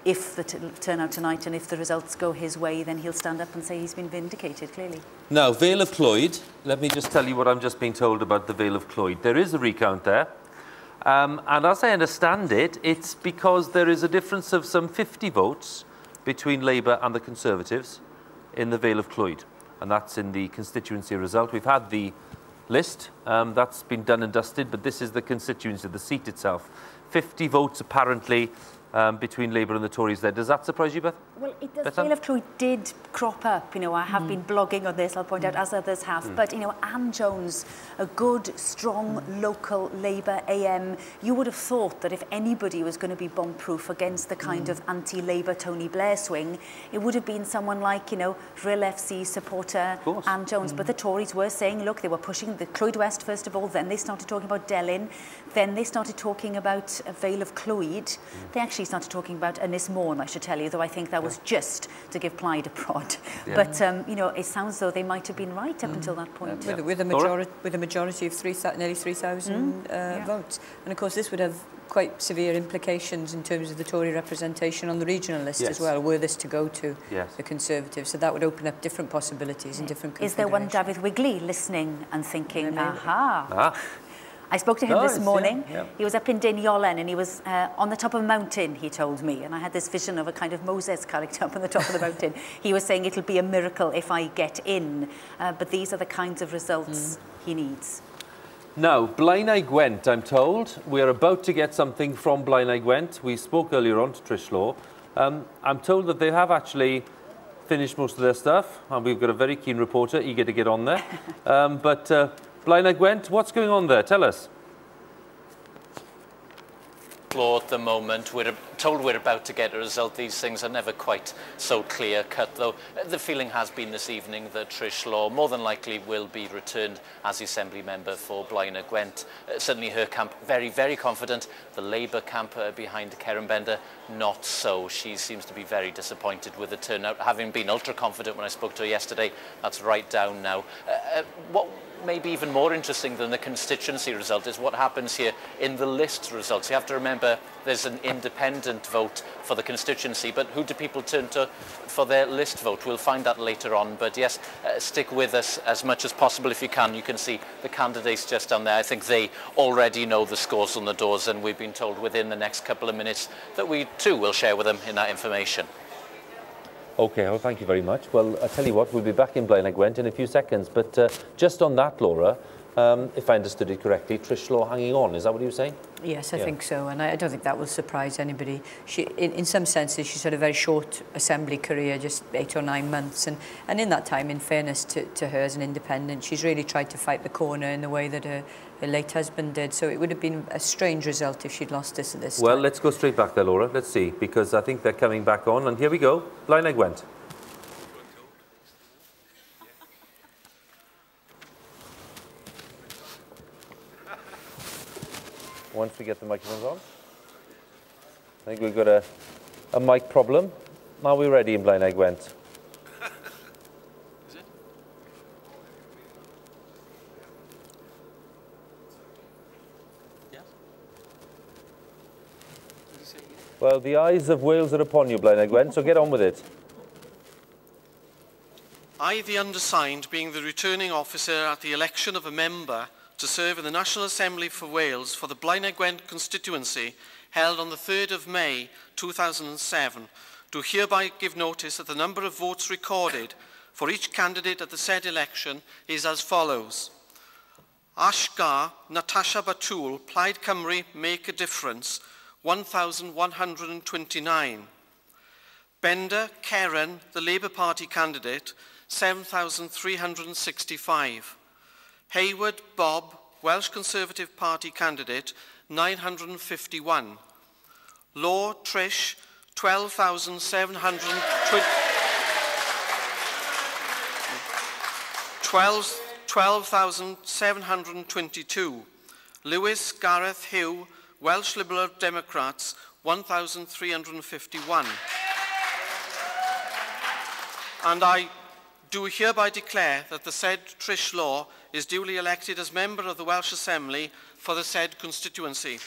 if the turnout tonight and if the results go his way, then he'll stand up and say he's been vindicated, clearly. Now, Vale of Clwyd, let me just tell you what I'm just being told about the Vale of Clwyd. There is a recount there. And as I understand it, it's because there is a difference of some 50 votes between Labour and the Conservatives in the Vale of Clwyd. And that's in the constituency result. We've had the list. That's been done and dusted, but this is the constituency, the seat itself. 50 votes, apparently, between Labour and the Tories there. Does that surprise you, Beth? Well, it does. Vale of Clwyd did crop up. I have been blogging on this, I'll point out, as others have. But, Anne Jones, a good, strong, local Labour AM, you would have thought that if anybody was going to be bomb-proof against the kind of anti-Labour Tony Blair swing, it would have been someone like, Rhyl FC supporter Anne Jones. But the Tories were saying, look, they were pushing the Clwyd West, first of all, then they started talking about Delyn, then they started talking about Vale of Clwyd. They actually started talking about Ynys Môn, I should tell you, though I think that was just to give Plaid a prod. But, it sounds though they might have been right up until that point. With a majority of nearly 3,000 votes. And, of course, this would have quite severe implications in terms of the Tory representation on the regional list as well, were this to go to the Conservatives. So that would open up different possibilities and different configurations. Is there one David Wigley listening and thinking, aha? I spoke to him this morning. He was up in Diniolen and he was on the top of a mountain, he told me. And I had this vision of a kind of Moses character up on the top of the mountain. He was saying it'll be a miracle if I get in. But these are the kinds of results he needs. Now, Blaenau Gwent, I'm told. We're about to get something from Blaenau Gwent. We spoke earlier on to Trish Law. I'm told that they have actually finished most of their stuff. And we've got a very keen reporter, eager to get on there. Blaenau Gwent, what's going on there? Tell us. At the moment, we're told we're about to get a result. These things are never quite so clear-cut, though. The feeling has been this evening that Trish Law more than likely will be returned as the Assembly member for Blaenau Gwent. Certainly her camp very, very confident. The Labour camp behind Karen Bender, not so. She seems to be very disappointed with the turnout, having been ultra-confident when I spoke to her yesterday. That's right down now. maybe even more interesting than the constituency result is what happens here in the list results. You have to remember there's an independent vote for the constituency, but who do people turn to for their list vote? We'll find that later on, but yes, stick with us as much as possible if you can. You can see the candidates just down there. I think they already know the scores on the doors, and we've been told within the next couple of minutes that we too will share with them in that information. OK, well, thank you very much. Well, I'll tell you what, we'll be back in Blaenau Gwent in a few seconds. But just on that, Laura, if I understood it correctly, Trish Law hanging on. Is that what you were saying? Yes, I think so. And I don't think that will surprise anybody. She, in some senses, she's had a very short Assembly career, just 8 or 9 months. And in that time, in fairness to her as an independent, she's really tried to fight the corner in the way that her late husband did. So it would have been a strange result if she'd lost this at this time. Well, let's go straight back there, Laura. Let's see, because I think they're coming back on. And here we go. Blaenau Gwent. Once we get the microphones on. I think we've got a mic problem. Are we ready in Blaenau Gwent? Is it? Yes? Did he say yes? Well, the eyes of Wales are upon you, Blaenau Gwent, so get on with it. I, the undersigned, being the returning officer at the election of a member to serve in the National Assembly for Wales for the Blaenau Gwent constituency held on the 3rd of May 2007, do hereby give notice that the number of votes recorded for each candidate at the said election is as follows. Ashgar Natasha Batul, Plaid Cymru, Make a Difference, 1,129. Bender Keren, the Labour Party candidate, 7,365. Hayward Bob, Welsh Conservative Party candidate, 951. Law Trish, 12,722. Lewis Gareth Huw, Welsh Liberal Democrats, 1,351. And I do hereby declare that the said Trish Law is duly elected as member of the Welsh Assembly for the said constituency.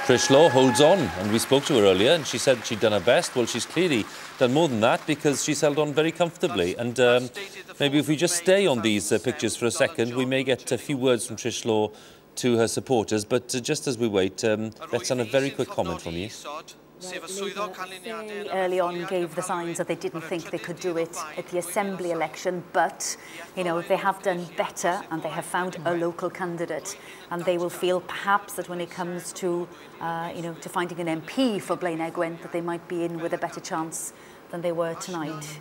Trish Law holds on, and we spoke to her earlier, and she said she'd done her best. Well, she's clearly done more than that because she's held on very comfortably. And maybe if we just stay on these pictures for a second, we may get a few words from Trish Law to her supporters. But just as we wait, let's have a very quick comment from you. Labour very early on gave the signs that they didn't think they could do it at the Assembly election, but you know, they have done better and they have found a local candidate, and they will feel perhaps that when it comes to to finding an MP for Blaenau Gwent, that they might be in with a better chance than they were tonight.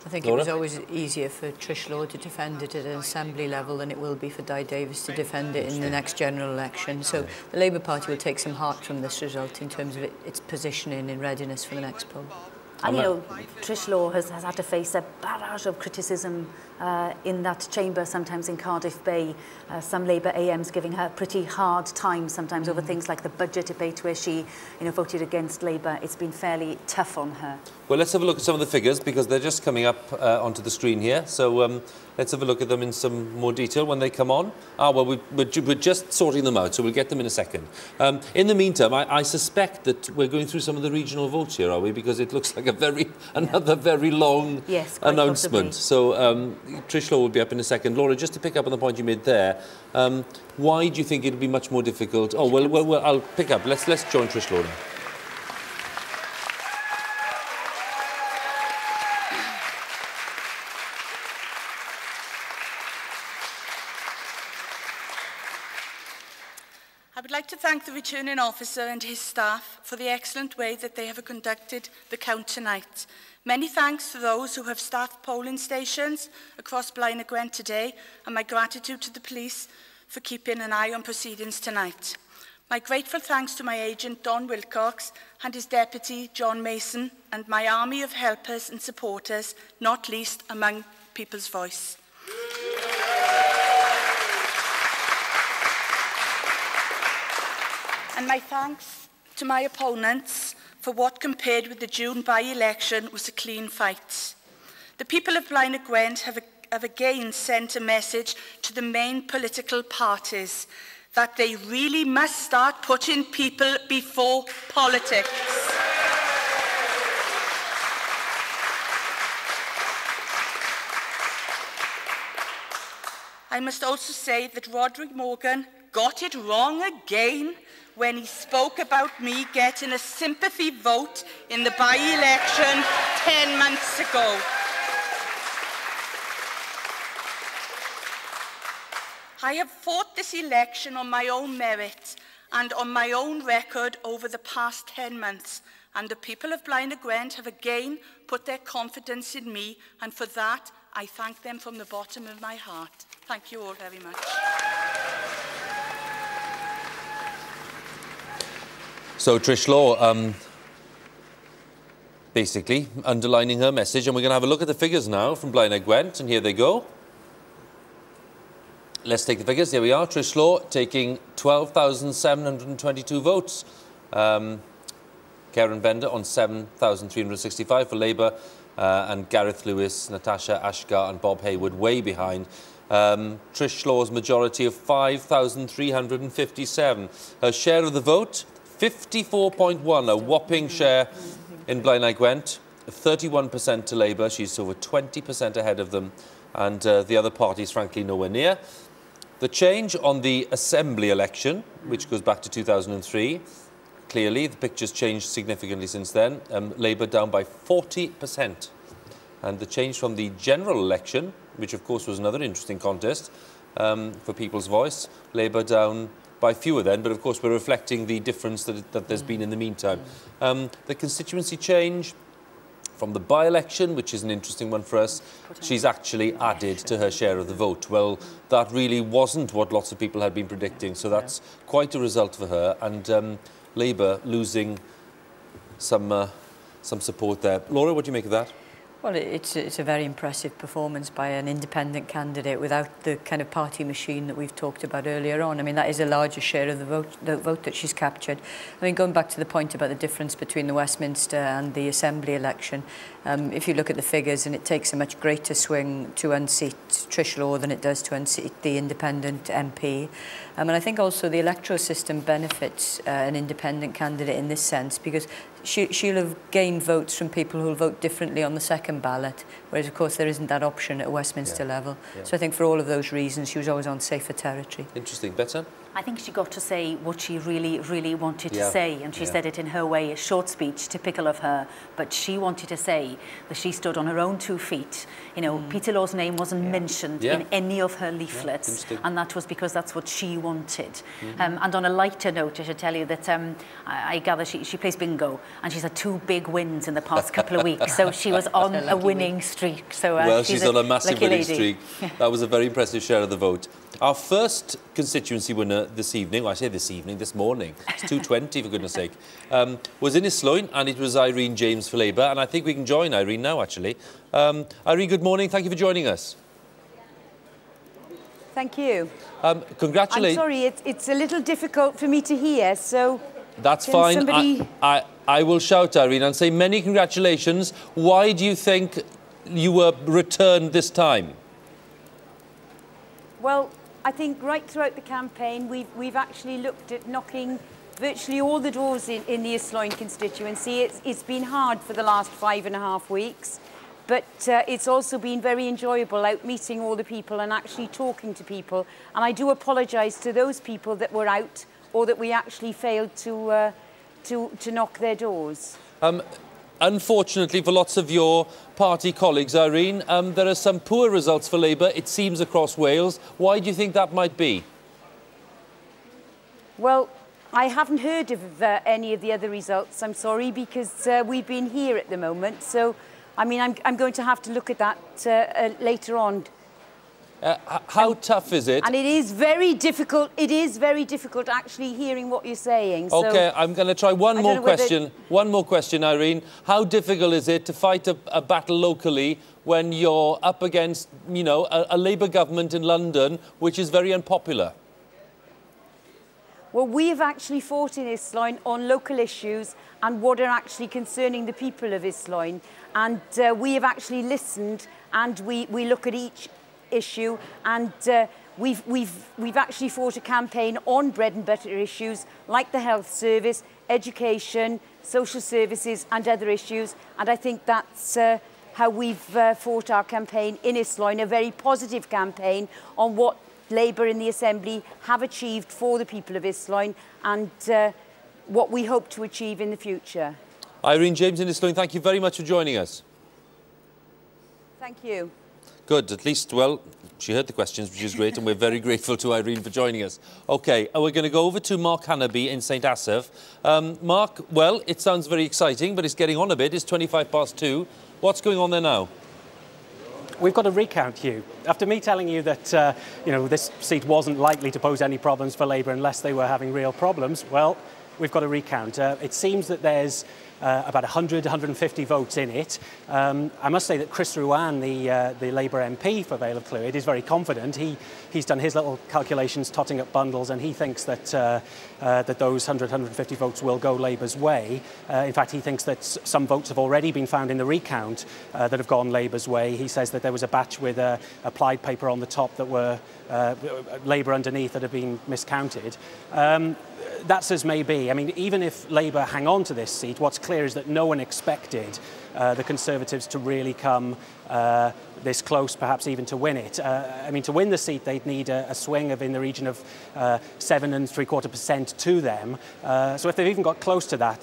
I think Laura? It was always easier for Trish Law to defend it at an Assembly level than it will be for Di Davies to defend it in the next general election. So the Labour Party will take some heart from this result in terms of its positioning in readiness for the next poll. And, you know, Trish Law has had to face a barrage of criticism in that chamber, sometimes in Cardiff Bay. Some Labour AMs giving her a pretty hard time sometimes over things like the budget debate where she, voted against Labour. It's been fairly tough on her. Well, let's have a look at some of the figures because they're just coming up onto the screen here. So let's have a look at them in some more detail when they come on. Well, we're just sorting them out, so we'll get them in a second. In the meantime, I suspect that we're going through some of the regional votes here, are we? Because it looks like another very long announcement. Possibly. So Trish Law will be up in a second. Laura, just to pick up on the point you made there, why do you think it'll be much more difficult? Oh, well, I'll pick up. Let's join Trish Law now. I would like to thank the returning officer and his staff for the excellent way that they have conducted the count tonight. Many thanks to those who have staffed polling stations across Blaenau Gwent today, and my gratitude to the police for keeping an eye on proceedings tonight. My grateful thanks to my agent Don Wilcox and his deputy John Mason, and my army of helpers and supporters, not least among People's Voice. And my thanks to my opponents for what, compared with the June by-election, was a clean fight. The people of Blaenau Gwent have have again sent a message to the main political parties that they really must start putting people before politics. I must also say that Roderick Morgan got it wrong again when he spoke about me getting a sympathy vote in the by-election 10 months ago. I have fought this election on my own merit and on my own record over the past 10 months, and the people of Blaenau Gwent have again put their confidence in me, and for that I thank them from the bottom of my heart. Thank you all very much. So Trish Law, basically underlining her message, and we're going to have a look at the figures now from Blaenau Gwent, and here they go. Let's take the figures. Here we are. Trish Law taking 12,722 votes. Karen Bender on 7,365 for Labour, and Gareth Lewis, Natasha Ashgar and Bob Hayward way behind. Trish Law's majority of 5,357. Her share of the vote, 54.1, a whopping share in Blaenau Gwent, 31% to Labour. She's over 20% ahead of them, and the other parties, frankly, nowhere near. The change on the Assembly election, which goes back to 2003, clearly the picture's changed significantly since then. Labour down by 40%. And the change from the general election, which of course was another interesting contest for People's Voice, Labour down by fewer then, but of course we're reflecting the difference that there's been in the meantime. The constituency change from the by-election, which is an interesting one for us, she's actually added to her share of the vote. Well, that really wasn't what lots of people had been predicting, so that's quite a result for her, and Labour losing some support there. Laura, what do you make of that? Well, it's a very impressive performance by an independent candidate without the kind of party machine that we've talked about earlier on. I mean, that is a larger share of the vote that she's captured. I mean, going back to the point about the difference between the Westminster and the Assembly election, if you look at the figures, and it takes a much greater swing to unseat Trish Law than it does to unseat the independent MP. And I think also the electoral system benefits an independent candidate in this sense, because she'll have gained votes from people who'll vote differently on the second ballot, whereas of course there isn't that option at Westminster level. So I think for all of those reasons she was always on safer territory. Interesting. Betsan? I think she got to say what she really wanted to say, and she said it in her way, a short speech, typical of her, but she wanted to say that she stood on her own 2 feet. You know, Peter Law's name wasn't mentioned in any of her leaflets, and that was because that's what she wanted. And on a lighter note, I should tell you that I gather she plays bingo, and she's had 2 big wins in the past couple of weeks, so she was on a winning streak. So well, she's on a massive winning streak. That was a very impressive share of the vote. Our first constituency winner this evening, well, I say this evening, this morning, it's 2:20 for goodness sake, was in Islwyn, and it was Irene James for Labour, and I think we can join Irene now, actually. Irene, good morning. Thank you for joining us. Thank you. Congratulations. I'm sorry, it's a little difficult for me to hear, so... That's fine. Somebody... I will shout, Irene, and say many congratulations. Why do you think you were returned this time? Well, I think right throughout the campaign, we've actually looked at knocking virtually all the doors in the Islwyn constituency. It's been hard for the last 5.5 weeks, but it's also been very enjoyable out meeting all the people and actually talking to people. And I do apologise to those people that were out or that we actually failed to knock their doors. Unfortunately for lots of your party colleagues, Irene, there are some poor results for Labour, it seems, across Wales. Why do you think that might be? Well, I haven't heard of any of the other results, I'm sorry, because we've been here at the moment. So, I mean, I'm going to have to look at that later on. How tough is it? And it is very difficult. It is very difficult actually hearing what you're saying. So OK, I'm going to try one more question. One more question, Irene. How difficult is it to fight a battle locally when you're up against, you know, a Labour government in London, which is very unpopular? Well, we have actually fought in Islwyn on local issues and what are actually concerning the people of Islwyn. And we have actually listened, and we look at each issue, and we've actually fought a campaign on bread and butter issues like the health service, education, social services and other issues, and I think that's how we've fought our campaign in Islwyn, a very positive campaign on what Labour in the Assembly have achieved for the people of Islwyn and what we hope to achieve in the future. Irene James in Islwyn, thank you very much for joining us. Thank you. Good, at least, well, she heard the questions, which is great, and we're very grateful to Irene for joining us. OK, we're going to go over to Mark Hannaby in St Asaph. Mark, well, it sounds very exciting, but it's getting on a bit. It's 2:25. What's going on there now? We've got a recount, Huw. After me telling you that, this seat wasn't likely to pose any problems for Labour unless they were having real problems, well, we've got a recount. It seems that there's about 100, 150 votes in it. I must say that Chris Ruan, the Labour MP for Vale of Clwyd, is very confident. He's done his little calculations, totting up bundles, and he thinks that that those 100, 150 votes will go Labour's way. In fact, he thinks that some votes have already been found in the recount that have gone Labour's way. He says that there was a batch with applied paper on the top that were Labour underneath that have been miscounted. That's as may be. I mean, even if Labour hang on to this seat, what's clear is that no one expected the Conservatives to really come this close, perhaps even to win it. I mean, to win the seat, they'd need a swing of in the region of 7.75% to them. So if they've even got close to that,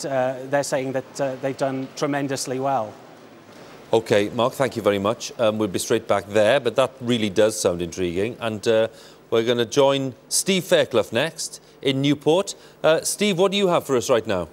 they're saying that they've done tremendously well. OK, Mark, thank you very much. We'll be straight back there, but that really does sound intriguing. And we're going to join Steve Fairclough next in Newport. Steve, what do you have for us right now?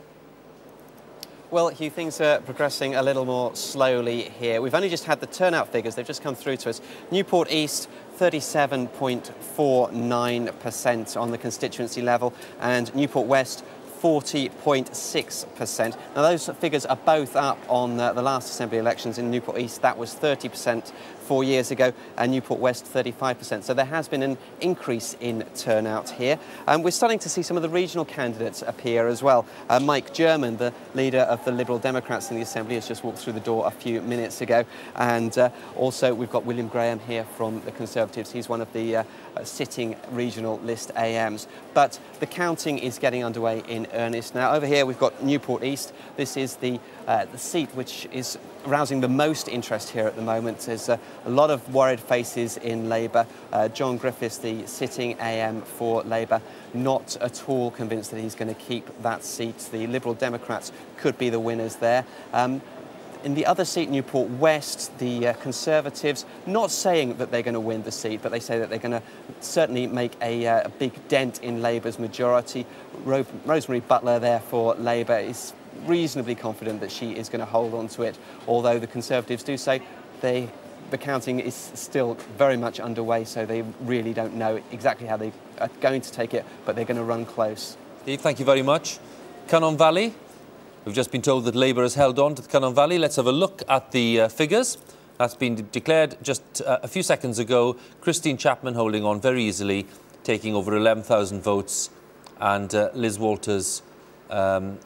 Well, Huw, things are progressing a little more slowly here. We've only just had the turnout figures. They've just come through to us. Newport East, 37.49% on the constituency level, and Newport West, 40.6%. Now, those figures are both up on the last Assembly elections. In Newport East, that was 30% 4 years ago, and Newport West 35%. So there has been an increase in turnout here. We're starting to see some of the regional candidates appear as well. Mike German, the leader of the Liberal Democrats in the Assembly, has just walked through the door a few minutes ago. And also we've got William Graham here from the Conservatives. He's one of the sitting regional list AMs. But the counting is getting underway in earnest now. Over here we've got Newport East. This is the seat which is rousing the most interest here at the moment. There's a lot of worried faces in Labour. John Griffiths, the sitting AM for Labour, not at all convinced that he's going to keep that seat. The Liberal Democrats could be the winners there. In the other seat, Newport West, the Conservatives, not saying that they're going to win the seat, but they say that they're going to certainly make a big dent in Labour's majority. Rosemary Butler there for Labour is reasonably confident that she is going to hold on to it, although the Conservatives do say the counting is still very much underway, so they really don't know exactly how they are going to take it, but they're going to run close. Steve, thank you very much. Cynon Valley, we've just been told that Labour has held on to the Cynon Valley. Let's have a look at the figures. That's been declared just a few seconds ago. Christine Chapman holding on very easily, taking over 11,000 votes, and Liz Walters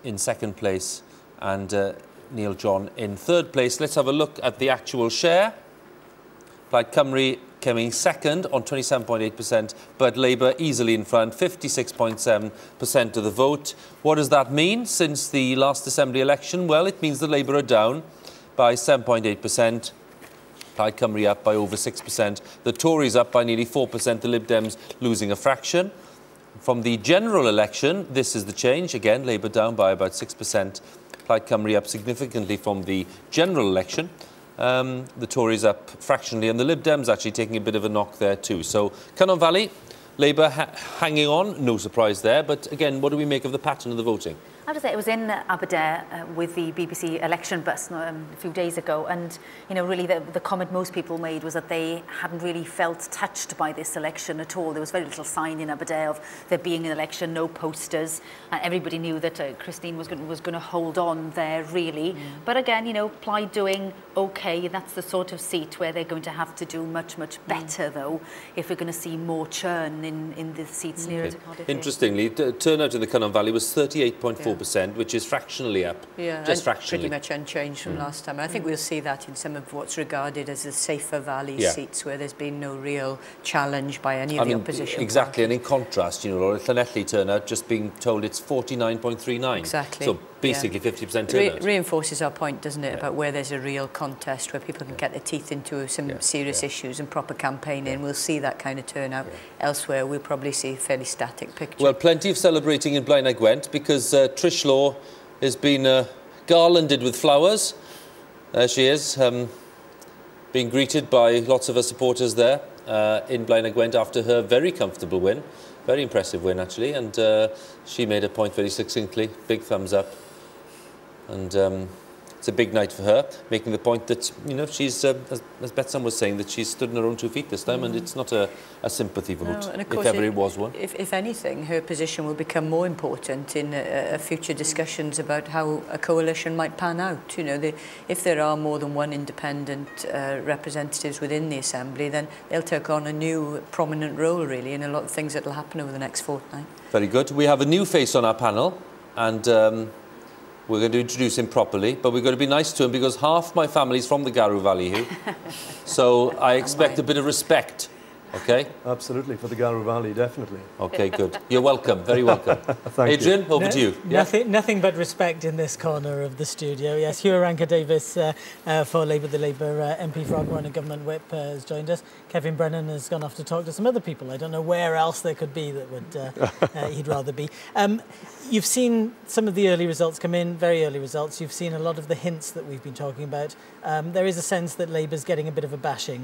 in second place, and Neil John in third place. Let's have a look at the actual share. Plaid Cymru coming second on 27.8%, but Labour easily in front, 56.7% of the vote. What does that mean since the last Assembly election? Well, it means that Labour are down by 7.8%. Plaid Cymru up by over 6%. The Tories up by nearly 4%. The Lib Dems losing a fraction. From the general election, this is the change. Again, Labour down by about 6%. Plaid Cymru up significantly from the general election. The Tories up fractionally, and the Lib Dems actually taking a bit of a knock there too. So, Cynon Valley, Labour hanging on, no surprise there. But again, what do we make of the pattern of the voting? I have to say, I was in Aberdare with the BBC election bus a few days ago, and really the comment most people made was that they hadn't really felt touched by this election at all. There was very little sign in Aberdare of there being an election, no posters. Everybody knew that Christine was going to hold on there, really. But again, Plaid doing okay. That's the sort of seat where they're going to have to do much better, though, if we're going to see more churn in the seats nearer to Cardiff. Interestingly, turnout in the Cynon Valley was 38.4%. 4%, which is fractionally up. Yeah, just fractionally. Pretty much unchanged from last time. And I think we'll see that in some of what's regarded as the safer valley seats, where there's been no real challenge by any of the opposition Exactly, parties. and in contrast, you know, Laura, Llanelli turnout just being told it's 49.39. Exactly. So basically 50% turnout. Reinforces our point, doesn't it, about where there's a real contest, where people can get their teeth into some serious issues and proper campaigning. We'll see that kind of turnout. Elsewhere, we'll probably see a fairly static picture. Well, plenty of celebrating in Blaenau Gwent because Trish Law has been garlanded with flowers. There she is, being greeted by lots of her supporters there in Blaenau Gwent after her very comfortable win. Very impressive win, actually, and she made a point very succinctly. Big thumbs up. And it's a big night for her, making the point that, you know, she's, as Betsan was saying, that she's stood on her own 2 feet this time, and it's not a sympathy vote, and of if course, ever it was one. If anything, her position will become more important in future discussions about how a coalition might pan out. You know, if there are more than one independent representatives within the Assembly, then they'll take on a new prominent role, really, in a lot of things that will happen over the next fortnight. Very good. We have a new face on our panel, and we're going to introduce him properly, but we're going to be nice to him because half my family's from the Garw Valley, Huw. So I expect a bit of respect, okay? Absolutely, for the Garw Valley, definitely. Okay, good. You're welcome, very welcome. Adrian, over to you. Nothing but respect in this corner of the studio. Yes, Huw Davies for Labour, the Labour MP for Iorwerth and Government Whip has joined us. Kevin Brennan has gone off to talk to some other people. I don't know where else there could be that would he'd rather be. You've seen some of the early results come in, very early results. You've seen a lot of the hints that we've been talking about. There is a sense that Labour's getting a bit of a bashing.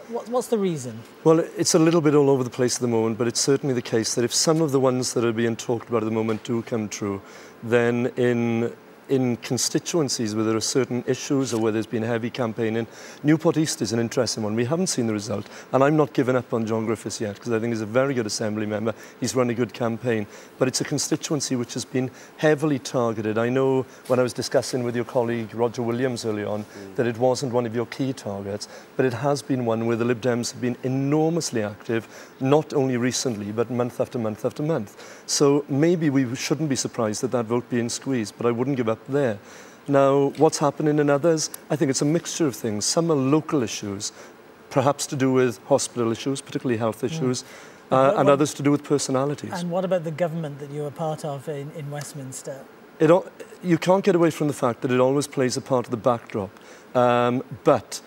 What's the reason? Well, it's a little bit all over the place at the moment, but it's certainly the case that if some of the ones that are being talked about at the moment do come true, then in constituencies where there are certain issues or where there's been heavy campaigning, Newport East is an interesting one. We haven't seen the result, and I'm not giving up on John Griffiths yet because I think he's a very good Assembly member. He's run a good campaign, but it's a constituency which has been heavily targeted. I know when I was discussing with your colleague Roger Williams early on that it wasn't one of your key targets, but it has been one where the Lib Dems have been enormously active, not only recently, but month after month after month. So maybe we shouldn't be surprised that that vote being squeezed, but I wouldn't give up there. Now, what's happening in others? I think it's a mixture of things. Some are local issues, perhaps to do with hospital issues, particularly health issues, and others to do with personalities. And what about the government that you were part of in Westminster? You can't get away from the fact that it always plays a part of the backdrop. But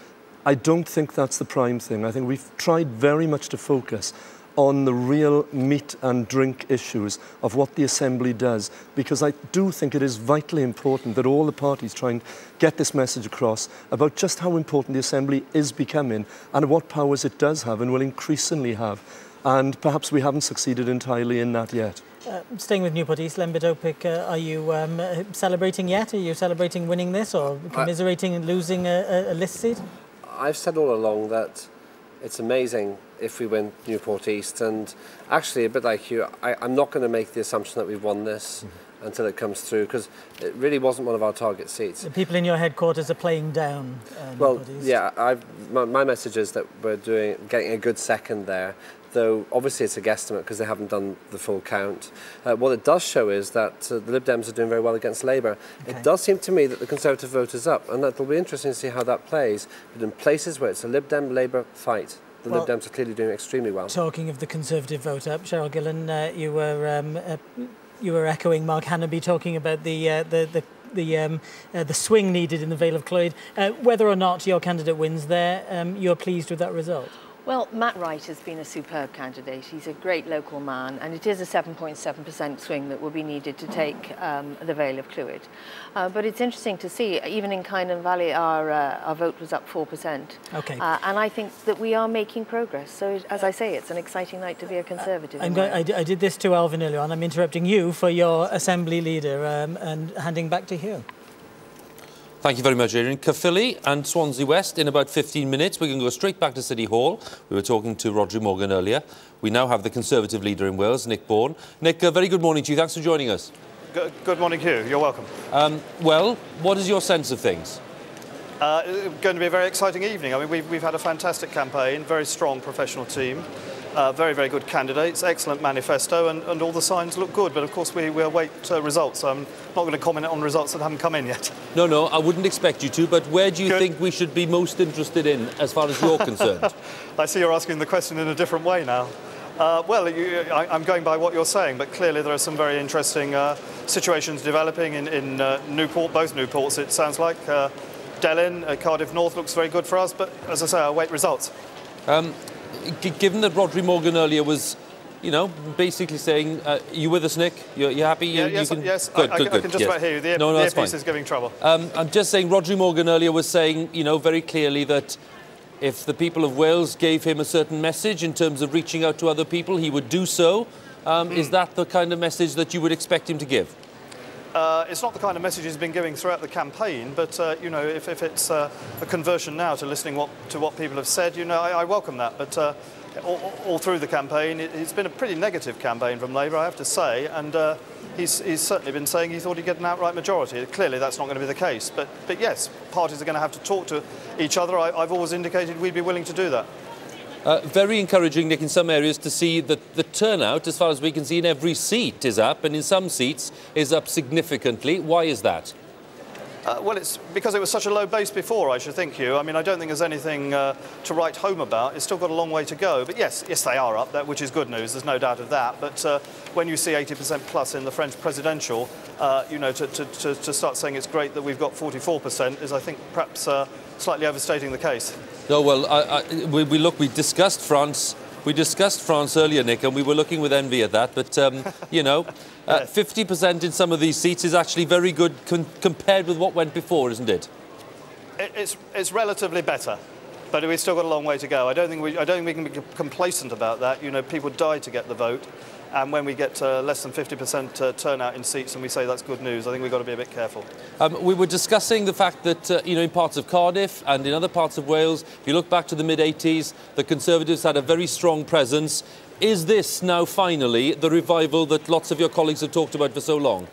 I don't think that's the prime thing. I think we've tried very much to focus on the real meat and drink issues of what the Assembly does, because I do think it is vitally important that all the parties try and get this message across about just how important the Assembly is becoming and what powers it does have and will increasingly have. And perhaps we haven't succeeded entirely in that yet. Staying with Newport East, LEMBIT OPIK, are you celebrating yet? Are you celebrating winning this or commiserating and losing a list seat? I've said all along that it's amazing if we win Newport East, and actually a bit like you, I'm not going to make the assumption that we've won this until it comes through, because it really wasn't one of our target seats. The people in your headquarters are playing down well, yeah, my message is that we're getting a good second there, though obviously it's a guesstimate because they haven't done the full count. What it does show is that the Lib Dems are doing very well against Labour. Okay. It does seem to me that the Conservative vote is up, and that will be interesting to see how that plays. But in places where it's a Lib Dem-Labour fight, the Lib Dems are clearly doing extremely well. Talking of the Conservative vote up, CHERYL Gillan, you were echoing Mark Hannaby talking about the swing needed in the Vale of Clwyd. Whether or not your candidate wins there, you're pleased with that result? Well, Matt Wright has been a superb candidate. He's a great local man, and it is a 7.7% swing that will be needed to take the Vale of Clwyd. But it's interesting to see, even in Kynan Valley, our vote was up 4%. Okay. And I think that we are making progress. So, as I say, it's an exciting night to be a Conservative. I did this to Alvin earlier on. I'm interrupting you for your Assembly leader and handing back to Huw. Thank you very much, Adrian. Caerphilly and Swansea West in about 15 minutes. We can go straight back to City Hall. We were talking to Rodri Morgan earlier. We now have the Conservative leader in Wales, Nick Bourne. Nick, a very good morning to you. Thanks for joining us. Good morning, Huw. You're welcome. Well, what is your sense of things? Going to be a very exciting evening. I mean, we've had a fantastic campaign, very strong professional team. Very, very good candidates, excellent manifesto, and all the signs look good. But of course, we await results. So I'm not going to comment on results that haven't come in yet. No, I wouldn't expect you to, but where do you think we should be most interested in as far as you're concerned? I see you're asking the question in a different way now. Well, I'm going by what you're saying, but clearly there are some very interesting situations developing in Newport, both Newports, it sounds like. Delyn, Cardiff North looks very good for us, but as I say, I await results. Given that Rhodri Morgan earlier was, you know, basically saying, you with us, Nick? You happy? Yes. Good, I can just about hear you. The earpiece is giving trouble. I'm just saying, Rhodri Morgan earlier was saying, you know, very clearly that if the people of Wales gave him a certain message in terms of reaching out to other people, he would do so. Is that the kind of message that you would expect him to give? It's not the kind of message he's been giving throughout the campaign, but, you know, if it's a conversion now to listening to what people have said, you know, I welcome that. But all through the campaign, it's been a pretty negative campaign from Labour, I have to say, and he's certainly been saying he thought he'd get an outright majority. Clearly, that's not going to be the case. But yes, parties are going to have to talk to each other. I've always indicated we'd be willing to do that. Very encouraging, Nick, in some areas to see that the turnout, as far as we can see, in every seat is up, and in some seats is up significantly. Why is that? Well, it's because it was such a low base before, I should think, Huw. I mean, I don't think there's anything to write home about. It's still got a long way to go. But yes, they are up, which is good news. There's no doubt of that. But when you see 80% plus in the French presidential, you know, to start saying it's great that we've got 44% is, I think, perhaps slightly overstating the case. No, well, we discussed France. We discussed France earlier, Nick, and we were looking with envy at that. But, you know, 50% in some of these seats is actually very good compared with what went before, isn't it? It's relatively better, but we've still got a long way to go. I don't think we can be complacent about that. You know, people died to get the vote. And when we get less than 50% turnout in seats and we say that's good news, I think we've got to be a bit careful. We were discussing the fact that, you know, in parts of Cardiff and in other parts of Wales, if you look back to the mid-80s, the Conservatives had a very strong presence. Is this now finally the revival that lots of your colleagues have talked about for so long?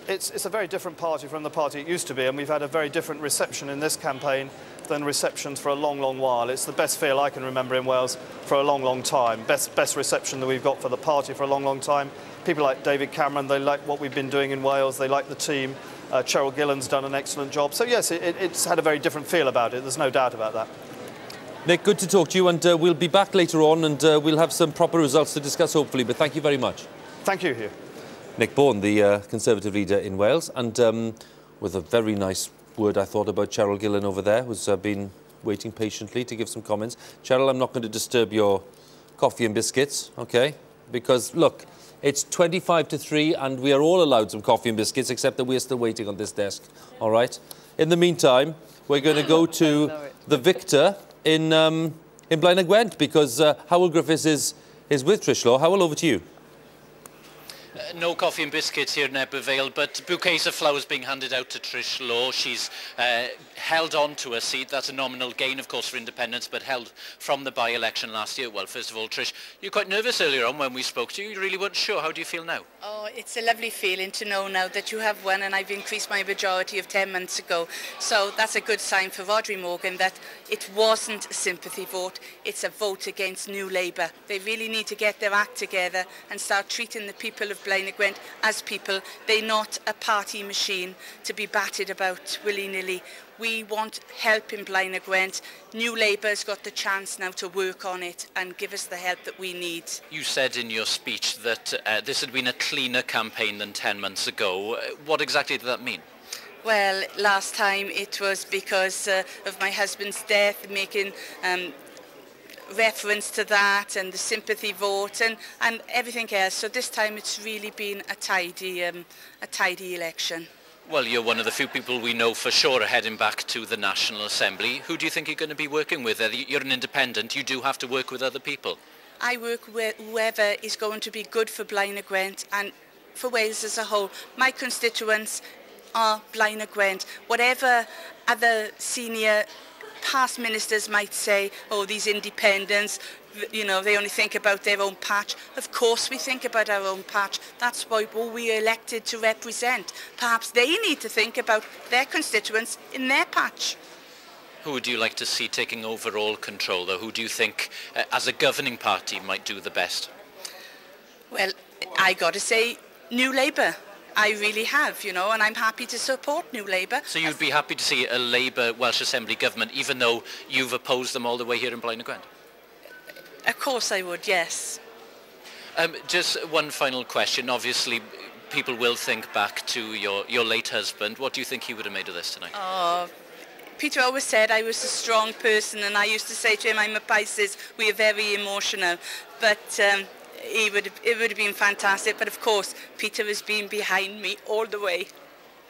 It's a very different party from the party it used to be, and we've had a very different reception in this campaign than receptions for a long, long while. It's the best feel I can remember in Wales for a long, long time. Best reception that we've got for the party for a long, long time. People like David Cameron, they like what we've been doing in Wales, they like the team. CHERYL GILLAN's done an excellent job. So yes, it's had a very different feel about it, there's no doubt about that. Nick, good to talk to you, and we'll be back later on, and we'll have some proper results to discuss, hopefully, but thank you very much. Thank you, Huw. Nick Bourne, the Conservative leader in Wales, and with a very nice word I thought about CHERYL GILLAN over there, who's been waiting patiently to give some comments. CHERYL, I'm not going to disturb your coffee and biscuits, OK? Because, look, it's 25 to 3 and we are all allowed some coffee and biscuits, except that we're still waiting on this desk, all right? In the meantime, we're going to go to the victor in Blaenau Gwent, because Hywel Griffiths is with Trish Law. Hywel, over to you. No coffee and biscuits here in Ebbw Vale, but bouquets of flowers being handed out to Trish Law. She's held on to a seat. That's a nominal gain, of course, for independents, but held from the by-election last year. Well, first of all, Trish, you were quite nervous earlier on when we spoke to you. You really weren't sure. How do you feel now? Oh, it's a lovely feeling to know now that you have won, and I've increased my majority of 10 months ago. So that's a good sign for Rhodri Morgan that it wasn't a sympathy vote. It's a vote against New Labour. They really need to get their act together and start treating the people of Blaenau Gwent as people. They're not a party machine to be batted about willy-nilly. We want help in Blaenau Gwent. New Labour's got the chance now to work on it and give us the help that we need. You said in your speech that this had been a cleaner campaign than 10 months ago. What exactly did that mean? Well, last time it was because of my husband's death, making reference to that and the sympathy vote and everything else. So this time it's really been a tidy election. Well, you're one of the few people we know for sure are heading back to the National Assembly. Who do you think you're going to be working with? You're an independent. You do have to work with other people. I work with whoever is going to be good for Blaenau Gwent and for Wales as a whole. My constituents are Blaenau Gwent. Whatever other senior past ministers might say, oh, these independents, you know, they only think about their own patch. Of course we think about our own patch. That's what we're elected to represent. Perhaps they need to think about their constituents in their patch. Who would you like to see taking overall control, though? Who do you think, as a governing party, might do the best? Well, I got to say, New Labour. I really have, you know, and I'm happy to support New Labour. So you'd be happy to see a Labour Welsh Assembly government, even though you've opposed them all the way here in Blaen y Gwent? Of course I would, yes. Just one final question. Obviously, people will think back to your late husband. What do you think he would have made of this tonight? Oh, Peter always said I was a strong person, and I used to say to him, I'm a Pisces, we are very emotional. But it would have been fantastic. But of course, Peter has been behind me all the way.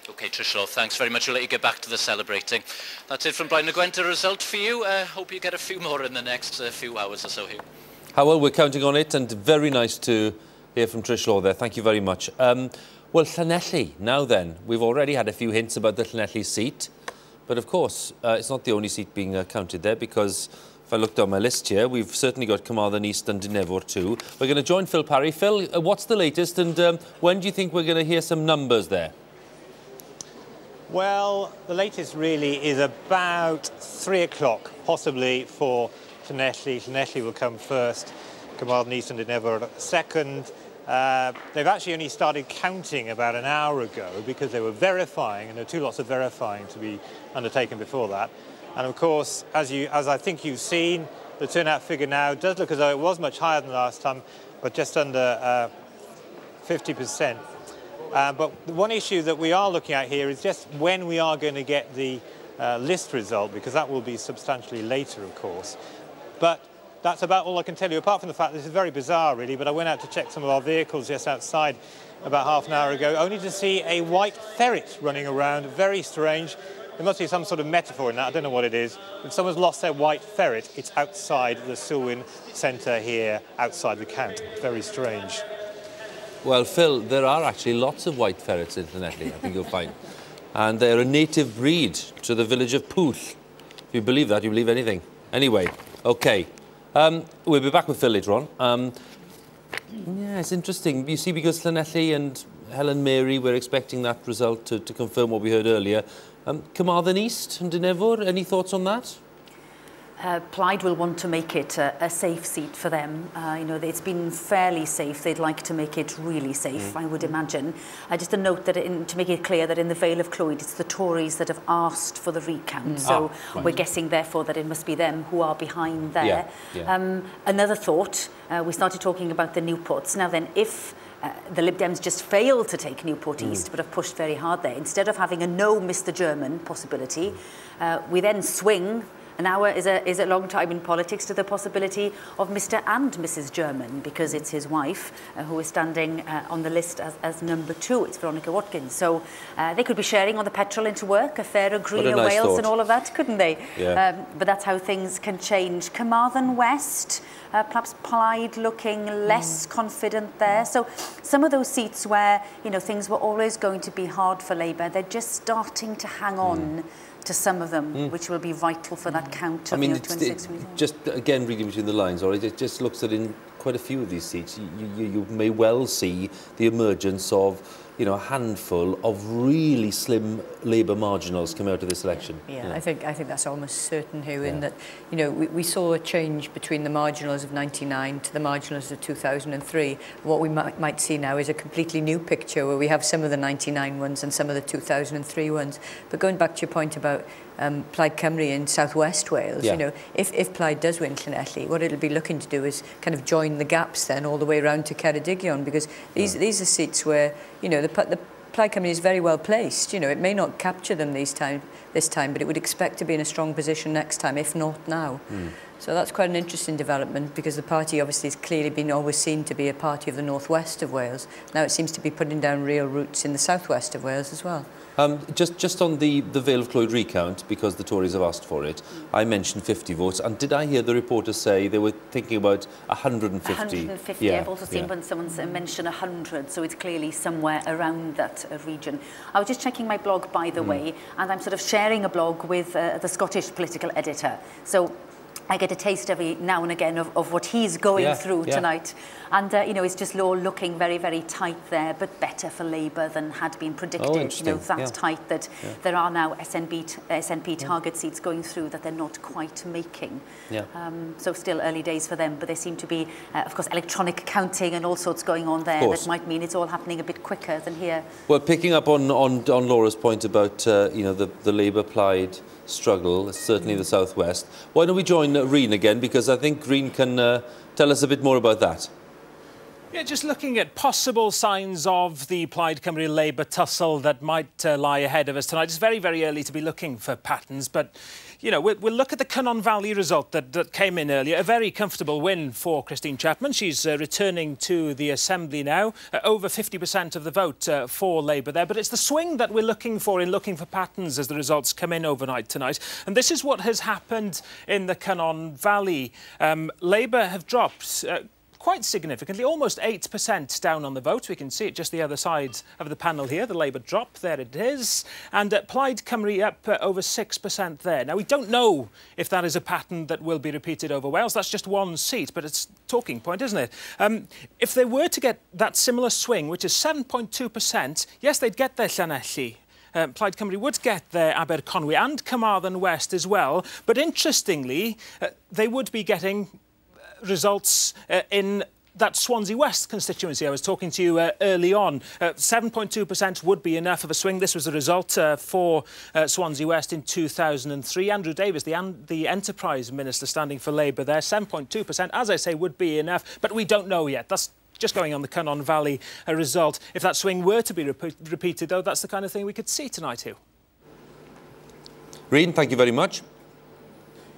OK, Trishlo, thanks very much. We'll let you get back to the celebrating. That's it from Blaen y Gwent. A result for you. Hope you get a few more in the next few hours or so here. Hywel, we're counting on it, and very nice to hear from Trishlo there. Thank you very much. Well, Llanelli, now then. We've already had a few hints about the Llanelli seat. But of course, it's not the only seat being counted there, because if I look down my list here, we've certainly got Carmarthen East and Dinefwr too. We're going to join Phil Parry. Phil, what's the latest, and when do you think we're going to hear some numbers there? Well, the latest really is about 3 o'clock, possibly for Llanelli. Llanelli will come first, Carmarthen East and Dinefwr second. They've actually only started counting about an hour ago because they were verifying, and there are 2 lots of verifying to be undertaken before that. And of course, as I think you've seen, the turnout figure now does look as though it was much higher than last time, but just under 50%. But the one issue that we are looking at here is just when we are going to get the list result, because that will be substantially later, of course. But that's about all I can tell you, apart from the fact this is very bizarre, really, but I went out to check some of our vehicles just outside about half an hour ago, only to see a white ferret running around. Very strange. There must be some sort of metaphor in that. I don't know what it is. If someone's lost their white ferret, it's outside the Sylwyn Centre here, outside the count. Very strange. Well, Phil, there are actually lots of white ferrets in Llanelli, I think you'll find. And they're a native breed to the village of Pwll. If you believe that, you believe anything. Anyway, OK. We'll be back with Phil later on. Yeah, it's interesting. You see, because Llanelli and Helen Mary, we're expecting that result to confirm what we heard earlier. Carmarthen East and Dinefwr, any thoughts on that? Plaid will want to make it a safe seat for them. You know, it's been fairly safe. They'd like to make it really safe, I would imagine. Just a note that to make it clear that in the Vale of Clwyd, it's the Tories that have asked for the recount. So we're guessing, therefore, that it must be them who are behind there. Another thought, we started talking about the Newports. Now then, if the Lib Dems just failed to take Newport East, but have pushed very hard there, instead of having a no Mr German possibility, we then swing. An hour is a long time in politics to the possibility of Mr and Mrs German, because it's his wife who is standing on the list as number 2. It's Veronica Watkins. So they could be sharing on the petrol into work, a fairer, greener Wales and all of that, couldn't they? Yeah. But that's how things can change. Carmarthen West, perhaps Plaid looking less confident there. So some of those seats where, you know, things were always going to be hard for Labour, they're just starting to hang on to some of them, which will be vital for that count of, 26 weeks. Just again, reading between the lines, all right, it just looks that in quite a few of these seats, you may well see the emergence of, you know, a handful of really slim Labour marginals come out of this election. Yeah, I think that's almost certain, Huw, in that, you know, we saw a change between the marginals of 99 to the marginals of 2003. What we might see now is a completely new picture where we have some of the 99 ones and some of the 2003 ones. But going back to your point about Plaid Cymru in southwest Wales, you know, if Plaid does win Llanelli, what it'll be looking to do is kind of join the gaps then all the way around to Ceredigion, because these are seats where, you know, the Plaid Cymru is very well placed. You know, it may not capture them this time, but it would expect to be in a strong position next time, if not now. So that's quite an interesting development, because the party obviously has clearly been always seen to be a party of the northwest of Wales. Now it seems to be putting down real roots in the southwest of Wales as well. Just on the Vale of Clwyd recount, because the Tories have asked for it, I mentioned 50 votes, and did I hear the reporters say they were thinking about 150? 150, yeah, I've also seen when someone's mentioned 100, so it's clearly somewhere around that region. I was just checking my blog, by the way, and I'm sort of sharing a blog with the Scottish political editor. So I get a taste every now and again of what he's going through tonight. And, you know, it's just looking very, very tight there, but better for Labour than had been predicted. You know, that tight that there are now SNP target seats going through that they're not quite making. So still early days for them, but there seem to be, of course, electronic counting and all sorts going on there that might mean it's all happening a bit quicker than here. Well, picking up on Laura's point about, you know, the Labour plaid struggle, certainly in the southwest. Why don't we join Rhun again, because I think Rhun can tell us a bit more about that. Yeah, just looking at possible signs of the Plaid Cymru Labour tussle that might lie ahead of us tonight. It's very, very early to be looking for patterns, but, you know, we'll look at the Cynon Valley result that came in earlier. A very comfortable win for Christine Chapman. She's returning to the Assembly now. Over 50% of the vote for Labour there. But it's the swing that we're looking for in looking for patterns as the results come in overnight tonight. And this is what has happened in the Cynon Valley. Labour have dropped quite significantly, almost 8% down on the vote. We can see it just the other side of the panel here, the Labour drop, there it is. And Plaid Cymru up over 6% there. Now, we don't know if that is a pattern that will be repeated over Wales. That's just one seat, but it's a talking point, isn't it? If they were to get that similar swing, which is 7.2%, yes, they'd get their Llanelli. Plaid Cymru would get their Aberconwy and Carmarthen West as well. But interestingly, they would be getting results in that Swansea West constituency. I was talking to you early on. 7.2% would be enough of a swing. This was the result for Swansea West in 2003. Andrew Davies, the Enterprise Minister standing for Labour there, 7.2%, as I say, would be enough, but we don't know yet. That's just going on the Cynon Valley result. If that swing were to be repeated, though, that's the kind of thing we could see tonight, Huw. Rhun, thank you very much.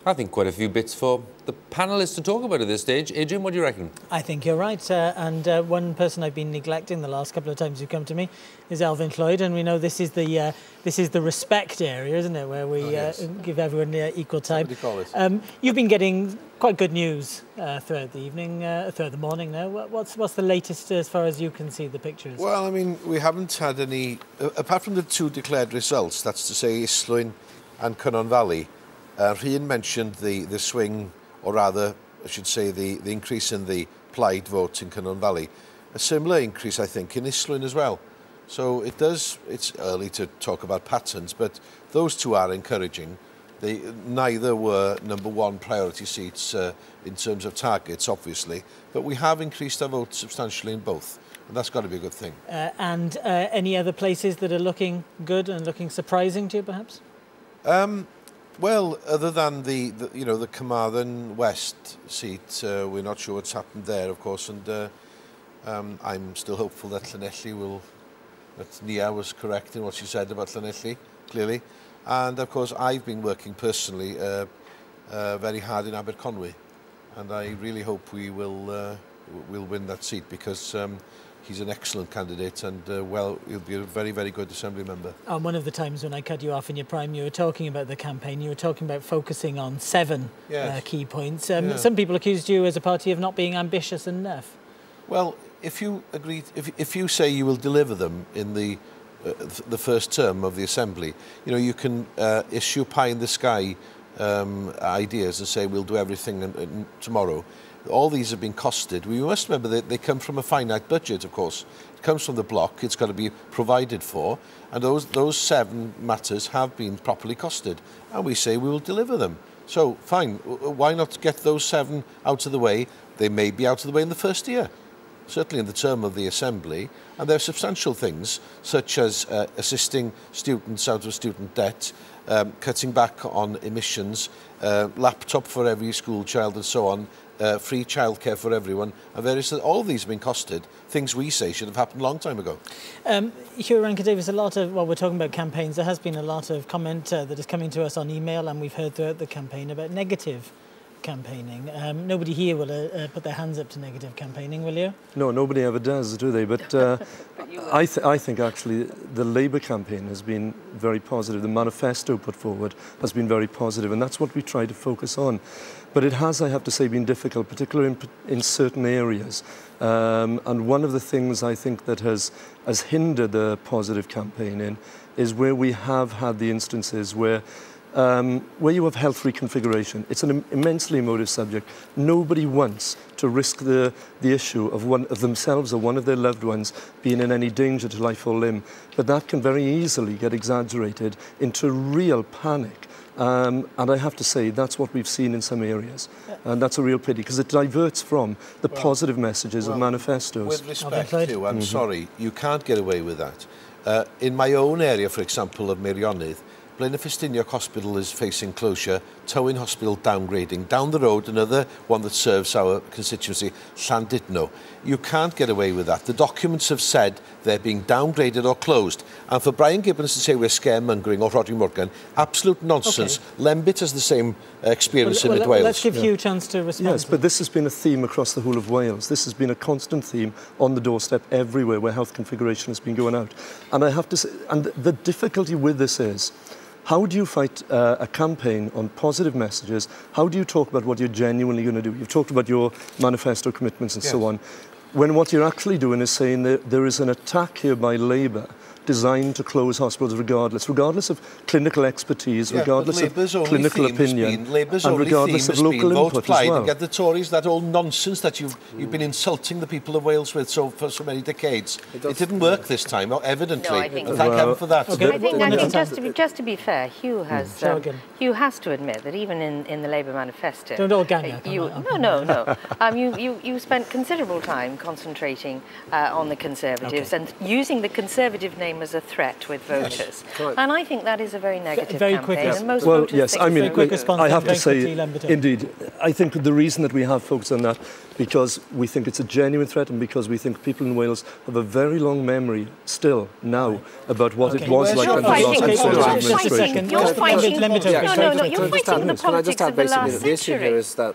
I think quite a few bits for the panellists to talk about at this stage. Adrian, what do you reckon? I think you're right. And one person I've been neglecting the last couple of times you've come to me is Elfyn Llwyd. And we know this is the respect area, isn't it, where we give everyone equal time. You've been getting quite good news throughout the evening, throughout the morning now. What's the latest as far as you can see the pictures? Well, I mean, we haven't had any, apart from the two declared results, that's to say Islwyn and Cynon Valley. Rhun mentioned the swing, or rather, I should say, the increase in the plaid vote in Cynon Valley. A similar increase, I think, in Islwyn as well. So it's early to talk about patterns, but those two are encouraging. Neither were #1 priority seats in terms of targets, obviously, but we have increased our vote substantially in both, and that's got to be a good thing. And any other places that are looking good and looking surprising to you, perhaps? Well, other than the Carmarthen West seat, we're not sure what's happened there, of course, and I'm still hopeful that that Nia was correct in what she said about Llanelli, clearly. And of course, I've been working personally very hard in Aberconwy, and I really hope we'll win that seat, because he's an excellent candidate, and he'll be a very, very good Assembly member. One of the times when I cut you off in your prime, you were talking about the campaign. You were talking about focusing on 7 key points. Some people accused you as a party of not being ambitious enough. Well, if you agree, if you say you will deliver them in the first term of the Assembly, you can issue pie in the sky ideas and say we'll do everything tomorrow. All these have been costed. We must remember that they come from a finite budget, of course. It comes from the block, it's got to be provided for, and those 7 matters have been properly costed, and we say we will deliver them. So, fine, why not get those 7 out of the way? They may be out of the way in the first year, certainly in the term of the Assembly, and there are substantial things, such as assisting students out of student debt, cutting back on emissions, laptop for every school child and so on, free childcare for everyone, and all of these have been costed, things we say should have happened a long time ago. Huw Davies, while we're talking about campaigns, there has been a lot of comment that is coming to us on email, and we've heard throughout the campaign about negative campaigning. Nobody here will put their hands up to negative campaigning, will you? No, nobody ever does, do they? But I think actually the Labour campaign has been very positive. The manifesto put forward has been very positive, and that's what we try to focus on. But it has, I have to say, been difficult, particularly in certain areas. And one of the things I think that has hindered the positive campaigning is where we have had the instances where where you have health reconfiguration, it's an immensely emotive subject. Nobody wants to risk the issue of one of themselves or one of their loved ones being in any danger to life or limb. But that can very easily get exaggerated into real panic. And I have to say, that's what we've seen in some areas. And that's a real pity, because it diverts from the positive messages of manifestos. With respect to, I'm sorry, you can't get away with that. In my own area, for example, of Meirionnydd, Blaenau Ffestiniog Hospital is facing closure, Tywyn Hospital downgrading. Down the road, another one that serves our constituency, Llandudno. You can't get away with that. The documents have said they're being downgraded or closed. And for Brian Gibbons to say we're scaremongering, or Rodri Morgan, absolute nonsense. Okay. LEMBIT has the same experience in Mid-Wales. Let's give Huw a chance to respond. Yes, but this has been a theme across the whole of Wales. This has been a constant theme on the doorstep everywhere where health configuration has been going out. And I have to say, and the difficulty with this is, how do you fight a campaign on positive messages? How do you talk about what you're genuinely going to do? You've talked about your manifesto commitments and so on. When what you're actually doing is saying that there is an attack here by Labour designed to close hospitals regardless of clinical expertise, regardless of clinical opinion, and regardless of local input as well. And get the Tories, that old nonsense that you've been insulting the people of Wales with for so many decades. It didn't work this time, evidently. No, I think thank heaven for that. Okay. I think just to be fair, Huw has to admit that even in the Labour manifesto, don't all gang up. You spent considerable time concentrating on the Conservatives and using the Conservative name as a threat with voters. Yes. And I think that is a very negative campaign. And most voters think I have to say, indeed, I think the reason that we have focused on that, because we think it's a genuine threat and because we think people in Wales have a very long memory still now about what it was like under the last Conservative administration. You're fighting the politics of the last century. The issue here is that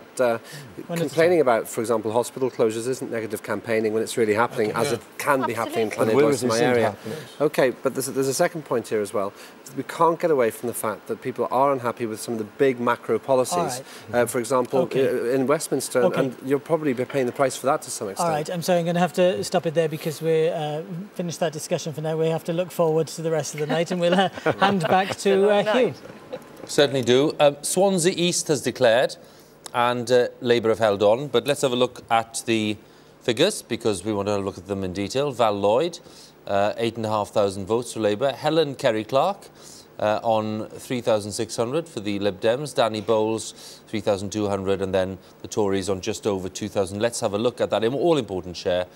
complaining about, for example, hospital closures isn't negative campaigning when it's really happening, as it can be happening in Llanidloes in my area. Okay, but there's a second point here as well. We can't get away from the fact that people are unhappy with some of the big macro policies. For example, in Westminster, and you'll probably be paying the price for that to some extent. All right, I'm sorry, I'm going to have to stop it there because we're finished that discussion for now. We have to look forward to the rest of the night, and we'll hand back to Huw. Certainly do. Swansea East has declared, and Labour have held on, but let's have a look at the figures because we want to look at them in detail. Val Lloyd, 8,500 votes for Labour. Helen Kerry-Clark on 3,600 for the Lib Dems. Danny Bowles, 3,200, and then the Tories on just over 2,000. Let's have a look at that all-important share.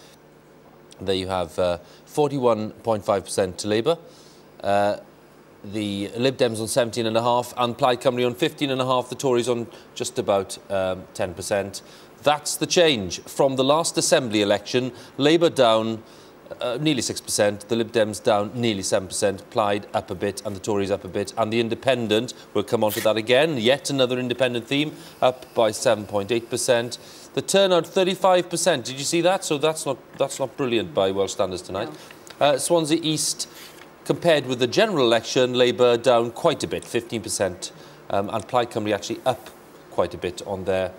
There you have 41.5% to Labour. The Lib Dems on 17.5%, and Plaid Cymru on 15.5%. The Tories on just about 10%. That's the change from the last Assembly election. Labour down nearly 6%, the Lib Dems down nearly 7%, Plaid up a bit and the Tories up a bit, and the Independent, we'll come on to that again, yet another independent theme, up by 7.8%. The turnout 35%, did you see that? So that's not brilliant by Welsh standards tonight. No. Swansea East, compared with the general election, Labour down quite a bit, 15%, and Plaid Cymru actually up quite a bit on their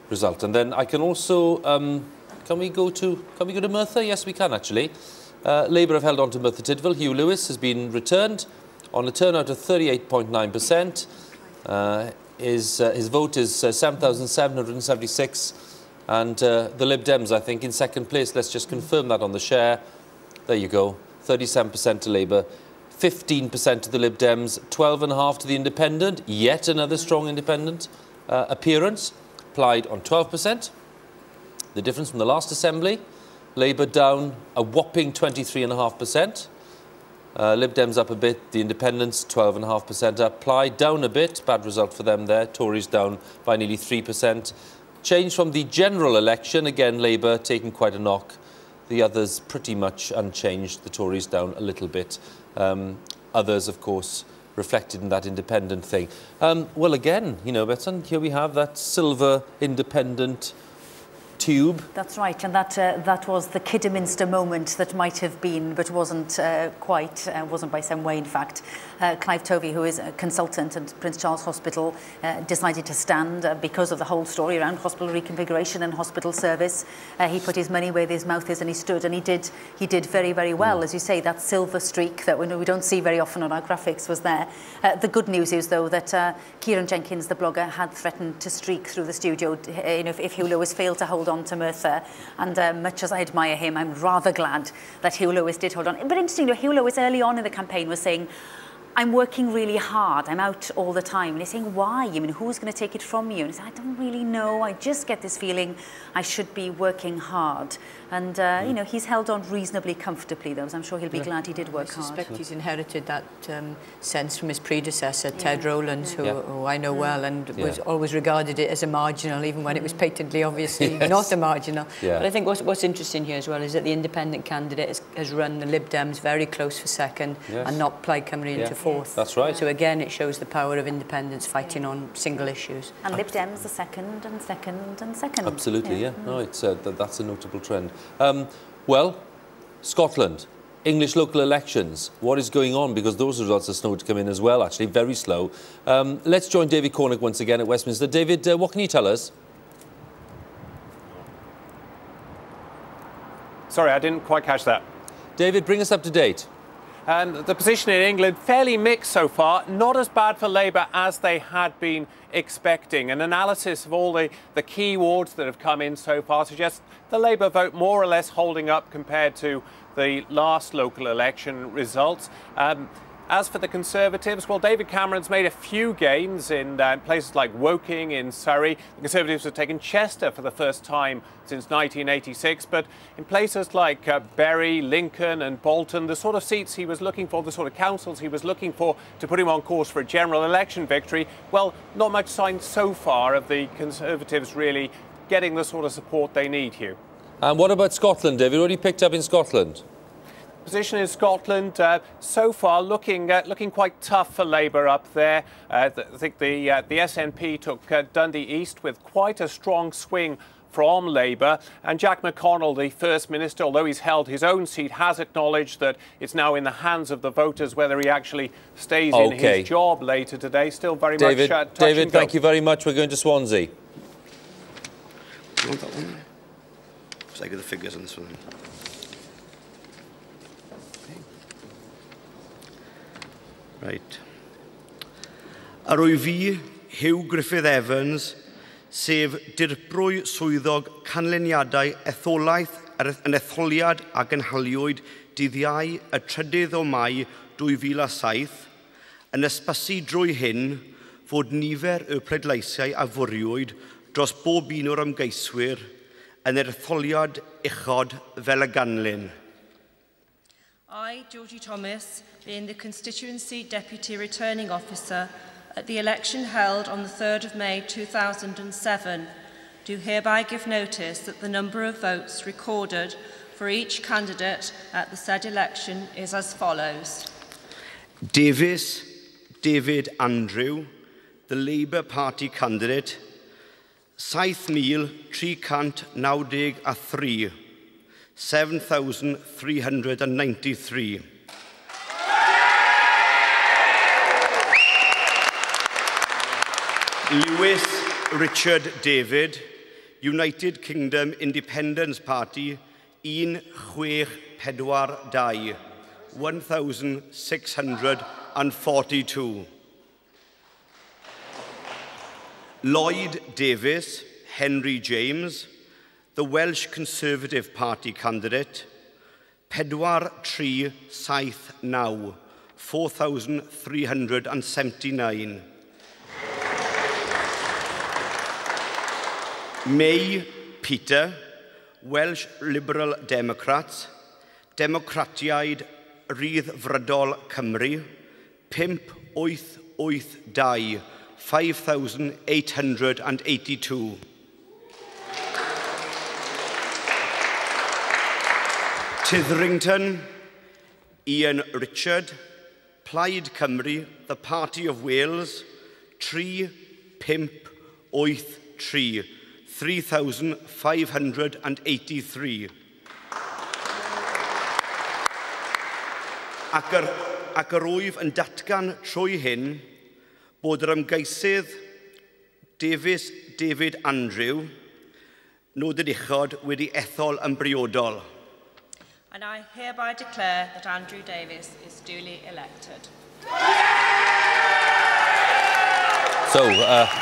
result. And then I can also Can we go to Merthyr? Yes, we can actually. Labour have held on to Merthyr Tydfil. Huw Lewis has been returned on a turnout of 38.9%. His vote is 7,776, and the Lib Dems, I think, in second place. Let's just confirm that on the share. There you go. 37% to Labour, 15% to the Lib Dems, 12.5% to the Independent. Yet another strong Independent appearance. Plaid on 12%. The difference from the last Assembly, Labour down a whopping 23.5%. Lib Dems up a bit, the Independents 12.5% up. Plaid down a bit, bad result for them there. Tories down by nearly 3%. Change from the general election, again Labour taking quite a knock. The others pretty much unchanged, the Tories down a little bit. Others, of course, reflected in that independent thing. Well, again, you know, Betsan, here we have that silver independent tube. That's right, and that was the Kidderminster moment that might have been, but wasn't quite, wasn't by some way, in fact. Clive Tovey, who is a consultant at Prince Charles Hospital, decided to stand because of the whole story around hospital reconfiguration and hospital service. He put his money where his mouth is, and he stood, and he did very, very well. As you say, that silver streak that we don't see very often on our graphics was there. The good news is, though, that Kieran Jenkins, the blogger, had threatened to streak through the studio if Huw Lewis failed to hold on to Merthyr. And much as I admire him, I'm rather glad that Huw Lewis did hold on. But interesting, Huw Lewis early on in the campaign was saying, I'm working really hard, I'm out all the time. And he's saying, why? I mean, who's going to take it from you? And he said, I don't really know. I just get this feeling I should be working hard. And, you know, he's held on reasonably comfortably, though, so I'm sure he'll be glad he did work hard. I suspect he's inherited that sense from his predecessor, Ted Rowlands, who I know well, and was always regarded it as a marginal, even when it was patently, obviously, not a marginal. But I think what's interesting here as well is that the independent candidate has run the Lib Dems very close for second and knocked Plaid Cymru into fourth. That's right. So again, it shows the power of independents fighting on single issues. And Lib Dems are second and second and second. Absolutely, No, it's that's a notable trend. Well, Scotland, English local elections. What is going on? Because those results are slow to come in as well, actually, very slow. Let's join David Cornick once again at Westminster. David, what can you tell us? Sorry, I didn't quite catch that. David, bring us up to date. The position in England, fairly mixed so far, not as bad for Labour as they had been expecting. An analysis of all the key wards that have come in so far suggests the Labour vote more or less holding up compared to the last local election results. As for the Conservatives, well, David Cameron's made a few gains in places like Woking in Surrey. The Conservatives have taken Chester for the first time since 1986, but in places like Bury, Lincoln and Bolton, the sort of seats he was looking for, the sort of councils he was looking for to put him on course for a general election victory, well, not much sign so far of the Conservatives really getting the sort of support they need, Huw. And what about Scotland, David? What have you picked up in Scotland? Position in Scotland so far looking quite tough for Labour up there. I think the SNP took Dundee East with quite a strong swing from Labour, and Jack McConnell, the First Minister, although he's held his own seat, has acknowledged that it's now in the hands of the voters whether he actually stays in his job later today. Still very much touch and go. David, thank you very much. We're going to Swansea. Do you want that one? So I get the figures on this one. Right. Ar wyf fi, Huw Griffith Evans, sef dirprwy swyddog canlyniadau etholaeth yn etholiad a gynhaliwyd dyddiau y 3 o Mai 2007, yn ysbysu drwy hyn fod nifer y pleidleisiau a fwriwyd dros bob un o'r ymgeiswyr yn yr etholiad uchod fel y ganlyn. I, Georgie Thomas, being the Constituency Deputy Returning Officer at the election held on the 3rd of May 2007, do hereby give notice that the number of votes recorded for each candidate at the said election is as follows. Davies, David Andrew, the Labour Party candidate, 7,393. 7,393. Lewis Richard David, United Kingdom Independence Party, 1642. 1,642. Lloyd Davis, Henry James, the Welsh Conservative Party candidate, 4379, 4,379. May Peter, Welsh Liberal Democrats, Democratiaid Ryddfrydol Cymru, 5882, 5,882. Tytherington, Ian Richard, Plaid Cymru, the Party of Wales, 3583, 3,583. Ac yr wyf yn datgan trwy hyn bod yr ymgeisydd David Andrew nod yn uchod wedi ethol yn briodol. And I hereby declare that Andrew Davies is duly elected. So,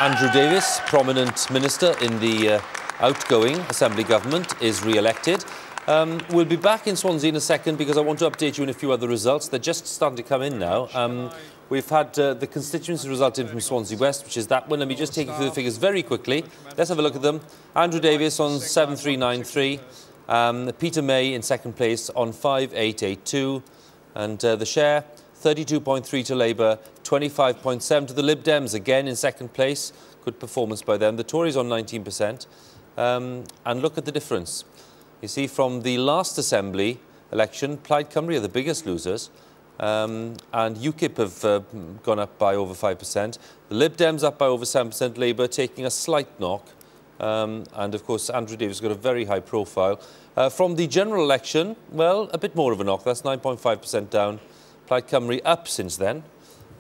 Andrew Davies, prominent minister in the outgoing Assembly government, is re-elected. We'll be back in Swansea in a second because I want to update you on a few other results. They're just starting to come in now. We've had the constituency result in from Swansea West, which is that one. Let me just take you through the figures very quickly. Let's have a look at them. Andrew Davies on 7393. Peter May in second place on 5882. And the share, 32.3 to Labour, 25.7 to the Lib Dems, again in second place. Good performance by them. The Tories on 19%. And look at the difference. You see, from the last Assembly election, Plaid Cymru are the biggest losers. And UKIP have gone up by over 5%. The Lib Dems up by over 7%. Labour taking a slight knock. And, of course, Andrew Davies got a very high profile. From the general election, well, a bit more of a knock. That's 9.5% down. Plaid Cymru up since then.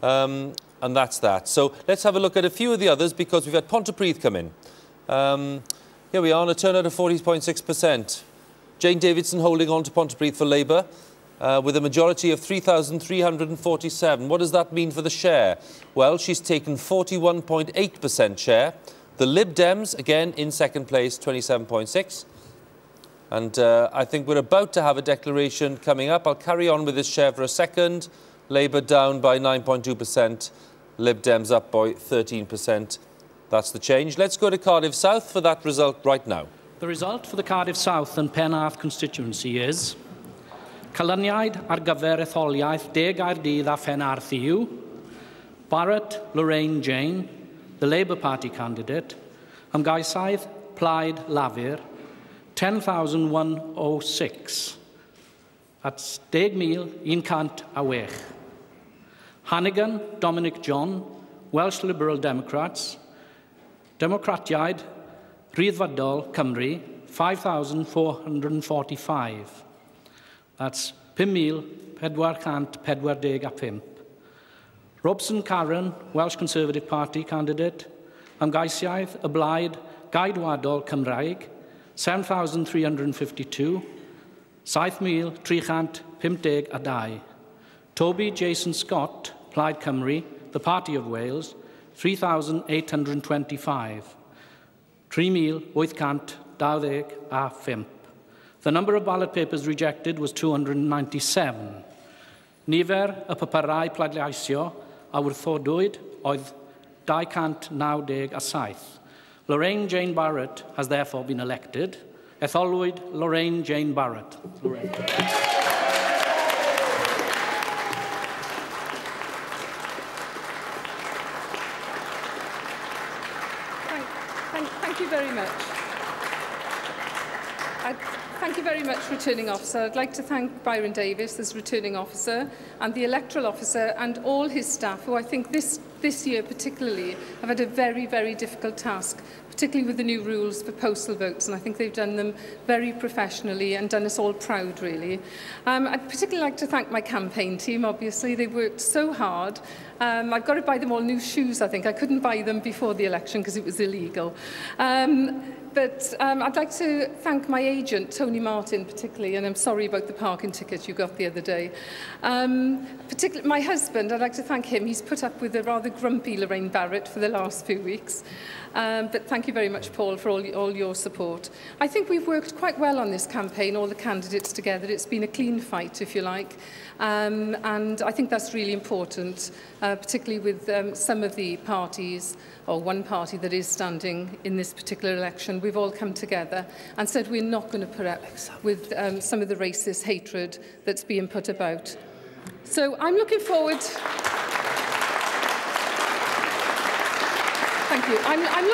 And that's that. So let's have a look at a few of the others because we've had Pontypridd come in. Here we are on a turnout of 40.6%. Jane Davidson holding on to Pontypridd for Labour with a majority of 3,347. What does that mean for the share? Well, she's taken 41.8% share. The Lib Dems, again, in second place, 27.6%. And I think we're about to have a declaration coming up. I'll carry on with this share for a second. Labour down by 9.2%. Lib Dems up by 13%. That's the change. Let's go to Cardiff South for that result right now. The result for the Cardiff South and Penarth constituency is Canlyniad ar gyfer etholiaeth 10 Gaerdydd a Penarth yw Barrett Lorraine Jane, the Labour Party candidate, ymgaisaeth Plaid Lafur, 10,106. That's 10,106. Hannigan Dominic John, Welsh Liberal Democrats, Democratiaid Rhyddfrydol Cymru, 5,445. That's 5,445. Robson Karen, Welsh Conservative Party candidate, ymgaisiaeth y blaid Gaedwadol Cymraeg, 7,352, 7,352. Toby Jason Scott, Plaid Cymru, the Party of Wales, 3,825. 3,825. The number of ballot papers rejected was 297. Nifer y papurau pleidleisio a wrthodwyd oedd 297. Lorraine Jane Barrett has therefore been elected. Etholwyd Lorraine Jane Barrett. Lorraine. Thank you very much. Thank you very much, Returning Officer. I'd like to thank Byron Davies as Returning Officer and the Electoral Officer and all his staff, who I think this year particularly have had a very, very difficult task, particularly with the new rules for postal votes, and I think they've done them very professionally and done us all proud, really. I'd particularly like to thank my campaign team, obviously. They worked so hard. I've got to buy them all new shoes, I think. I couldn't buy them before the election because it was illegal. But I'd like to thank my agent, Tony Martin, particularly, and I'm sorry about the parking ticket you got the other day. Particularly my husband, I'd like to thank him. He's put up with a rather grumpy Lorraine Barrett for the last few weeks. But thank you very much, Paul, for all your support. I think we've worked quite well on this campaign, all the candidates together. It's been a clean fight, if you like. And I think that's really important, particularly with some of the parties, or one party that is standing in this particular election. We've all come together and said we're not going to put up with some of the racist hatred that's being put about. So I'm looking forward... Thank Thank you. I'm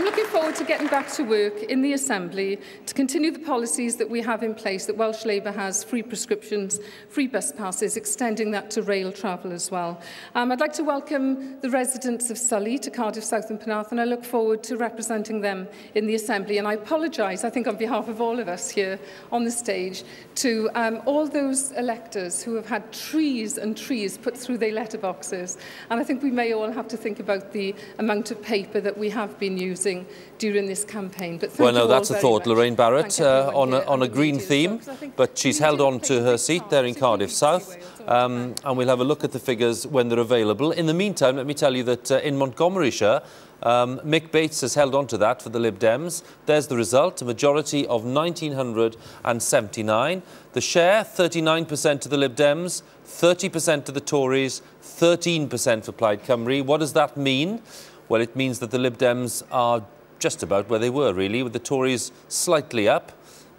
looking forward to getting back to work in the Assembly to continue the policies that we have in place, that Welsh Labour has, free prescriptions, free bus passes, extending that to rail travel as well. I'd like to welcome the residents of Sully to Cardiff South and Penarth, and I look forward to representing them in the Assembly. And I apologise, I think on behalf of all of us here on the stage, to all those electors who have had trees and trees put through their letterboxes. And I think we may all have to think about the amount of paper that we have been using during this campaign. But well, no, that's a thought, Lorraine Barrett, on a green theme, but she's held on to her seat there in Cardiff South, and we'll have a look at the figures when they're available. In the meantime, let me tell you that in Montgomeryshire, Mick Bates has held on to that for the Lib Dems. There's the result, a majority of 1,979. The share, 39% to the Lib Dems, 30% to the Tories, 13% for Plaid Cymru. What does that mean? Well, it means that the Lib Dems are just about where they were, really, with the Tories slightly up.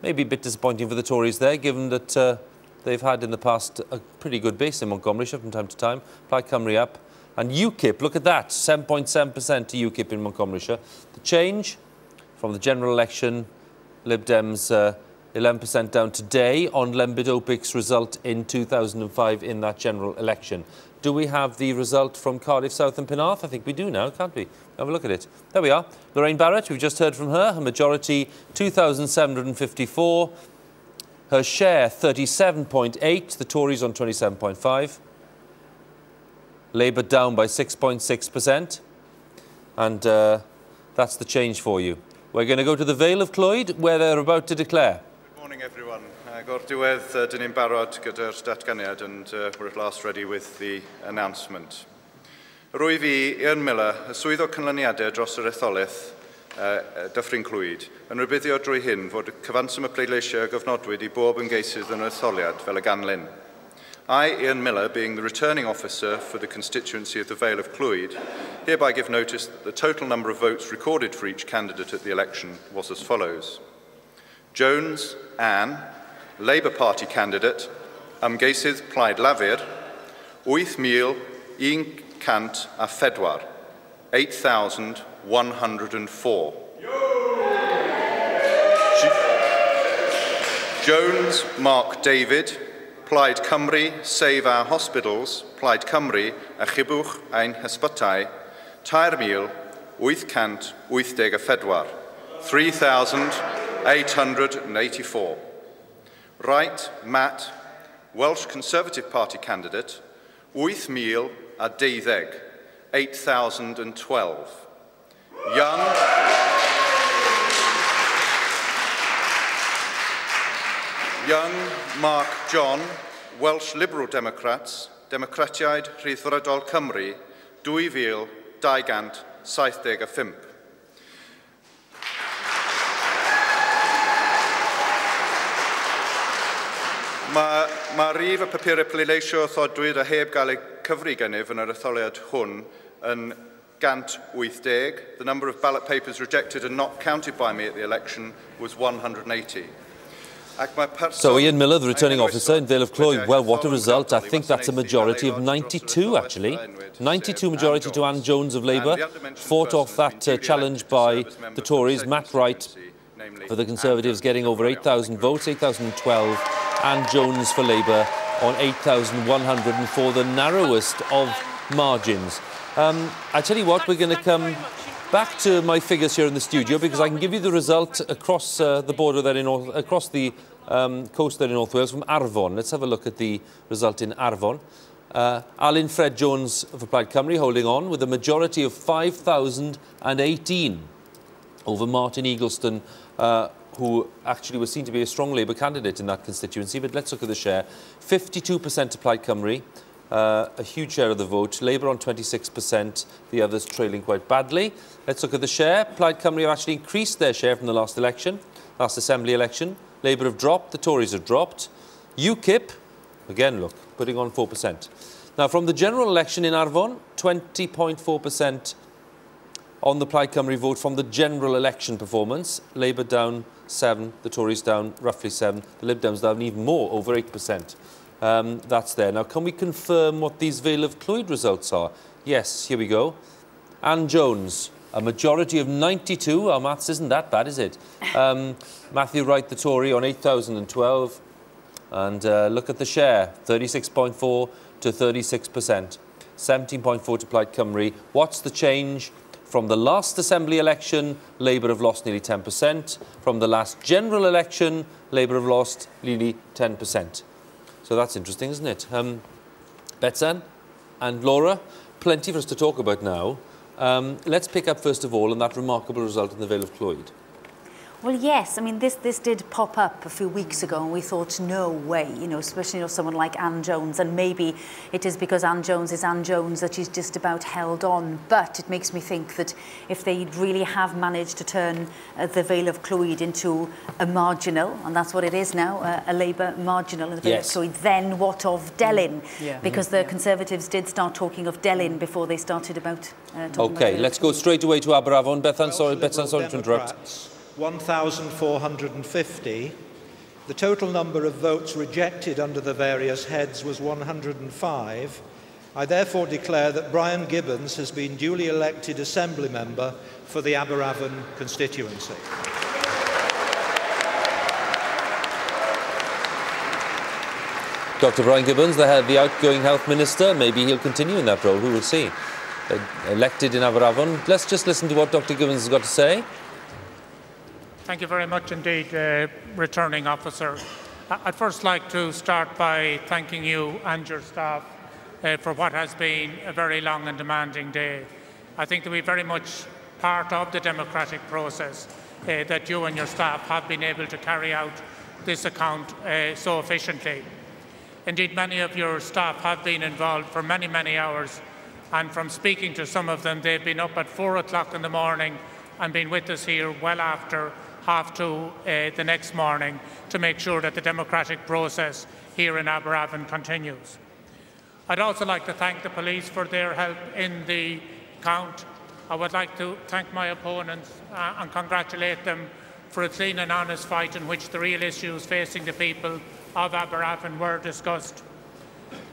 Maybe a bit disappointing for the Tories there, given that they've had in the past a pretty good base in Montgomeryshire from time to time. Plaid Cymru up. And UKIP, look at that, 7.7% to UKIP in Montgomeryshire. The change from the general election, Lib Dems 11% down today on LEMBIT OPIK's result in 2005 in that general election. Do we have the result from Cardiff South and Penarth? I think we do now, can't we? Have a look at it. There we are. Lorraine Barrett, we've just heard from her. Her majority, 2,754. Her share, 37.8. The Tories on 27.5. Labour down by 6.6%. And that's the change for you. We're going to go to the Vale of Clwyd, where they're about to declare. Good morning, everyone. Go'r diwedd, dyn ni'n barod gyda'r datganiad, and we're at last ready with the announcement. Rwy fi, Ian Miller, y swyddog canlyniadau dros yr etholaeth Dyffryn Clwyd, yn rybuddio drwy hyn fod cyfanswm y pleidleisio gofnodwyd I bob ymgeisydd yn yr etholiad fel y ganlyn. I, Ian Miller, being the returning officer for the constituency of the Vale of Clwyd, hereby give notice that the total number of votes recorded for each candidate at the election was as follows. Jones, Anne, Labour Party candidate, ymgeisydd Plaid Lafur, 8,104, 8,104. Jones, Mark David, Plaid Cymru, Save Our Hospitals, Plaid Cymru, a chibwch ein hysbytau, 3,884, 3,884. Wright, Matt, Welsh Conservative Party candidate, 8,012, 8,012. Young, Mark John, Welsh Liberal Democrats, Democratiaid Rhyddfrydol Cymru, 2,275. Mae rif y papurau pleidleisio thodwyd a heb gael eu cyfri gennyf yn yr etholiad hwn yn 180. The number of ballot papers rejected and not counted by me at the election was 180. So Ian Miller, the returning officer in Vale of Clwyd, well, what a result. I think that's a majority of 92, actually. 92 majority to Anne Jones of Labour. Fought off that challenge by the Tories. Matt Wright for the Conservatives getting over 8,000 votes, 8,012. Anne Jones for Labour on 8,104, the narrowest of margins. I tell you what, we're going to come back to my figures here in the studio because I can give you the result across the border there across the coast there in North Wales from Arfon. Let's have a look at the result in Arfon. Alan Fred Jones for Plaid Cymru holding on with a majority of 5,018 over Martin Eagleston, who actually was seen to be a strong Labour candidate in that constituency. But let's look at the share. 52% to Plaid Cymru, a huge share of the vote. Labour on 26%, the others trailing quite badly. Let's look at the share. Plaid Cymru have actually increased their share from the last election, last Assembly election. Labour have dropped, the Tories have dropped. UKIP, again, look, putting on 4%. Now, from the general election in Arfon, 20.4% on the Plaid Cymru vote from the general election performance. Labour down 7, the Tories down roughly 7, the Lib Dems down even more, over 8%. That's there. Now, can we confirm what these Vale of Clwyd results are? Yes, here we go. Anne Jones, a majority of 92. Our maths isn't that bad, is it? Matthew Wright, the Tory, on 8,012. And look at the share, 36.4 to 36%. 17.4 to Plaid Cymru. What's the change? From the last Assembly election, Labour have lost nearly 10%. From the last general election, Labour have lost nearly 10%. So that's interesting, isn't it? Betsan and Laura, plenty for us to talk about now. Let's pick up, first of all, on that remarkable result in the Vale of Clwyd. Well, yes. I mean, this did pop up a few weeks ago, and we thought, no way, you know, especially, you know, someone like Anne Jones, and maybe it is because Anne Jones is Anne Jones that she's just about held on. But it makes me think that if they really have managed to turn the Vale of Clwyd into a marginal, and that's what it is now, a Labour marginal in the Vale of Clwyd, then what of Delyn? Because the Conservatives did start talking of Delyn before they started about talking about let's go straight away to Aberafon. Betsan, sorry to interrupt. 1,450. The total number of votes rejected under the various heads was 105. I therefore declare that Brian Gibbons has been duly elected Assembly Member for the Aberafon constituency. Dr. Brian Gibbons, the outgoing Health Minister, maybe he'll continue in that role, who will see. Elected in Aberafon. Let's just listen to what Dr. Gibbons has got to say. Thank you very much indeed, Returning Officer. I'd first like to start by thanking you and your staff for what has been a very long and demanding day. I think that we're very much part of the democratic process that you and your staff have been able to carry out this account so efficiently. Indeed, many of your staff have been involved for many, many hours, and from speaking to some of them, they've been up at 4 o'clock in the morning and been with us here well after 2:30 the next morning to make sure that the democratic process here in Aberafon continues. I'd also like to thank the police for their help in the count. I would like to thank my opponents and congratulate them for a clean and honest fight in which the real issues facing the people of Aberafon were discussed.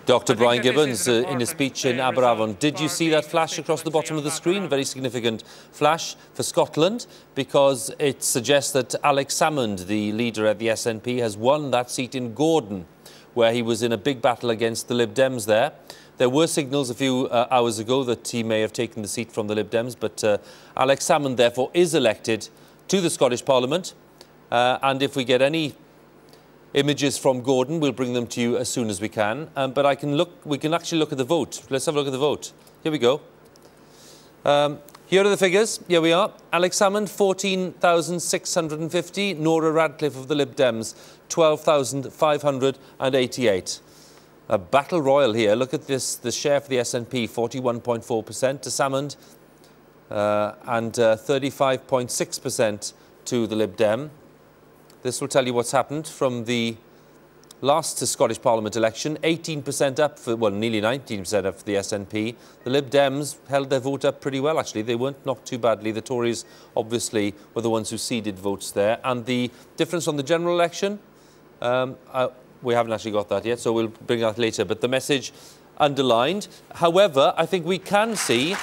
Dr. Brian Gibbons, in a speech in Aberafon, did you see that flash across the bottom of the screen? A very significant flash for Scotland, because it suggests that Alex Salmond, the leader at the SNP, has won that seat in Gordon, where he was in a big battle against the Lib Dems there. There were signals a few hours ago that he may have taken the seat from the Lib Dems, but Alex Salmond, therefore, is elected to the Scottish Parliament. And if we get any images from Gordon, we'll bring them to you as soon as we can. But we can actually look at the vote. Let's have a look at the vote. Here we go. Here are the figures. Here we are. Alex Salmond, 14,650. Nora Radcliffe of the Lib Dems, 12,588. A battle royal here. Look at this. The share for the SNP, 41.4% to Salmond, and 35.6% to the Lib Dem. This will tell you what's happened from the last Scottish Parliament election. 18% up, nearly 19% up for the SNP. The Lib Dems held their vote up pretty well, actually. They weren't knocked too badly. The Tories, obviously, were the ones who ceded votes there. And the difference on the general election, we haven't actually got that yet, so we'll bring that later. But the message underlined. However, I think we can see,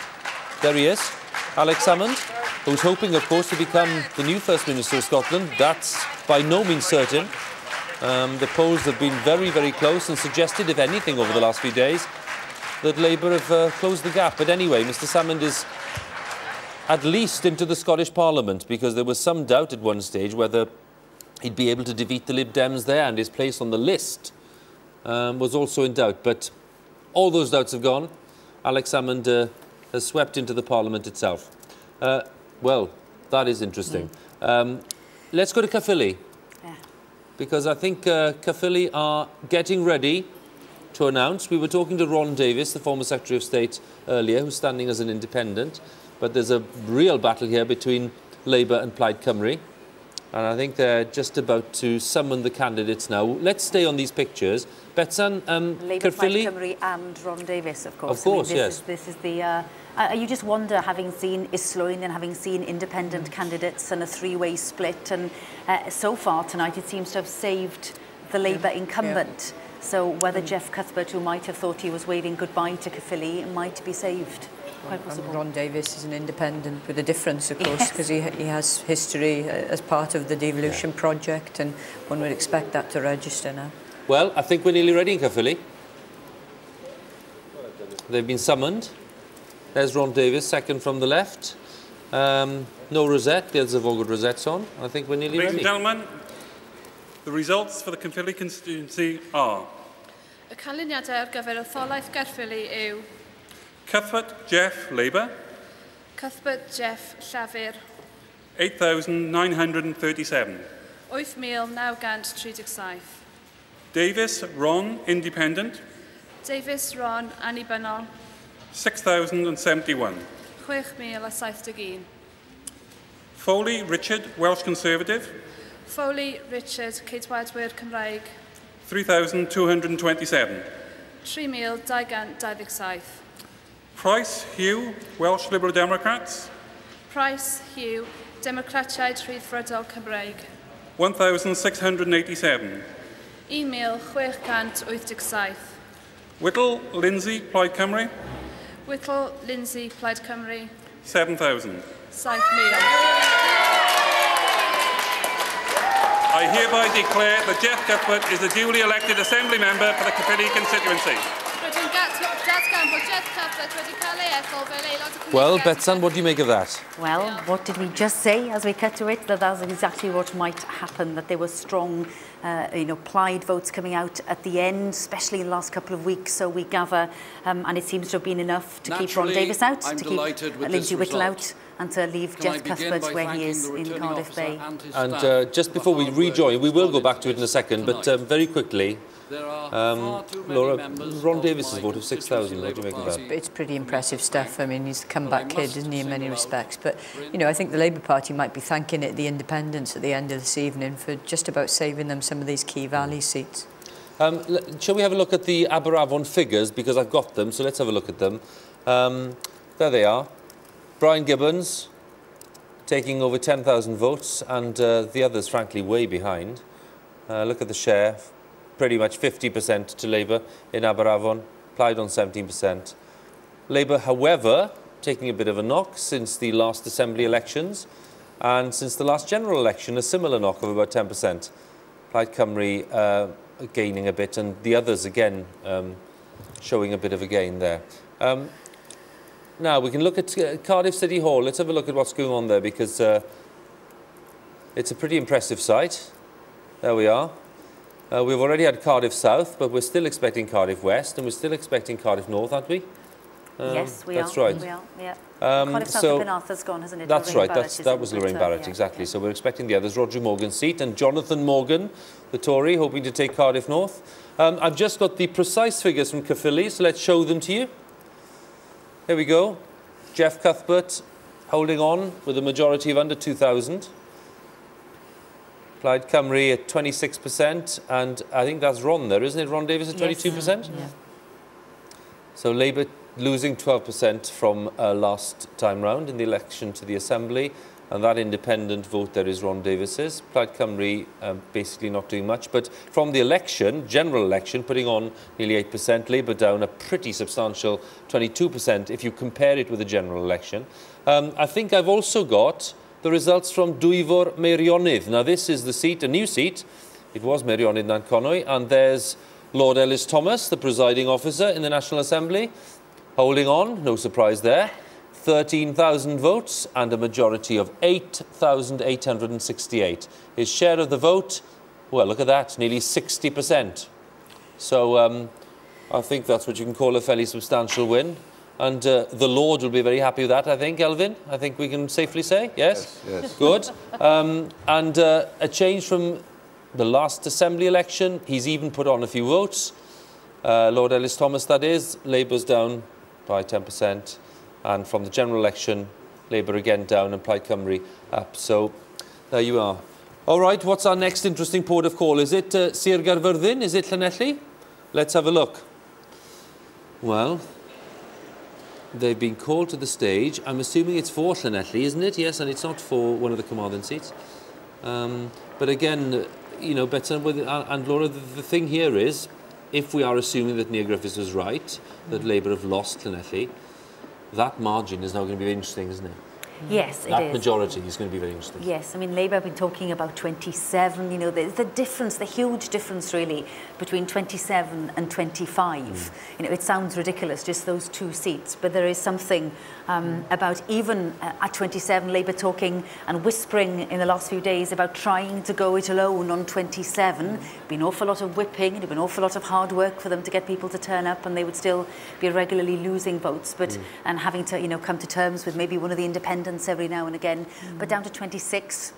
there he is, Alex Salmond, who's hoping, of course, to become the new First Minister of Scotland. That's by no means certain. The polls have been very, very close and suggested, if anything, over the last few days, that Labour have closed the gap. But anyway, Mr Salmond is at least into the Scottish Parliament, because there was some doubt at one stage whether he'd be able to defeat the Lib Dems there, and his place on the list was also in doubt. But all those doubts have gone. Alex Salmond has swept into the Parliament itself. Well, that is interesting. Let's go to Caerphilly, because I think Caerphilly are getting ready to announce. We were talking to Ron Davies, the former Secretary of State, earlier, who's standing as an independent. But there's a real battle here between Labour and Plaid Cymru. And I think they're just about to summon the candidates now. Let's stay on these pictures. Betsan, Labour, Plaid Cymru and Ron Davies, of course. Of course, I mean, yes. This is the... you just wonder, having seen Islwyn and having seen independent candidates and a three-way split, and so far tonight it seems to have saved the Labour incumbent. So whether Jeff Cuthbert, who might have thought he was waving goodbye to Caerphilly, might be saved. quite possible. Ron Davies is an independent with a difference, of course, because he has history as part of the devolution project, and one would expect that to register now. Well, I think we're nearly ready in Caerphilly. They've been summoned. There's Ron Davies, second from the left. No rosette, the others have all got rosettes on. I think we're nearly ready. Ladies and gentlemen, the results for the Caerphilly constituency are... Y canlyniadau ar gyfer etholaeth Caerphilly yw... Cuthbert Jeff, Labour. Cuthbert Jeff, Llafur. 8,937. 8,937. Davies, Ron, Independent. Davies, Ron, Annibynnol. 6,071. 6,071. Foley, Richard, Welsh Conservative. Foley, Richard, Ceidwadwyr Cymraeg. 3,227. 3,227. Price, Huw, Welsh Liberal Democrats. Price, Huw, Democratiaid Rhyddfrydol Cymraeg. 1,687. 1,687. Whittle, Lindsay, Plaid Cymru. Whittle, Lindsay, Plaid Cymru. 7,000. 7,000. I hereby declare that Jeff Cuthbert is the duly elected Assembly Member for the Caerphilly constituency. Well, Betsan, what do you make of that? Well, what did we just say as we cut to it? That that's exactly what might happen, that there were strong, Plaid votes coming out at the end, especially in the last couple of weeks, so we gather, and it seems to have been enough to keep Ron Davies out, to keep Lindsay Whittle out, and to leave Jeff Cuthbert where he is in Cardiff Bay. And just before we rejoin, we will go back to it in a second, but very quickly, Laura, Ron Davies' vote of 6,000, what do you make of that? It's pretty impressive stuff. I mean, he's a comeback kid, isn't he, in many respects. But, I think the Labour Party might be thanking it, the independents at the end of this evening, for just about saving them some of these key valley seats. Shall we have a look at the Aberavon figures, because I've got them, so let's have a look at them. There they are. Brian Gibbons taking over 10,000 votes, and the others, frankly, way behind. Look at the share. Pretty much 50% to Labour in Aberavon, Plaid on 17%. Labour, however, taking a bit of a knock since the last Assembly elections, and since the last general election, a similar knock of about 10%. Plaid Cymru gaining a bit, and the others again showing a bit of a gain there. Now we can look at Cardiff City Hall. Let's have a look at what's going on there, because it's a pretty impressive site. There we are. We've already had Cardiff South, but we're still expecting Cardiff West, and we're still expecting Cardiff North, aren't we? Yes, we that's are. Right. We are, yeah. Cardiff South and Arthur's gone, hasn't it? That's right, that was Lorraine Barrett, exactly. So we're expecting the others, Roger Morgan's seat, and Jonathan Morgan, the Tory, hoping to take Cardiff North. I've just got the precise figures from Caerphilly, so let's show them to you. Here we go. Jeff Cuthbert holding on with a majority of under 2,000. Plaid Cymru at 26%, and I think that's Ron there, isn't it? Ron Davies at 22%? Yeah. So Labour losing 12% from last time round in the election to the Assembly, and that independent vote there is Ron Davies's. Plaid Cymru basically not doing much, but from the election, general election, putting on nearly 8%, Labour down a pretty substantial 22% if you compare it with the general election. I think I've also got the results from Dwyfor Meirionydd. Now this is the seat, a new seat. It was Meirionydd Nant Conwy, and there's Lord Ellis Thomas, the presiding officer in the National Assembly, holding on, no surprise there. 13,000 votes and a majority of 8,868. His share of the vote, well, look at that, nearly 60%. So I think that's what you can call a fairly substantial win. And the Lord will be very happy with that, I think, Elvin. I think we can safely say, yes? Yes. Good. And a change from the last Assembly election. He's even put on a few votes. Lord Ellis Thomas, that is. Labour's down by 10%. And from the general election, Labour again down and Plaid Cymru up. So there you are. All right, what's our next interesting port of call? Is it Sir Gaerfyrddin? Is it Llanelli? Let's have a look. Well, they've been called to the stage. I'm assuming it's for Llanelli, isn't it? Yes, and it's not for one of the Carmarthen seats. But again, Betsan and Laura, the thing here is, if we are assuming that Neil Griffiths was right, that Labour have lost Llanelli, that margin is now going to be very interesting, isn't it? Yes, it is. That majority is going to be very interesting. Yes, I mean, Labour have been talking about 27, you know, the difference, the huge difference really between 27 and 25. You know, it sounds ridiculous, just those 2 seats, but there is something about even at 27, Labour talking and whispering in the last few days about trying to go it alone on 27. Been an awful lot of whipping, it'd been an awful lot of hard work for them to get people to turn up, and they would still be regularly losing votes, but and having to, you know, come to terms with maybe one of the independents every now and again, but down to 26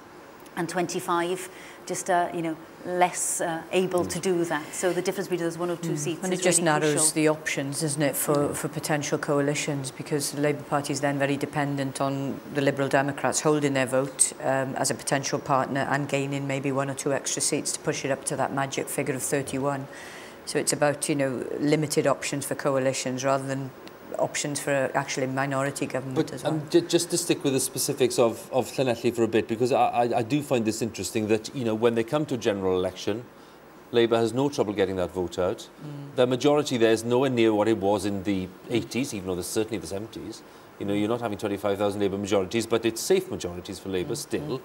and 25, just you know, less able to do that. So the difference between those 1 or 2 seats and is it just really narrows crucial. the options, doesn't it, for potential coalitions, because the Labour Party is then very dependent on the Liberal Democrats holding their vote as a potential partner and gaining maybe 1 or 2 extra seats to push it up to that magic figure of 31. So it's about, you know, limited options for coalitions rather than options for actually minority government as well. Just to stick with the specifics of Llanelli for a bit, because I do find this interesting that, you know, when they come to a general election, Labour has no trouble getting that vote out. The majority there is nowhere near what it was in the 80s, even though there's certainly the 70s. You know, you're not having 25,000 Labour majorities, but it's safe majorities for Labour still.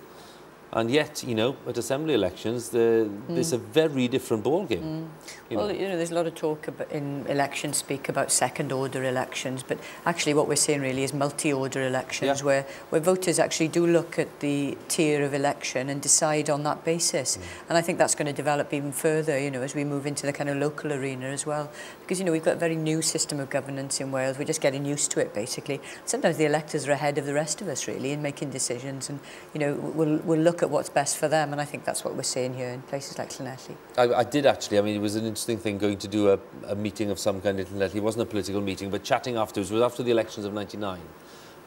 And yet, you know, at Assembly elections, there's a very different ballgame. Well, you know, there's a lot of talk about, in election speak about second-order elections, but actually what we're seeing really is multi-order elections, where voters actually do look at the tier of election and decide on that basis. And I think that's going to develop even further, you know, as we move into the kind of local arena as well. Because, you know, we've got a very new system of governance in Wales. We're just getting used to it, basically. Sometimes the electors are ahead of the rest of us, really, in making decisions. And, you know, we'll look at what's best for them, and I think that's what we're seeing here in places like Llanelli. I did actually. I mean, it was an interesting thing going to do a meeting of some kind at Llanelli. It wasn't a political meeting, but chatting afterwards. It was after the elections of '99,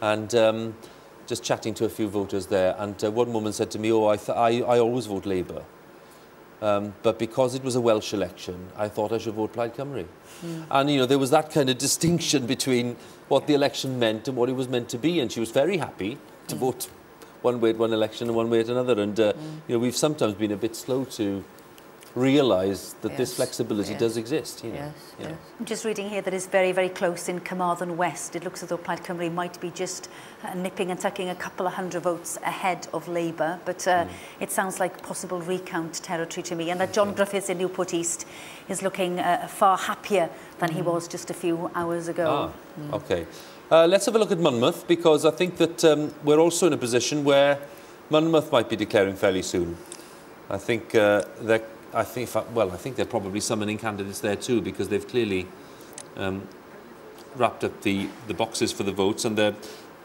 and just chatting to a few voters there. And one woman said to me, "Oh, I always vote Labour, but because it was a Welsh election, I thought I should vote Plaid Cymru." And you know, there was that kind of distinction between what the election meant and what it was meant to be, and she was very happy to vote one way at one election and one way at another. And you know, we've sometimes been a bit slow to realise that this flexibility does exist. You know. I'm just reading here that it's very, very close in Carmarthen West. It looks as though Plaid Cymru might be just nipping and tucking a couple of hundred votes ahead of Labour, but it sounds like possible recount territory to me. And that John Griffiths in Newport East is looking far happier than he was just a few hours ago. Okay. Let's have a look at Monmouth, because I think that we're also in a position where Monmouth might be declaring fairly soon. I think they're probably summoning candidates there too, because they've clearly wrapped up the boxes for the votes, and they're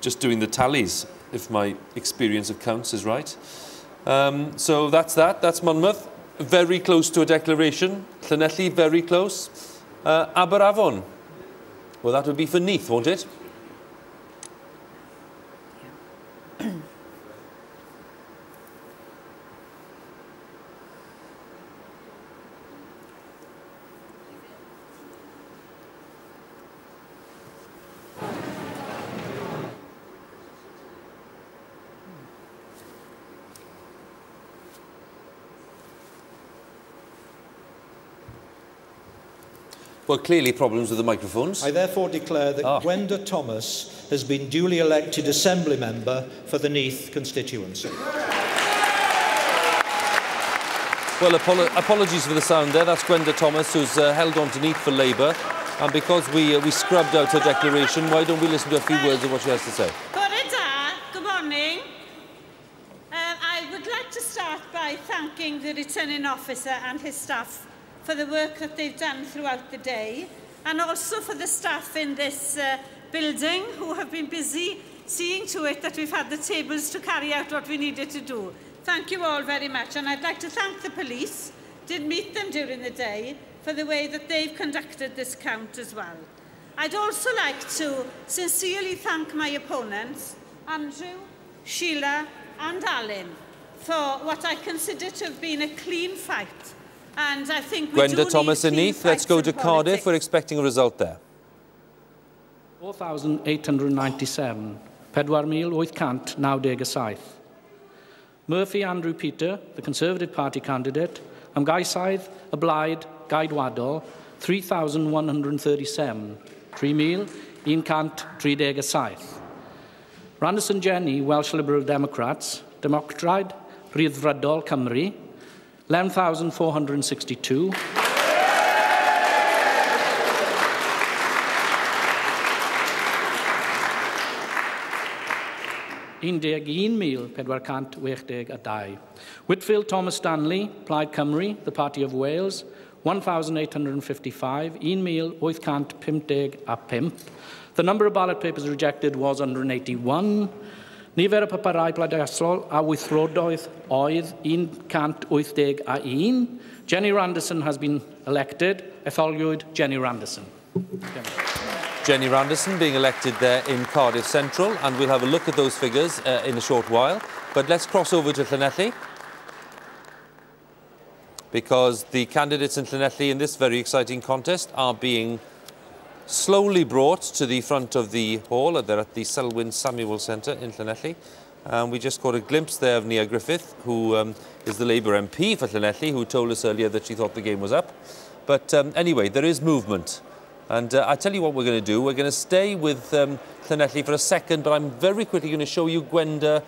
just doing the tallies, if my experience of counts is right. So that's Monmouth. Very close to a declaration. Llanelli, very close. Aberafon. Well, that would be for Neath, won't it? Well, clearly problems with the microphones. I therefore declare that Gwenda Thomas has been duly elected Assembly Member for the Neath constituency. Well, apologies for the sound there. That's Gwenda Thomas, who's held on to Neath for Labour. And because we scrubbed out her declaration, why don't we listen to a few words of what she has to say? Good morning. I would like to start by thanking the returning officer and his staff for the work that they've done throughout the day, and also for the staff in this building who have been busy seeing to it that we've had the tables to carry out what we needed to do. Thank you all very much, and I'd like to thank the police, did meet them during the day, for the way that they've conducted this count as well. I'd also like to sincerely thank my opponents, Andrew, Sheila and Alan, for what I consider to have been a clean fight. And I think we Gwenda Thomas and Neath, let's go to Cardiff. We're expecting a result there. 4,897, 4,897. Murphy Andrew Peter, the Conservative Party candidate, am Gaisaith, Ablaid, Gaidwadol, 3,137, 3,000, 137. Randerson Jenny, Welsh Liberal Democrats, Democratid, Rhyddfrydol Cymru, 11,462. Whitfield Thomas Stanley, Plaid Cymru, the Party of Wales, 1,855, 1,855. The number of ballot papers rejected was 181. Nifer y papurau bleidleisol a weithredoedd oedd 181. Jenny Randerson has been elected. Etholiwyd Jenny Randerson. Jenny Randerson being elected there in Cardiff Central, and we'll have a look at those figures in a short while. But let's cross over to Llanelli, because the candidates in Llanelli in this very exciting contest are being slowly brought to the front of the hall. They're at the Selwyn Samuel Centre in Llanelli. We just caught a glimpse there of Nia Griffith, who is the Labour MP for Llanelli, who told us earlier that she thought the game was up. But anyway, there is movement. And I tell you what we're going to do. We're going to stay with Llanelli for a second, but I'm very quickly going to show you Gwenda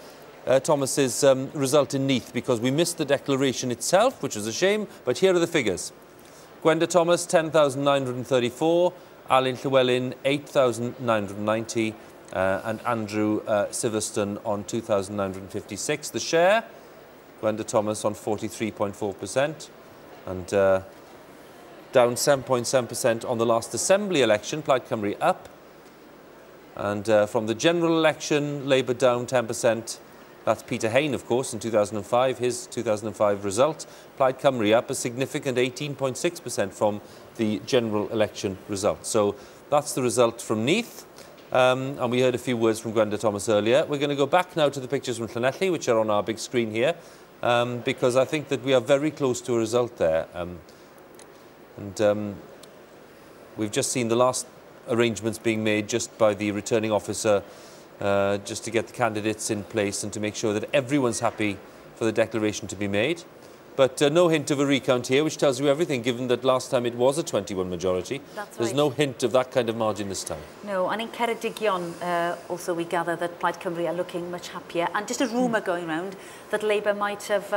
Thomas's result in Neath, because we missed the declaration itself, which was a shame, but here are the figures. Gwenda Thomas, 10,934. Alan Llewellyn, 8,990, and Andrew Siverston on 2,956. The share, Gwenda Thomas on 43.4%, and down 7.7% on the last Assembly election, Plaid Cymru up. And from the general election, Labour down 10%. That's Peter Hain, of course, in 2005, his 2005 result. Plaid Cymru up a significant 18.6% from the general election result. So that's the result from Neath. And we heard a few words from Gwenda Thomas earlier. We're going to go back now to the pictures from Llanelli, which are on our big screen here, because I think that we are very close to a result there. We've just seen the last arrangements being made just by the returning officer, just to get the candidates in place and to make sure that everyone's happy for the declaration to be made. But no hint of a recount here, which tells you everything, given that last time it was a 21 majority. There's no hint of that kind of margin this time. No, and in Ceredigion, also we gather that Plaid Cymru are looking much happier. And just a rumour going around that Labour might have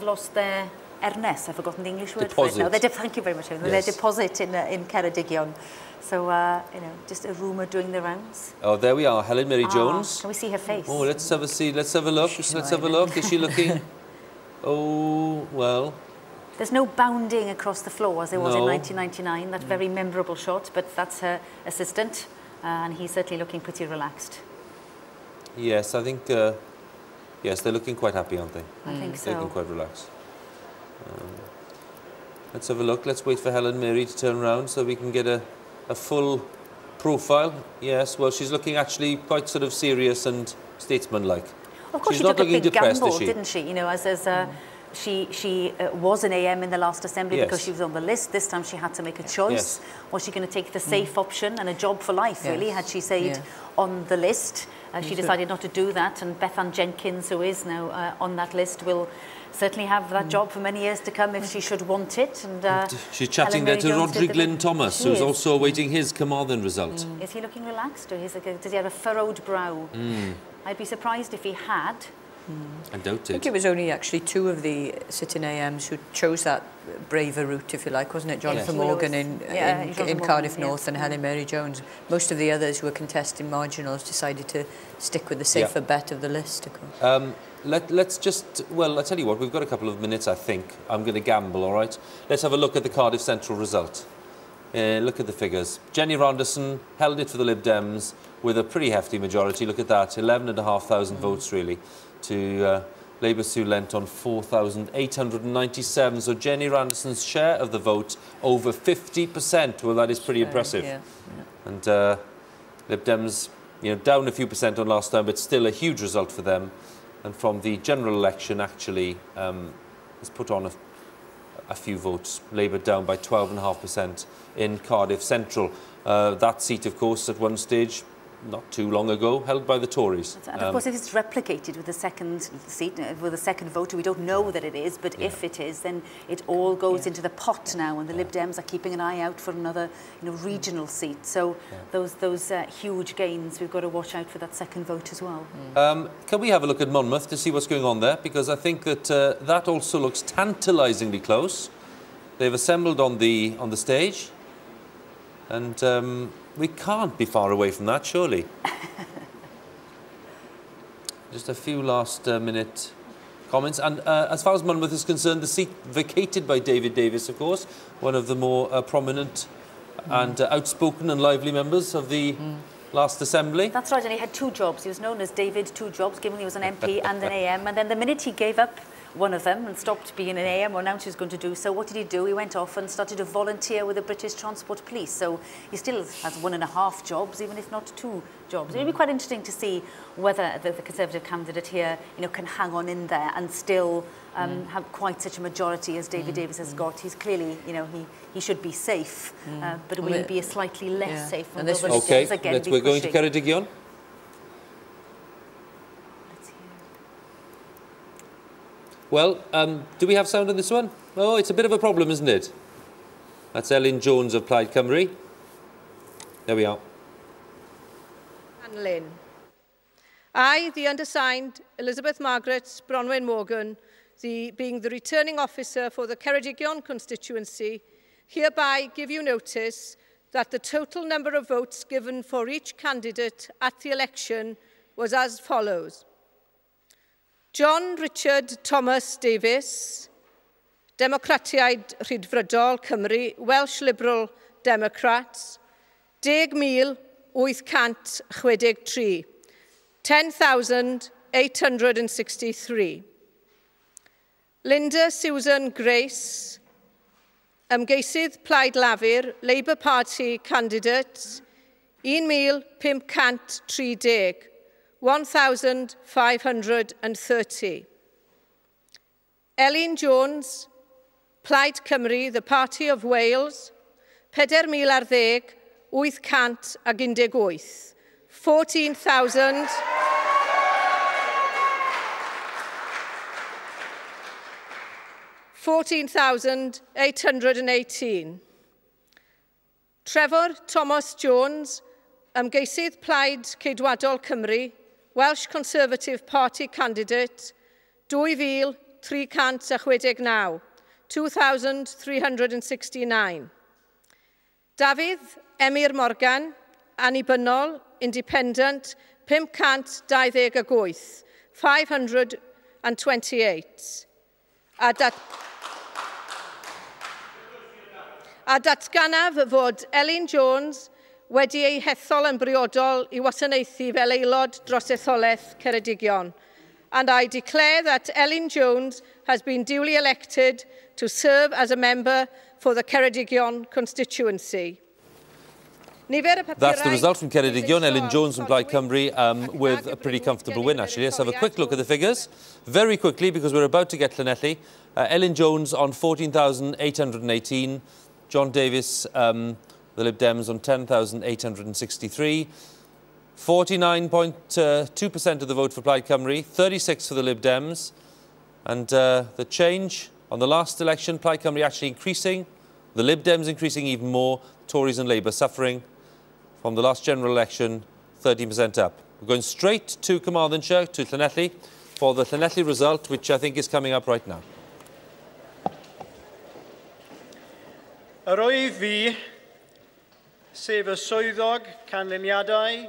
lost their Ernest, I've forgotten the English word deposit. for it now. Thank you very much. Yes. Their deposit in Ceredigion. So, you know, just a rumour doing the rounds. Oh, there we are, Helen Mary Jones. Can we see her face? Oh, let's have a see. Let's have a look. Let's have a look. Is she looking? Oh, well. There's no bounding across the floor as there was in 1999. That very memorable shot, but that's her assistant, and he's certainly looking pretty relaxed. Yes, I think, yes, they're looking quite happy, aren't they? I think so. They're looking quite relaxed. Let's have a look. Let's wait for Helen Mary to turn around so we can get a full profile. Yes, well, she's looking actually quite sort of serious and statesman-like. Of course, she's she not took looking a big depressed, gamble, is she? didn't she? You know, she was an AM in the last Assembly because she was on the list. This time she had to make a choice. Was she going to take the safe option and a job for life, really, had she stayed on the list? She decided not to do that, and Bethan Jenkins, who is now on that list, will certainly have that job for many years to come if she should want it. And she's chatting there to Roderick Glyn Thomas, who's also awaiting his Carmarthen result. Is he looking relaxed, or does he have a furrowed brow? I'd be surprised if he had. I doubt it. I think it was only actually two of the sitting AMs who chose that braver route, if you like, wasn't it? Jonathan Morgan in Cardiff North and Helen Mary Jones. Most of the others who were contesting marginals decided to stick with the safer bet of the list, of course. Let's just, well, I'll tell you what, we've got a couple of minutes, I think. I'm going to gamble, all right? Let's have a look at the Cardiff Central result. Look at the figures. Jenny Randerson held it for the Lib Dems with a pretty hefty majority. Look at that, 11,500 votes, really, to Labour Sue Lent on 4,897. So Jenny Randerson's share of the vote over 50%. Well, that is pretty impressive. And Lib Dems, you know, down a few percent on last time, but still a huge result for them. And from the general election, actually, has put on a few votes. Labour down by 12.5% in Cardiff Central. That seat, of course, at one stage not too long ago, held by the Tories. And of course, if it's replicated with the second seat, with the second voter, we don't know that it is, but if it is, then it all goes into the pot now, and the Lib Dems are keeping an eye out for another, regional seat. So those huge gains, we've got to watch out for that second vote as well. Can we have a look at Monmouth to see what's going on there? Because I think that that also looks tantalisingly close. They've assembled on the stage, and we can't be far away from that, surely. Just a few last-minute comments. And as far as Monmouth is concerned, the seat vacated by David Davis, of course, one of the more prominent and outspoken and lively members of the last Assembly. That's right, and he had two jobs. He was known as David Two Jobs, given he was an MP and an AM. And then the minute he gave up one of them and stopped being an AM, or announced he was going to do so, what did he do? He went off and started to volunteer with the British Transport Police. So he still has 1.5 jobs, even if not 2 jobs. It'll be quite interesting to see whether the Conservative candidate here, can hang on in there and still have quite such a majority as David Davis has got. He's clearly, he should be safe, but will he be slightly less safe? And this we're going to Ceredigion. Well, do we have sound on this one? Oh, it's a bit of a problem, isn't it? That's Elin Jones of Plaid Cymru. There we are. And Lynn. I, the undersigned, Elizabeth Margaret Bronwyn Morgan, being the returning officer for the Ceredigion constituency, hereby give you notice that the total number of votes given for each candidate at the election was as follows. John Richard Thomas Davis, Democratiaid Rhydfrydol Cymru, Welsh Liberal Democrats, 10,863, 10,863. Linda Susan Grace, Ymgeisydd Plaid Lafur, Labour Party candidates, 1,530, 1,530. Elin Jones, Plaid Cymru, the Party of Wales, 4,010, 818. 14,818. Trevor Thomas Jones, Ymgeisydd Plaid Ceidwadol Cymru, Welsh Conservative Party candidate, 2,369, 2,369. Dafydd Emyr Morgan, Annibynnol, Independent, 528, 528. A datganaf fod Elin Jones wedi ei hethol yn briodol I wasanaethu fel aelod dros etholaeth Ceredigion. And I declare that Elin Jones has been duly elected to serve as a member for the Ceredigion constituency. That's the result from Ceredigion. Elin Jones from Plaid Cymru with a pretty comfortable win, actually. Let's have a quick look at the figures. Very quickly, because we're about to get Llanelli. Elin Jones on 14,818. John Davis, the Lib Dems, on 10,863. 49.2% of the vote for Plaid Cymru, 36 for the Lib Dems. And the change on the last election, Plaid Cymru actually increasing, the Lib Dems increasing even more, Tories and Labour suffering. From the last general election, 13% up. We're going straight to Carmarthenshire, to Llanelli, for the Llanelli result, which I think is coming up right now. Yr oedd fi, sef y swyddog canlyniadau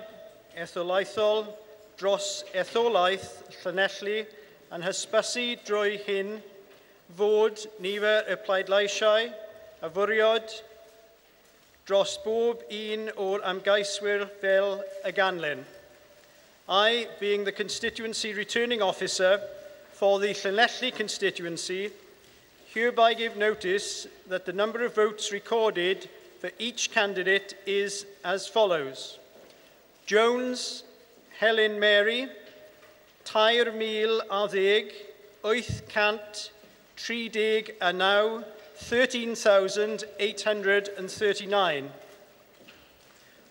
etholaethol dros etholaeth Llanelli yn hysbysu drwy hyn fod nifer y pleidleisiau a fwriad dros bob un o'r ymgeiswyr fel y ganlyn. I, being the constituency returning officer for the Llanelli constituency, hereby give notice that the number of votes recorded for each candidate is as follows. Jones, Helen Mary, 3,010, 839, 13,839.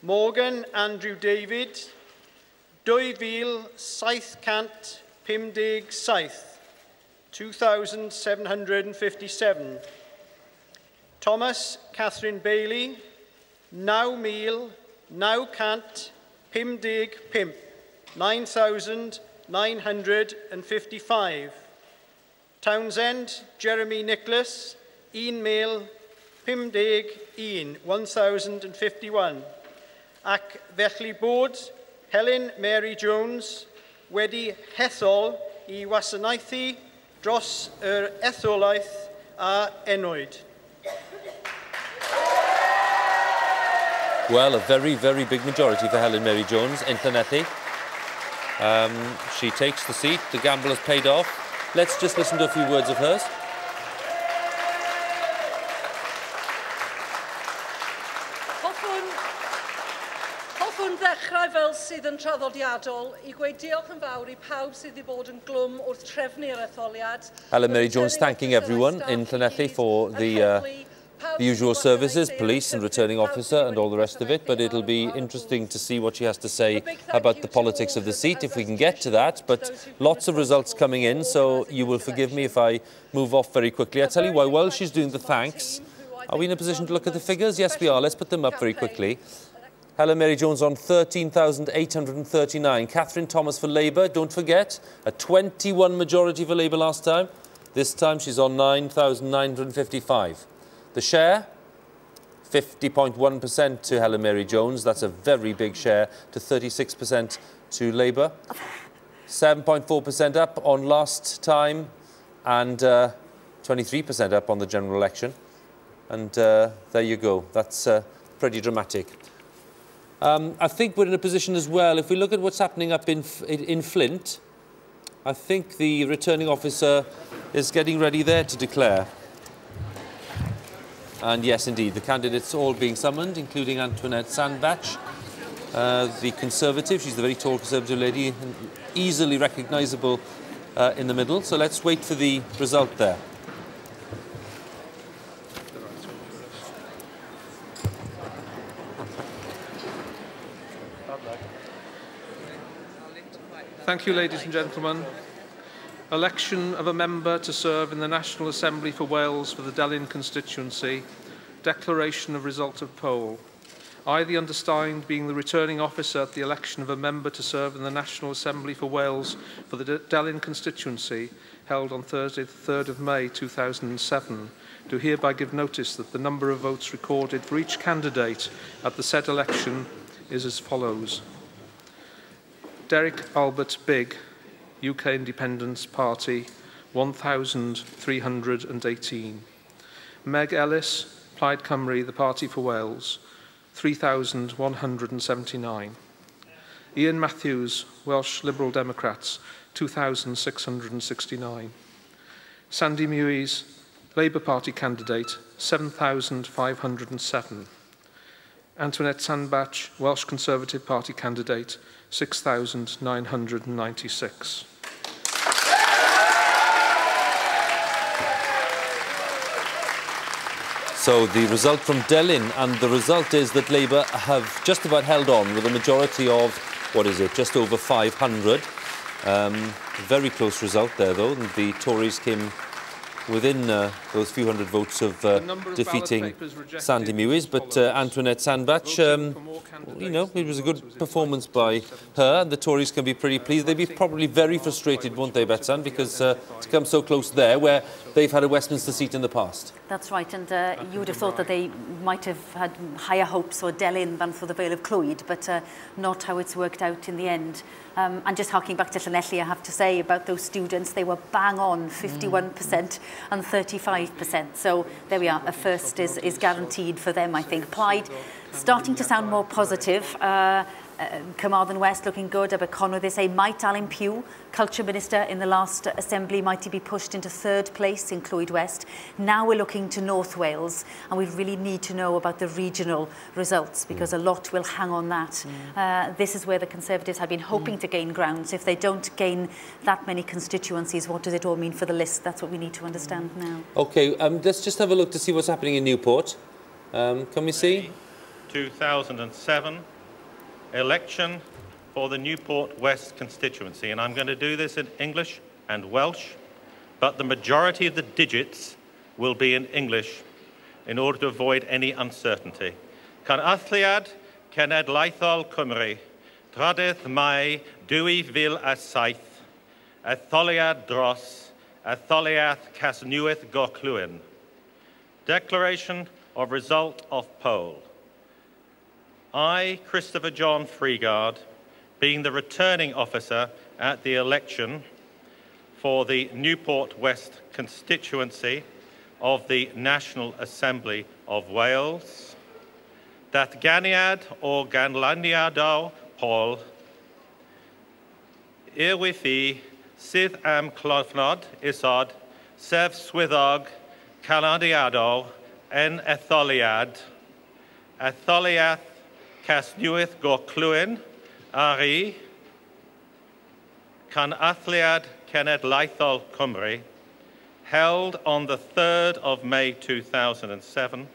Morgan Andrew David, 2,757, 2,757. Thomas Catherine Bailey, 9,955, 9,955. Townsend Jeremy Nicholas, 1,051, 1,051. Ac felly bod Helen Mary Jones wedi hethol I wasanaethu dros yr etholaeth a enwyd. Well, a very, very big majority for Helen Mary Jones in Llanelli. She takes the seat. The gamble has paid off. Let's just listen to a few words of hers. Hoffwn ddechrau fel sydd yn traddodiadol I gweud diolch yn fawr I pawb sydd wedi bod yn glwm wrth trefnu'r etholiad. Helen Mary Jones thanking everyone in Llanelli for the usual services, police and returning officer and all the rest of it, but it'll be interesting to see what she has to say about the politics of the seat, if we can get to that. But lots of results coming in, so you will forgive me if I move off very quickly. I'll tell you why, while she's doing the thanks, are we in a position to look at the figures? Yes, we are. Let's put them up very quickly. Helen Mary Jones on 13,839. Catherine Thomas for Labour, don't forget, a 21 majority for Labour last time. This time she's on 9,955. The share, 50.1% to Helen Mary Jones. That's a very big share, to 36% to Labour. 7.4% up on last time and 23% up on the general election. And there you go. That's pretty dramatic. I think we're in a position as well, if we look at what's happening up in Flint, I think the returning officer is getting ready there to declare. And yes, indeed, the candidates all being summoned, including Antoinette Sandbach, the Conservative. She's the very tall Conservative lady, easily recognisable in the middle. So let's wait for the result there. Thank you, ladies and gentlemen. Election of a member to serve in the National Assembly for Wales for the Delyn constituency. Declaration of result of poll. I, the undersigned, being the returning officer at the election of a member to serve in the National Assembly for Wales for the Delyn constituency, held on Thursday, the 3rd of May 2007, do hereby give notice that the number of votes recorded for each candidate at the said election is as follows. Derek Albert Bigg, UK Independence Party, 1,318. Meg Ellis, Plaid Cymru, the Party for Wales, 3,179. Ian Matthews, Welsh Liberal Democrats, 2,669. Sandy Mewis, Labour Party candidate, 7,507. Antoinette Sandbach, Welsh Conservative Party candidate, 6,996. So the result from Delyn, and the result is that Labour have just about held on with a majority of, what is it, just over 500. Very close result there, though. And the Tories came within those few hundred votes of defeating Sandy Mewis, but Antoinette Sandbach, you know, it was a good performance by her, and the Tories can be pretty pleased. They'd be probably very frustrated, won't they, Betsan, because to come so close there, where they've had a Westminster seat in the past. That's right, and you would have thought that they might have had higher hopes for Delyn than for the Vale of Clwyd, but not how it's worked out in the end. And just harking back to Llanelli, I have to say about those students, they were bang on, 51% and 35%. So there we are, a first is guaranteed for them, I think. Plaid starting to sound more positive. Carmarthen West looking good. Aberconwy, they say, might Alan Pugh, Culture Minister in the last Assembly, might he be pushed into third place in Clwyd West. Now we're looking to North Wales, and we really need to know about the regional results, because a lot will hang on that. This is where the Conservatives have been hoping to gain ground. So if they don't gain that many constituencies, what does it all mean for the list? That's what we need to understand now. OK, let's just have a look to see what's happening in Newport. Can we see? 2007 election for the Newport West constituency. And I'm going to do this in English and Welsh, but the majority of the digits will be in English in order to avoid any uncertainty. Canathliad Cenedlaethol Cymru, Trydydd Mai 2007, etholiad dros, etholiath Casnewydd Gorclwyn. Declaration of result of poll. I, Christopher John Freegard, being the returning officer at the election for the Newport West constituency of the National Assembly of Wales, Datganiad o ganlyniadol Paul, Iorwerth sydd am clofnod isod, sef swyddog canadiadol en etholiad, etholiath Casnewydd Gorclwyn, Ari, Canathliad Cenedlaethol Cymru, held on the 3rd of May 2007,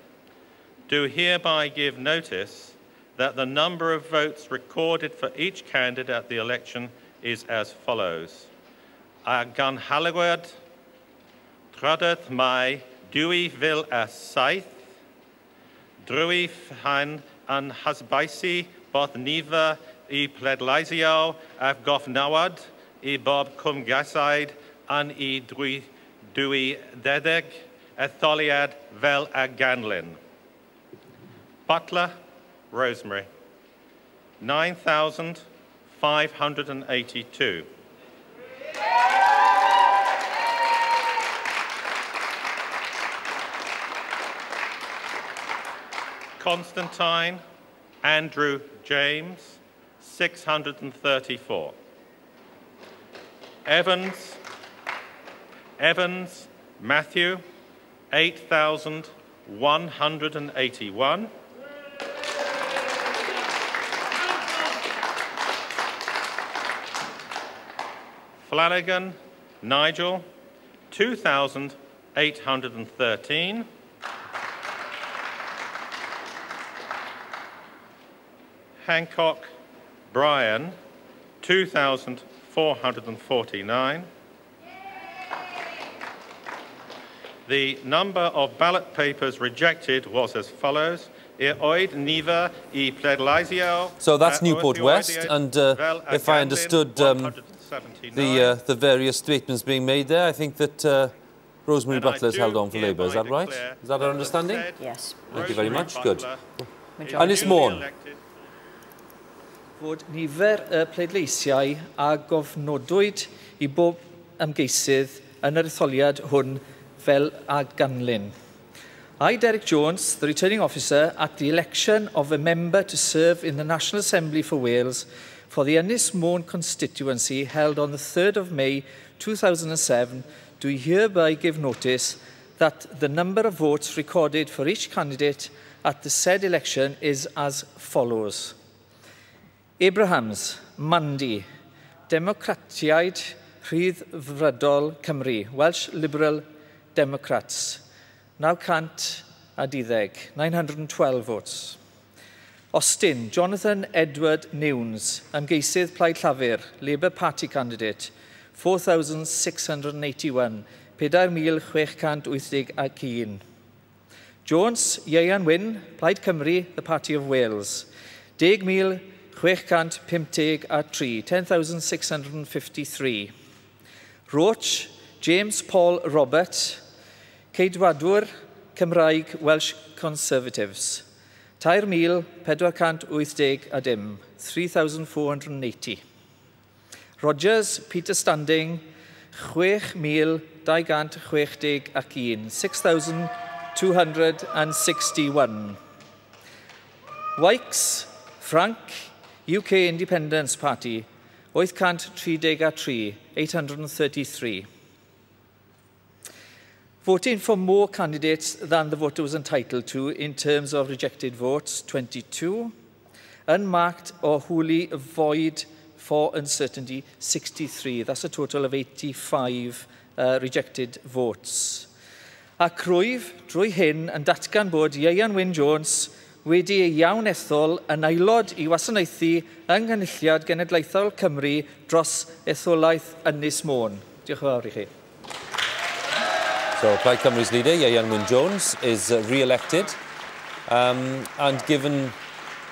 do hereby give notice that the number of votes recorded for each candidate at the election is as follows. A ganhalwyd, Trydydd Mai 2007, drwy ffyn yn hasbaisi bod nifer I pleidleisio a gofnawad I bob cwmgasaid yn I dwy ddedeg etholiad fel a ganlyn. Butler, Rosemary, 9,582. Constantine, Andrew James, 634. Evans, Matthew, 8,181. Flanagan, Nigel, 2,813. Hancock, Brian, 2,449. The number of ballot papers rejected was as follows. So that's Newport West, and if I understood the various statements being made there, I think that Rosemary Butler is held on for Labour. Is that right? Is that our understanding? Yes. Thank you very much. Good. Ynys Môn. Fod nifer y pleidleisiau a gofnodwyd I bob ymgeisydd yn yr etholiad hwn fel a ganlyn. I, Derek Jones, the returning officer at the election of a member to serve in the National Assembly for Wales for the Ynys Môn constituency held on the 3rd of May 2007, do hereby give notice that the number of votes recorded for each candidate at the said election is as follows. Abrahams, Mandy, Democratiaid Rhyddfrydol Cymru, Welsh Liberal Democrats, 912 votes. Austin, Jonathan Edward Newns, ymgeisydd Plaid Llafur, Labour Party candidate, 4,681, 4,681. Jones, Ieuan Wyn, Plaid Cymru, the Party of Wales, 10,653, 10,653. Roach, James Paul Robert, Ceidwadwr Cymraeg Welsh Conservatives, 3,480, 3,480. Rogers, Peter Standing, 6,261, 6,261. Wykes, Frank, UK Independence Party, 833, 833. Voting for more candidates than the voter was entitled to in terms of rejected votes, 22. Unmarked or wholly void for uncertainty, 63. That's a total of 85 rejected votes. Ac rwyf, drwy hyn, yn datgan bod Ieuan Wyn Jones wedi ei iawn ethol yn aelod i wasanaethu yng Ngynulliad Genedlaethol Cymru dros etholaeth Ynys Môn. Diolch yn fawr i chi. So, Plaid Cymru's leader, Iorwerth Wyn-Jones, is re-elected. And given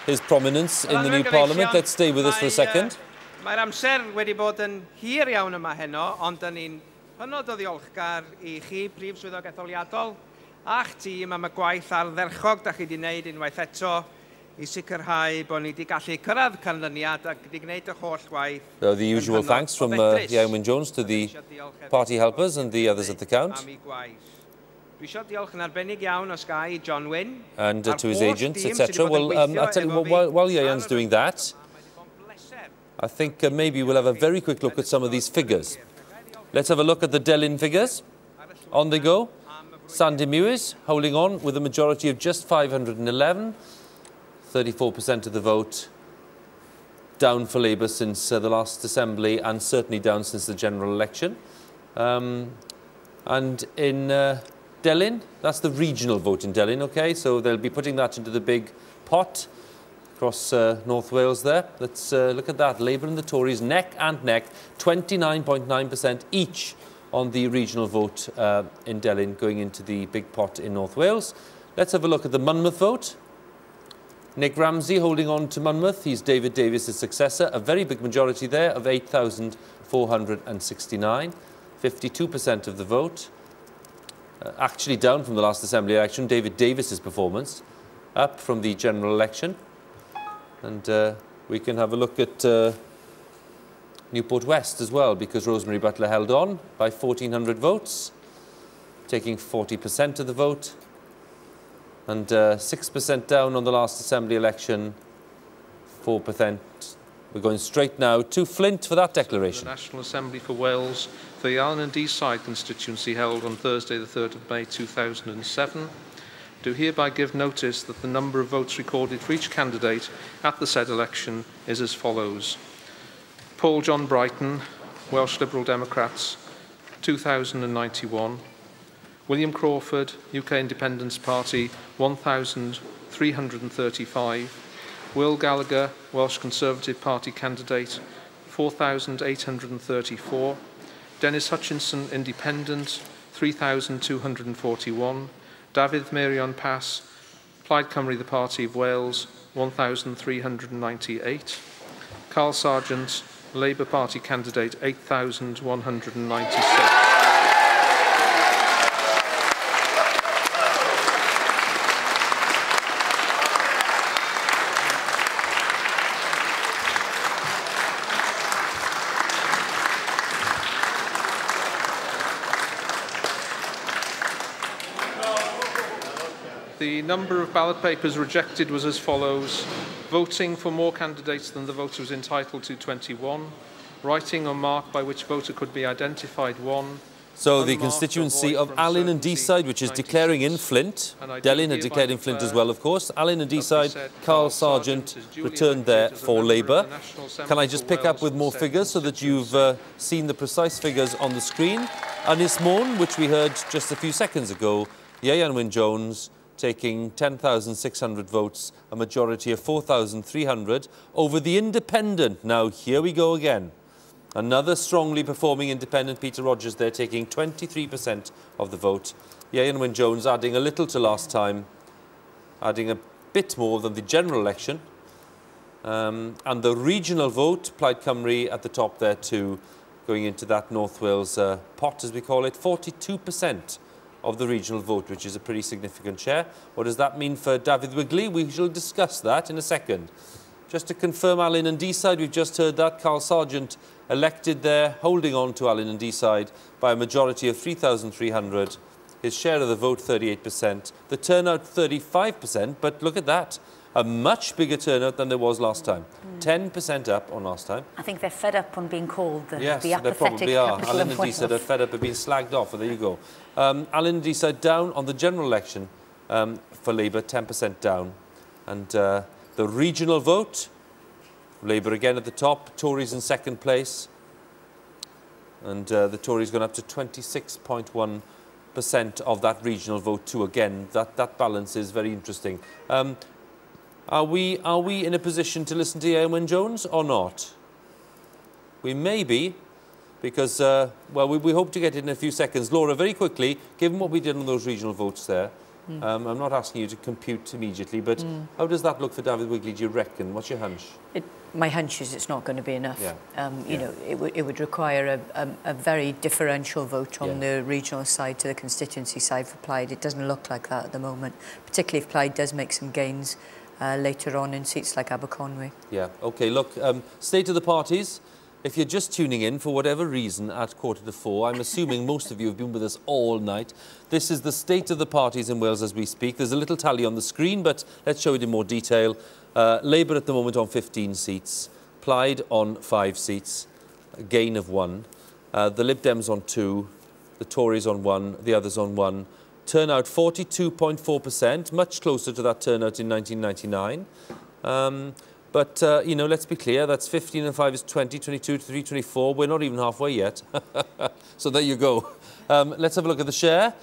his prominence in the new parliament, let's stay with us for a second. Mae'r amser wedi bod yn hir iawn yma heno, ond yn ni'n hynod o ddiolchgar i chi, Prif Swyddog Etholiadol, a'ch tîm am y gwaith ardderchog da chi wedi wneud unwaith eto i sicrhau bod ni wedi gallu cyrraedd canlyniad ac wedi gwneud y holl gwaith. So the usual thanks from Iorwerth Wyn-Jones to the party helpers and the others at the count. Dwi eisiau diolch yn arbennig iawn o Sky i John Wyn. And to his agents, etc. Well, I'll tell you what, while Iorwerth's doing that, I think maybe we'll have a very quick look at some of these figures. Let's have a look at the Delyn figures. On they go. Sandy Mewis holding on with a majority of just 511. 34% of the vote. Down for Labour since the last Assembly and certainly down since the general election. And in Delyn, that's the regional vote in Delyn, okay? So they'll be putting that into the big pot across North Wales there. Let's look at that. Labour and the Tories neck and neck, 29.9% each on the regional vote in Delyn going into the big pot in North Wales. Let's have a look at the Monmouth vote. Nick Ramsey holding on to Monmouth. He's David Davis's successor. A very big majority there of 8,469. 52% of the vote. Actually down from the last Assembly election. David Davis's performance up from the general election. And we can have a look at Newport West as well, because Rosemary Butler held on by 1,400 votes, taking 40% of the vote. And 6% down on the last Assembly election, 4%. We're going straight now to Flint for that declaration. The National Assembly for Wales for the Allen and Deeside constituency held on Thursday the 3rd of May 2007. Do hereby give notice that the number of votes recorded for each candidate at the said election is as follows. Paul John Brighton, Welsh Liberal Democrats, 2,091. William Crawford, UK Independence Party, 1,335. Will Gallagher, Welsh Conservative Party candidate, 4,834. Dennis Hutchinson, Independent, 3,241. David Marion Pass, Plaid Cymru, the Party of Wales, 1,398. Carl Sargent, Labour Party candidate, 8,196. The number of ballot papers rejected was as follows. Voting for more candidates than the voter was entitled to, 21. Writing or mark by which voter could be identified, 1. So the constituency of Allen and Deeside, which is declaring in Flint. Delyn had declared in Flint as well, of course. Allen and Deeside, Carl Sargent returned there for Labour. Can I just pick up with more figures so that you've seen the precise figures on the screen? Ynys Môn, which we heard just a few seconds ago, Iorwerth Wyn-Jones taking 10,600 votes, a majority of 4,300 over the independent. Now, here we go again. Another strongly performing independent, Peter Rogers there, taking 23% of the vote. Iorwerth Wyn-Jones adding a little to last time, adding a bit more than the general election. And the regional vote, Plaid Cymru at the top there too, going into that North Wales pot, as we call it, 42% of the regional vote, which is a pretty significant share. What does that mean for David Wigley? We shall discuss that in a second. Just to confirm Allen and Deeside, we've just heard that. Carl Sargent elected there, holding on to Allen and Deeside by a majority of 3,300. His share of the vote, 38%. The turnout, 35%, but look at that. A much bigger turnout than there was last time. 10% up on last time. I think they're fed up on being called the yes, apathetic they probably are. capital Allen and Deeside are fed up of being slagged off, and there you go. Allen and Deeside down on the general election for Labour, 10% down. And the regional vote, Labour again at the top, Tories in second place. And the Tories gone up to 26.1% of that regional vote too. Again, that balance is very interesting. Are we in a position to listen to Iorwerth Jones or not? We may be, because, well, we hope to get it in a few seconds. Laura, very quickly, given what we did on those regional votes there, I'm not asking you to compute immediately, but how does that look for David Wigley, do you reckon? What's your hunch? My hunch is it's not going to be enough. Yeah. You know, it would require a very differential vote on the regional side to the constituency side for Plaid. It doesn't look like that at the moment, particularly if Plaid does make some gains later on in seats like Aberconwy. Yeah, OK, look, state of the parties. If you're just tuning in for whatever reason at 3:45, I'm assuming most of you have been with us all night. This is the state of the parties in Wales as we speak. There's a little tally on the screen, but let's show it in more detail. Labour at the moment on 15 seats, Plaid on 5 seats, a gain of 1. The Lib Dems on 2, the Tories on 1, the others on 1. Turnout 42.4%, much closer to that turnout in 1999. But, you know, let's be clear, that's 15 and 5 is 20, 22, 23, 24. We're not even halfway yet. So there you go. Let's have a look at the share.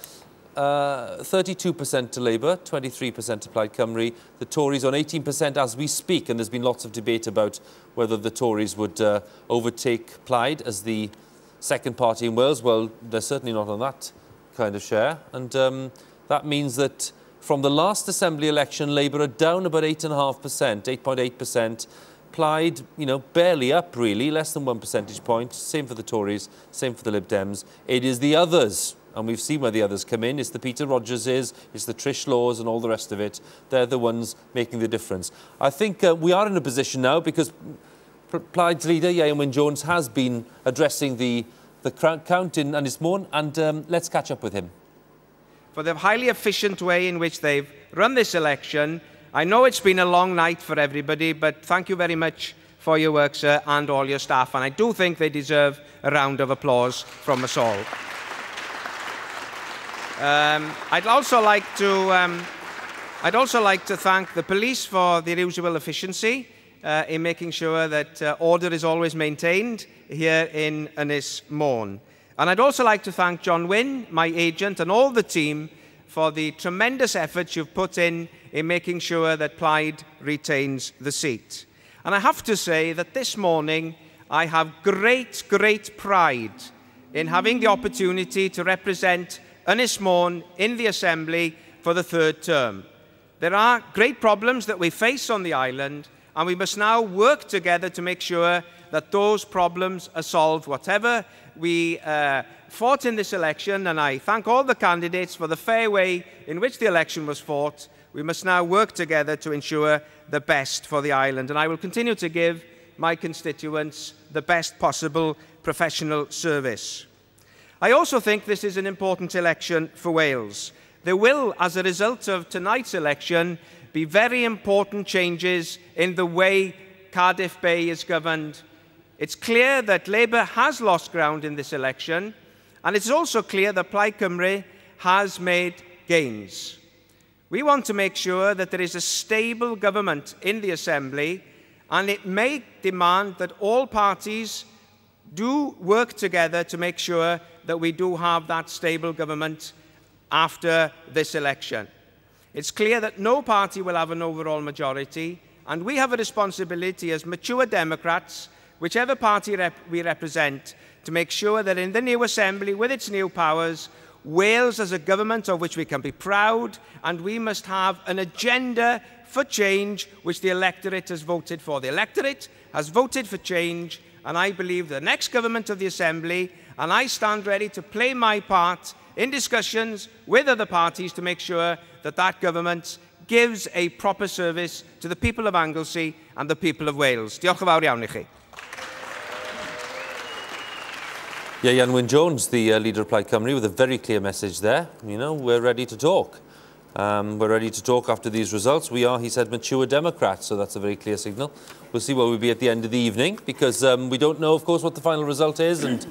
32% to Labour, 23% to Plaid Cymru. The Tories on 18% as we speak, and there's been lots of debate about whether the Tories would overtake Plaid as the second party in Wales. Well, they're certainly not on that kind of share. And that means that from the last Assembly election, Labour are down about 8.5%, 8.8%. Plaid, you know, barely up really, less than 1 percentage point. Same for the Tories, same for the Lib Dems. It is the others, and we've seen where the others come in. It's the Peter Rogerses, it's the Trish Laws and all the rest of it. They're the ones making the difference. I think we are in a position now because Plaid's leader, Iorwerth Jones, has been addressing the count in Ynys Môn, and let's catch up with him. For the highly efficient way in which they've run this election. I know it's been a long night for everybody, but thank you very much for your work, sir, and all your staff. And I do think they deserve a round of applause from us all. I'd also like to thank the police for their usual efficiency in making sure that order is always maintained here in Ynys Môn. And I'd also like to thank John Wynne, my agent, and all the team for the tremendous efforts you've put in making sure that Plaid retains the seat. And I have to say that this morning I have great, great pride in having the opportunity to represent Ynys Môn in the Assembly for the 3rd term. There are great problems that we face on the island, and we must now work together to make sure that those problems are solved, whatever we fought in this election, and I thank all the candidates for the fair way in which the election was fought. We must now work together to ensure the best for the island, and I will continue to give my constituents the best possible professional service. I also think this is an important election for Wales. There will, as a result of tonight's election, be very important changes in the way Cardiff Bay is governed. It's clear that Labour has lost ground in this election, and it's also clear that Plaid Cymru has made gains. We want to make sure that there is a stable government in the Assembly, and it may demand that all parties do work together to make sure that we do have that stable government after this election. It's clear that no party will have an overall majority, and we have a responsibility as mature Democrats, whichever party we represent, to make sure that in the new Assembly, with its new powers, Wales has a government of which we can be proud, and we must have an agenda for change which the electorate has voted for. The electorate has voted for change, and I believe the next government of the Assembly, and I stand ready to play my part in discussions with other parties to make sure that that government gives a proper service to the people of Anglesey and the people of Wales. Diolch yn fawr iawn I chi. Yeah, Iorwerth Jones, the leader of Plaid Cymru, with a very clear message there. You know, we're ready to talk. We're ready to talk after these results. We are, he said, mature Democrats, so that's a very clear signal. We'll see where we'll be at the end of the evening, because we don't know, of course, what the final result is, and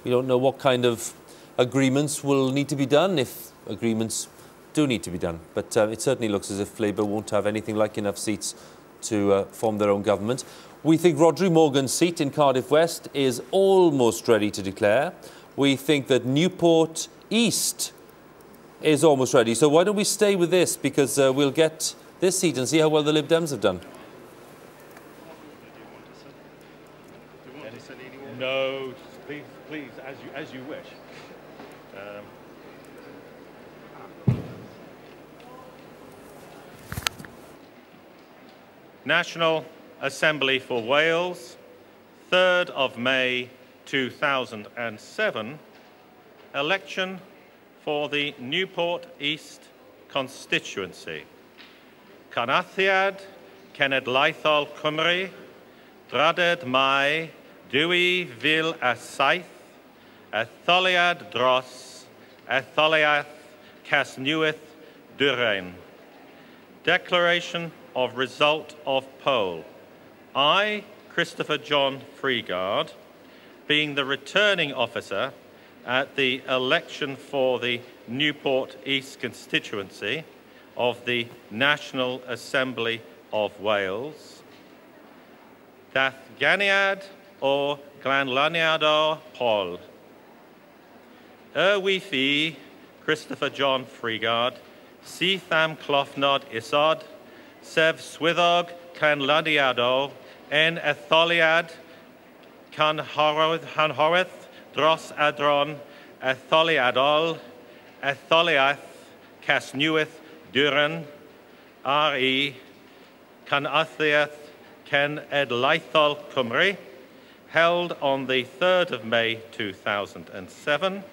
we don't know what kind of agreements will need to be done, if agreements do need to be done. But it certainly looks as if Labour won't have anything like enough seats to form their own government. We think Rhodri Morgan's seat in Cardiff West is almost ready to declare. We think that Newport East is almost ready. So why don't we stay with this, because we'll get this seat and see how well the Lib Dems have done. No, please, as you wish. National Assembly for Wales, 3rd of May 2007, election for the Newport East constituency. Canathiad, Cenedlaethol Cymru, Draded Mai, 2007, etholiad dros, etholiaeth Casnewydd Dwyrain. Declaration of result of poll. I, Christopher John Freegard, being the returning officer at the election for the Newport East constituency of the National Assembly of Wales, Dathganiad o Glanlaniad Paul. Fi, Christopher John Freegard, syth am clofnod isod, sef swyddog Clanlaniado, en etholiad canhorwydd dros adron, etholiadol, etholiaeth Casnewydd Dwyrain, R.E. Canathiaeth Cenedlaethol Cymru, held on the 3rd of May 2007,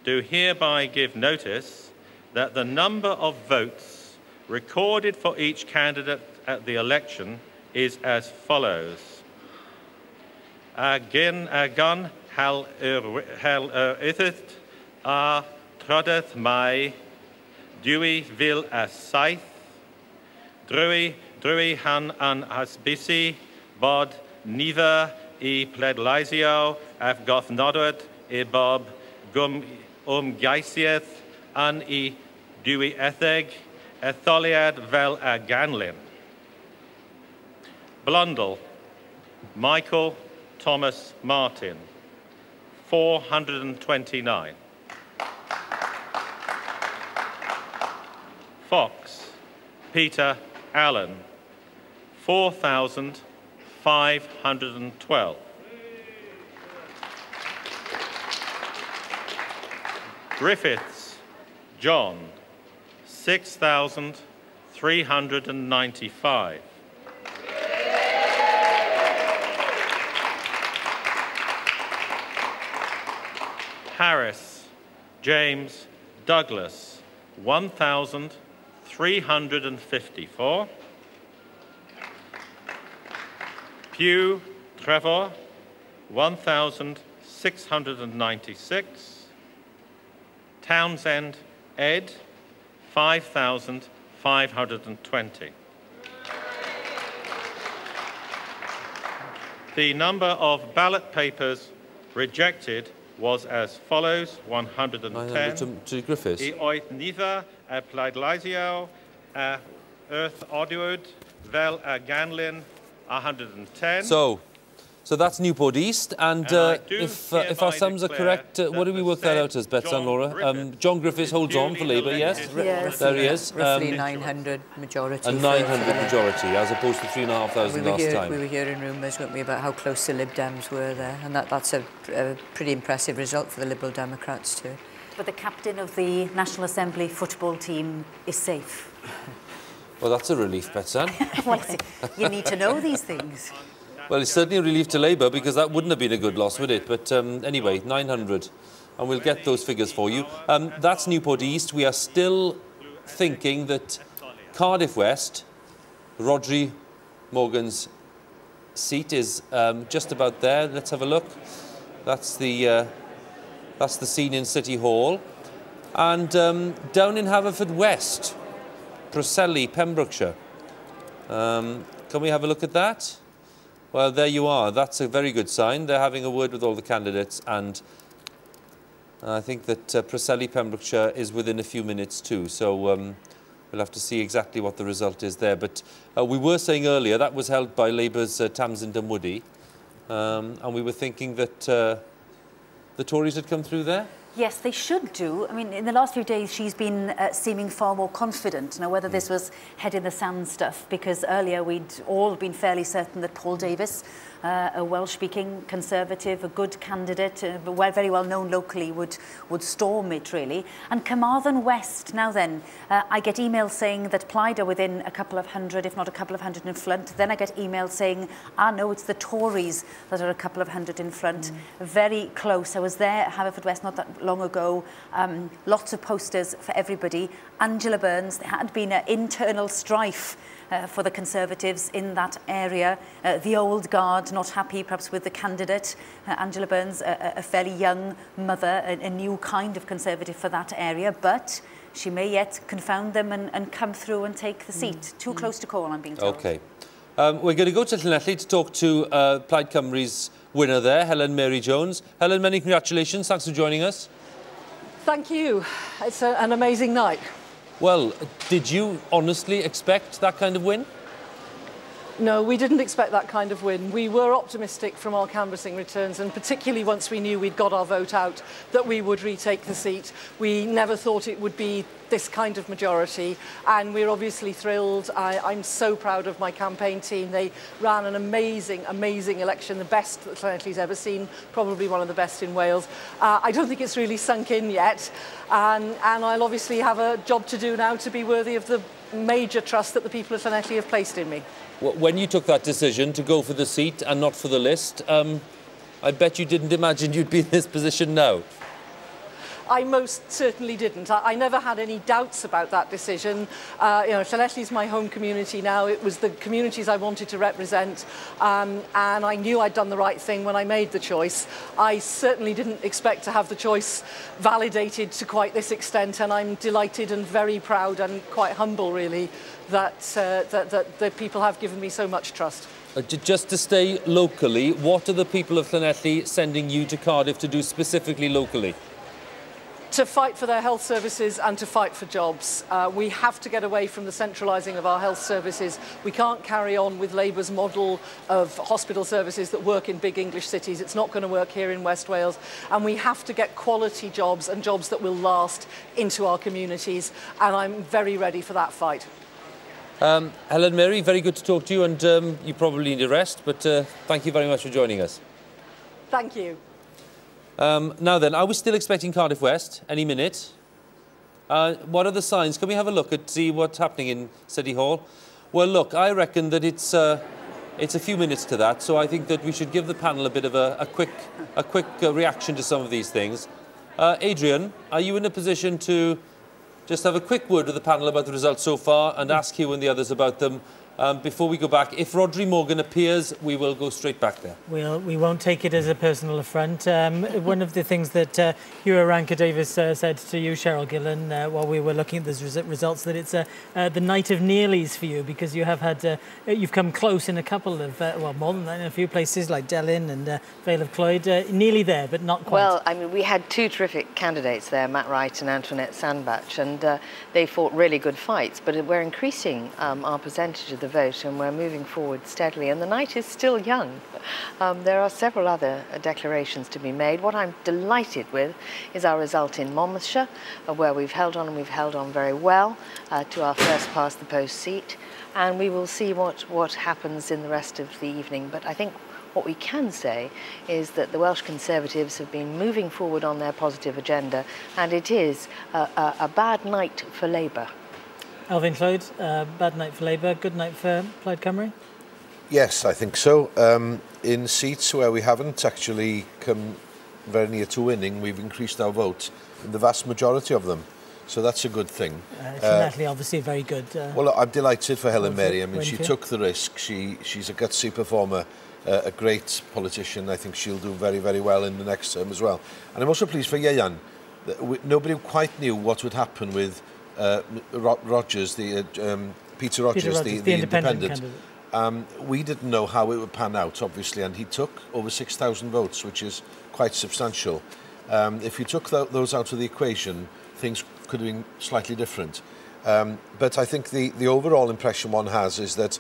do hereby give notice that the number of votes recorded for each candidate at the election is as follows. Agan hal ithith a trodeth mai, dwi vil a saith, drwy han an hasbisi, bod nifer I pleidleisio af gothnodwyd I bob gaisiaeth an I dwi etheg, etholiad fel a ganlyn. Blundell, Michael Thomas Martin, 429. Fox, Peter Allen, 4,512. Griffiths, John, 6,395. Harris, James Douglas, 1,354. Pugh Trevor, 1,696. Townsend Ed, 5,520. The number of ballot papers rejected was as follows: 110. To Griffiths. I oed nifer a pleidleisio a Earth Odwyd fel a ganlyn 110. So that's Newport East, and if our sums are correct, what do we work that out as, Betsan, Laura? John Griffiths holds on for Labour, yes? Yes. There he is. Roughly 900 majority. A 900 majority, as opposed to 3,500 last time. We were hearing rumours, weren't we, about how close the Lib Dems were there, and that's a pretty impressive result for the Liberal Democrats too. But the captain of the National Assembly football team is safe. Well, that's a relief, Betsan. Well, you need to know these things. Well, it's certainly a relief to Labour, because that wouldn't have been a good loss, would it? But anyway, 900. And we'll get those figures for you. That's Newport East. We are still thinking that Cardiff West, Rhodri Morgan's seat, is just about there. Let's have a look. That's the scene in City Hall. And down in Haverfordwest, Preseli, Pembrokeshire. Can we have a look at that? Well, there you are. That's a very good sign. They're having a word with all the candidates, and I think that Preseli, Pembrokeshire is within a few minutes too. So we'll have to see exactly what the result is there. But we were saying earlier that was held by Labour's Tamsin Dunwoody, and we were thinking that the Tories had come through there. Yes, they should do. I mean, in the last few days, she's been seeming far more confident. Now, whether this was head in the sand stuff, because earlier we'd all been fairly certain that Paul Davies, a Welsh-speaking Conservative, a good candidate, very well known locally, would storm it, really. And Carmarthen West, now then, I get emails saying that Plaid are within a couple of hundred, if not a couple of hundred in front. Then I get emails saying, no, it's the Tories that are a couple of hundred in front. Very close. I was there at Haverfordwest not that long ago. Lots of posters for everybody. Angela Burns, there had been an internal strife for the Conservatives in that area. The old guard not happy perhaps with the candidate. Angela Burns, a fairly young mother, a new kind of Conservative for that area, but she may yet confound them and come through and take the seat. Too close to call, I'm being told. OK. We're going to go to Llanelli to talk to Plaid Cymru's winner there, Helen Mary Jones. Helen, many congratulations. Thanks for joining us. Thank you. It's an amazing night. Well, did you honestly expect that kind of win? No, we didn't expect that kind of win. We were optimistic from our canvassing returns, and particularly once we knew we'd got our vote out, that we would retake the seat. We never thought it would be this kind of majority, and we're obviously thrilled. I'm so proud of my campaign team. They ran an amazing, amazing election, the best that Llanelli's ever seen, probably one of the best in Wales. I don't think it's really sunk in yet, and I'll obviously have a job to do now to be worthy of the major trust that the people of Llanelli have placed in me. When you took that decision to go for the seat and not for the list, I bet you didn't imagine you'd be in this position now. I most certainly didn't. I never had any doubts about that decision. Llanelli's my home community now. It was the communities I wanted to represent, and I knew I'd done the right thing when I made the choice. I certainly didn't expect to have the choice validated to quite this extent, and I'm delighted and very proud and quite humble, really, that the people have given me so much trust. Just to stay locally, what are the people of Llanelli sending you to Cardiff to do specifically locally? To fight for their health services and to fight for jobs. We have to get away from the centralising of our health services. We can't carry on with Labour's model of hospital services that work in big English cities. It's not going to work here in West Wales. And we have to get quality jobs and jobs that will last into our communities. And I'm very ready for that fight. Helen Mary, very good to talk to you, and you probably need a rest, but thank you very much for joining us. Thank you. Now then, I was still expecting Cardiff West any minute. What are the signs? Can we have a look at see what's happening in City Hall? Well, look, I reckon that it's a few minutes to that, so I think that we should give the panel a bit of a quick reaction to some of these things. Adrian, are you in a position to just have a quick word with the panel about the results so far and ask Huw and the others about them? Before we go back, if Rhodri Morgan appears, we will go straight back there. We won't take it as a personal affront. One of the things that Huw Davies said to you, CHERYL Gillan, while we were looking at the results, that it's the night of nearlies for you, because you have had you've come close in a couple of well, more than that, in a few places like Delyn and Vale of Clwyd, nearly there, but not quite. Well, I mean, we had two terrific candidates there, Matt Wright and Antoinette Sandbach, and they fought really good fights. But we're increasing our percentage of the vote, and we're moving forward steadily, and the night is still young. There are several other declarations to be made. What I'm delighted with is our result in Monmouthshire, where we've held on, and we've held on very well to our first past the post seat, and we will see what happens in the rest of the evening. But I think what we can say is that the Welsh Conservatives have been moving forward on their positive agenda, and it is a bad night for Labour. Elfyn Llwyd, bad night for Labour, good night for Plaid Cymru? Yes, I think so. In seats where we haven't actually come very near to winning, we've increased our vote in the vast majority of them. So that's a good thing. Natalie, obviously very good. Well, I'm delighted for Helen Mary. I mean, she took the risk. She's a gutsy performer, a great politician. I think she'll do very, very well in the next term as well. And I'm also pleased for GILLAN. Nobody quite knew what would happen with Rogers, Peter Rogers, the independent. We didn't know how it would pan out, obviously, and he took over 6,000 votes, which is quite substantial. If you took those out of the equation, things could have been slightly different. But I think the overall impression one has is that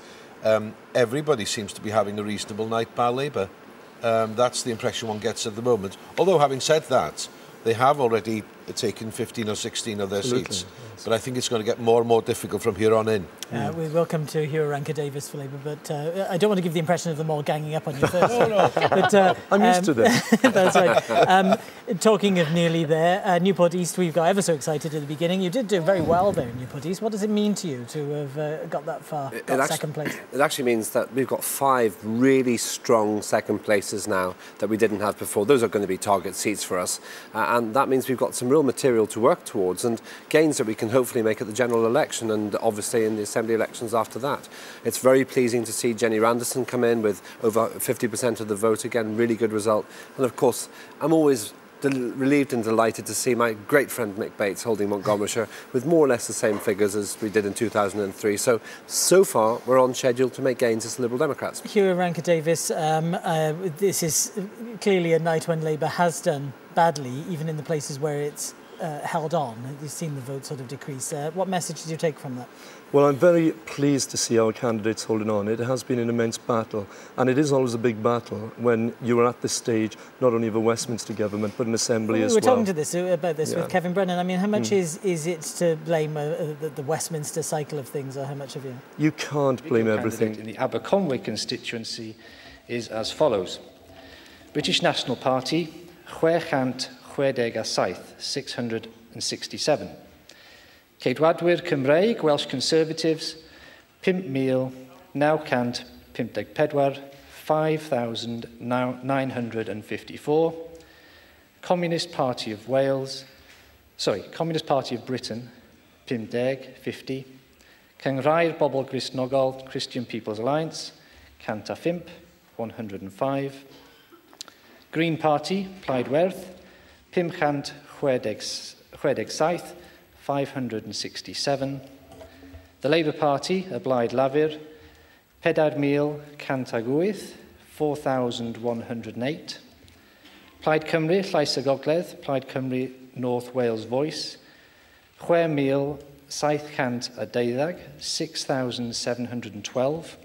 everybody seems to be having a reasonable night by Labour. That's the impression one gets at the moment. Although, having said that, They have already taken 15 or 16 of their seats, but I think it's going to get more and more difficult from here on in. We will come to Huw Davis for Labour, but I don't want to give the impression of them all ganging up on you first. But, I'm used to this. That's right. Talking of nearly there, Newport East, we've got ever so excited at the beginning. You did do very well there in Newport East. What does it mean to you to have got that far, second place? It actually means that we've got 5 really strong second places now that we didn't have before. Those are going to be target seats for us, and that means we've got some real material to work towards and gains that we can hopefully make at the general election and obviously in the Assembly elections after that. It's very pleasing to see Jenny Randerson come in with over 50% of the vote, again, really good result. And of course, I'm always relieved and delighted to see my great friend Mick Bates holding Montgomeryshire with more or less the same figures as we did in 2003. So far, we're on schedule to make gains as Liberal Democrats. Huw Davis, this is clearly a night when Labour has done badly, even in the places where it's held on. You've seen the vote sort of decrease. What message did you take from that? Well, I'm very pleased to see our candidates holding on. It has been an immense battle, and it is always a big battle when you are at this stage, not only of a Westminster government, but an Assembly as well. We were talking about this with Kevin Brennan. I mean, how much is it to blame the Westminster cycle of things, or how much of you? You can't blame everything. In the Aberconwy constituency is as follows. British National Party, 667. Ceidwadwyr Cymreig, Welsh Conservatives, 5,954, 5,954. Communist Party of Britain, 50. Cyngrair Bobl Gristnogol, Christian People's Alliance, 105. Green Party, Iorwerth, 567, 567. The Labour Party, Blaid Lafur, 4,108. 4,108. Plaid Cymru, Llais y Gogledd, Plaid Cymru, North Wales Voice, 6,712. 6,712.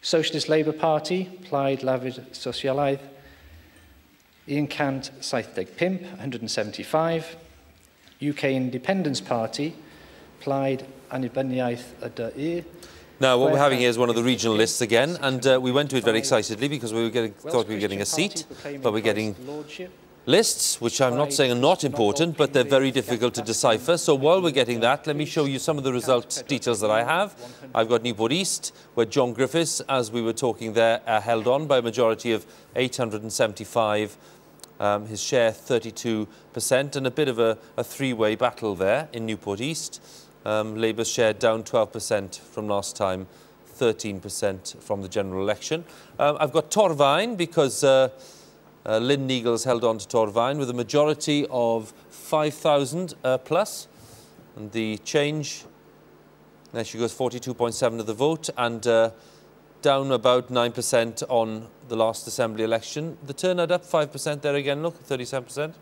Socialist Labour Party, Plaid Lafur Sosialaidd, 175, 175. UK Independence Party, Plaid Annibyniaeth y Dy. Now, what we're having here is one of the regional lists again, and we went to it very excitedly because we thought we were getting a seat, but we're getting lists, which I'm not saying are not important, but they're very difficult to decipher. So while we're getting that, let me show you some of the result details that I have. I've got Newport East, where John Griffiths, as we were talking there, held on by a majority of 875. His share 32%, and a bit of a three-way battle there in Newport East. Labour's share down 12% from last time, 13% from the general election. I've got Torfaen because Lynn Neagle's held on to Torfaen with a majority of 5,000 plus. And the change, there she goes, 42.7 of the vote, and down about 9% on the last Assembly election. The turnout up 5% there again, look, 37%.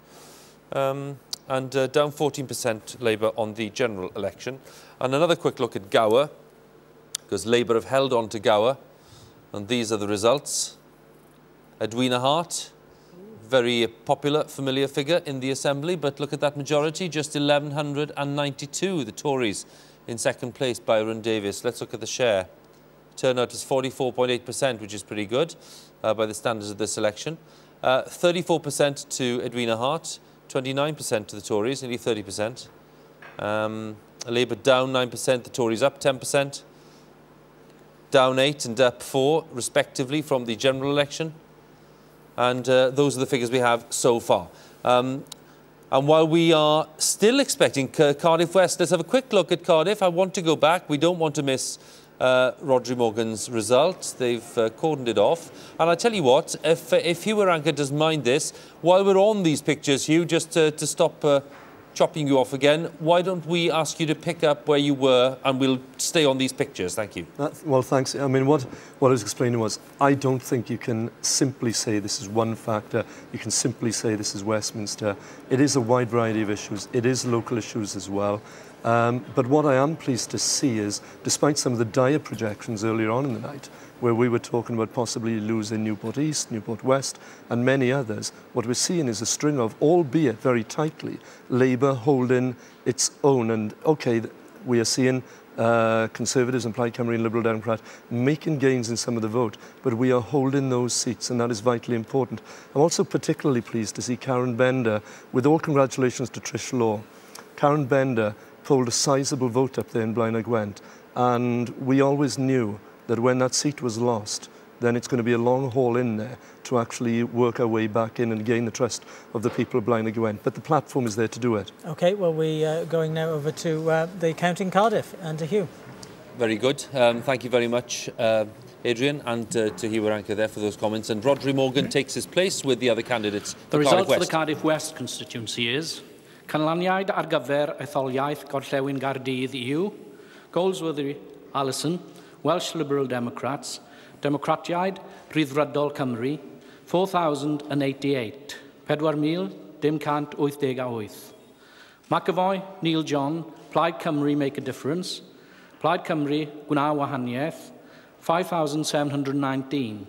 And down 14% Labour on the general election. And another quick look at Gower, because Labour have held on to Gower, and these are the results. Edwina Hart, very popular, familiar figure in the Assembly, but look at that majority, just 1,192, the Tories in second place, Byron Davis. Let's look at the share. Turnout is 44.8%, which is pretty good by the standards of this election. 34% to Edwina Hart, 29% to the Tories, nearly 30%. Labour down 9%, the Tories up 10%. Down 8 and up 4, respectively, from the general election. And those are the figures we have so far. And while we are still expecting Cardiff West, let's have a quick look at Cardiff. I want to go back. We don't want to miss Rhodri Morgan's result. They've cordoned it off. And I tell you what, if Huw doesn't mind this, while we're on these pictures, Huw, just to stop chopping you off again. Why don't we ask you to pick up where you were and we'll stay on these pictures. Thank you. Well, thanks. I mean, what I was explaining was I don't think you can simply say this is one factor. You can simply say this is Westminster. It is a wide variety of issues. It is local issues as well. But what I am pleased to see is, despite some of the dire projections earlier on in the night, where we were talking about possibly losing Newport East, Newport West, and many others, what we're seeing is a string of, albeit very tightly, Labour holding its own. And, OK, we are seeing Conservatives and Plaid Cymru and Liberal Democrat making gains in some of the vote, but we are holding those seats, and that is vitally important. I'm also particularly pleased to see Karen Bender, with all congratulations to Trish Law. Karen Bender pulled a sizable vote up there in Blaenau Gwent, and we always knew that when that seat was lost, then it's going to be a long haul in there to actually work our way back in and gain the trust of the people of Blaenau Gwent. But the platform is there to do it. OK, well, we're going now over to the count in Cardiff and to Huw. Very good. Thank you very much, Adrian, and to Huw Edwards there for those comments. And Rhodri Morgan takes his place with the other candidates. The result for the Cardiff West constituency is canlyniad ar gyfer etholiaeth Gorllewin Gaerdydd yw Goldsworthy Allison, Welsh Liberal Democrats, Democratiaid Rhyddfrydol Cymru, 4,088, 4,588. McAvoy, Neil John, Plaid Cymru Make a Difference, Plaid Cymru Gwna Wahaniaeth, 5,719,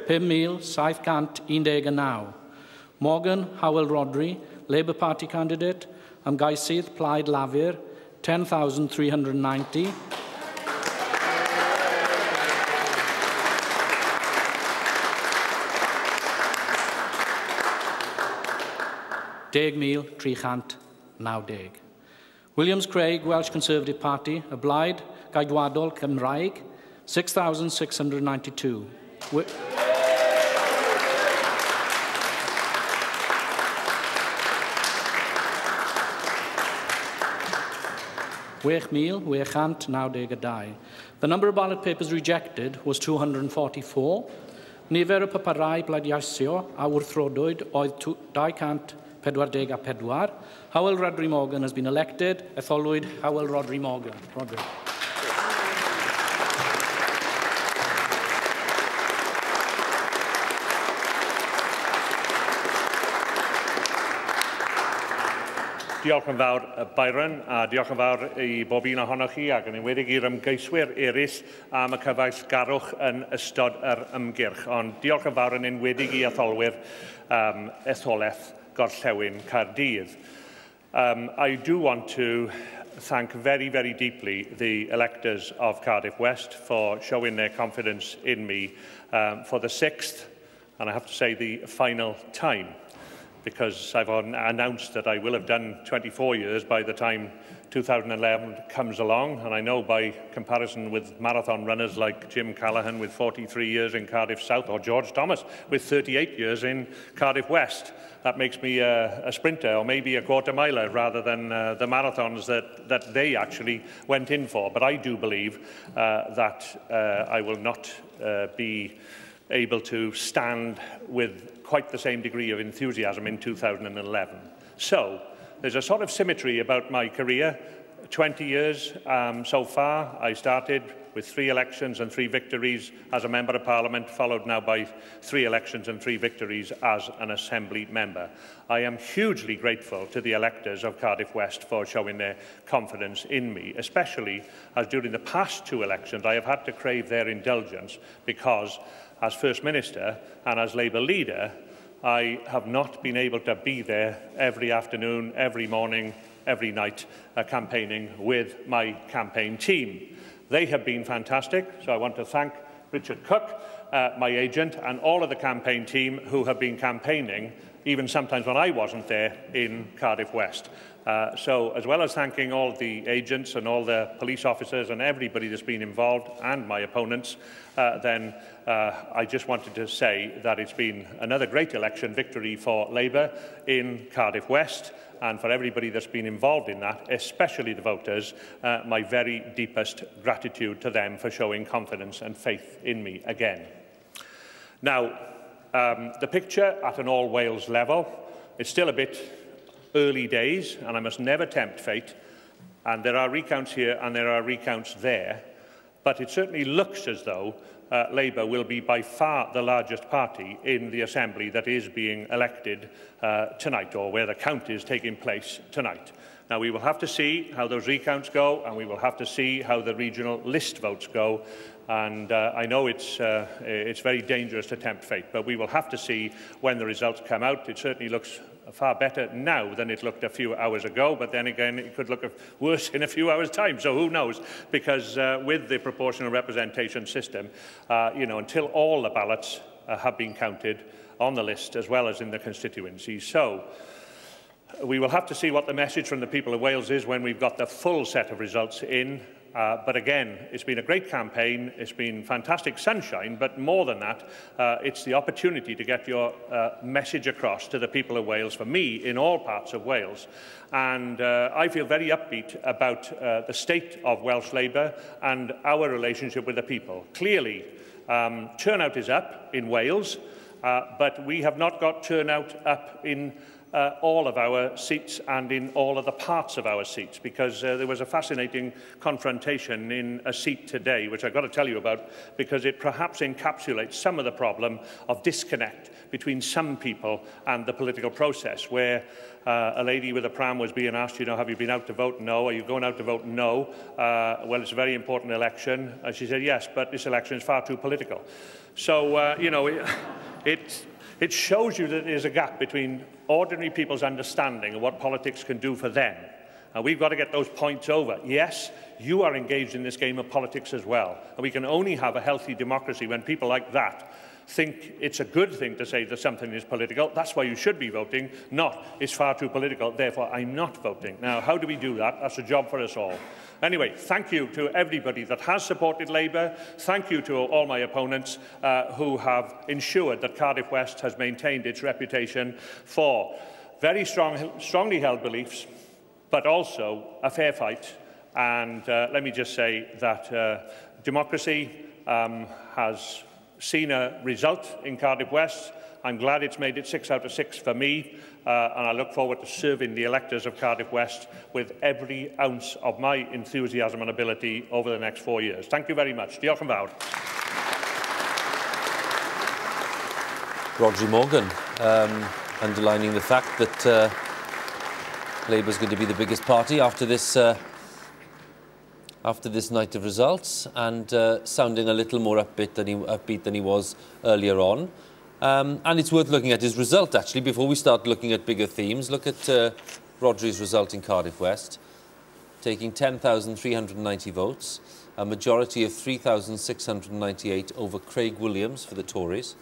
5,719. Morgan Howell Rhodri, Labour Party candidate, Ymgeisydd Plaid Lafur, 10,390. Deg mil, 390. Williams Craig, Welsh Conservative Party, y blaid gaedwadol Cymraeg, 6,692. Wech mil, wechant, 92. The number of ballot papers rejected was 244. Nifer y paparau bleidleisio a wrthrodwyd oedd 244. Hywel Rhodri Morgan has been elected. Etholwyd Hywel Rhodri Morgan. Rhodri. Diolch yn fawr, Byron, a diolch yn fawr i bob un ohonoch chi ac yn enwedig i'r ymgeiswyr eraill am y cyfaill garwch yn ystod yr ymgyrch. Ond diolch yn fawr yn enwedig i etholwyr etholaeth Gorllewin Caerdydd. I do want to thank very, very deeply the electors of Cardiff West for showing their confidence in me for the sixth, and I have to say the final time, because I've announced that I will have done 24 years by the time 2011 comes along, and I know by comparison with marathon runners like Jim Callaghan with 43 years in Cardiff South, or George Thomas with 38 years in Cardiff West, that makes me a sprinter or maybe a quarter miler rather than the marathons that they actually went in for. But I do believe that I will not be able to stand with quite the same degree of enthusiasm in 2011. So there's a sort of symmetry about my career. 20 years so far. I started with 3 elections and 3 victories as a Member of Parliament, followed now by 3 elections and 3 victories as an Assembly member. I am hugely grateful to the electors of Cardiff West for showing their confidence in me, especially as during the past 2 elections I have had to crave their indulgence because as First Minister and as Labour leader, I have not been able to be there every afternoon, every morning, every night, campaigning with my campaign team. They have been fantastic, so I want to thank Richard Cook, my agent, and all of the campaign team who have been campaigning, even sometimes when I wasn't there, in Cardiff West. So, as well as thanking all the agents and all the police officers and everybody that's been involved, and my opponents, I just wanted to say that it's been another great election victory for Labour in Cardiff West, and for everybody that's been involved in that, especially the voters, my very deepest gratitude to them for showing confidence and faith in me again. Now, the picture at an all-Wales level is still a bit early days, and I must never tempt fate, and there are recounts here and there are recounts there, but it certainly looks as though Labour will be by far the largest party in the Assembly that is being elected tonight, or where the count is taking place tonight. Now, we will have to see how those recounts go, and we will have to see how the regional list votes go. And I know it's very dangerous to tempt fate, but we will have to see when the results come out. It certainly looks far better now than it looked a few hours ago, but then again, it could look worse in a few hours' time. So who knows? Because with the proportional representation system, until all the ballots have been counted on the list as well as in the constituencies. So we will have to see what the message from the people of Wales is when we've got the full set of results in. But again, it's been a great campaign, it's been fantastic sunshine, but more than that, it's the opportunity to get your message across to the people of Wales, for me, in all parts of Wales. And I feel very upbeat about the state of Welsh Labour and our relationship with the people. Clearly, turnout is up in Wales, but we have not got turnout up in all of our seats and in all of the parts of our seats, because there was a fascinating confrontation in a seat today, which I've got to tell you about, because it perhaps encapsulates some of the problem of disconnect between some people and the political process, where a lady with a pram was being asked, have you been out to vote? No. Are you going out to vote? No. Well, it's a very important election. She said, yes, but this election is far too political. So, it shows you that there's a gap between ordinary people's understanding of what politics can do for them. And we've got to get those points over. Yes, you are engaged in this game of politics as well. And we can only have a healthy democracy when people like that think it's a good thing to say that something is political. That's why you should be voting, not it's far too political, therefore I'm not voting. Now, how do we do that? That's a job for us all. Anyway, thank you to everybody that has supported Labour. Thank you to all my opponents who have ensured that Cardiff West has maintained its reputation for very strongly held beliefs, but also a fair fight. And let me just say that democracy has seen a result in Cardiff West. I'm glad it's made it 6 out of 6 for me, and I look forward to serving the electors of Cardiff West with every ounce of my enthusiasm and ability over the next 4 years. Thank you very much. Diolch yn fawr. Rodri Morgan, underlining the fact that Labour is going to be the biggest party after this night of results, and sounding a little more upbeat than he was earlier on. And it's worth looking at his result, actually, before we start looking at bigger themes. Look at Rodri's result in Cardiff West, taking 10,390 votes, a majority of 3,698 over Craig Williams for the Tories.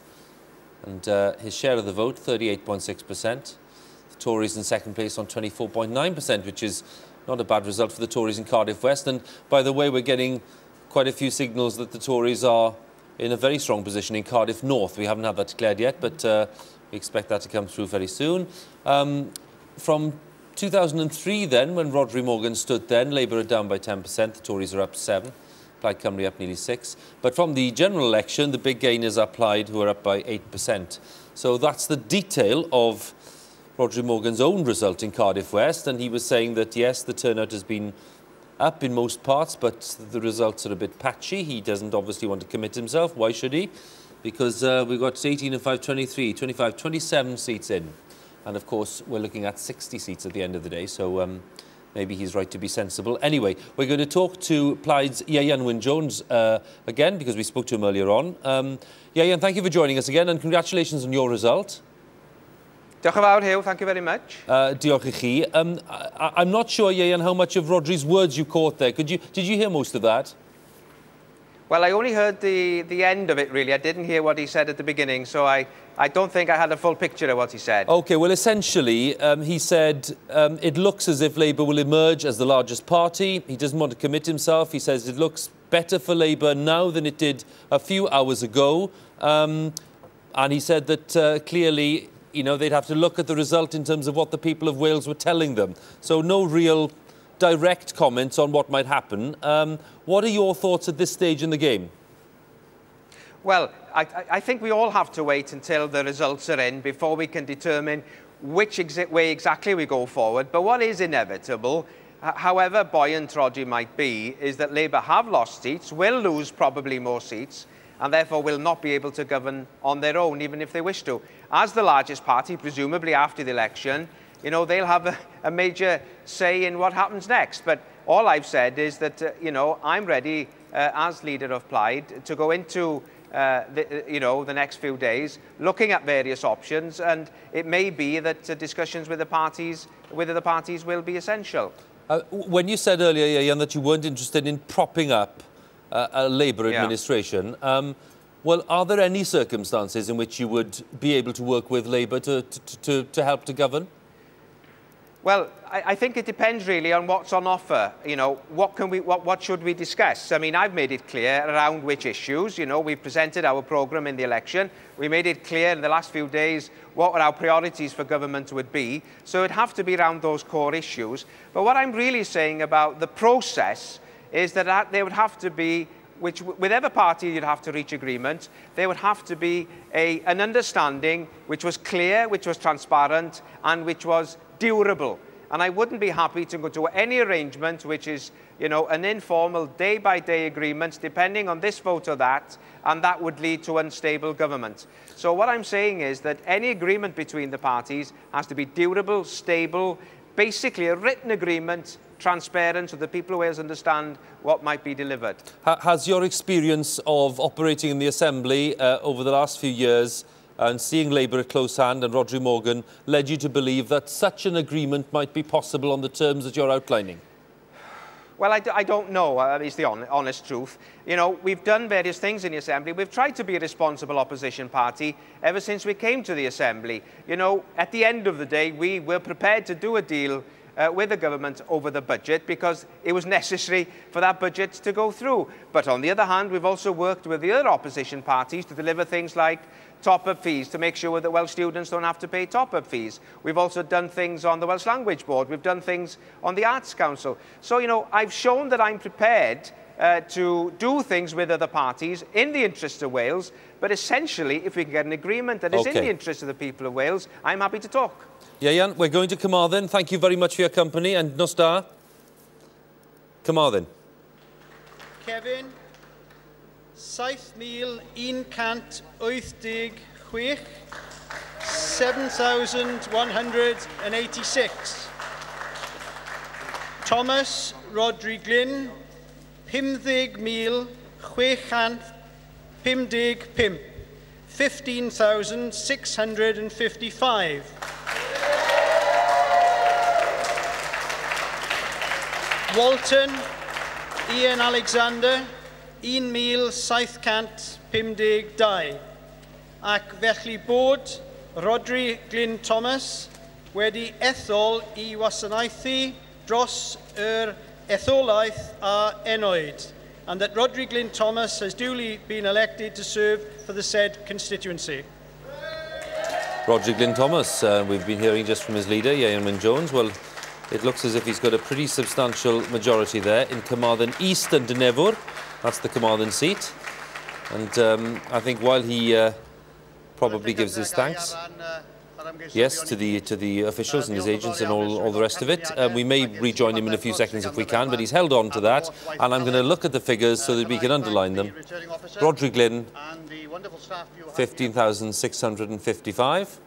And his share of the vote, 38.6%. The Tories in second place on 24.9%, which is not a bad result for the Tories in Cardiff West. And by the way, we're getting quite a few signals that the Tories are in a very strong position in Cardiff North. We haven't had that declared yet, but we expect that to come through very soon. From 2003 then, when Rodri Morgan stood then, Labour are down by 10%, the Tories are up 7%, Plaid Cymru up nearly 6%. But from the general election, the big gainers are Plaid, who are up by 8%. So that's the detail of Rodri Morgan's own result in Cardiff West, and he was saying that, yes, the turnout has been up in most parts, but the results are a bit patchy. He doesn't obviously want to commit himself. Why should he? Because we've got 18 and 5, 23, 25, 27 seats in. And of course, we're looking at 60 seats at the end of the day, so maybe he's right to be sensible. Anyway, we're going to talk to Plaid's Iorwerth Wyn-Jones again, because we spoke to him earlier on. Iorwerth, thank you for joining us again, and congratulations on your result. Diolch yn fawr, Huw. Thank you very much. Diolch I chi. I'm not sure, Iorwerth, how much of Rodri's words you caught there. Did you hear most of that? Well, I only heard the end of it, really. I didn't hear what he said at the beginning, so I don't think I had a full picture of what he said. OK, well, essentially, he said it looks as if Labour will emerge as the largest party. He doesn't want to commit himself. He says it looks better for Labour now than it did a few hours ago. And he said that clearly, they'd have to look at the result in terms of what the people of Wales were telling them. So no real direct comments on what might happen. What are your thoughts at this stage in the game? Well, I think we all have to wait until the results are in before we can determine which way exactly we go forward, but what is inevitable, however buoyant Rodri might be, is that Labour have lost seats, will lose probably more seats, and therefore will not be able to govern on their own, even if they wish to. As the largest party, presumably after the election, you know, they'll have a major say in what happens next. But all I've said is that, you know, I'm ready, as leader of Plaid, to go into the next few days, looking at various options, and it may be that discussions with the parties will be essential. When you said earlier, Ian, that you weren't interested in propping up a Labour administration, well, are there any circumstances in which you would be able to work with Labour to help to govern? Well, I think it depends really on what's on offer. You know, what should we discuss? I mean, I've made it clear around which issues. You know, we've presented our programme in the election. We made it clear in the last few days what our priorities for government would be. So it'd have to be around those core issues. But what I'm really saying about the process is that there would have to be, which with every party you'd have to reach agreement, there would have to be an understanding which was clear, which was transparent, and which was durable. And I wouldn't be happy to go to any arrangement which is, you know, an informal day-by-day agreement depending on this vote or that, and that would lead to unstable government. So what I'm saying is that any agreement between the parties has to be durable, stable, basically a written agreement, transparent, so the people of Wales understand what might be delivered. Has your experience of operating in the Assembly over the last few years and seeing Labour at close hand and Rodri Morgan led you to believe that such an agreement might be possible on the terms that you're outlining? Well, I don't know, is the honest truth. You know, we've done various things in the Assembly. We've tried to be a responsible opposition party ever since we came to the Assembly. You know, at the end of the day, we were prepared to do a deal with the government over the budget because it was necessary for that budget to go through. But on the other hand, we've also worked with the other opposition parties to deliver things like top-up fees to make sure that Welsh students don't have to pay top-up fees. We've also done things on the Welsh Language Board. We've done things on the Arts Council. So, you know, I've shown that I'm prepared to do things with other parties in the interest of Wales, but essentially, if we can get an agreement that is in the interest of the people of Wales, I'm happy to talk. Ian, we're going to Carmarthen. Thank you very much for your company, and nos da. Carmarthen. Kevin, 7,186, 7,186. Thomas Rodri Glyn, 15,655, 15,655. Walton Ian Alexander, 1,752. Ac felly bod Rodri Glyn Thomas wedi ethol I wasanaethu dros etholaeth a ennoed, and that Rodri Glyn Thomas has duly been elected to serve for the said constituency. Rodri Glyn Thomas, we've been hearing just from his leader, Iorwerth Jones. Well, it looks as if he's got a pretty substantial majority there in Carmarthen East and Dynevor. That's the Carmarthen seat. And I think while he probably gives his thanks, yes, to the officials and his agents and all the rest of it, we may rejoin him in a few seconds if we can, but he's held on to that. And I'm going to look at the figures so that we can underline them. Rodri Glyn, 15,655.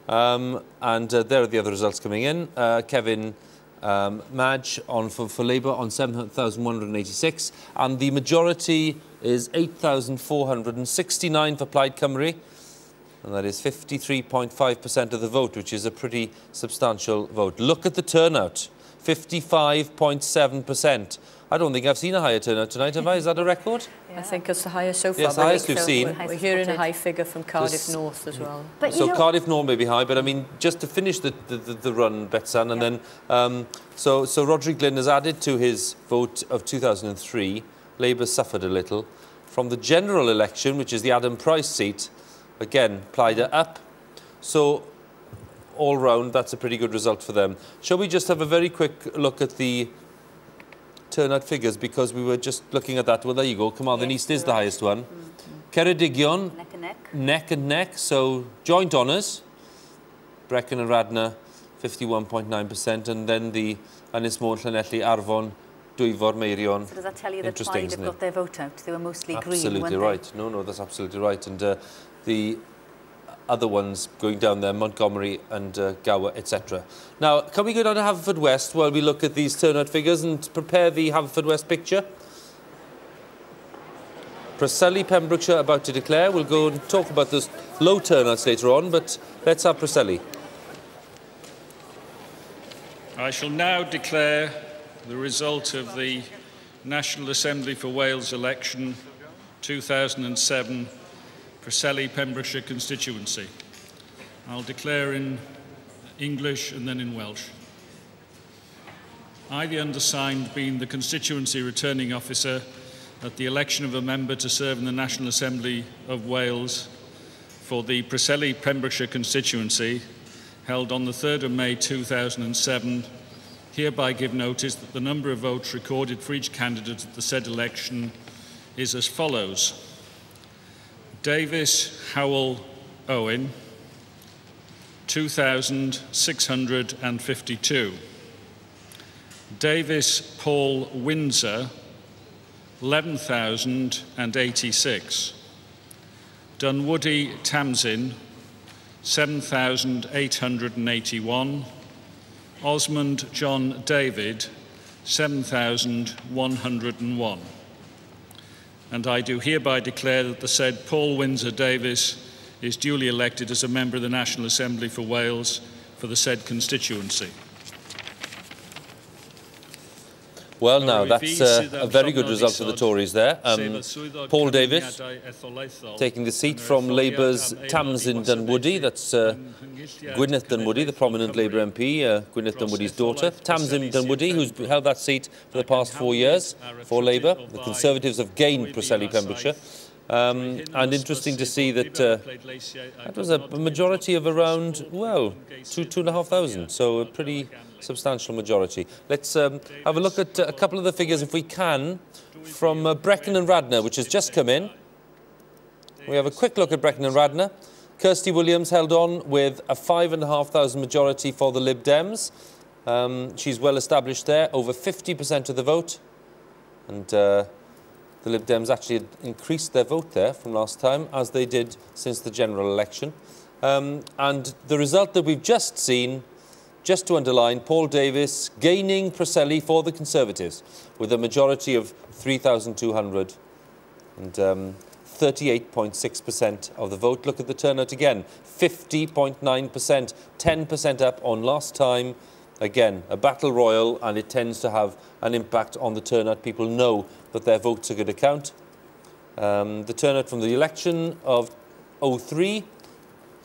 And there are the other results coming in. Kevin Madge for Labour on 7,186, and the majority is 8,469 for Plaid Cymru, and that is 53.5% of the vote, which is a pretty substantial vote. Look at the turnout, 55.7%. I don't think I've seen a higher turnout tonight, have I? Is that a record? I think it's the highest so far. Yes, the highest we've seen. We're hearing a high figure from Cardiff North as well. But so Cardiff North may be high, but I mean, just to finish the run, Betsan, and then, so Rodri Glyn has added to his vote of 2003. Labour suffered a little. From the general election, which is the Adam Price seat, again, Plaid are up. So all round, that's a pretty good result for them. Shall we just have a very quick look at the turnout figures, because we were just looking at that. Well, there you go. Carmarthen East is the highest one. Ceredigion, neck and neck, so joint honours. Brecon and Radnor, 51.9%, and then the Ynys Môn, Llanelli, Arfon, Dwyfor, Meirion. So does that tell you that Clyde have got their vote out? They were mostly green, weren't they? Absolutely right. No, that's absolutely right. And the other ones going down there, Montgomery and Gower, etc. Now, can we go down to Haverfordwest while we look at these turnout figures and prepare the Haverfordwest picture? Preseli, Pembrokeshire about to declare. We'll go and talk about those low turnouts later on, but let's have Preseli. I shall now declare the result of the National Assembly for Wales election 2007, Preseli, Pembrokeshire constituency. I'll declare in English and then in Welsh. I, the undersigned, being the constituency returning officer at the election of a member to serve in the National Assembly of Wales for the Preseli, Pembrokeshire constituency, held on the 3rd of May 2007, hereby give notice that the number of votes recorded for each candidate at the said election is as follows. Davis Howell Owen, 2,652. Davis Paul Windsor, 11,086. Dunwoody Tamsin, 7,881. Osmond John David, 7,101. And I do hereby declare that the said Paul Windsor Davis is duly elected as a member of the National Assembly for Wales for the said constituency. Well, now, that's a very good result for the Tories there. Paul David taking the seat from Labour's Tamsin Dunwoody. That's Gwyneth Dunwoody, the prominent Labour MP, Gwyneth Dunwoody's daughter. Tamsin Dunwoody, who's held that seat for the past 4 years for Labour. The Conservatives have gained Preseli, Pembrokeshire. And interesting to see that that was a majority of around, well, 2,500, so a pretty substantial majority. Let's have a look at a couple of the figures, if we can, from Brecon and Radnor, which has just come in. We have a quick look at Brecon and Radnor. Kirsty Williams held on with a 5,500 majority for the Lib Dems. She's well established there, over 50% of the vote. And the Lib Dems actually had increased their vote there from last time, as they did since the general election. And the result that we've just seen, just to underline, Paul Davis gaining Preseli for the Conservatives with a majority of 3,200 and 38.6% of the vote. Look at the turnout again, 50.9%, 10% up on last time. Again, a battle royal, and it tends to have an impact on the turnout. People know that their votes are going to count. The turnout from the election of 03,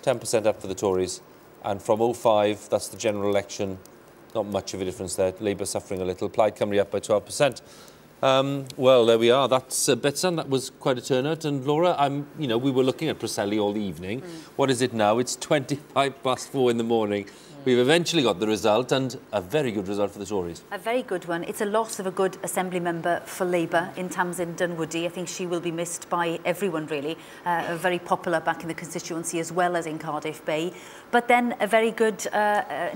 10% up for the Tories. And from 05, that's the general election, not much of a difference there. Labour suffering a little. Plaid Cymru up by 12%. Well, there we are. That's Betsan. That was quite a turnout. And Laura, we were looking at Preseli all the evening. What is it now? It's 4:25 in the morning. We've eventually got the result, and a very good result for the Tories. A very good one. It's a loss of a good Assembly member for Labour in Tamsin Dunwoody. I think she will be missed by everyone, really. Very popular back in the constituency as well as in Cardiff Bay. But then a very good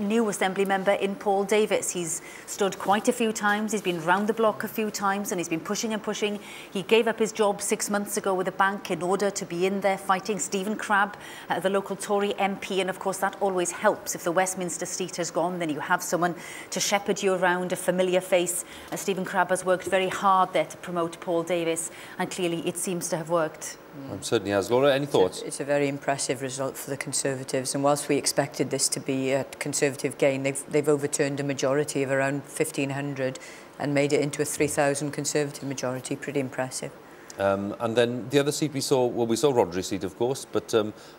new Assembly member in Paul Davis. He's stood quite a few times. He's been round the block a few times, and he's been pushing and pushing. He gave up his job 6 months ago with a bank in order to be in there fighting Stephen Crabb, the local Tory MP. And of course, that always helps. If the Westminster seat has gone, then you have someone to shepherd you around, a familiar face. Stephen Crabb has worked very hard there to promote Paul Davis, and clearly it seems to have worked. Certainly has. Laura, any thoughts? It's a very impressive result for the Conservatives, and whilst we expected this to be a Conservative gain, they've overturned a majority of around 1,500 and made it into a 3,000 Conservative majority. Pretty impressive. And then the other seat we saw Rodri's seat, of course, but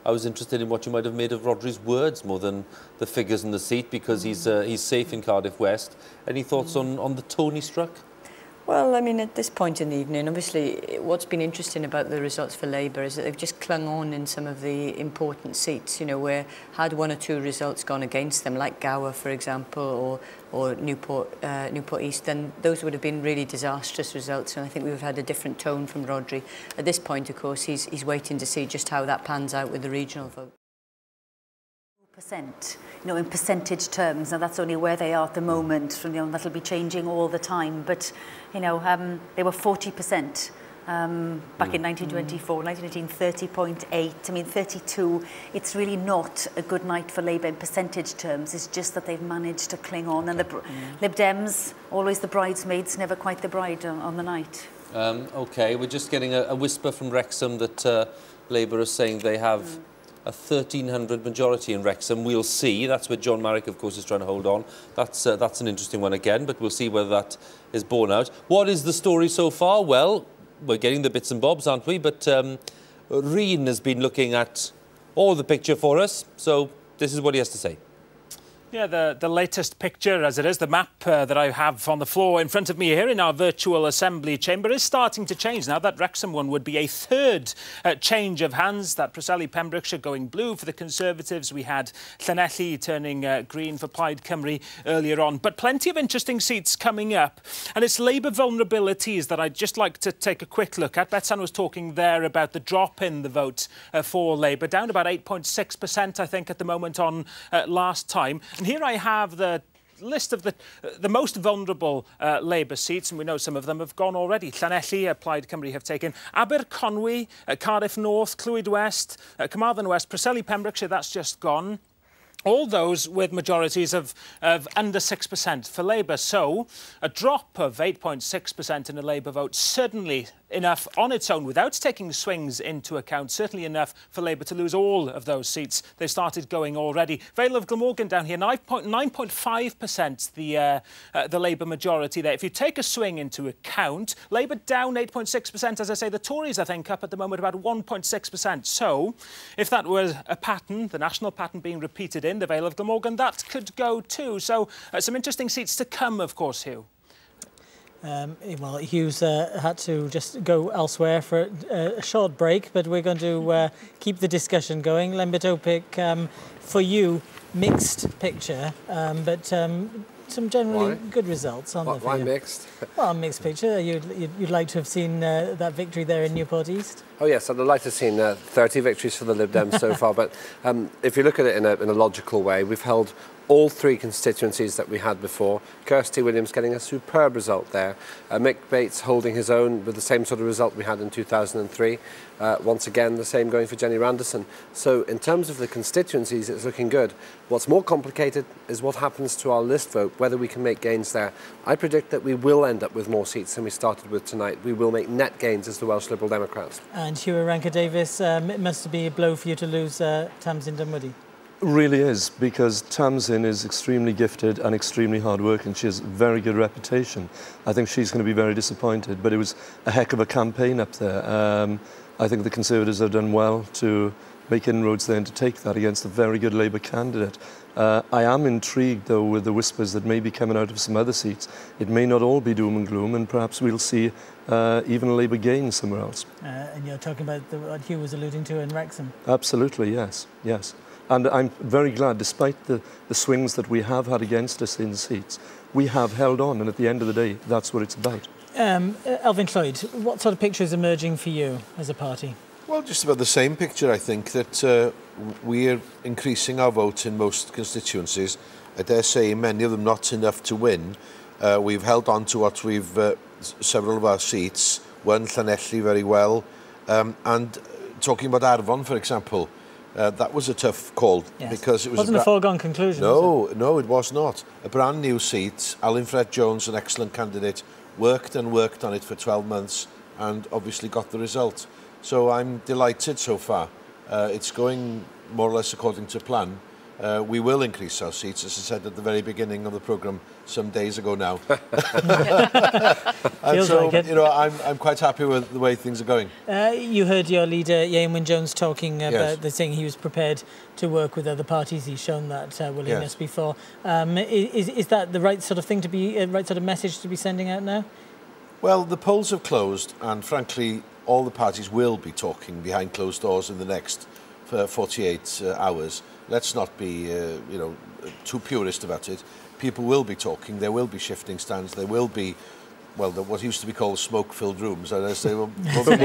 I was interested in what you might have made of Rodri's words more than the figures in the seat, because he's safe in Cardiff West. Any thoughts on the tone he struck? Well, I mean, at this point in the evening, obviously, what's been interesting about the results for Labour is that they've just clung on in some of the important seats, where had one or two results gone against them, like Gower, for example, or Newport East, then those would have been really disastrous results, and I think we would have had a different tone from Rodri. At this point, of course, he's waiting to see just how that pans out with the regional vote. in percentage terms. Now that's only where they are at the moment. That'll be changing all the time. But they were 40%. Back in 1924, 1918, 30.8, I mean 32. It's really not a good night for Labour in percentage terms. It's just that they've managed to cling on. And the Lib Dems, always the bridesmaids, never quite the bride on the night. OK, we're just getting a whisper from Wrexham that Labour are saying they have a 1,300 majority in Wrexham. We'll see. That's where John Marrick, of course, is trying to hold on. That's an interesting one again, but we'll see whether that is borne out. What is the story so far? Well, we're getting the bits and bobs, aren't we? But Rhun has been looking at all the picture for us, so this is what he has to say. Yeah, the latest picture, as it is, the map that I have on the floor in front of me here in our virtual assembly chamber is starting to change. Now, that Wrexham one would be a third change of hands. That Preseli Pembrokeshire going blue for the Conservatives. We had Llanelli turning green for Plaid Cymru earlier on. But plenty of interesting seats coming up. And it's Labour vulnerabilities that I'd just like to take a quick look at. Betsan was talking there about the drop in the vote for Labour, down about 8.6%, I think, at the moment on last time. And here I have the list of the most vulnerable Labour seats, and we know some of them have gone already. Llanelli, Plaid Cymru have taken Aberconwy, Cardiff North, Clwyd West, Carmarthen West, Preseli Pembrokeshire, that's just gone. All those with majorities of under 6% for Labour. So a drop of 8.6% in a Labour vote, certainly enough on its own, without taking swings into account, certainly enough for Labour to lose all of those seats. They started going already. Vale of Glamorgan down here, 9.5% the Labour majority there. If you take a swing into account, Labour down 8.6%. As I say, the Tories, I think, up at the moment about 1.6%. So if that was a pattern, the national pattern being repeated in the Vale of Glamorgan, that could go too. So some interesting seats to come, of course, Huw. Well, Hugh's had to just go elsewhere for a short break, but we're going to keep the discussion going. LEMBIT OPIK, for you, mixed picture, but some generally good results on the Why mixed? Well, mixed picture. You'd like to have seen that victory there in Newport East? Oh yes, I'd like to have seen 30 victories for the Lib Dems so far, but if you look at it in a logical way, we've held all three constituencies that we had before. Kirsty Williams getting a superb result there. Mick Bates holding his own with the same sort of result we had in 2003. Once again, the same going for Jenny Randerson. So in terms of the constituencies, it's looking good. What's more complicated is what happens to our list vote, whether we can make gains there. I predict that we will end up with more seats than we started with tonight. We will make net gains as the Welsh Liberal Democrats. And Huw Edwards, it must be a blow for you to lose Tamsin Dunwoody. Really is, because Tamsin is extremely gifted and extremely hard-working. She has a very good reputation. I think she's going to be very disappointed, but it was a heck of a campaign up there. I think the Conservatives have done well to make inroads there and to take that against a very good Labour candidate. I am intrigued, though, with the whispers that may be coming out of some other seats. It may not all be doom and gloom, and perhaps we'll see even a Labour gain somewhere else. And you're talking about what Huw was alluding to in Wrexham? Absolutely, yes, yes. And I'm very glad, despite the swings that we have had against us in seats, we have held on, and at the end of the day, that's what it's about. Elvin Lloyd, what sort of picture is emerging for you as a party? Well, just about the same picture, I think, that we're increasing our votes in most constituencies. I dare say many of them not enough to win. We've held on to what we've, several of our seats, won Llanelli very well. And talking about Arfon, for example, that was a tough call, yes, because it was wasn't a foregone conclusion. No, no, it was not. A brand new seat. Alan Fred Jones, an excellent candidate, worked and worked on it for 12 months and obviously got the result. So I'm delighted so far. It's going more or less according to plan. We will increase our seats, as I said at the very beginning of the programme some days ago now. And so, like you know, I'm quite happy with the way things are going. You heard your leader, Iorwerth Wyn-Jones, talking about saying he was prepared to work with other parties. He's shown that willingness before. Is that the right sort of thing to be, right sort of message to be sending out now? Well, the polls have closed, and frankly, all the parties will be talking behind closed doors in the next 48 hours. Let's not be, you know, too purist about it. People will be talking. There will be shifting stands. There will be well, what used to be called smoke-filled rooms. And I say, well, but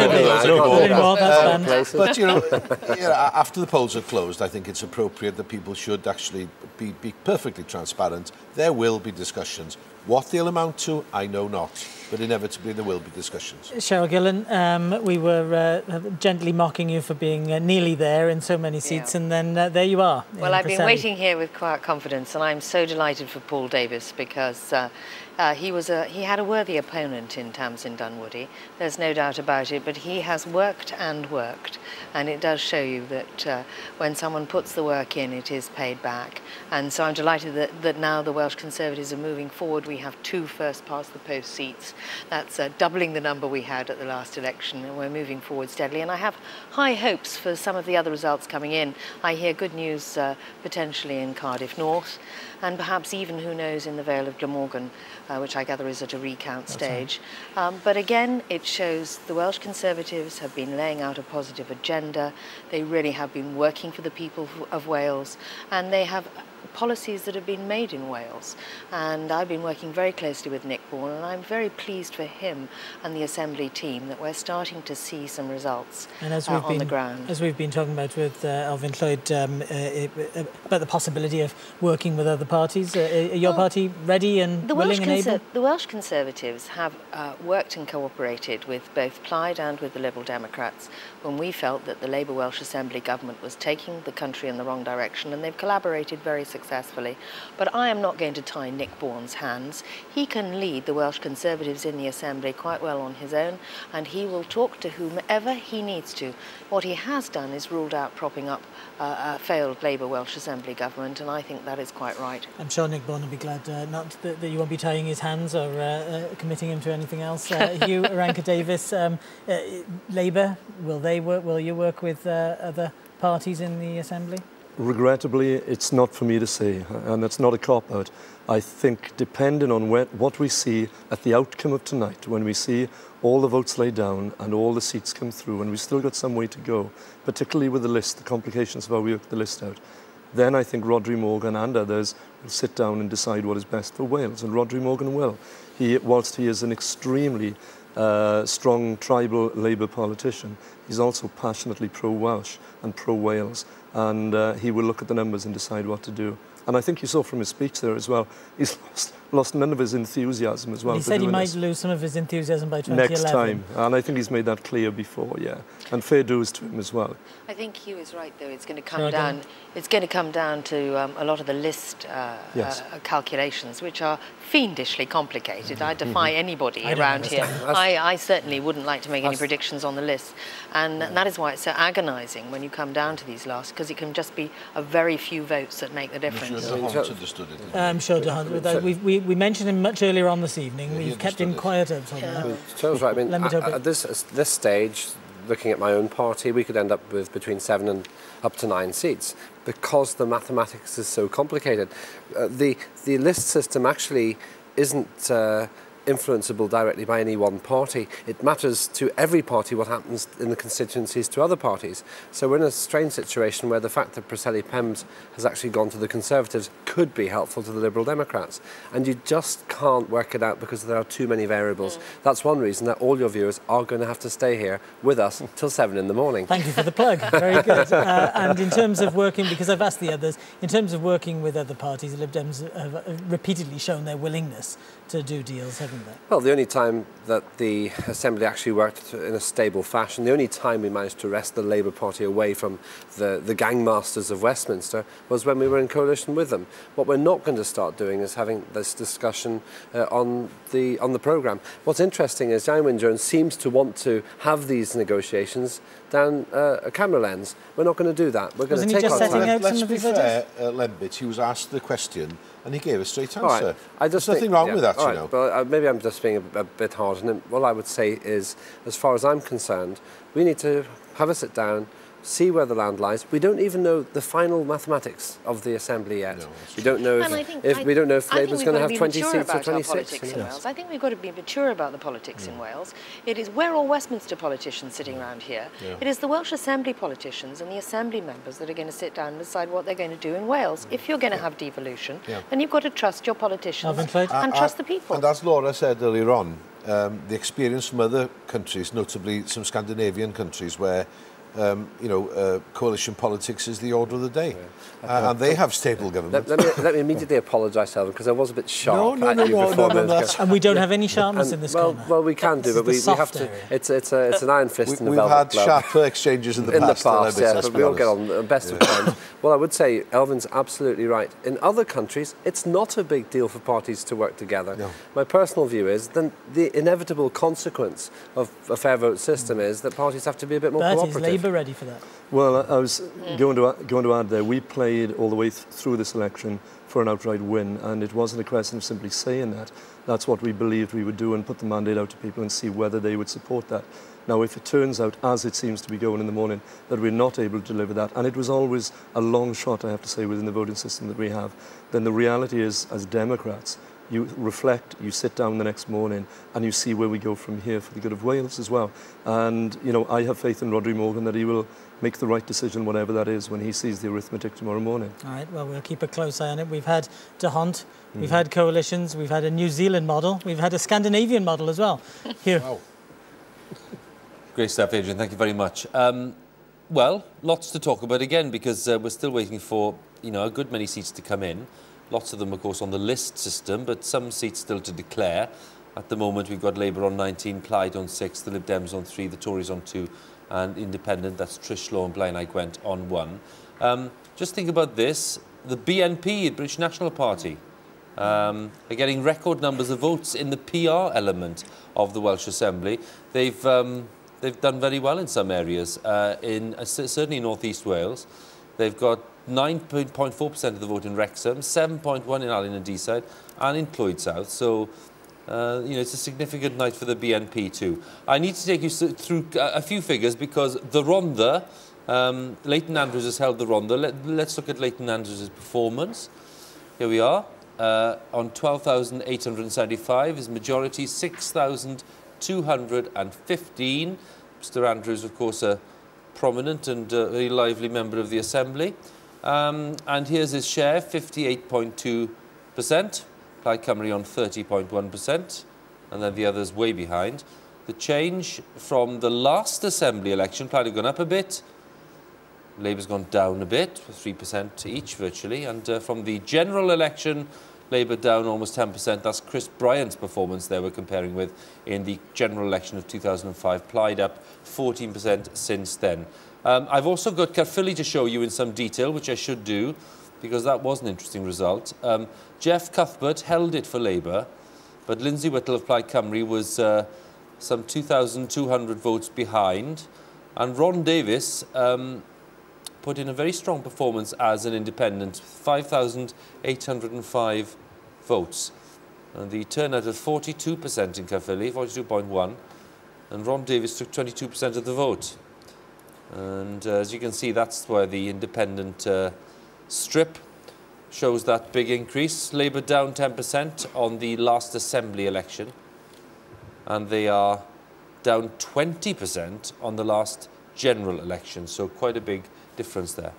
you know, after the polls are closed, I think it's appropriate that people should actually be perfectly transparent. There will be discussions. What they'll amount to, I know not, but inevitably there will be discussions. CHERYL Gillan, we were gently mocking you for being nearly there in so many seats, and then there you are. Well, I've been waiting here with quiet confidence, and I'm so delighted for Paul Davies because he had a worthy opponent in Tamsin Dunwoody. There's no doubt about it, but he has worked and worked, and it does show you that when someone puts the work in, it is paid back. And so I'm delighted that now the Welsh Conservatives are moving forward. We have 2 first-past-the-post seats. That's doubling the number we had at the last election, and we're moving forward steadily. And I have high hopes for some of the other results coming in. I hear good news potentially in Cardiff North, and perhaps even, who knows, in the Vale of Glamorgan, which I gather is at a recount stage. But again, it shows the Welsh Conservatives have been laying out a positive agenda. They really have been working for the people of Wales, and they have policies that have been made in Wales. And I've been working very closely with Nick Bourne, and I'm very pleased for him and the Assembly team that we're starting to see some results on the ground. As we've been talking about with Elfyn Lloyd, about the possibility of working with other parties, are your party ready and willing and able? The Welsh Conservatives have worked and cooperated with both Plaid and with the Liberal Democrats when we felt that the Labour Welsh Assembly government was taking the country in the wrong direction, and they've collaborated very successfully. But I am not going to tie Nick Bourne's hands. He can lead the Welsh Conservatives in the Assembly quite well on his own, and he will talk to whomever he needs to. What he has done is ruled out propping up a failed Labour Welsh Assembly government, and I think that is quite right. I'm sure Nick Bourne will be glad not that you won't be tying his hands or committing him to anything else. Huw Davies, Labour, will you work with other parties in the Assembly? Regrettably, it's not for me to say, and it's not a cop-out. I think depending on what we see at the outcome of tonight, when we see all the votes laid down and all the seats come through, and we've still got some way to go, particularly with the list, the complications of how we work the list out, then I think Rhodri Morgan and others will sit down and decide what is best for Wales, and Rhodri Morgan will. Whilst he is an extremely strong tribal Labour politician, he's also passionately pro-Welsh and pro-Wales, and he will look at the numbers and decide what to do. And I think you saw from his speech there as well, he's lost none of his enthusiasm as well. He said he might lose some of his enthusiasm by 2011. Next time, and I think he's made that clear before, yeah. And fair dues to him as well. I think Huw is right, though. It's going to come down. It's going to come down to a lot of the list calculations, which are fiendishly complicated. I defy anybody around here. I certainly wouldn't like to make any predictions on the list, and that is why it's so agonising when you come down to these last, because it can just be a very few votes that make the difference. I'm sure DeHunt. We mentioned him much earlier on this evening. We've kept him quiet on that. Charles, right. I mean, at this stage, looking at my own party, we could end up with between 7 and up to 9 seats because the mathematics is so complicated. The list system actually isn't influenceable directly by any one party. It matters to every party what happens in the constituencies to other parties. So we're in a strange situation where the fact that Preseli Pems has actually gone to the Conservatives could be helpful to the Liberal Democrats. And you just can't work it out because there are too many variables. That's one reason that all your viewers are going to have to stay here with us till 7 in the morning. Thank you for the plug. Very good. And in terms of working, because I've asked the others, in terms of working with other parties, the Lib Dems have repeatedly shown their willingness to do deals, haven't they? Well, the only time that the Assembly actually worked in a stable fashion, the only time we managed to wrest the Labour Party away from the gangmasters of Westminster was when we were in coalition with them. What we're not going to start doing is having this discussion on the programme. What's interesting is Iorwerth Jones seems to want to have these negotiations down a camera lens. We're not going to do that. We're going to take our time. Let's be fair, LEMBIT, he was asked the question and he gave a straight answer. Right. There's nothing wrong with that, you know. But maybe I'm just being a bit hard on him. All I would say is, as far as I'm concerned, we need to have a sit down, see where the land lies. We don't even know the final mathematics of the Assembly yet. No, we don't know if Labour's going to have 20 seats or 26. In Wales. I think we've got to be mature about the politics in Wales. We're all Westminster politicians sitting around here. Yeah. It is the Welsh Assembly politicians and the Assembly members that are going to sit down and decide what they're going to do in Wales. If you're going to have devolution, then you've got to trust your politicians and trust the people. And as Laura said earlier on, the experience from other countries, notably some Scandinavian countries, where coalition politics is the order of the day. And they have stable government. Let me immediately apologise, Alvin, because I was a bit sharp at you before. And we don't have any sharpness in this corner. Well, we can do, but we have to. It's an iron fist in the velvet glove. We've had sharper exchanges in the past. Yeah, but we all get on the best of times. Well, I would say Elvin's absolutely right. In other countries, it's not a big deal for parties to work together. No. My personal view is then the inevitable consequence of a fair vote system is that parties have to be a bit more cooperative. Is Labour ready for that? Well, I was going to add there, we played all the way through this election for an outright win, and it wasn't a question of simply saying that. That's what we believed we would do and put the mandate out to people and see whether they would support that. Now, if it turns out, as it seems to be going in the morning, that we're not able to deliver that, and it was always a long shot, I have to say, within the voting system that we have, then the reality is, as Democrats, you reflect, you sit down the next morning and you see where we go from here for the good of Wales as well. And, I have faith in Rhodri Morgan that he will make the right decision, whatever that is, when he sees the arithmetic tomorrow morning. All right, well, we'll keep a close eye on it. We've had De Hont, we've had coalitions, we've had a New Zealand model, we've had a Scandinavian model as well. Here. Wow. Great stuff, Adrian. Thank you very much. Well, lots to talk about again, because we're still waiting for, a good many seats to come in. Lots of them, of course, on the list system, but some seats still to declare. At the moment, we've got Labour on 19, Plaid on 6, the Lib Dems on 3, the Tories on 2, and Independent, that's Trish Law and Blaenau Gwent on 1. Just think about this. The BNP, the British National Party, are getting record numbers of votes in the PR element of the Welsh Assembly. They've done very well in some areas, certainly in North East Wales. They've got 9.4% of the vote in Wrexham, 7.1% in Alun and Deeside, and in Clwyd South. So, it's a significant night for the BNP too. I need to take you through a few figures because the Rhondda, Leighton Andrews has held the Rhondda. Let's look at Leighton Andrews' performance. Here we are. On 12,875, his majority 6,215. Mr. Andrews, of course, a prominent and very lively member of the Assembly. And here's his share, 58.2%. Plaid Cymru on 30.1%. And then the others way behind. The change from the last Assembly election, Plaid have gone up a bit. Labour's gone down a bit, 3% each virtually. And from the general election, Labour down almost 10%. That's Chris Bryant's performance there we're comparing with in the general election of 2005. Plaid up 14% since then. I've also got Caerphilly to show you in some detail, which I should do, because that was an interesting result. Jeff Cuthbert held it for Labour, but Lindsay Whittle of Plaid Cymru was some 2,200 votes behind. And Ron Davies put in a very strong performance as an independent, 5,805 votes. And the turnout of 42% in Caerphilly, 42.1%, and Ron Davies took 22% of the vote. And as you can see, that's where the independent strip shows that big increase. Labour down 10% on the last Assembly election, and they are down 20% on the last general election, so quite a big difference there.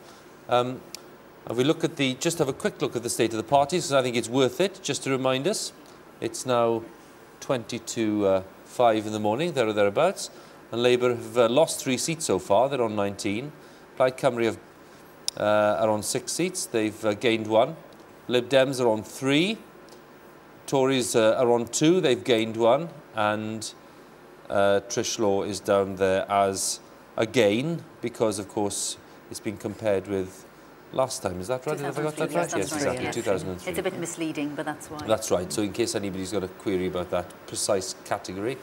If we look at just have a quick look at the state of the parties, because I think it's worth it, just to remind us. It's now 20 to 5 in the morning, there or thereabouts, and Labour have lost 3 seats so far. They're on 19. Plaid Cymru are on 6 seats. They've gained 1. Lib Dems are on 3. Tories are on 2. They've gained 1. And Trish Law is down there as a gain because, of course, it's been compared with last time. Is that right? Have I got that right? Yes, exactly. 2003. It's a bit misleading, but that's why. That's right. So in case anybody's got a query about that precise category.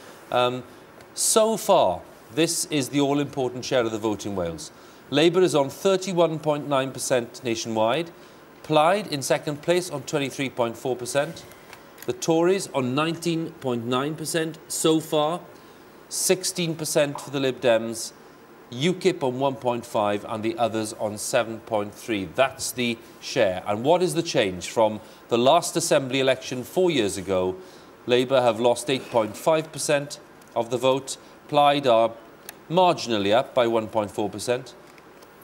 So far, this is the all-important share of the vote in Wales. Labour is on 31.9% nationwide. Plaid in second place on 23.4%. The Tories on 19.9% so far. 16% for the Lib Dems. UKIP on 1.5 and the others on 7.3. That's the share. And what is the change from the last Assembly election 4 years ago? Labour have lost 8.5% of the vote. Plaid are marginally up by 1.4%.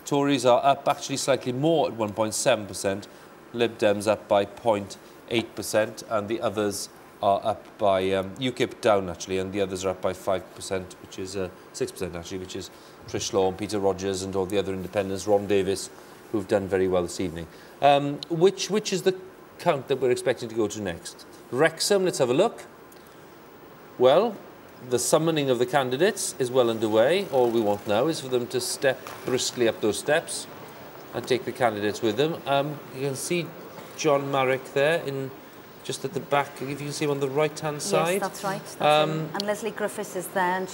Tories are up actually slightly more at 1.7%. Lib Dems up by 0.8% and the others are up by, UKIP down actually, and the others are up by 5%, which is 6% actually, which is Trish Law and Peter Rogers and all the other independents, Ron Davis, who've done very well this evening. Which is the count that we're expecting to go to next? Wrexham, let's have a look. Well, the summoning of the candidates is well underway. All we want now is for them to step briskly up those steps and take the candidates with them. You can see John Marrick there, just at the back, if you can see him on the right-hand side. Yes, that's right. That's and Leslie Griffiths is there, and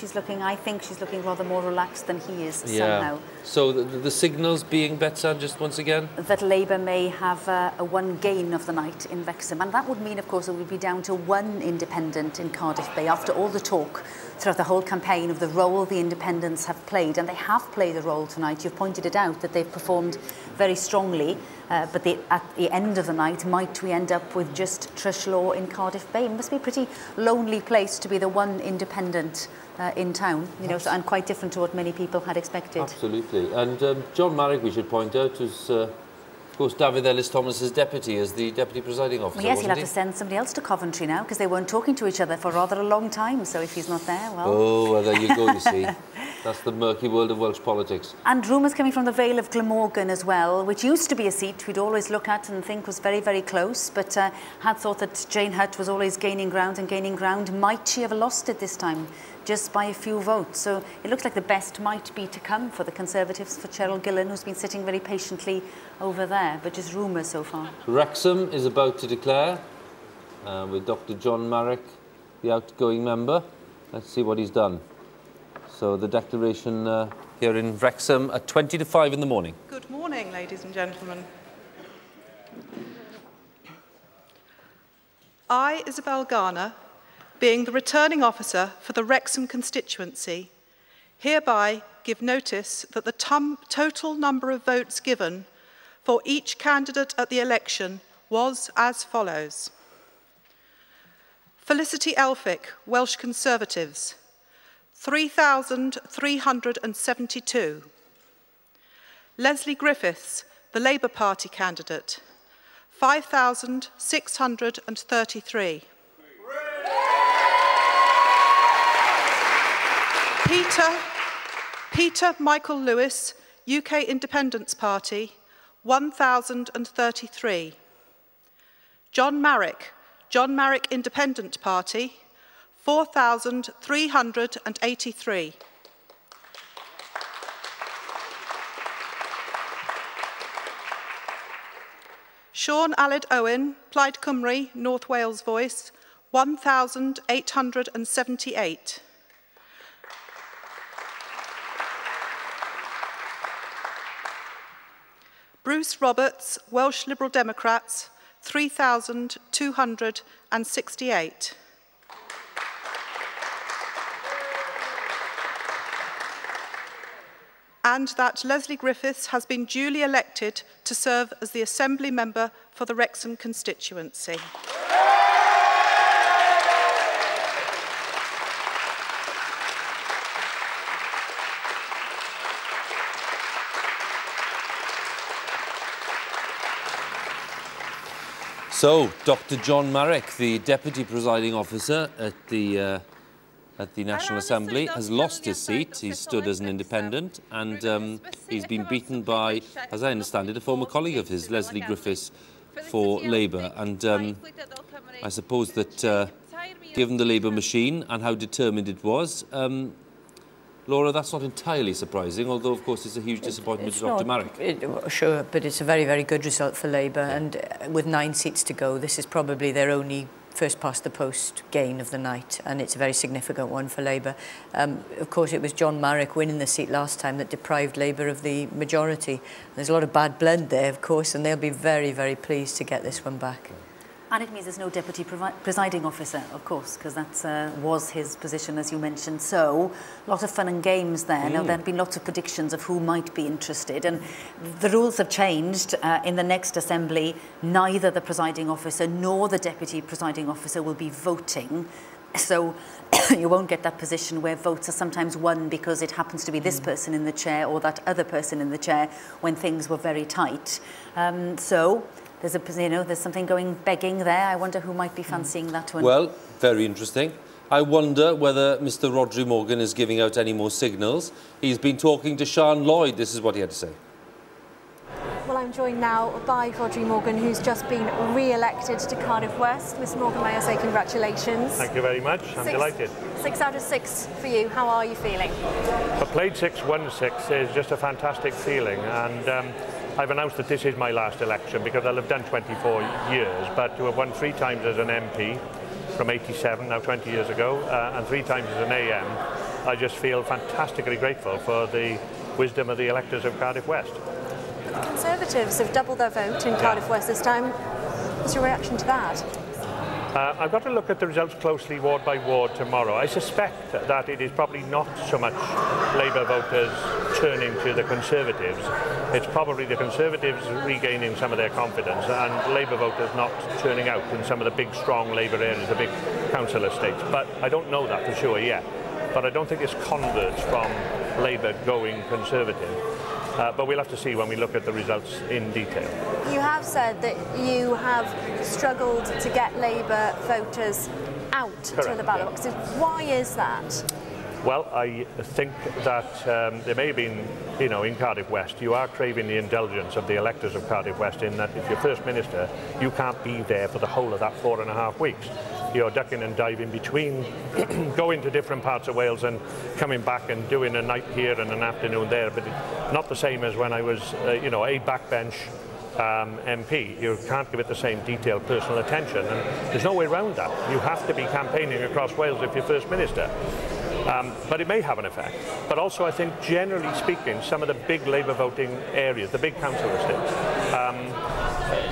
I think she's looking rather more relaxed than he is somehow. So the signals being, Betsan, just once again? That Labour may have a one gain of the night in Wrexham, and that would mean, of course, it would be down to one independent in Cardiff Bay after all the talk throughout the whole campaign of the role the independents have played, and they have played a role tonight. You've pointed it out that they've performed very strongly, but at the end of the night, might we end up with just Trish Law in Cardiff Bay? It must be a pretty lonely place to be the one independent in town, you know, and quite different to what many people had expected. Absolutely. And John Marrick, we should point out, was, of course, David Ellis-Thomas's deputy as the deputy presiding officer. Well, yes, he'll have to send somebody else to Coventry now, because they weren't talking to each other for rather a long time. So if he's not there, well... Oh, well, there you go, you see. That's the murky world of Welsh politics. And rumours coming from the Vale of Glamorgan as well, which used to be a seat we'd always look at and think was very, very close, but had thought that Jane Hutt was always gaining ground and gaining ground. Might she have lost it this time, just by a few votes? So it looks like the best might be to come for the Conservatives, for CHERYL GILLAN, who's been sitting very patiently over there, but just rumours so far. Wrexham is about to declare, with Dr. John Marrick, the outgoing member. Let's see what he's done. So the declaration here in Wrexham at 20 to 5 in the morning. Good morning, ladies and gentlemen. I, Isabel Garner, being the returning officer for the Wrexham constituency, hereby give notice that the total number of votes given for each candidate at the election was as follows. Felicity Elphick, Welsh Conservatives, 3,372. Leslie Griffiths, the Labour Party candidate, 5,633. Peter Michael Lewis, UK Independence Party, 1,033. John Marrick Independent Party, 4,383. Sean Aled Owen, Plaid Cymru, North Wales Voice, 1,878. Bruce Roberts, Welsh Liberal Democrats, 3,268. And that Leslie Griffiths has been duly elected to serve as the Assembly Member for the Wrexham constituency. So, Dr. John Marrick, the Deputy Presiding Officer at the National Assembly, has lost his seat. He's stood as an independent, and he's been beaten by, as I understand it, a former colleague of his, Leslie Griffiths, for Labour. And I suppose that, given the Labour machine and how determined it was, Laura, that's not entirely surprising, although, of course, it's a huge disappointment to Dr. Marrick. Sure, but it's a very, very good result for Labour, and with 9 seats to go, this is probably their only first-past-the-post gain of the night, and it's a very significant one for Labour. Of course, it was John Marrick winning the seat last time that deprived Labour of the majority. There's a lot of bad blood there, of course, and they'll be very, very pleased to get this one back. And it means there's no deputy presiding officer, of course, because that was his position, as you mentioned. So, a lot of fun and games there. Now, there have been lots of predictions of who might be interested. And the rules have changed. In the next assembly, neither the presiding officer nor the deputy presiding officer will be voting. So you won't get that position where votes are sometimes won because it happens to be this person in the chair or that other person in the chair when things were very tight. So there's there's something going begging there. I wonder who might be fancying that one. Well, very interesting. I wonder whether Mr. Rhodri Morgan is giving out any more signals. He's been talking to Sian Lloyd. This is what he had to say. Well, I'm joined now by Rhodri Morgan, who's just been re-elected to Cardiff West. Mr. Morgan, may I say congratulations. Thank you very much. I'm delighted. 6 out of 6 for you. How are you feeling? I played 6, won 6 is just a fantastic feeling, and I've announced that this is my last election because I'll have done 24 years, but to have won 3 times as an MP from 87, now 20 years ago, and 3 times as an AM, I just feel fantastically grateful for the wisdom of the electors of Cardiff West. The Conservatives have doubled their vote in Cardiff West this time. What's your reaction to that? I've got to look at the results closely ward by ward tomorrow. I suspect that it is probably not so much Labour voters turning to the Conservatives. It's probably the Conservatives regaining some of their confidence and Labour voters not turning out in some of the big, strong Labour areas, the big council estates. But I don't know that for sure yet. But I don't think it's converts from Labour going Conservative. But we'll have to see when we look at the results in detail. You have said that you have struggled to get Labour voters out to the ballot boxes. Why is that? Well, I think that there may have been, in Cardiff West, you are craving the indulgence of the electors of Cardiff West in that if you're First Minister, you can't be there for the whole of that 4.5 weeks. You're ducking and diving between going to different parts of Wales and coming back and doing a night here and an afternoon there, but not the same as when I was, a backbench MP. You can't give it the same detailed personal attention, and there's no way around that. You have to be campaigning across Wales if you're First Minister. But it may have an effect. But also, I think, generally speaking, some of the big Labour voting areas, the big council estates,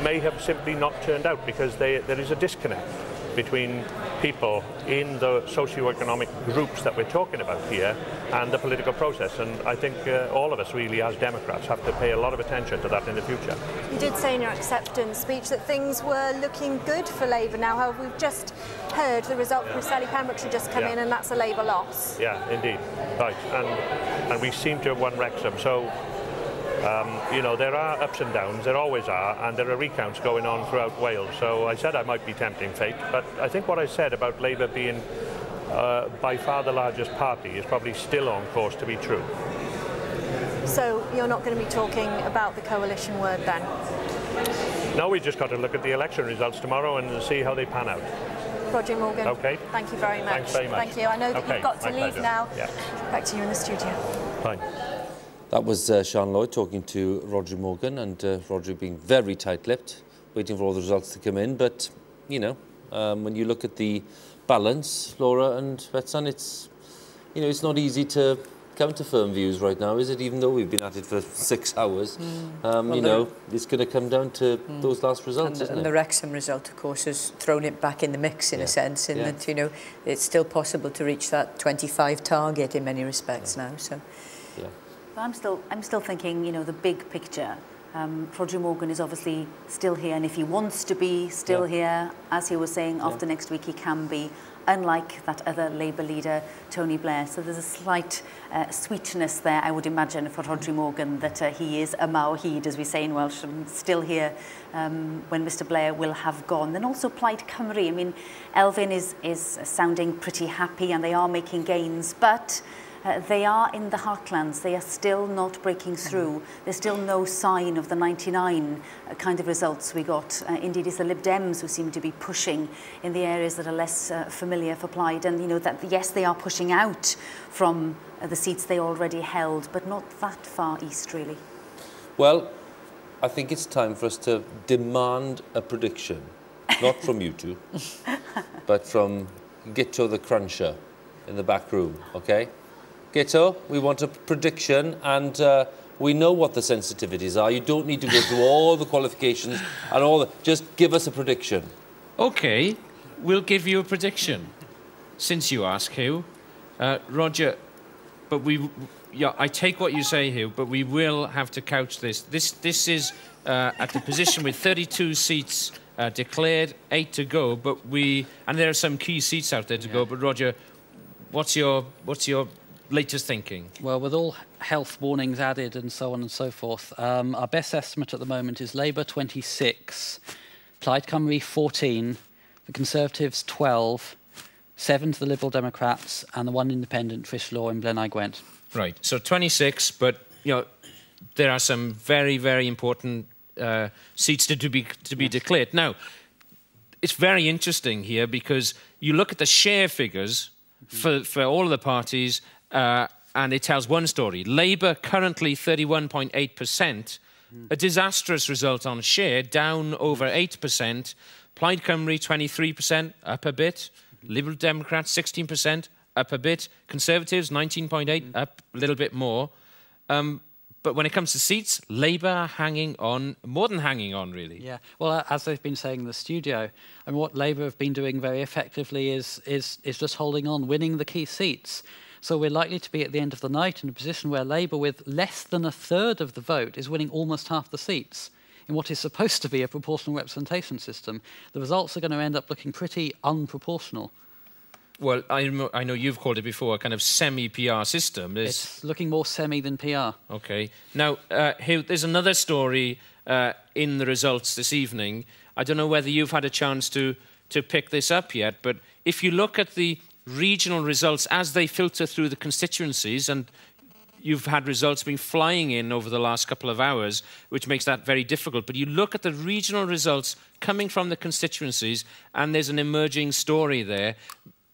may have simply not turned out because there is a disconnect between people in the socio-economic groups that we're talking about here and the political process. And I think all of us really, as Democrats, have to pay a lot of attention to that in the future. You did say in your acceptance speech that things were looking good for Labour now. However, we've just heard the result from Preseli Pembrokeshire just come in, and that's a Labour loss. Yeah, indeed. Right. And we seem to have won Wrexham. So there are ups and downs, there always are, and there are recounts going on throughout Wales. So I said I might be tempting fate, but I think what I said about Labour being by far the largest party is probably still on course to be true. So you're not going to be talking about the coalition word then? No, we just got to look at the election results tomorrow and see how they pan out. Rhodri Morgan, okay. Thank you very much. Thanks very much. Thank you. I know that you've got to leave now. Yeah. Back to you in the studio. Fine. That was Sian Lloyd talking to Rhodri Morgan, and Rhodri being very tight-lipped, waiting for all the results to come in. But, when you look at the balance, Laura and Betsan, it's not easy to come to firm views right now, is it? Even though we've been at it for 6 hours, it's going to come down to those last results, isn't it? And the Wrexham result, of course, has thrown it back in the mix in a sense, in that, it's still possible to reach that 25 target in many respects now. So. Yeah. I'm still thinking, the big picture. Rhodri Morgan is obviously still here, and if he wants to be still here, as he was saying, after next week he can be, unlike that other Labour leader, Tony Blair. So there's a slight sweetness there, I would imagine, for Rhodri Morgan, that he is a Mawhid, as we say in Welsh, and still here when Mr Blair will have gone. Then also Plaid Cymru. I mean, Elfyn is sounding pretty happy, and they are making gains, but they are in the heartlands. They are still not breaking through. There's still no sign of the 99 kind of results we got. Indeed, it's the Lib Dems who seem to be pushing in the areas that are less familiar for Plaid. And, that yes, they are pushing out from the seats they already held, but not that far east, really. Well, I think it's time for us to demand a prediction. Not from you two, but from Gitto the Cruncher in the back room, OK? Gitto, we want a prediction, and we know what the sensitivities are. You don't need to go through all the qualifications and all that. Just give us a prediction. OK, we'll give you a prediction, since you ask, Huw. Roger, but I take what you say, Huw, but we will have to couch this. This is at the position with 32 seats declared, 8 to go, and there are some key seats out there to go. But Roger, what's your latest thinking? Well, with all health warnings added and so on and so forth, our best estimate at the moment is Labour 26, Plaid Cymru 14, the Conservatives 12, 7 to the Liberal Democrats, and the 1 independent, Trish Law in Blaenau Gwent. Right, so 26, but there are some very, very important seats to be declared. Now, it's very interesting here because you look at the share figures for all of the parties, and it tells one story. Labour currently 31.8%, a disastrous result on share, down over 8%. Plaid Cymru 23%, up a bit. Liberal Democrats 16%, up a bit. Conservatives 19.8%, up a little bit more. But when it comes to seats, Labour hanging on, more than hanging on, really. Yeah, well, as they've been saying in the studio, and what Labour have been doing very effectively is just holding on, winning the key seats. So we're likely to be at the end of the night in a position where Labour, with less than a third of the vote, is winning almost half the seats in what is supposed to be a proportional representation system. The results are going to end up looking pretty unproportional. Well, I know you've called it before a kind of semi-PR system. It's looking more semi than PR. OK. Now, Huw, there's another story in the results this evening. I don't know whether you've had a chance to pick this up yet, but if you look at the regional results as they filter through the constituencies, and you've had results been flying in over the last couple of hours, which makes that very difficult. But you look at the regional results coming from the constituencies, and there's an emerging story there.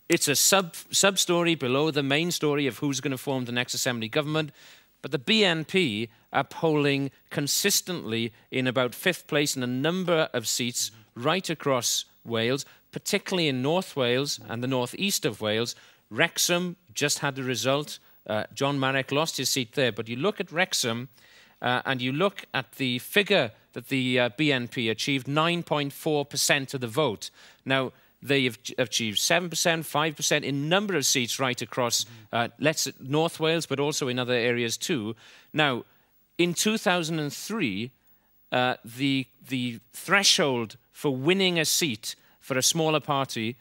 It's a sub-story below the main story of who's going to form the next Assembly government. But the BNP are polling consistently in about 5th place in a number of seats right across Wales, particularly in North Wales and the northeast of Wales. Wrexham just had the result. John Marek lost his seat there. But you look at Wrexham and you look at the figure that the BNP achieved, 9.4% of the vote. Now, they have achieved 7%, 5% in number of seats right across North Wales, but also in other areas too. Now, in 2003, the threshold for winning a seat for a smaller party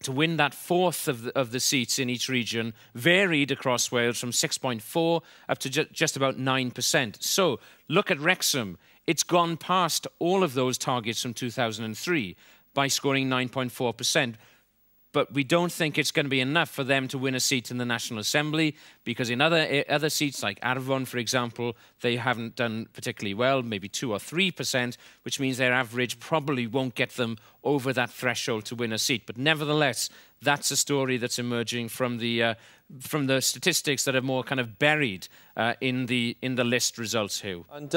to win that 4th of the seats in each region varied across Wales from 6.4 up to just about 9%. So, look at Wrexham. It's gone past all of those targets from 2003. By scoring 9.4%. But we don't think it's going to be enough for them to win a seat in the National Assembly, because in other seats, like Iorwerth, for example, they haven't done particularly well, maybe 2 or 3%, which means their average probably won't get them over that threshold to win a seat. But nevertheless, that's a story that's emerging from the statistics that are more kind of buried in the list results, Huw. And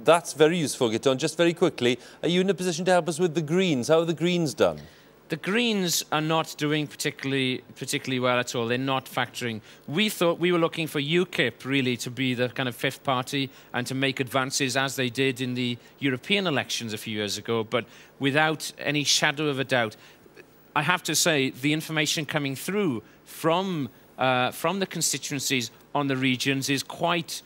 that's very useful, Giton. Just very quickly, are you in a position to help us with the Greens? How are the Greens done? The Greens are not doing particularly well at all. They're not factoring. We thought we were looking for UKIP really to be the kind of 5th party and to make advances as they did in the European elections a few years ago, but without any shadow of a doubt. I have to say, the information coming through from the constituencies on the regions is quite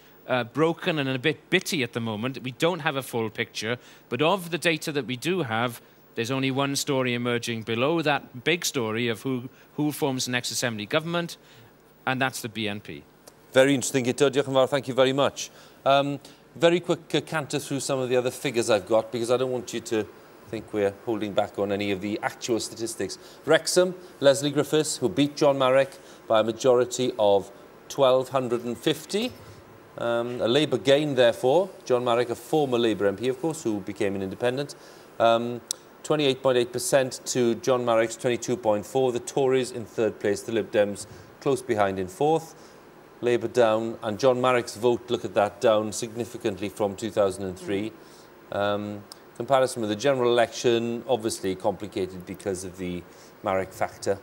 broken and a bit bitty at the moment. We don't have a full picture, but of the data that we do have, there's only one story emerging below that big story of who forms the next Assembly government, and that's the BNP. Very interesting, Giton. Diolch yn fawr. Thank you very much. Very quick canter through some of the other figures I've got, because I don't want you to think we're holding back on any of the actual statistics. Wrexham, Lesley Griffiths, who beat John Marek by a majority of 1,250. A Labour gain, therefore. John Marek, a former Labour MP, of course, who became an independent. 28.8% to John Marek's 22.4%. The Tories in 3rd place, the Lib Dems close behind in 4th. Labour down, and John Marek's vote, look at that, down significantly from 2003. Comparison with the general election, obviously complicated because of the Marek factor,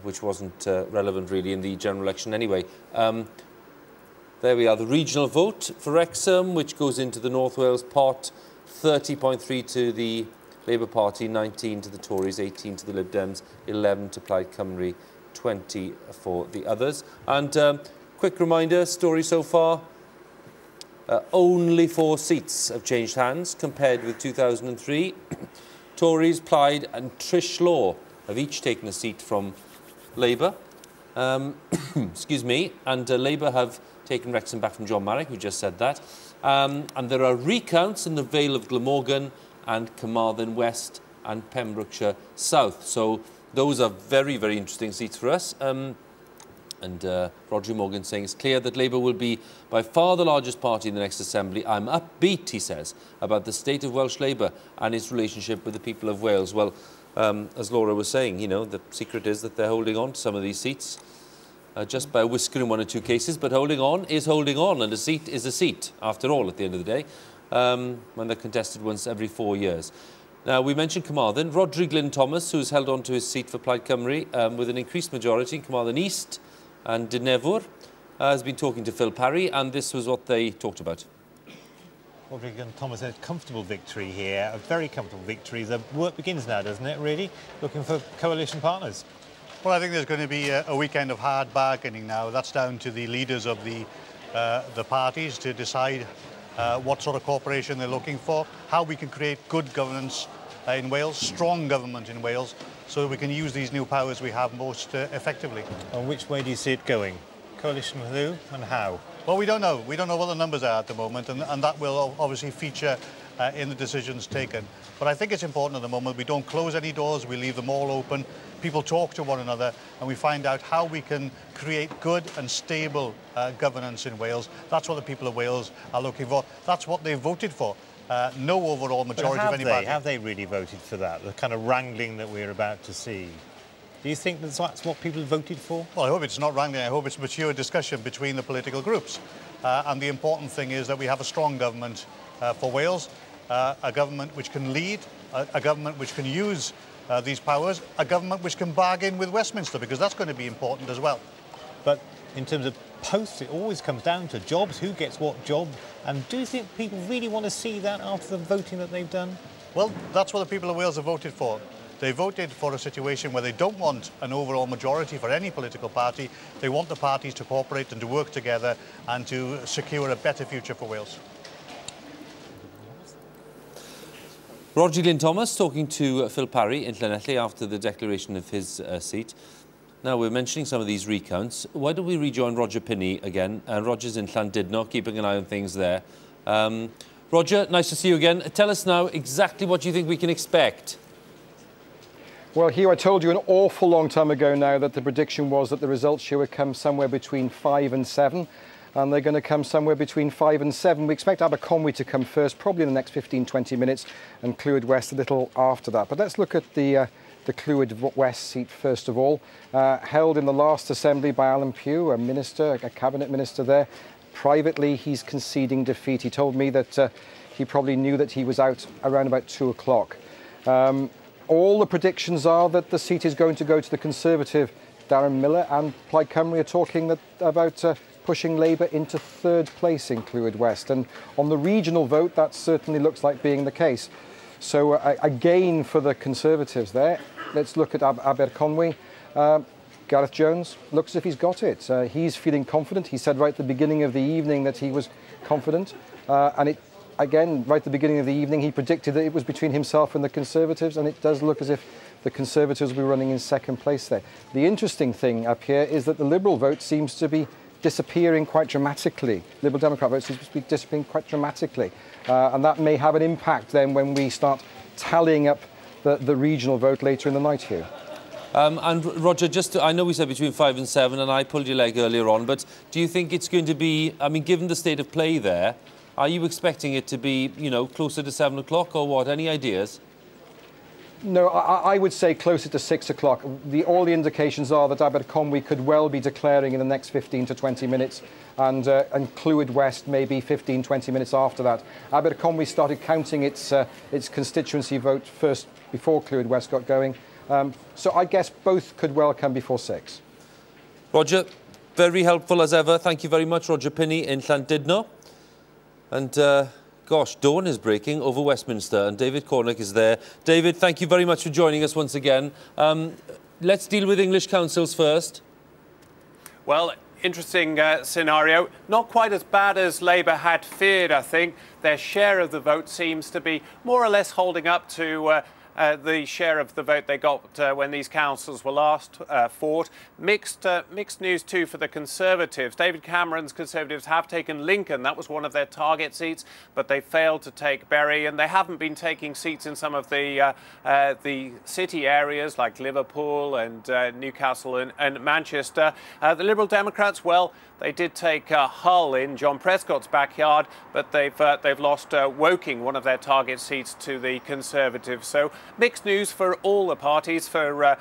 which wasn't relevant really in the general election anyway. There we are, the regional vote for Wrexham, which goes into the North Wales pot. 30.3 to the Labour Party, 19 to the Tories, 18 to the Lib Dems, 11 to Plaid Cymru, 20 for the others. And quick reminder, story so far, only 4 seats have changed hands compared with 2003. Tories, Plaid and Trish Law have each taken a seat from Labour. Excuse me. And Labour have taken Wrexham back from John Marrick, who just said that. And there are recounts in the Vale of Glamorgan and Carmarthen West and Pembrokeshire South. So those are very, very interesting seats for us. Roger Morgan saying it's clear that Labour will be by far the largest party in the next Assembly. I'm upbeat, he says, about the state of Welsh Labour and its relationship with the people of Wales. Well, as Laura was saying, you know, the secret is that they're holding on to some of these seats just by a whisker in one or two cases, but holding on is holding on, and a seat is a seat, after all, at the end of the day, when they're contested once every 4 years. Now, we mentioned Carmarthen. Rhodri Glyn Thomas, who's held on to his seat for Plaid Cymru with an increased majority in Carmarthen East and Dynevor, has been talking to Phil Parry, and this was what they talked about. Rhodri Glyn Thomas had a comfortable victory here, a very comfortable victory. The work begins now, doesn't it, really? Looking for coalition partners. Well, I think there's going to be a weekend of hard bargaining now. That's down to the leaders of the parties to decide what sort of cooperation they're looking for, how we can create good governance in Wales, strong government in Wales, so that we can use these new powers we have most effectively. And which way do you see it going? Coalition with who and how? Well, we don't know. We don't know what the numbers are at the moment, and that will obviously feature in the decisions taken. But I think it's important at the moment we don't close any doors, we leave them all open. People talk to one another and we find out how we can create good and stable governance in Wales. That's what the people of Wales are looking for. That's what they voted for. No overall majority of anybody. Have they really voted for that? The kind of wrangling that we're about to see? Do you think that's what people voted for? Well, I hope it's not wrangling. I hope it's mature discussion between the political groups. And the important thing is that we have a strong government for Wales, a government which can lead, a government which can use these powers, a government which can bargain with Westminster, because that's going to be important as well. But in terms of posts, it always comes down to jobs, who gets what job, and do you think people really want to see that after the voting that they've done? Well, that's what the people of Wales have voted for. They voted for a situation where they don't want an overall majority for any political party. They want the parties to cooperate and to work together and to secure a better future for Wales. Rhodri Glyn Thomas talking to Phil Parry in Llanelli after the declaration of his seat. Now, we're mentioning some of these recounts. Why don't we rejoin Roger Pinney again? Roger's in Llandudno, keeping an eye on things there. Roger, nice to see you again. Tell us now exactly what you think we can expect. Well, Huw, I told you an awful long time ago now that the prediction was that the results here would come somewhere between 5 and 7. And they're going to come somewhere between 5 and 7. We expect Aberconwy to come first, probably in the next 15-20 minutes, and Clwyd West a little after that. But let's look at the Clwyd West seat first of all. Held in the last Assembly by Alan Pugh, a minister, a cabinet minister there. Privately, he's conceding defeat. He told me that he probably knew that he was out around about 2 o'clock. All the predictions are that the seat is going to go to the Conservative Darren Miller, and Plaid Cymru are talking about pushing Labour into 3rd place in Clwyd West. And on the regional vote, that certainly looks like being the case. So again, for the Conservatives there, let's look at Aberconwy. Gareth Jones looks as if he's got it. He's feeling confident. He said right at the beginning of the evening that he was confident. Again, right at the beginning of the evening, he predicted that it was between himself and the Conservatives, and it does look as if the Conservatives will be running in 2nd place there. The interesting thing up here is that the Liberal vote seems to be disappearing quite dramatically. Liberal Democrat vote seems to be disappearing quite dramatically. And that may have an impact then when we start tallying up the regional vote later in the night here. And Roger, I know we said between 5 and 7, and I pulled your leg earlier on, but do you think it's going to be, I mean, given the state of play there, are you expecting it to be, you know, closer to 7 o'clock or what? Any ideas? No, I would say closer to 6 o'clock. All the indications are that Aberconwy could well be declaring in the next 15 to 20 minutes, and Clwyd West maybe 15, 20 minutes after that. Aberconwy started counting its constituency vote first before Clwyd West got going. So I guess both could well come before 6. Roger, very helpful as ever. Thank you very much, Roger Pinney in Llandudno. And gosh, dawn is breaking over Westminster, and David Cornick is there. David, thank you very much for joining us once again. Let's deal with English councils first. Well, interesting scenario. Not quite as bad as Labour had feared, I think. Their share of the vote seems to be more or less holding up to the share of the vote they got when these councils were last fought. Mixed news too for the Conservatives. David Cameron's Conservatives have taken Lincoln. That was one of their target seats, but they failed to take Bury, and they haven't been taking seats in some of the city areas like Liverpool and Newcastle and Manchester. The Liberal Democrats, well, they did take Hull in John Prescott's backyard, but they've lost Woking, one of their target seats, to the Conservatives. So mixed news for all the parties, for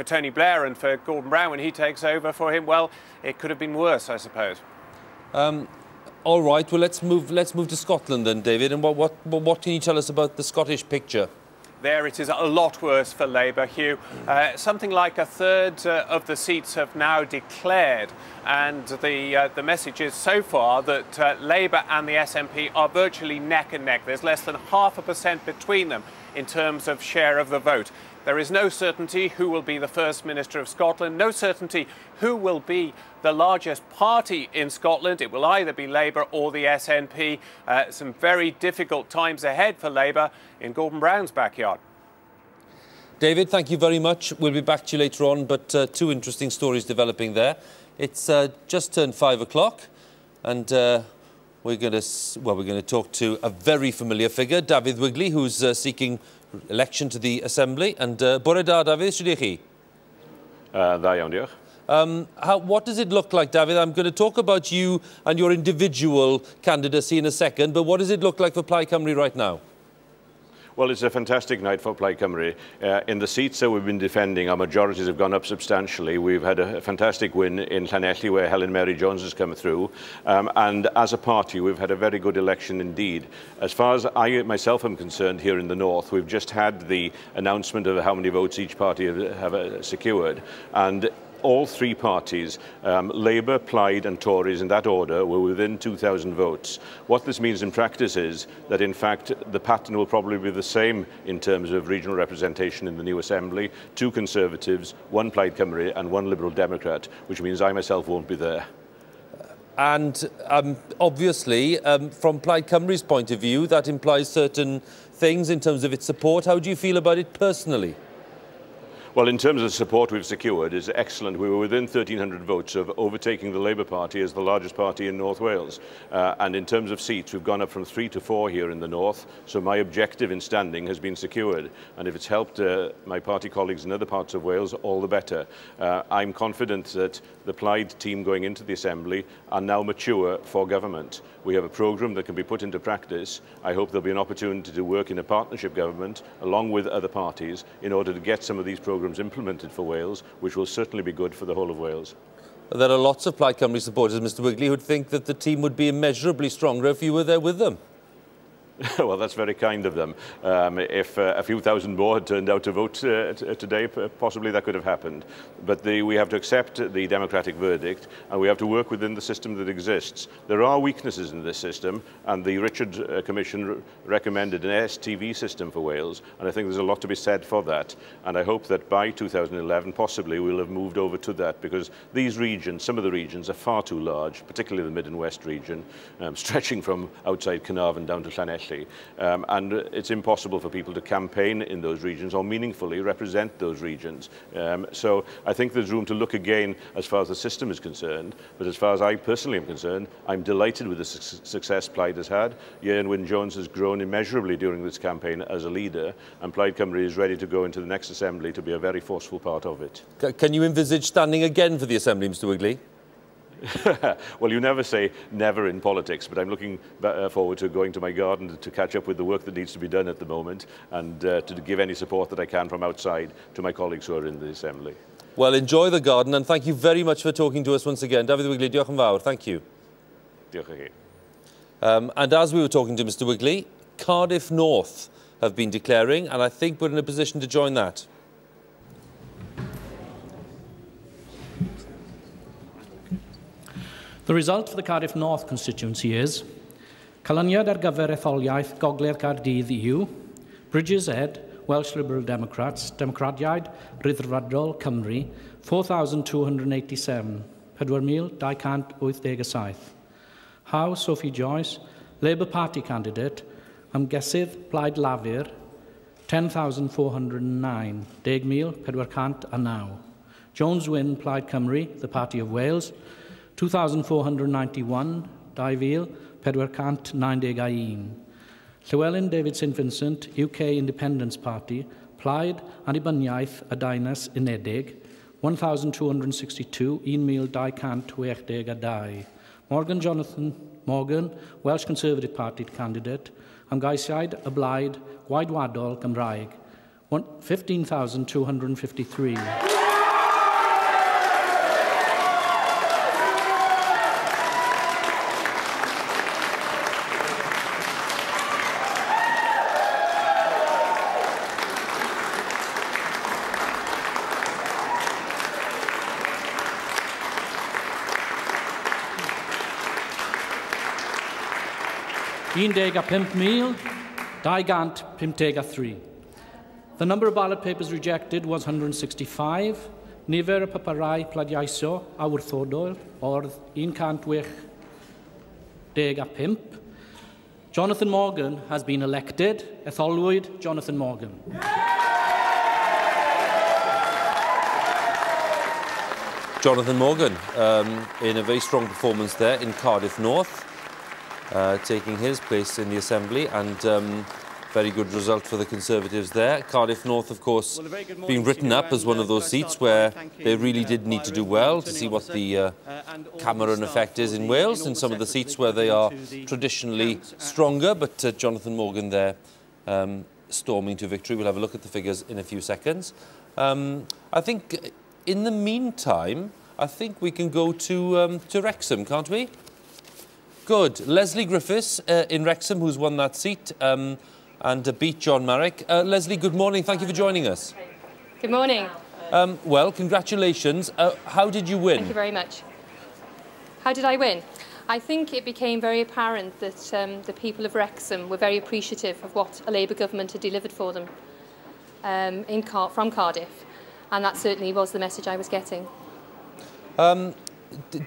Tony Blair and for Gordon Brown when he takes over. For him, well, it could have been worse, I suppose. All right. Well, let's move to Scotland then, David. And what can you tell us about the Scottish picture? There it is a lot worse for Labour, Huw. Something like a third of the seats have now declared, and the message is so far that Labour and the SNP are virtually neck and neck. There's less than 0.5% between them in terms of share of the vote. There is no certainty who will be the First Minister of Scotland, no certainty who will be the largest party in Scotland. It will either be Labour or the SNP. Some very difficult times ahead for Labour in Gordon Brown's backyard. David, thank you very much. We'll be back to you later on, but two interesting stories developing there. It's just turned 5 o'clock, and we're going to talk to a very familiar figure, David Wigley, who's seeking election to the Assembly. And bore da, David, shwd ych chi? Da iawn, diolch. What does it look like, David? I'm going to talk about you and your individual candidacy in a second, but what does it look like for Plaid Cymru right now? Well, it's a fantastic night for Plaid Cymru. In the seats that we've been defending, our majorities have gone up substantially. We've had a fantastic win in Llanelli, where Helen Mary Jones has come through. And as a party, we've had a very good election indeed. As far as I myself am concerned here in the north, we've just had the announcement of how many votes each party have secured. And all three parties, Labour, Plaid and Tories in that order, were within 2,000 votes. What this means in practice is that, in fact, the pattern will probably be the same in terms of regional representation in the new Assembly. 2 Conservatives, 1 Plaid Cymru and 1 Liberal Democrat, which means I myself won't be there. And obviously, from Plaid Cymru's point of view, that implies certain things in terms of its support. How do you feel about it personally? Well, in terms of support we've secured, is excellent. We were within 1,300 votes of overtaking the Labour Party as the largest party in North Wales. And in terms of seats, we've gone up from 3 to 4 here in the north. So my objective in standing has been secured. And if it's helped my party colleagues in other parts of Wales, all the better. I'm confident that the Plaid team going into the Assembly are now mature for government. We have a programme that can be put into practice. I hope there'll be an opportunity to work in a partnership government along with other parties in order to get some of these programmes implemented for Wales, which will certainly be good for the whole of Wales. There are lots of Plaid Cymru supporters, Mr Wigley, who'd think that the team would be immeasurably stronger if you were there with them. Well, that's very kind of them. If a few thousand more had turned out to vote today, possibly that could have happened. But we have to accept the democratic verdict, and we have to work within the system that exists. There are weaknesses in this system, and the Richard Commission recommended an STV system for Wales, and I think there's a lot to be said for that. And I hope that by 2011, possibly, we'll have moved over to that, because these regions, some of the regions, are far too large, particularly the Mid and West region, stretching from outside Carnarvon down to Llanelli. And it's impossible for people to campaign in those regions or meaningfully represent those regions. So I think there's room to look again as far as the system is concerned. But as far as I personally am concerned, I'm delighted with the success Plaid has had. Iorwerth Wyn-Jones has grown immeasurably during this campaign as a leader, and Plaid Cymru is ready to go into the next Assembly to be a very forceful part of it. Can you envisage standing again for the Assembly, Mr Wigley? Well, you never say never in politics, but I'm looking forward to going to my garden to catch up with the work that needs to be done at the moment, and to give any support that I can from outside to my colleagues who are in the Assembly. Well, enjoy the garden, and thank you very much for talking to us once again. David Wigley, diolch yn fawr. Thank you. Diolch i chi. And as we were talking to Mr Wigley, Cardiff North have been declaring, and I think we're in a position to join that. The result for the Cardiff North constituency is Canlyniad ar gyfer etholiaeth Gogledd Caerdydd yw Bridges Ed, Welsh Liberal Democrats, Democratiaid Ryddfrydol Cymru, 4,287, 4,287. Huw Sophie Joyce, Labour Party candidate, ymgesydd Plaid Lafur, 10,409, 10,409. Jones Wyn, Plaid Cymru, the Party of Wales, 2,491, 2,491. Llywelyn David St Vincent, UK Independence Party, Plaid Annibyniaeth y Dinas Unedig, 1,262, 1,262. Morgan Jonathan Morgan, Welsh Conservative Party candidate, Amgaesiaid y Blaid Gwaedwadol Gymraeg, 15,253. The number of ballot papers rejected was 165. Nifer y paparau pleidleisio a wrthodol oedd 185. Jonathan Morgan has been elected. Etholwyd Jonathan Morgan. Jonathan Morgan in a very strong performance there in Cardiff North. Taking his place in the Assembly, and very good result for the Conservatives there. Cardiff North, of course, being written up as one of those seats where they really did need to do well to see what the Cameron effect is in Wales, and some of the seats where they are traditionally stronger, but Jonathan Morgan there storming to victory. We'll have a look at the figures in a few seconds. I think in the meantime, I think we can go to Wrexham, can't we? Good. Leslie Griffiths in Wrexham, who's won that seat and beat John Marrick. Leslie, good morning. Thank you for joining us. Good morning. Well, congratulations. How did you win? Thank you very much. How did I win? I think it became very apparent that the people of Wrexham were very appreciative of what a Labour government had delivered for them from Cardiff, and that certainly was the message I was getting.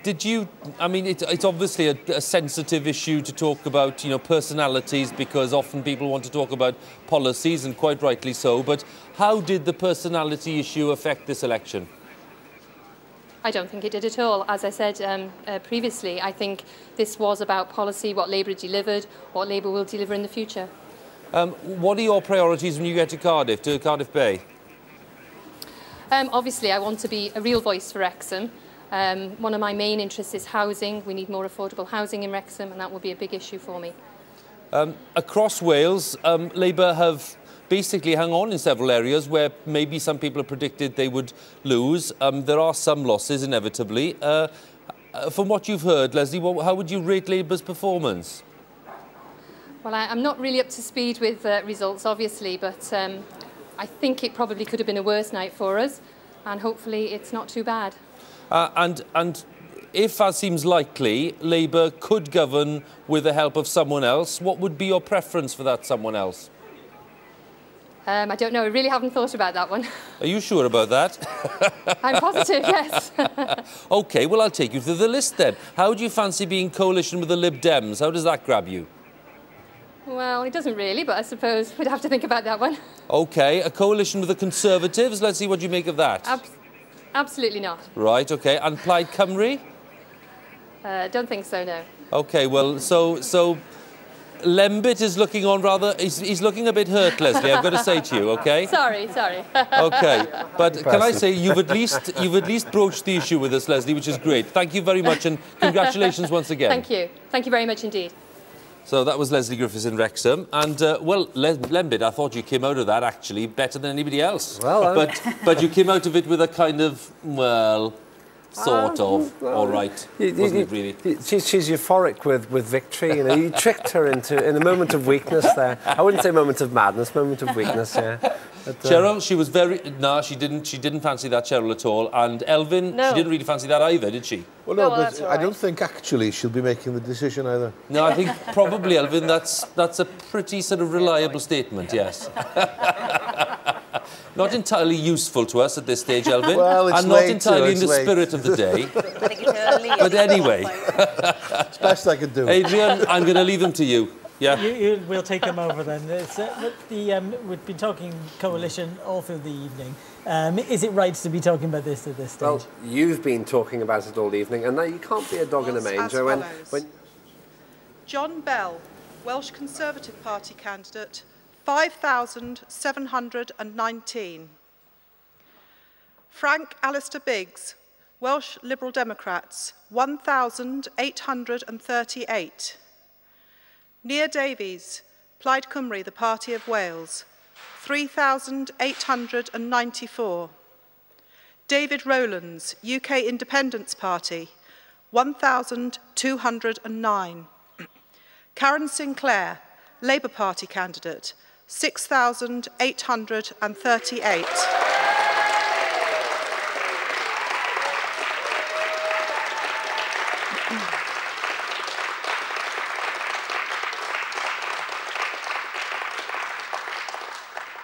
Did you, I mean, it's obviously a sensitive issue to talk about, you know, personalities, because often people want to talk about policies, and quite rightly so, but how did the personality issue affect this election? I don't think it did at all. As I said previously, I think this was about policy, what Labour delivered, what Labour will deliver in the future. What are your priorities when you get to Cardiff Bay? Obviously, I want to be a real voice for Wrexham. One of my main interests is housing. We need more affordable housing in Wrexham, and that will be a big issue for me. Across Wales, Labour have basically hung on in several areas where maybe some people have predicted they would lose. There are some losses, inevitably. From what you've heard, Leslie, how would you rate Labour's performance? Well, I'm not really up to speed with results, obviously, but I think it probably could have been a worse night for us, and hopefully it's not too bad. And if, as seems likely, Labour could govern with the help of someone else, what would be your preference for that someone else? I don't know. I really haven't thought about that one. Are you sure about that? I'm positive, yes. OK, well, I'll take you through the list then. How do you fancy being coalition with the Lib Dems? How does that grab you? Well, it doesn't really, but I suppose we'd have to think about that one. OK, a coalition with the Conservatives. Let's see what you make of that. Absolutely not. Right, OK. And Plaid Cymru? Don't think so, no. OK, well, so LEMBIT is looking on rather... He's looking a bit hurt, Leslie, I've got to say to you, OK? Sorry. OK, but can I say you've at least broached the issue with us, Leslie, which is great. Thank you very much, and congratulations once again. Thank you. Thank you very much indeed. So that was Leslie Griffiths in Wrexham, and well, LEMBIT, I thought you came out of that actually better than anybody else. Well, but you came out of it with a kind of, well, sort of, all right, wasn't it really? She's euphoric with victory. You know, you tricked her in a moment of weakness there. I wouldn't say moment of madness, moment of weakness. Yeah. But, CHERYL, she was very... No, she didn't fancy that, CHERYL, at all. And Elvin, she didn't really fancy that either, did she? Well, no, but I don't think actually she'll be making the decision either. No, I think probably, Elvin, that's a pretty sort of reliable statement, yes. Not entirely useful to us at this stage, Elvin. Well, it's and not entirely in the spirit of the day. But anyway. It's best I can do. Adrian, I'm going to leave them to you. Yeah. We'll take them over then. We've been talking coalition all through the evening. Is it right to be talking about this at this stage? Well, you've been talking about it all evening, and now you can't be a dog in a manger when John Bell, Welsh Conservative Party candidate, 5,719. Frank Alistair Biggs, Welsh Liberal Democrats, 1,838. Nia Davies, Plaid Cymru, the Party of Wales, 3,894. David Rowlands, UK Independence Party, 1,209. Karen Sinclair, Labour Party candidate, 6,838.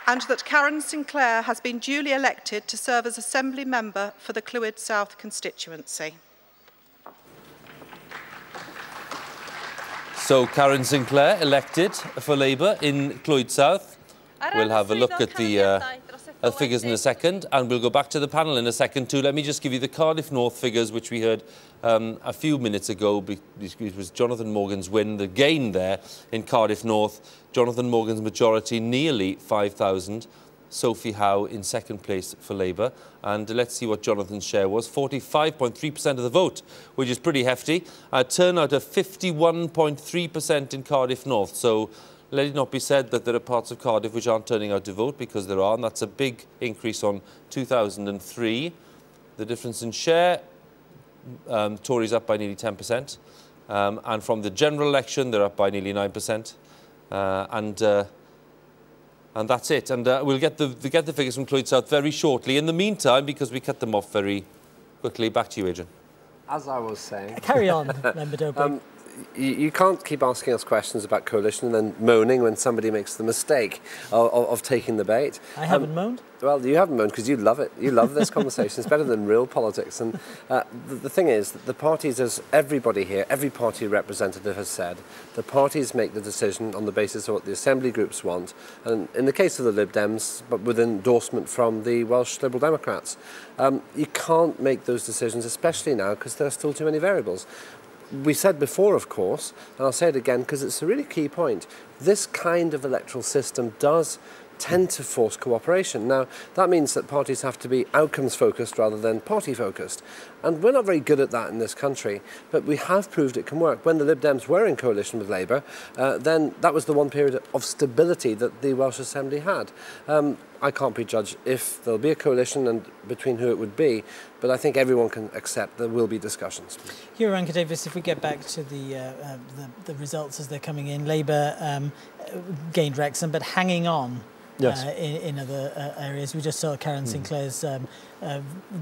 And that Karen Sinclair has been duly elected to serve as Assembly Member for the Clwyd South constituency. So Karen Sinclair elected for Labour in Clwyd South. We'll have a look at the figures in a second, and we'll go back to the panel in a second too. Let me just give you the Cardiff North figures, which we heard a few minutes ago. It was Jonathan Morgan's win, the gain there in Cardiff North. Jonathan Morgan's majority, nearly 5,000. Sophie Howe in second place for Labour. And let's see what Jonathan's share was. 45.3% of the vote, which is pretty hefty. A turnout of 51.3% in Cardiff North. So let it not be said that there are parts of Cardiff which aren't turning out to vote, because there are, and that's a big increase on 2003. The difference in share, Tories up by nearly 10%. And from the general election, they're up by nearly 9%. And that's it. And we'll get the figures from Clwyd South very shortly. In the meantime, because we cut them off very quickly, back to you, Adrian. As I was saying... Carry on, LEMBIT OPIK. You can't keep asking us questions about coalition and then moaning when somebody makes the mistake of taking the bait. I haven't moaned. Well, you haven't moaned because you love it. You love this conversation. It's better than real politics. And the thing is that the parties, as everybody here, every party representative has said, the parties make the decision on the basis of what the assembly groups want. And in the case of the Lib Dems, but with endorsement from the Welsh Liberal Democrats, you can't make those decisions, especially now, because there are still too many variables. We said before, of course, and I'll say it again because it's a really key point, this kind of electoral system does tend to force cooperation. Now, that means that parties have to be outcomes-focused rather than party-focused. And we're not very good at that in this country, but we have proved it can work. When the Lib Dems were in coalition with Labour, then that was the one period of stability that the Welsh Assembly had. I can't prejudge if there'll be a coalition and between who it would be, but I think everyone can accept there will be discussions. Huw Edwards, if we get back to the results as they're coming in, Labour gained Wrexham, but hanging on. Yes. In other areas. We just saw Karen Sinclair's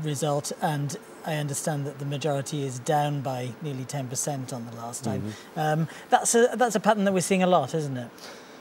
result, and I understand that the majority is down by nearly 10% on the last time. That's a pattern that we're seeing a lot, isn't it?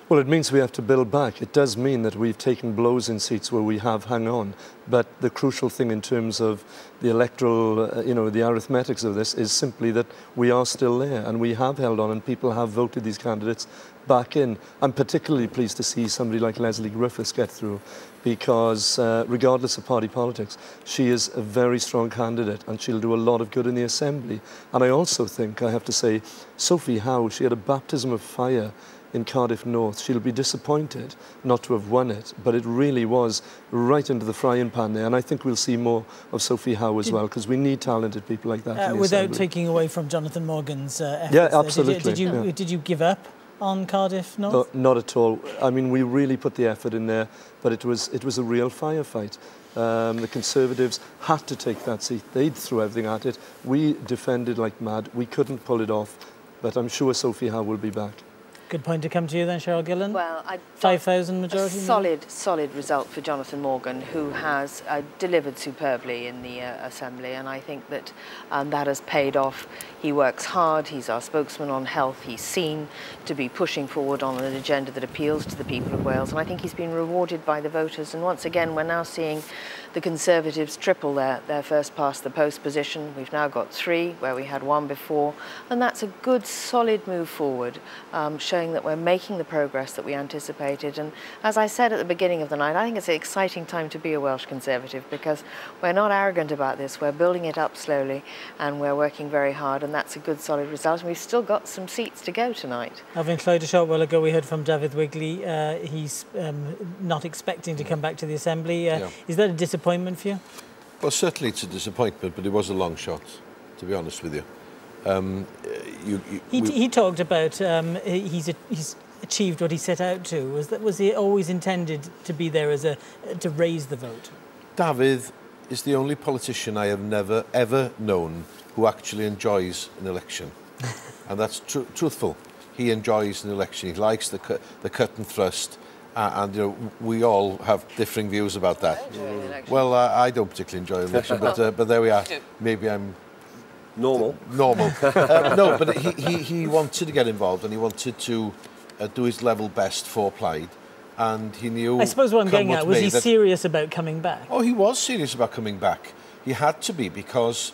Well, it means we have to build back. It does mean that we've taken blows in seats where we have hung on. But the crucial thing in terms of the electoral, the arithmetics of this is simply that we are still there and we have held on and people have voted these candidates back in. I'm particularly pleased to see somebody like Lesley Griffiths get through because regardless of party politics, she is a very strong candidate and she'll do a lot of good in the Assembly. And I also think, I have to say, Sophie Howe, she had a baptism of fire in Cardiff North. She'll be disappointed not to have won it, but it really was right into the frying pan there, and I think we'll see more of Sophie Howe as well, because we need talented people like that. Without taking away from Jonathan Morgan's efforts. Yeah, absolutely. Did you give up on Cardiff North? Not at all. I mean, we really put the effort in there, but it was a real firefight. The Conservatives had to take that seat. They threw everything at it. We defended like mad. We couldn't pull it off, but I'm sure Sophie Howe will be back. Good point to come to you then, CHERYL GILLAN. Well, 5,000 majority. Solid result for Jonathan Morgan, who has delivered superbly in the Assembly, and I think that that has paid off. He works hard, he's our spokesman on health, he's seen to be pushing forward on an agenda that appeals to the people of Wales, and I think he's been rewarded by the voters. And once again, we're now seeing the Conservatives triple their first past the post position. We've now got 3, where we had 1 before, and that's a good, solid move forward, showing showing that we're making the progress that we anticipated. And as I said at the beginning of the night, I think it's an exciting time to be a Welsh Conservative, because we're not arrogant about this. We're building it up slowly and we're working very hard, and that's a good solid result. And we've still got some seats to go tonight. Having closed a short while ago, we heard from David Wigley. He's not expecting to come back to the Assembly. Is that a disappointment for you? Well, certainly it's a disappointment, but it was a long shot, to be honest with you. He talked about he's achieved what he set out to. Was he always intended to be there as to raise the vote? David is the only politician I have never ever known who actually enjoys an election, and that's truthful. He enjoys an election. He likes the cut and thrust. And you know, we all have differing views about that. Well, I don't particularly enjoy the election, but there we are. Maybe I'm normal. No, but he wanted to get involved, and he wanted to do his level best for Plaid, and he knew. I suppose what I'm getting at, was he serious about coming back? Oh, he was serious about coming back. He had to be, because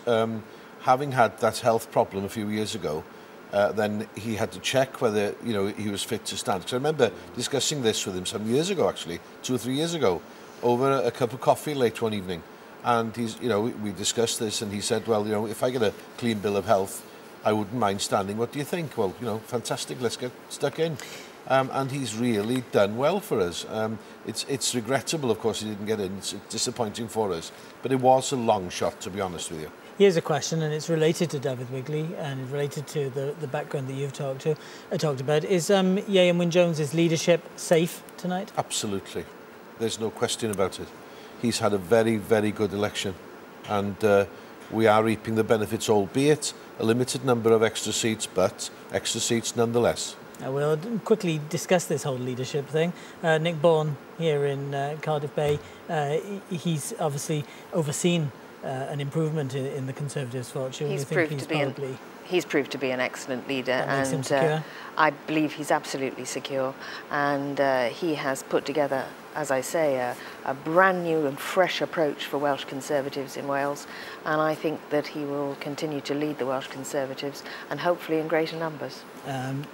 having had that health problem a few years ago. Then he had to check whether, you know, he was fit to stand. Because I remember discussing this with him some years ago, actually, 2 or 3 years ago, over a cup of coffee late one evening. And we discussed this, and he said, well, you know, if I get a clean bill of health, I wouldn't mind standing. What do you think? Well, you know, fantastic, let's get stuck in. And he's really done well for us. It's regrettable, of course, he didn't get in. It's disappointing for us. But it was a long shot, to be honest with you. Here's a question, and it's related to David Wigley and related to the background that you've talked about. Is Ieuan Wyn-Jones's leadership safe tonight? Absolutely. There's no question about it. He's had a very, very good election, and we are reaping the benefits, albeit a limited number of extra seats, but extra seats nonetheless. We'll quickly discuss this whole leadership thing. Nick Bourne here in Cardiff Bay, he's obviously overseen an improvement in the Conservatives' fortune. He's proved to be an excellent leader, and I believe he's absolutely secure. And he has put together, as I say, a brand new and fresh approach for Welsh Conservatives in Wales. And I think that he will continue to lead the Welsh Conservatives, and hopefully in greater numbers. And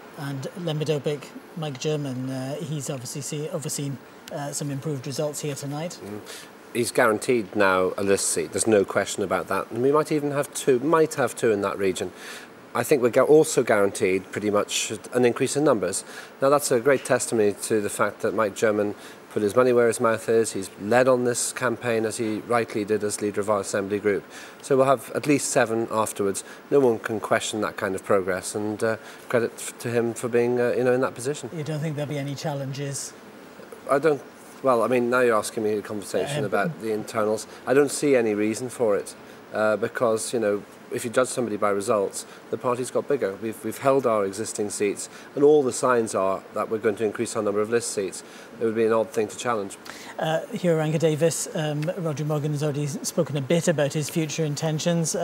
LEMBIT OPIK, Mike German, he's obviously overseen some improved results here tonight. He's guaranteed now a list seat. There's no question about that. And we might even have two in that region. I think we're also guaranteed pretty much an increase in numbers. Now, that's a great testimony to the fact that Mike German put his money where his mouth is. He's led on this campaign, as he rightly did as leader of our Assembly group. So we'll have at least 7 afterwards. No one can question that kind of progress, and credit to him for being in that position. You don't think there'll be any challenges? I don't. Well, I mean, now you're asking me a conversation about the internals. I don't see any reason for it, because, you know, if you judge somebody by results, the party's got bigger. We've held our existing seats, and all the signs are that we're going to increase our number of list seats. It would be an odd thing to challenge. Huw Edwards, Roger Morgan has already spoken a bit about his future intentions.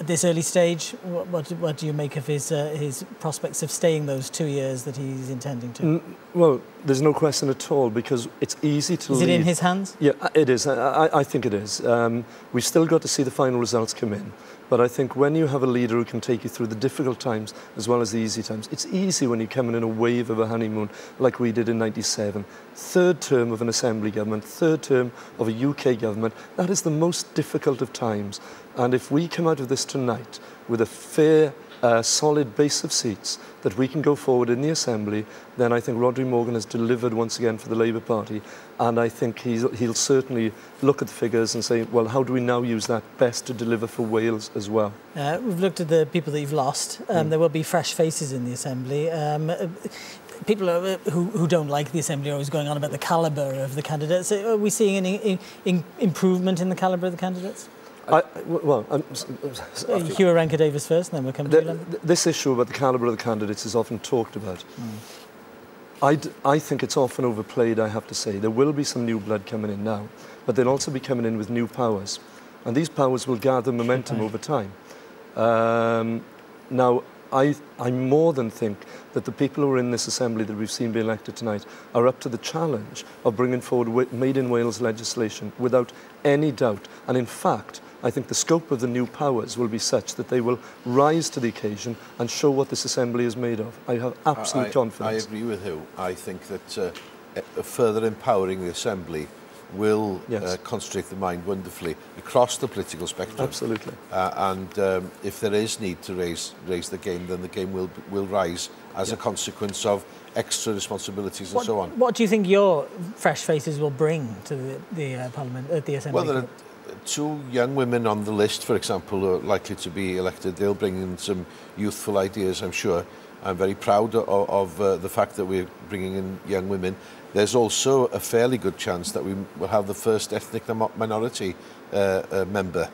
At this early stage, what do you make of his prospects of staying those 2 years that he's intending to? Well, there's no question at all, because it's easy to leave. Is it in his hands? Yeah, it is. I think it is. We've still got to see the final results come in. But I think when you have a leader who can take you through the difficult times as well as the easy times, it's easy when you come in a wave of a honeymoon like we did in '97. 3rd term of an Assembly government, 3rd term of a UK government. That is the most difficult of times. And if we come out of this tonight with a fair, solid base of seats that we can go forward in the Assembly, then I think Rhodri Morgan has delivered once again for the Labour Party. And I think he'll certainly look at the figures and say, well, how do we now use that best to deliver for Wales as well? We've looked at the people that you've lost. There will be fresh faces in the Assembly. People who don't like the Assembly are always going on about the calibre of the candidates. Are we seeing any improvement in the calibre of the candidates? Huw Davis first, and then we'll come to you. This issue about the calibre of the candidates is often talked about. I think it's often overplayed, I have to say. There will be some new blood coming in now, but they'll also be coming in with new powers. And these powers will gather momentum over time. Now, I more than think that the people who are in this Assembly that we've seen be elected tonight are up to the challenge of bringing forward Made in Wales legislation without any doubt. And in fact, I think the scope of the new powers will be such that they will rise to the occasion and show what this Assembly is made of. I have absolute confidence. I agree with Huw. I think that further empowering the Assembly will concentrate the mind wonderfully across the political spectrum. Absolutely. And if there is need to raise the game, then the game will rise as a consequence of extra responsibilities and so on. What do you think your fresh faces will bring to the Parliament, the Assembly? Well, there are 2 young women on the list, for example, who are likely to be elected. They'll bring in some youthful ideas, I'm sure. I'm very proud of the fact that we're bringing in young women. There's also a fairly good chance that we will have the first ethnic minority member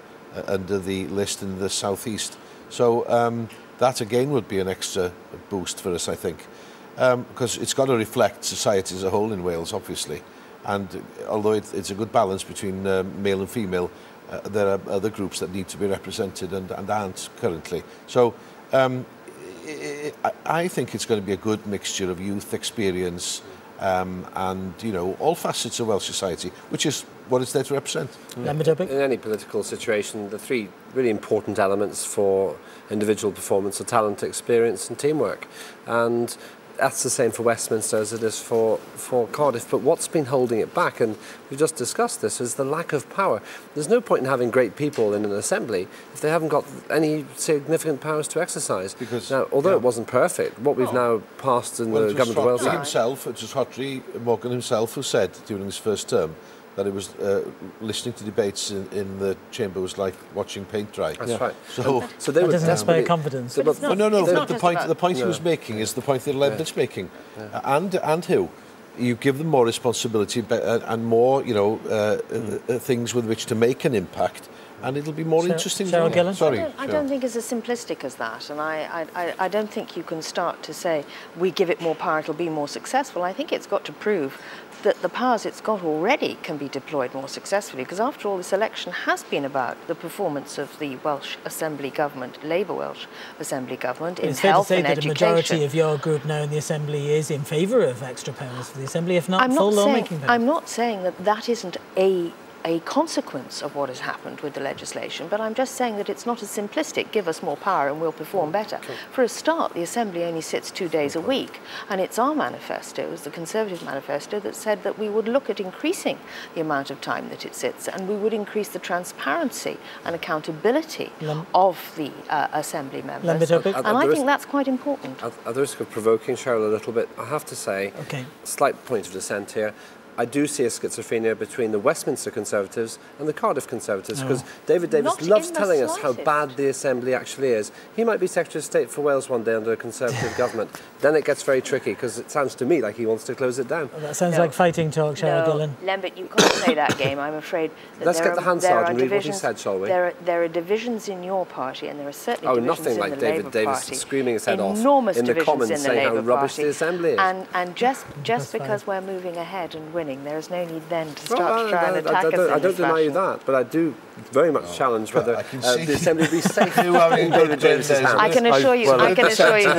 under the list in the southeast. So that again would be an extra boost for us, I think, because it's got to reflect society as a whole in Wales, obviously. And although it's a good balance between male and female, there are other groups that need to be represented and aren't currently. So I think it's going to be a good mixture of youth experience and, you know, all facets of Welsh society, which is what it's there to represent. In any political situation, the 3 really important elements for individual performance are talent, experience and teamwork. And that's the same for Westminster as it is for Cardiff. But what's been holding it back, and we've just discussed this, is the lack of power. There's no point in having great people in an assembly if they haven't got any significant powers to exercise. Because now, although it wasn't perfect, what we've now passed in the Government of Wales... It was Hodri Morgan himself who said during his first term that it was listening to debates in the chamber was like watching paint dry. That's right. So they that doesn't inspire confidence. No, the point he was making is the point that LEMBIT's making, and Huw. You give them more responsibility and more, you know, things with which to make an impact, and it'll be more interesting. CHERYL GILLAN? Sorry, I don't think it's as simplistic as that, and I don't think you can start to say we give it more power, it'll be more successful. I think it's got to prove that the powers it's got already can be deployed more successfully, because after all, this election has been about the performance of the Welsh Assembly government, Labour Welsh Assembly government, in health and education. It's fair to say that the majority of your group now in the Assembly is in favour of extra powers for the Assembly, if not full lawmaking powers. I'm not saying that that isn't a consequence of what has happened with the legislation, but I'm just saying that it's not as simplistic, give us more power and we'll perform better. For a start, the Assembly only sits 2 days a week, and it's our manifesto, it was the Conservative manifesto, that said that we would look at increasing the amount of time that it sits, and we would increase the transparency and accountability of the Assembly members. And I think that's quite important. At the risk of provoking CHERYL a little bit, I have to say, slight point of dissent here, I do see a schizophrenia between the Westminster Conservatives and the Cardiff Conservatives, because David Davis loves telling us how bad the Assembly actually is. He might be Secretary of State for Wales one day under a Conservative government. Then it gets very tricky, because it sounds to me like he wants to close it down. Well, that sounds like fighting talk, CHERYL GILLAN. LEMBIT, you can't play that game, I'm afraid. Let's get the Hansard and read what he said, shall we? There are divisions in your party, and there are certainly divisions nothing like in the David Labour Davis Party. screaming his head off Enormous in the Commons saying how rubbish the Assembly is. And just because we're moving ahead and winning, there is no need then to start to try and attack us in I don't deny you that, but I do very much challenge whether the Assembly be safe in David Davis's hands. I can assure you, I can assure you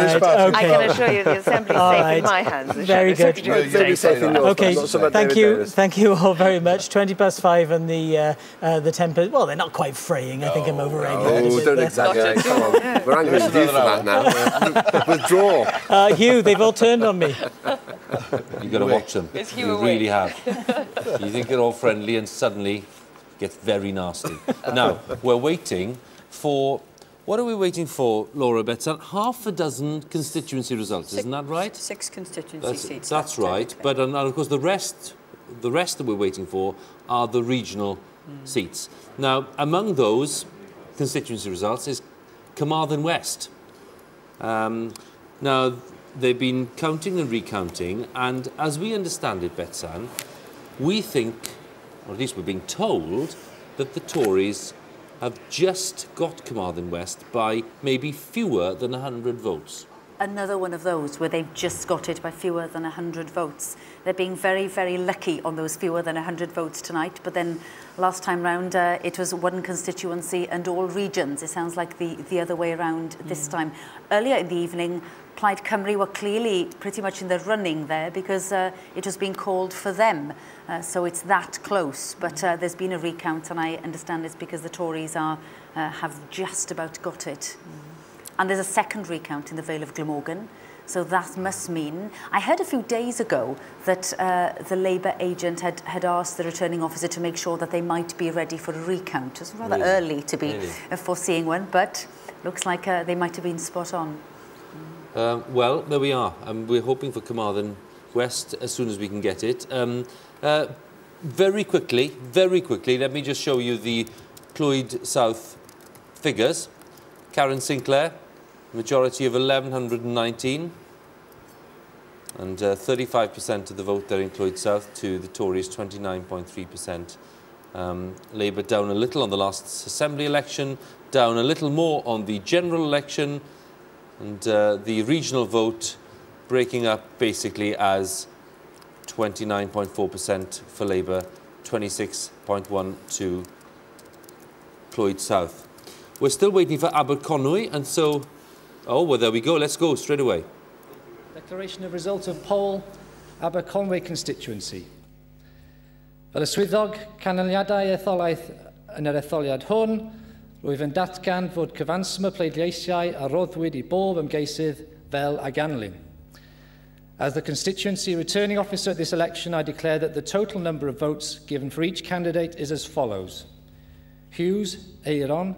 the Assembly is safe in my hands. Very good. Okay, thank you all very much. 5:20 and the tempers, well, they're not quite fraying. I think I'm overrating. Oh, don't exaggerate. Come on. We're angry with you for that now. Withdraw. Huw, they've all turned on me. You've got to watch them. You really have. You think you're all friendly and suddenly gets very nasty. Now, we're waiting for... What are we waiting for, Laura Betsan? Half a dozen constituency results, isn't that right? 6 constituency seats. That's right. But of course, the rest that we're waiting for are the regional seats. Now, among those constituency results is Carmarthen West. Now, they've been counting and recounting, and as we understand it, Betsan, we think, or at least we're being told, that the Tories have just got Carmarthen West by maybe fewer than 100 votes. another one of those where they've just got it by fewer than 100 votes. They're being very, very lucky on those fewer than 100 votes tonight, but then last time round it was one constituency and all regions. It sounds like the other way around this time. Earlier in the evening, Plaid Cymru were clearly pretty much in the running there because it was being called for them. So it's that close, but there's been a recount, and I understand it's because the Tories have just about got it. And there's a second recount in the Vale of Glamorgan, so that must mean... I heard a few days ago that the Labour agent had asked the returning officer to make sure that they might be ready for a recount. It's rather early to be foreseeing one, but looks like they might have been spot on. Well, there we are. We're hoping for Carmarthen West as soon as we can get it. Very quickly, let me just show you the Clwyd South figures. Karen Sinclair, majority of 1,119, and 35% of the vote there in Clwyd South to the Tories, 29.3%. Labour down a little on the last Assembly election, down a little more on the general election, and the regional vote breaking up basically as 29.4% for Labour, 26.1% to Clwyd South. We're still waiting for Aberconwy, and so... Oh, well, there we go. Let's go straight away. Declaration of results of poll, Aberconwy constituency. Fel y swyddog, canlyniadau etholaeth yn yr etholiad hwn, rwyf yn datgan fod cyfanswm y pleidleisiau a roddwyd I bob ymgeisydd fel a ganlyn. As the constituency returning officer at this election, I declare that the total number of votes given for each candidate is as follows. Huw Edwards,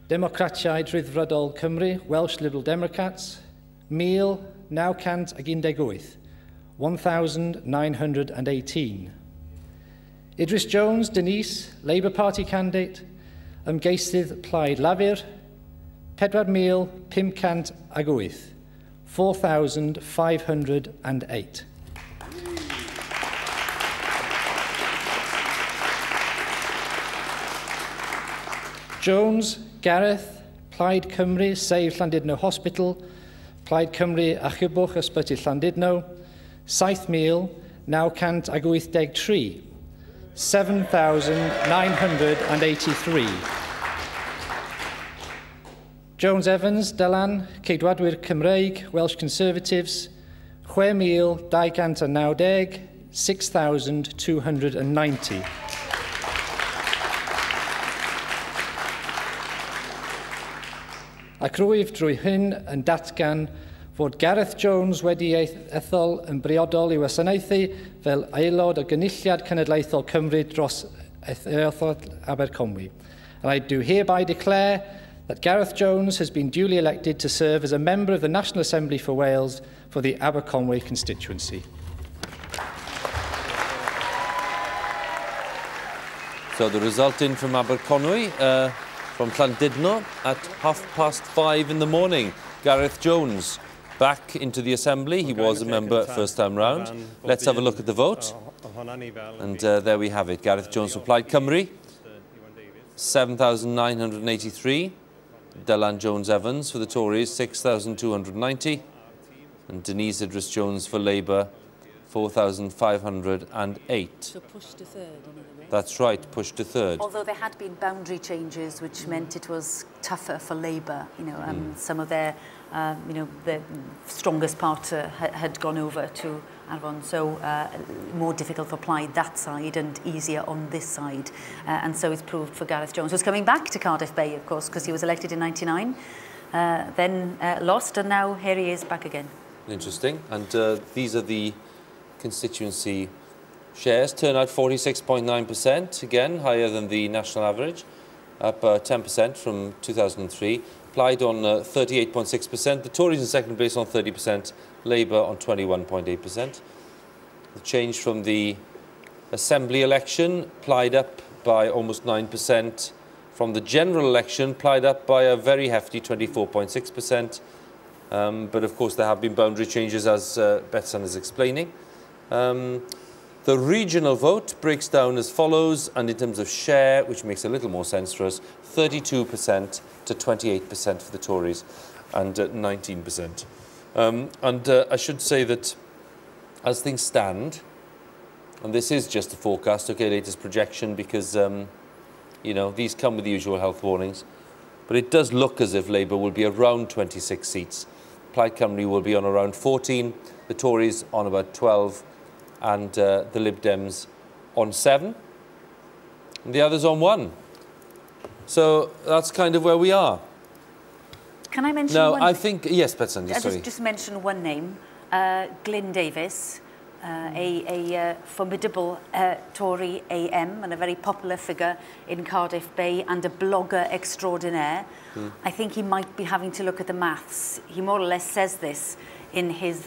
Democratiaid Rhyddfrydol Cymru, Welsh Liberal Democrats, 1,918, 1,918. Idris Jones, Denise, Labour Party candidate, ymgeisydd Plaid Lafur, 4,508, 4,508. Jones, Gareth, Plaid Cymru, Sef Llandudno Hospital, Plaid Cymru Achubwch Ysbyty Llandudno, 7,983, 7,983. Jones Evans, Dylan, Ceidwadwyr Cymreig, Welsh Conservatives, 6,290, 6,290. Ac rwyf drwy hyn yn datgan fod Gareth Jones wedi ethol yn briodol I wasanaethu fel aelod o Gynulliad Cenedlaethol Cymru dros Eithriadol Aberconwy. And I do hereby declare that Gareth Jones has been duly elected to serve as a member of the National Assembly for Wales for the Aberconwy constituency. So the result in from Aberconwy, from Llandudno at 5:30 in the morning. Gareth Jones back into the Assembly. He was a member first time round. Let's have a look at the vote. And there we have it. Gareth Jones for Plaid Cymru, 7,983. Dylan Jones Evans for the Tories, 6,290. And Denise Idris Jones for Labour, 4,508. So pushed to third, in other words. That's right, pushed to third. Although there had been boundary changes, which meant it was tougher for Labour. You know, some of their, the strongest part had gone over to Arfon, so more difficult for Plaid that side and easier on this side. And so it's proved for Gareth Jones, who's coming back to Cardiff Bay, of course, because he was elected in '99, then lost, and now here he is back again. Interesting. And these are the constituency shares. Turnout 46.9%, again higher than the national average, up 10% from 2003. Plaid on 38.6%. The Tories in second place on 30%. Labour on 21.8%. The change from the Assembly election, Plaid up by almost 9%. From the general election, Plaid up by a very hefty 24.6%. But of course there have been boundary changes, as Betsan is explaining. The regional vote breaks down as follows, and in terms of share, which makes a little more sense for us, 32% to 28% for the Tories and 19% I should say that as things stand, and this is just a forecast, okay, latest projection, because, you know, these come with the usual health warnings, but it does look as if Labour will be around 26 seats. Plaid Cymru will be on around 14, the Tories on about 12, and the Lib Dems on 7, and the others on 1. So that's kind of where we are. Can I mention No, one I think, yes, Betsan, sorry. Just mention one name, Glyn Davis, a formidable Tory AM and a very popular figure in Cardiff Bay and a blogger extraordinaire. I think he might be having to look at the maths. He more or less says this in his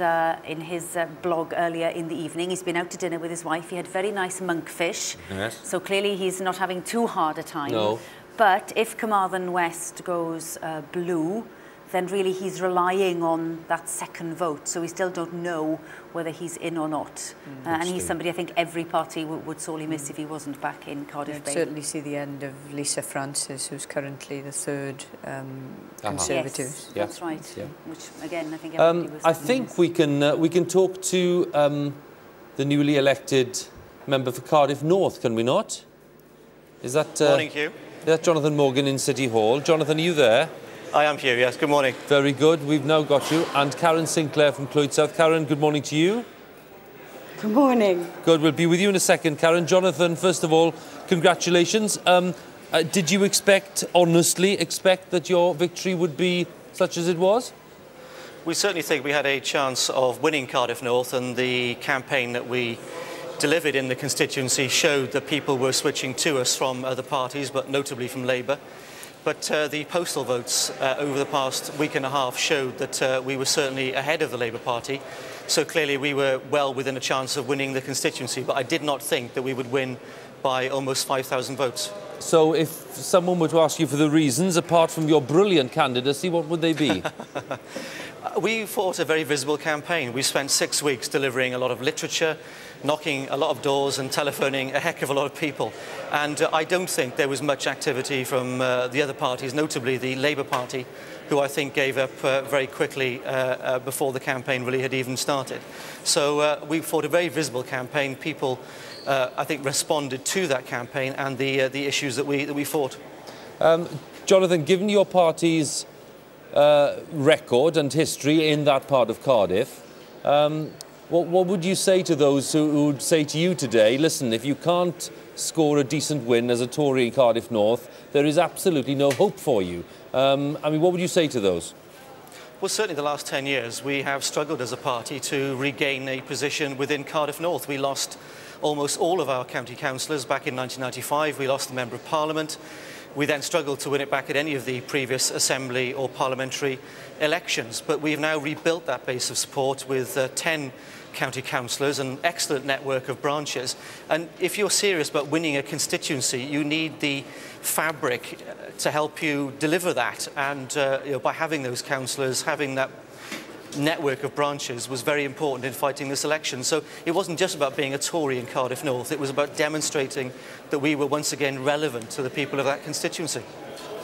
blog earlier in the evening. He's been out to dinner with his wife. He had very nice monkfish. Yes. So clearly he's not having too hard a time. No. But if Carmarthen West goes blue, then really he's relying on that second vote. So we still don't know whether he's in or not. And he's somebody I think every party would sorely miss if he wasn't back in Cardiff Bay. I'd certainly see the end of Lisa Francis, who's currently the third Conservative. Yes, that's right. Yeah. Which, again, I think everybody was... I think we can talk to the newly elected member for Cardiff North, can we not? Is that... Morning, Huw. That's Jonathan Morgan in City Hall. Jonathan, are you there? I am Huw, yes. Good morning. Very good. We've now got you. And Karen Sinclair from Clwyd South. Karen, good morning to you. Good morning. Good. We'll be with you in a second, Karen. Jonathan, first of all, congratulations. Did you honestly expect that your victory would be such as it was? We certainly think we had a chance of winning Cardiff North, and the campaign that we delivered in the constituency showed that people were switching to us from other parties, but notably from Labour. But the postal votes over the past week and a half showed that we were certainly ahead of the Labour Party. So clearly we were well within a chance of winning the constituency, but I did not think that we would win by almost 5,000 votes. So if someone were to ask you for the reasons, apart from your brilliant candidacy, what would they be? We fought a very visible campaign. We spent 6 weeks delivering a lot of literature, knocking a lot of doors and telephoning a heck of a lot of people. And I don't think there was much activity from the other parties, notably the Labour Party, who I think gave up very quickly before the campaign really had even started. So we fought a very visible campaign. People, I think, responded to that campaign and the issues that we fought. Jonathan, given your party's record and history in that part of Cardiff, what would you say to those who would say to you today, listen, if you can't score a decent win as a Tory in Cardiff North, there is absolutely no hope for you? I mean, what would you say to those? Well, certainly the last 10 years we have struggled as a party to regain a position within Cardiff North. We lost almost all of our county councillors back in 1995. We lost the Member of Parliament. We then struggled to win it back at any of the previous assembly or parliamentary elections. But we've now rebuilt that base of support with 10 county councillors, an excellent network of branches. And if you're serious about winning a constituency, you need the fabric to help you deliver that. And you know, by having those councillors, having that network of branches was very important in fighting this election. So it wasn't just about being a Tory in Cardiff North, it was about demonstrating that we were once again relevant to the people of that constituency.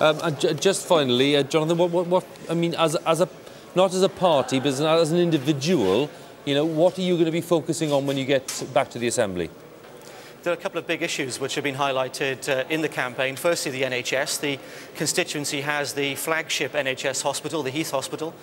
And just finally, Jonathan, what I mean, not as a party, but as an individual, you know, what are you going to be focusing on when you get back to the Assembly? There are a couple of big issues which have been highlighted in the campaign. Firstly, the NHS. The constituency has the flagship NHS hospital, the Heath Hospital.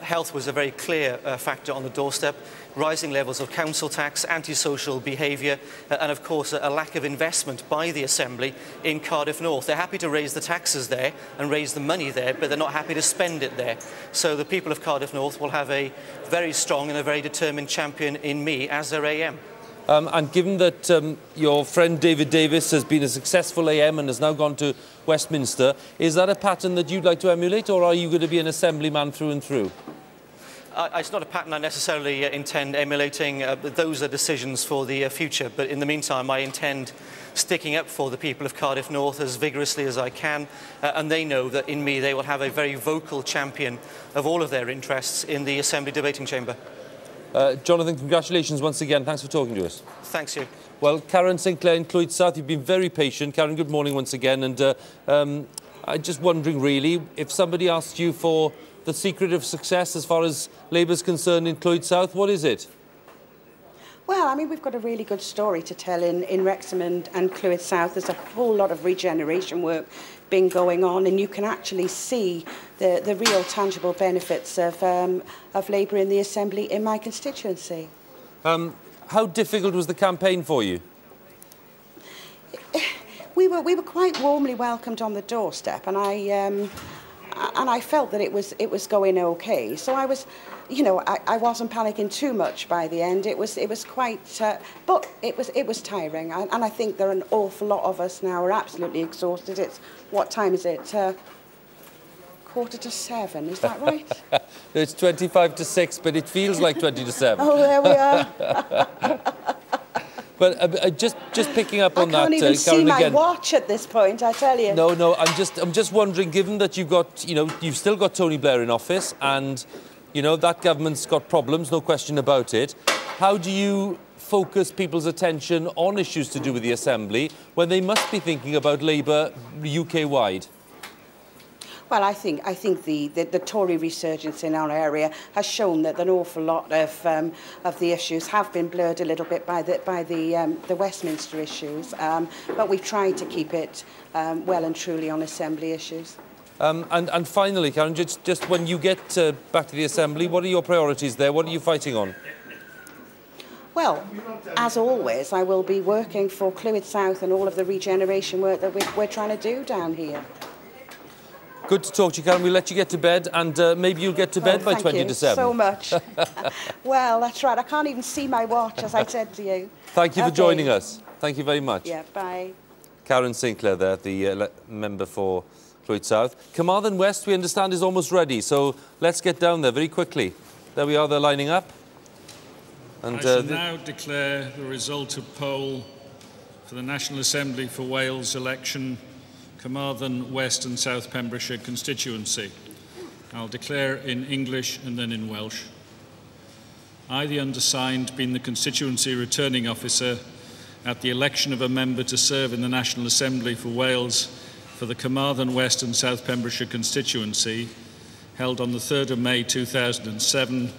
Health was a very clear factor on the doorstep. Rising levels of council tax, antisocial behaviour, and of course a lack of investment by the Assembly in Cardiff North. They're happy to raise the taxes there and raise the money there, but they're not happy to spend it there. So the people of Cardiff North will have a very strong and a very determined champion in me as their AM. And given that your friend David Davis has been a successful AM and has now gone to Westminster, is that a pattern that you'd like to emulate, or are you going to be an assemblyman through and through? It's not a pattern I necessarily intend emulating. Those are decisions for the future. But in the meantime, I intend sticking up for the people of Cardiff North as vigorously as I can. And they know that in me they will have a very vocal champion of all of their interests in the Assembly debating chamber. Jonathan, congratulations once again. Thanks for talking to us. Thanks, Huw. Well, Karen Sinclair in Clwyd South, you've been very patient. Karen, good morning once again. And I'm just wondering, really, if somebody asked you for the secret of success as far as Labour's concerned in Clwyd South? What is it? Well, I mean, we've got a really good story to tell in Wrexham and Clwyd South. There's a whole lot of regeneration work been going on, and you can actually see the real tangible benefits of Labour in the Assembly in my constituency. How difficult was the campaign for you? We were quite warmly welcomed on the doorstep, and I felt that it was going okay. So I was, you know, I wasn't panicking too much by the end. It was quite, but it was tiring, and I think there are an awful lot of us now are absolutely exhausted. It's what time is it? 6:45, is that right? It's 25 to 6, but it feels like 20 to 7. Oh, there we are. But just picking up on that, I can't even see my again, watch at this point, I tell you. No, I'm just wondering, given that you've still got Tony Blair in office, and that government's got problems, no question about it. How do you focus people's attention on issues to do with the Assembly when they must be thinking about Labour UK-wide? Well, I think the Tory resurgence in our area has shown that an awful lot of the issues have been blurred a little bit by the Westminster issues, but we've tried to keep it well and truly on Assembly issues. And finally, Karen, just when you get back to the Assembly, what are your priorities there? What are you fighting on? Well, as always, I will be working for Clwyd South and all of the regeneration work that we're trying to do down here. Good to talk to you, Karen. We'll let you get to bed, and maybe you'll get to bed by 20 to 7. Thank you so much. Well, that's right. I can't even see my watch, as I said to you. Thank you for joining us. Thank you very much. Yeah, bye. Karen Sinclair there, the member for Clwyd South. Carmarthen West, we understand, is almost ready, so let's get down there very quickly. There we are, they're lining up. And, I shall now declare the result of poll for the National Assembly for Wales election, Carmarthen West and South Pembrokeshire constituency. I'll declare in English and then in Welsh. I, the undersigned, being the constituency returning officer at the election of a member to serve in the National Assembly for Wales for the Carmarthen West and South Pembrokeshire constituency, held on the 3rd of May 2007,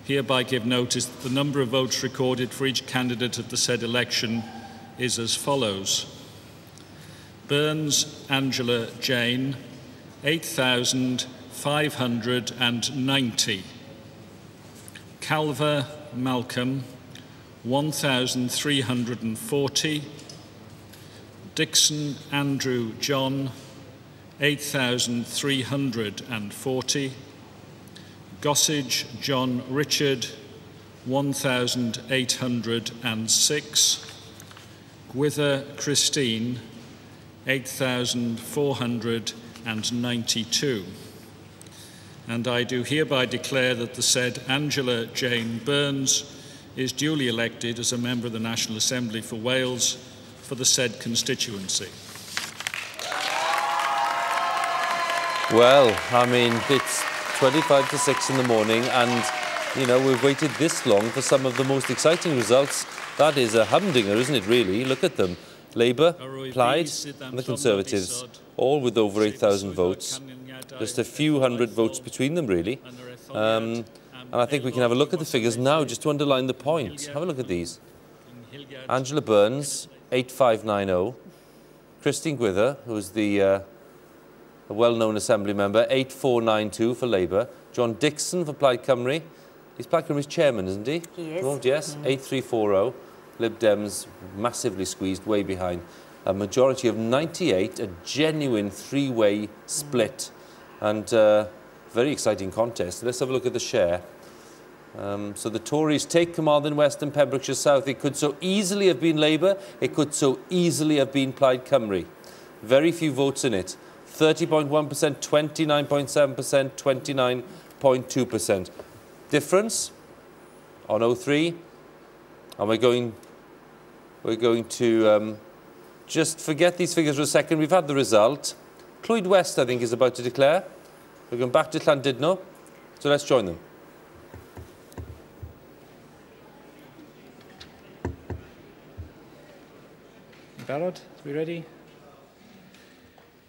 hereby give notice that the number of votes recorded for each candidate at the said election is as follows. Burns Angela Jane, 8,590. Calver Malcolm, 1,340. Dixon Andrew John, 8,340. Gossage John Richard, 1,806. Gwither Christine, 8,492. And I do hereby declare that the said Angela Jane Burns is duly elected as a member of the National Assembly for Wales for the said constituency. well, I mean, it's 25 to 6 in the morning, and, we've waited this long for some of the most exciting results. That is a humdinger, isn't it, really? Look at them. Labour, Plaid and the Conservatives, all with over 8,000 votes. Just a few hundred votes between them, really. And I think we can have a look at the figures now, just to underline the point. Have a look at these. Angela Burns, 8,590. Christine Gwither, who's the well-known Assembly member, 8,492 for Labour. John Dixon for Plaid Cymru. He's Plaid Cymru's chairman, isn't he? He is. Oh, yes, 8,340. Lib Dems massively squeezed, way behind. A majority of 98, a genuine three-way split, and very exciting contest. Let's have a look at the share. So the Tories take Carmarthen West and Pembrokeshire South. It could so easily have been Labour. It could so easily have been Plaid Cymru. Very few votes in it. 30.1%, 29.7%, 29.2%. Difference on 03. And we're going to just forget these figures for a second. We've had the result. Clwyd West, I think, is about to declare. We're going back to Llandudno, so let's join them. Barod, are we ready?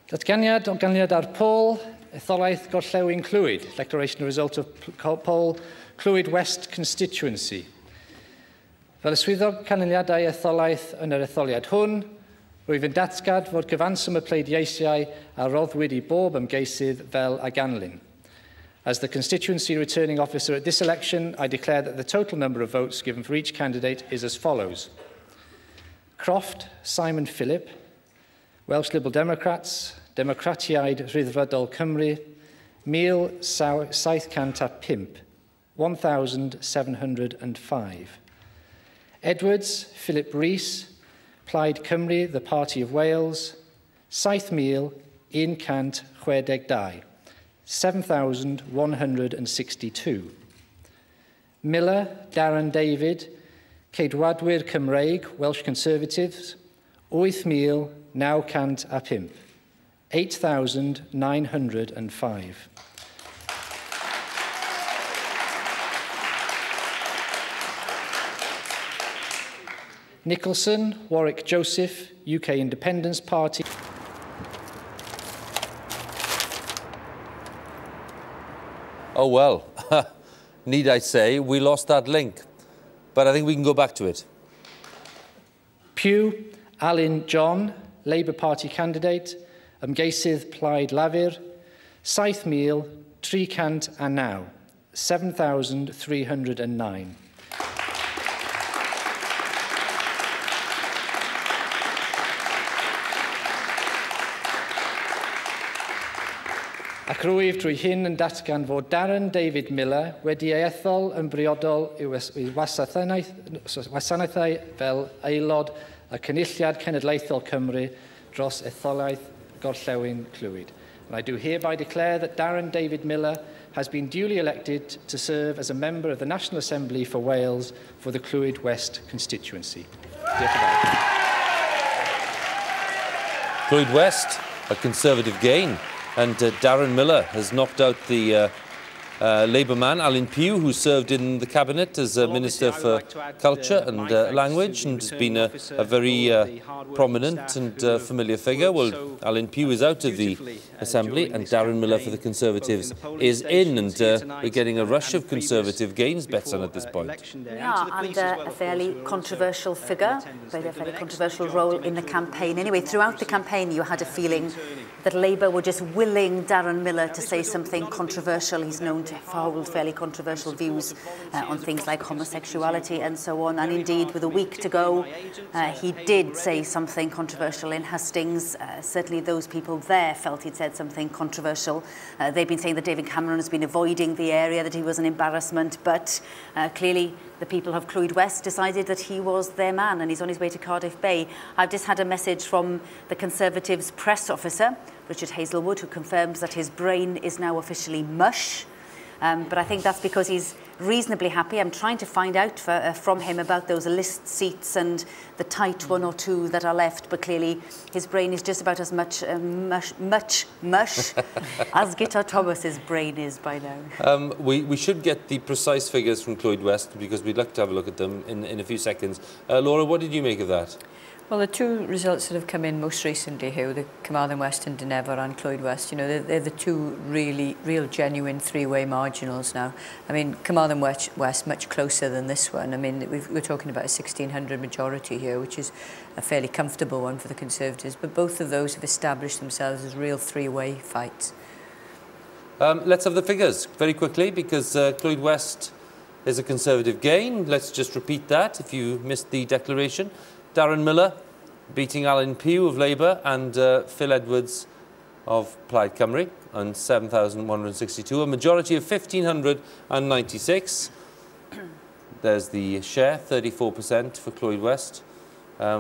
Datganiad o ganlyniad ar pôl, etholaeth Gorllewin Clwyd. Declaration of result of poll Clwyd West constituency. Fel y swyddog canlyniadau etholaeth yn yr etholiad hwn, rwyf yn datgad fod cyfanswm y pleidleisiau a roddwyd I bob ymgeisydd fel a ganlyn. As the constituency returning officer at this election, I declare that the total number of votes given for each candidate is as follows. Croft, Simon Phillip, Welsh Liberal Democrats, Democratiaid Rhyddfrydol Cymru, 1,705, 1,705. Edwards, Philip Rees, Plaid Cymru, the Party of Wales, 7,162, 7,162. Miller, Darren David, Ceidwadwyr Cymreig, Welsh Conservatives, 8,905, 8,905. Nicholson, Warwick Joseph, UK Independence Party. Oh, well, need I say, we lost that link. But I think we can go back to it. Pew, Alun John, Labour Party candidate, ymgeisydd Plaid Lafur, 7,309, 7,309. Ac rwyf drwy hyn yn datgan fod Darren David Miller wedi ei ethol yn briodol I wasanaethau fel aelod y Cynulliad Cenedlaethol Cymru dros etholaeth Gorllewin Clwyd. And I do hereby declare that Darren David Miller has been duly elected to serve as a member of the National Assembly for Wales for the Clwyd West constituency. Clwyd West, a Conservative gain. And Darren Miller has knocked out the Labour man, Alun Puw, who served in the Cabinet as Minister for Culture and Language and has been a very prominent and familiar figure. Well, Alun Puw is out of the Assembly and Darren Miller for the Conservatives is in, and we're getting a rush of Conservative gains, Betsan, at this point. Yeah, and a fairly controversial figure, played a fairly controversial role in the campaign. Anyway, throughout the campaign you had a feeling that Labour were just willing Darren Miller to say something controversial. He's known to hold fairly controversial views on things like homosexuality and so on. And indeed, with a week to go, he did say something controversial in Hastings. Certainly those people there felt he'd said something controversial. They've been saying that David Cameron has been avoiding the area, that he was an embarrassment, but clearly the people of Clwyd West decided that he was their man and he's on his way to Cardiff Bay. I've just had a message from the Conservatives press officer, Richard Hazelwood, who confirms that his brain is now officially mush. But I think that's because he's reasonably happy. I'm trying to find out from him about those list seats and the tight one or two that are left, but clearly his brain is just about as much mush as Gitta Thomas's brain is by now. We should get the precise figures from Clwyd West because we'd like to have a look at them in a few seconds. Laura, what did you make of that? Well, the two results that have come in most recently here, the Carmarthen West and Dynevor and Clwyd West, you know, they're the two real genuine three-way marginals now. I mean, Carmarthen West much closer than this one. I mean, we're talking about a 1,600 majority here, which is a fairly comfortable one for the Conservatives. But both of those have established themselves as real three-way fights. Let's have the figures very quickly because Clwyd West is a Conservative gain. Let's just repeat that if you missed the declaration. Darren Miller beating Alun Puw of Labour and Phil Edwards of Plaid Cymru on 7,162, a majority of 1,596. There's the share, 34% for Clwyd West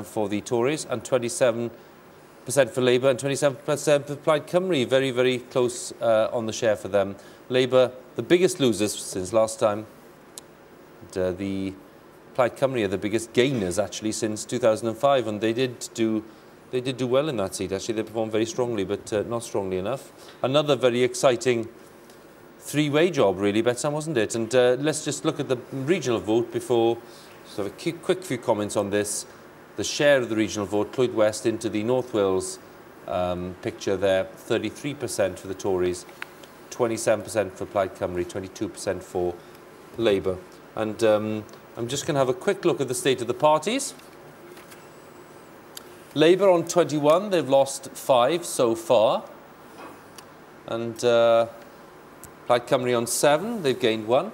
for the Tories and 27% for Labour and 27% for Plaid Cymru. Very, very close on the share for them. Labour, the biggest losers since last time. And, the Plaid Cymru are the biggest gainers actually since 2005, and they did do well in that seat. Actually, they performed very strongly, but not strongly enough. Another very exciting three-way job, really, Betsan, wasn't it? And let's just look at the regional vote before. So a quick few comments on this. The share of the regional vote, Clwyd West into the North Wales picture there. 33% for the Tories, 27% for Plaid Cymru, 22% for Labour. And I'm just going to have a quick look at the state of the parties. Labour on 21, they've lost 5 so far. And Plaid Cymru on 7, they've gained 1.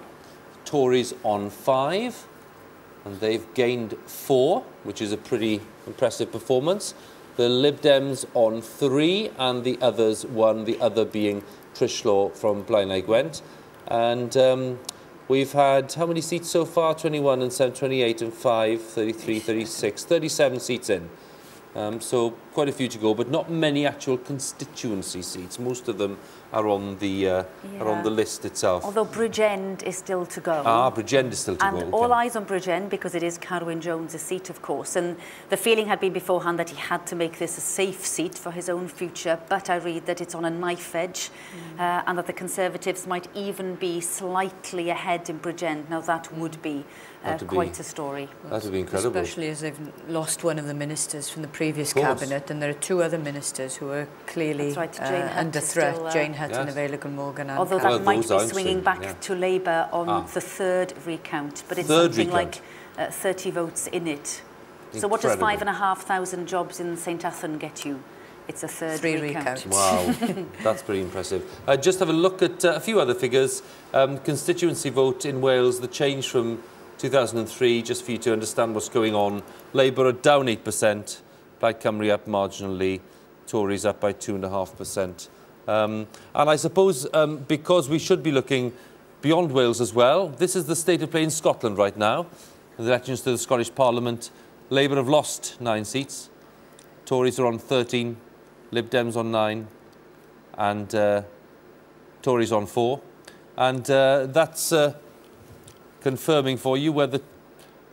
Tories on 5, and they've gained 4, which is a pretty impressive performance. The Lib Dems on 3, and the others 1, the other being Trish Law from Blaenau Gwent. And we've had, how many seats so far? 21 and 7, 28 and 5, 33, 36, 37 seats in. So quite a few to go, but not many actual constituency seats. Most of them are on the list itself. Although Bridgend is still to go. Ah, Bridgend is still to go. And all eyes on Bridgend, because it is Carwyn Jones' seat, of course. And the feeling had been beforehand that he had to make this a safe seat for his own future. But I read that it's on a knife edge, and that the Conservatives might even be slightly ahead in Bridgend. Now that would be quite a story. That would be incredible. Especially as they've lost one of the ministers from the previous cabinet, and there are 2 other ministers who are clearly under threat. Jane Hutton of Ailagh Morgan. And although that might be swinging back to Labour on the 3rd recount, but it's something like 30 votes in it. So what does 5,500 jobs in St Athan get you? It's a 3rd recount. Wow, that's pretty impressive. Just have a look at a few other figures. Constituency vote in Wales, the change from 2003, just for you to understand what's going on. Labour are down 8%, Plaid Cymru up marginally, Tories up by 2.5%. And I suppose because we should be looking beyond Wales as well, this is the state of play in Scotland right now. The elections to the Scottish Parliament, Labour have lost 9 seats, Tories are on 13, Lib Dems on 9, and Tories on 4. And that's confirming for you where the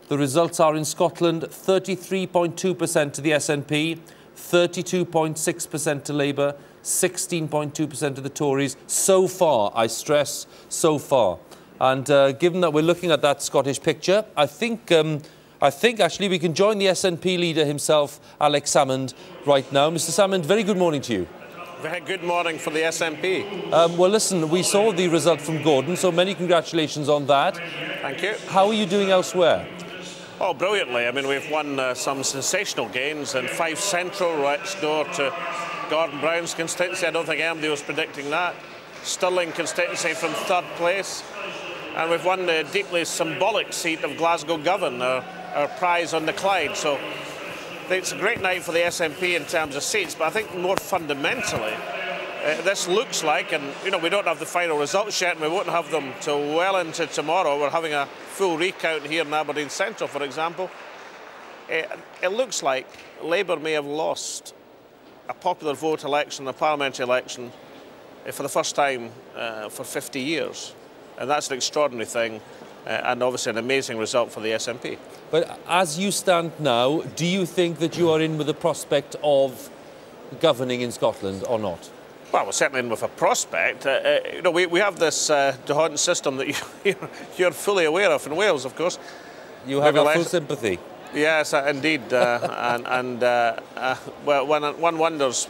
results are in Scotland. 33.2% to the SNP, 32.6% to Labour, 16.2% to the Tories. So far, I stress, so far. And given that we're looking at that Scottish picture, I think actually we can join the SNP leader himself, Alex Salmond, right now. Mr. Salmond, very good morning to you. Very good morning for the SNP. Well, listen, we saw the result from Gordon, so many congratulations on that. Thank you. How are you doing elsewhere? Oh, brilliantly. I mean, we've won some sensational gains in Fife Central, right next door to Gordon Brown's constituency. I don't think anybody was predicting that. Stirling constituency from 3rd place. And we've won the deeply symbolic seat of Glasgow Govan, our prize on the Clyde. So it's a great night for the SNP in terms of seats, but I think more fundamentally, this looks like, and you know, we don't have the final results yet, and we won't have them till well into tomorrow. We're having a full recount here in Aberdeen Central, for example. It looks like Labour may have lost a popular vote election, a parliamentary election, for the first time for 50 years. And that's an extraordinary thing, and obviously an amazing result for the SNP. But as you stand now, do you think that you are in with the prospect of governing in Scotland or not? Well, we're certainly in with a prospect. You know, we have this D'Hondt system that you're fully aware of in Wales, of course. You have our full sympathy. Yes, indeed. Well, one wonders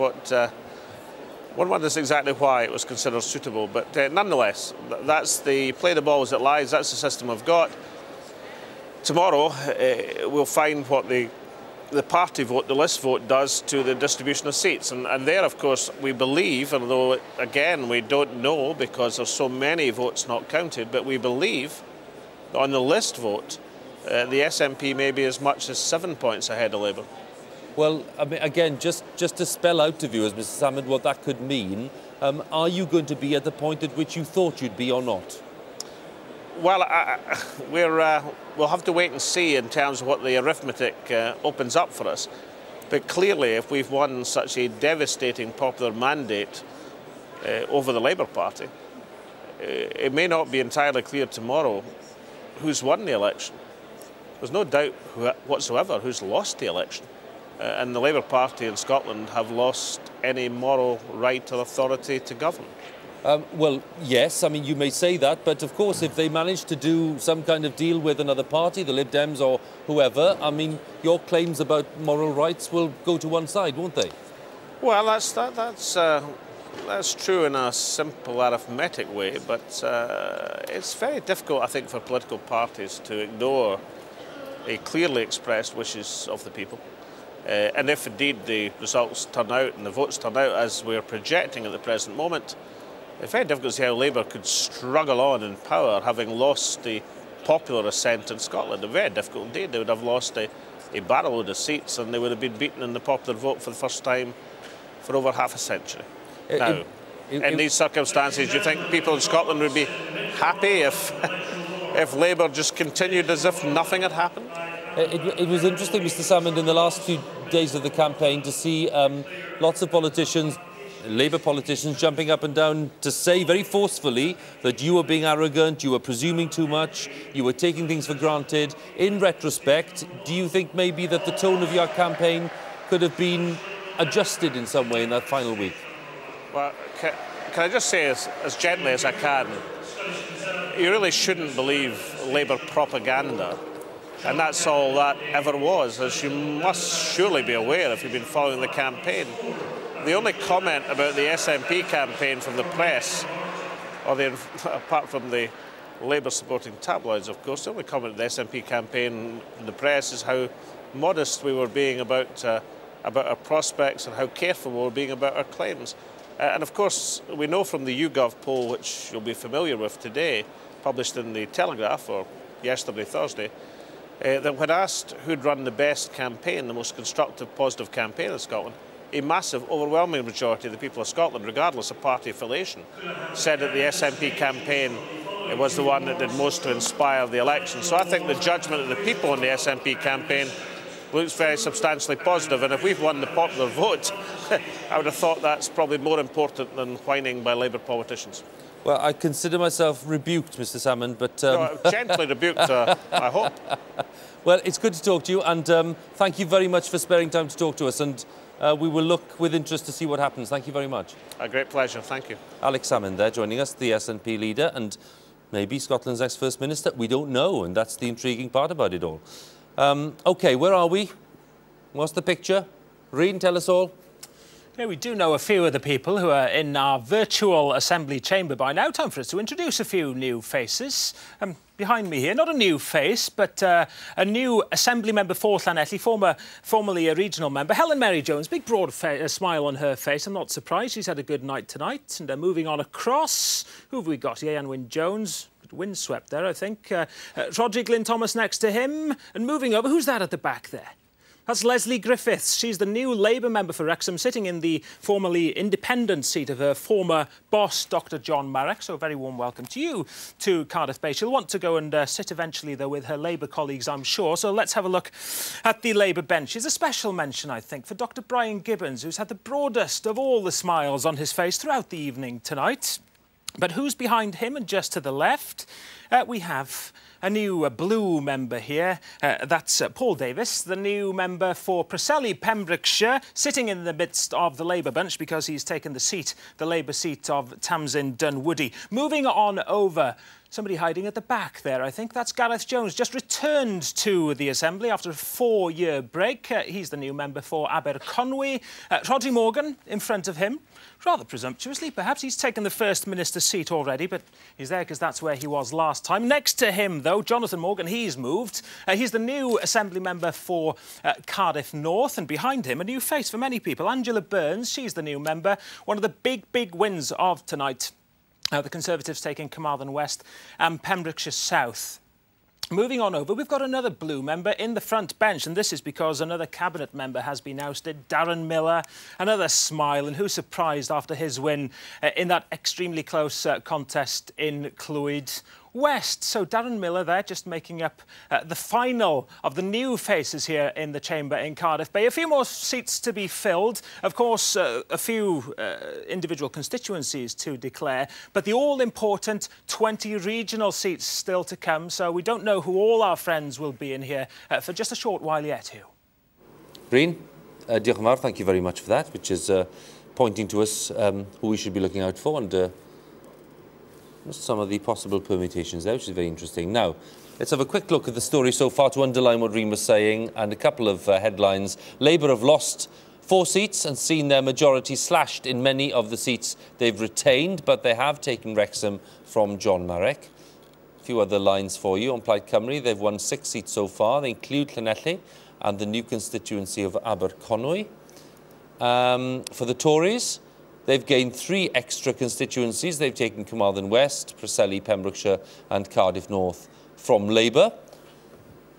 one wonders exactly why it was considered suitable. But nonetheless, that's the play the ball as it lies. That's the system we've got. Tomorrow, we'll find what the party vote, the list vote, does to the distribution of seats. And there, of course, we believe, although, again, we don't know because there's so many votes not counted, but we believe that on the list vote, the SNP may be as much as 7 points ahead of Labour. Well, I mean, again, just to spell out to viewers, Mr. Salmond, what that could mean, are you going to be at the point at which you thought you'd be or not? Well, we'll have to wait and see in terms of what the arithmetic opens up for us. But clearly, if we've won such a devastating popular mandate over the Labour Party, it may not be entirely clear tomorrow who's won the election. There's no doubt whatsoever who's lost the election. And the Labour Party in Scotland have lost any moral right or authority to govern. Well, yes, I mean, you may say that, but of course, if they manage to do some kind of deal with another party, the Lib Dems or whoever, I mean, your claims about moral rights will go to one side, won't they? Well, that's true in a simple arithmetic way, but it's very difficult, I think, for political parties to ignore a clearly expressed wishes of the people. And if indeed the results turn out and the votes turn out as we're projecting at the present moment, it's very difficult to see how Labour could struggle on in power, having lost the popular assent in Scotland. Very difficult indeed. They would have lost a barrel load of seats, and they would have been beaten in the popular vote for the first time for over half a century. Now, in these circumstances, do you think people in Scotland would be happy if Labour just continued as if nothing had happened? It was interesting, Mr. Salmond, in the last few days of the campaign to see lots of politicians, Labour politicians, jumping up and down to say very forcefully that you were being arrogant, you were presuming too much, you were taking things for granted. In retrospect, do you think maybe that the tone of your campaign could have been adjusted in some way in that final week? Well, can I just say as gently as I can, you really shouldn't believe Labour propaganda. And that's all that ever was, as you must surely be aware if you've been following the campaign. The only comment about the SNP campaign from the press, apart from the Labour-supporting tabloids, of course, the only comment of the SNP campaign in the press is how modest we were being about our prospects and how careful we were being about our claims. And of course, we know from the YouGov poll, which you'll be familiar with today, published in the Telegraph, or yesterday, Thursday, that when asked who'd run the best campaign, the most constructive, positive campaign in Scotland, a massive, overwhelming majority of the people of Scotland, regardless of party affiliation, said that the SNP campaign was the one that did most to inspire the election. So I think the judgment of the people in the SNP campaign looks very substantially positive, and if we've won the popular vote, I would have thought that's probably more important than whining by Labour politicians. Well, I consider myself rebuked, Mr. Salmond, but... No, gently rebuked, I hope. Well, it's good to talk to you, and thank you very much for sparing time to talk to us, and we will look with interest to see what happens. Thank you very much. A great pleasure, thank you. Alex Salmond there joining us, the SNP leader, and maybe Scotland's next First Minister. We don't know, and that's the intriguing part about it all. OK, where are we? What's the picture? Rhun, tell us all. Yeah, we do know a few of the people who are in our virtual assembly chamber by now. Time for us to introduce a few new faces. Behind me here, not a new face, but a new Assembly member for Llanelli, formerly a regional member, Helen Mary Jones. Big broad smile on her face. I'm not surprised. She's had a good night tonight. And moving on across, who have we got? Ian Wyn Jones. Windswept there, I think. Roderick Glyn Thomas next to him. And moving over, who's that at the back there? That's Leslie Griffiths. She's the new Labour member for Wrexham, sitting in the formerly independent seat of her former boss, Dr John Marek. So a very warm welcome to you to Cardiff Bay. She'll want to go and sit eventually, though, with her Labour colleagues, I'm sure. So let's have a look at the Labour bench. There's a special mention, I think, for Dr Brian Gibbons, who's had the broadest of all the smiles on his face throughout the evening tonight. But who's behind him? And just to the left, we have a new blue member here. That's Paul Davis, the new member for Preseli, Pembrokeshire, sitting in the midst of the Labour bench because he's taken the seat, the Labour seat of Tamsin Dunwoody. Moving on over, somebody hiding at the back there, I think. That's Gareth Jones, just returned to the Assembly after a 4-year break. He's the new member for Aberconwy. Rhodri Morgan in front of him. Rather presumptuously, perhaps. He's taken the First Minister's seat already, but he's there because that's where he was last time. Next to him, though, Jonathan Morgan, he's moved. He's the new Assembly member for Cardiff North, and behind him, a new face for many people, Angela Burns. She's the new member. One of the big wins of tonight. The Conservatives taking Carmarthen West and Pembrokeshire South. Moving on over, we've got another blue member in the front bench, and this is because another cabinet member has been ousted, Darren Miller. Another smile, and who's surprised after his win in that extremely close contest in Clwyd West. So Darren Miller there, just making up the final of the new faces here in the chamber in Cardiff Bay. A few more seats to be filled. Of course, a few individual constituencies to declare, but the all-important 20 regional seats still to come. So we don't know who all our friends will be in here for just a short while yet, Huw. Rhun, diolch yn fawr, thank you very much for that, which is pointing to us who we should be looking out for, and just some of the possible permutations there, which is very interesting. Now, let's have a quick look at the story so far to underline what Rhun was saying, and a couple of headlines. Labour have lost 4 seats and seen their majority slashed in many of the seats they've retained, but they have taken Wrexham from John Marek. A few other lines for you. On Plaid Cymru, they've won 6 seats so far. They include Llanelli and the new constituency of Aberconwy. For the Tories, they've gained 3 extra constituencies. They've taken Carmarthen West, Preseli, Pembrokeshire and Cardiff North from Labour.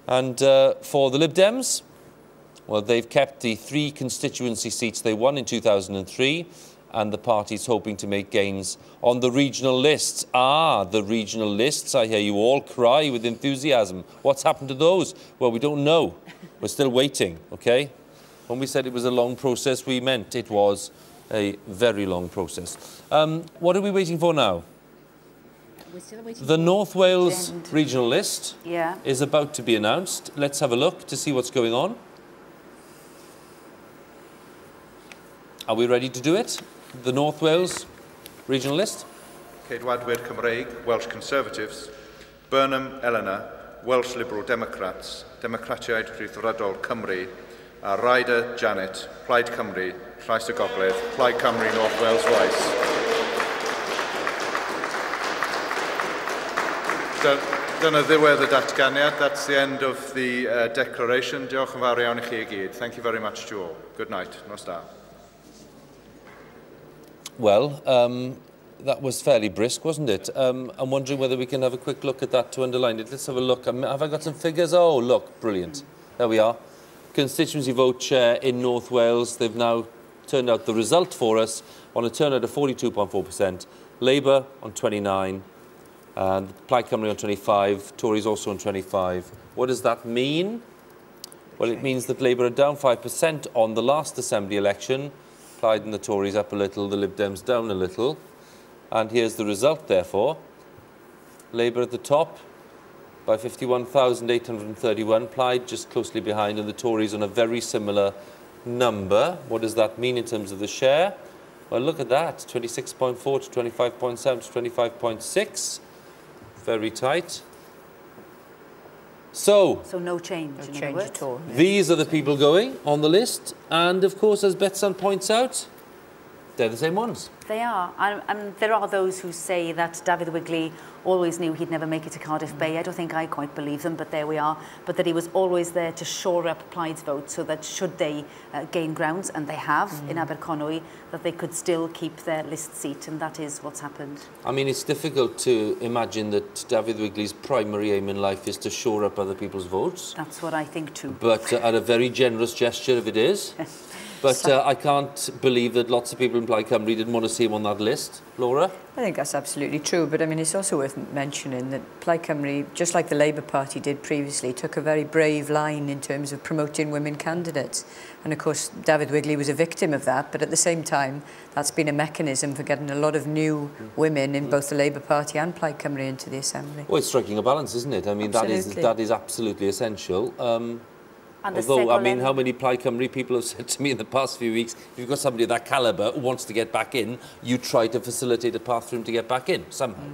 And for the Lib Dems, well, they've kept the 3 constituency seats they won in 2003, and the party's hoping to make gains on the regional lists. Ah, the regional lists. I hear you all cry with enthusiasm. What's happened to those? Well, we don't know. We're still waiting, OK? When we said it was a long process, we meant it was a very long process. What are we waiting for now? We're still waiting the North Wales regional list is about to be announced. Let's have a look to see what's going on. Are we ready to do it? The North Wales regional list? Ceidwadwyr Cymreig, Welsh Conservatives, Burnham Eleanor, Welsh Liberal Democrats, Democratiaid Rhyddfrydol Cymru, Ryder Janet, Plaid Cymru, Llais y Gogledd, Plaid Cymru, North Wales Rice. Dyna ddiwedd y datganiad. That's the end of the declaration. Diolch yn fawr iawn I chi I gyd. Thank you very much to you all. Good night. Nos da. Well, that was fairly brisk, wasn't it? I'm wondering whether we can have a quick look at that to underline it. Let's have a look. Have I got some figures? Oh, look, brilliant. There we are. Constituency vote share in North Wales. They've now turned out the result for us on a turnout of 42.4%. Labour on 29, and Plaid Cymru on 25, Tories also on 25. What does that mean? Well, it means that Labour are down 5% on the last Assembly election. Plaid and the Tories up a little, the Lib Dems down a little. And here's the result, therefore. Labour at the top by 51,831. Plaid just closely behind, and the Tories on a very similar number. What does that mean in terms of the share? Well, look at that, 26.4 to 25.7 to 25.6. Very tight. So no change, no change at all. These are the people going on the list, and of course, as Betsan points out, they're the same ones. They are, and there are those who say that David Wigley always knew he'd never make it to Cardiff Bay. I don't think I quite believe them, but there we are. But that he was always there to shore up Plaid's vote, so that should they gain grounds, and they have in Aberconwy, that they could still keep their list seat, and that is what's happened. I mean, it's difficult to imagine that David Wigley's primary aim in life is to shore up other people's votes. That's what I think too. But at a very generous gesture, if it is. But I can't believe that lots of people in Plaid Cymru didn't want to see him on that list. Laura? I think that's absolutely true, but I mean, it's also worth mentioning that Plaid Cymru, just like the Labour Party did previously, took a very brave line in terms of promoting women candidates. And of course, David Wigley was a victim of that, but at the same time, that's been a mechanism for getting a lot of new women in both the Labour Party and Plaid Cymru into the Assembly. Well, it's striking a balance, isn't it? I mean, that is absolutely essential. Although, I mean, how many Plaid Cymru people have said to me in the past few weeks, if you've got somebody of that calibre who wants to get back in, you try to facilitate a path for him to get back in, somehow,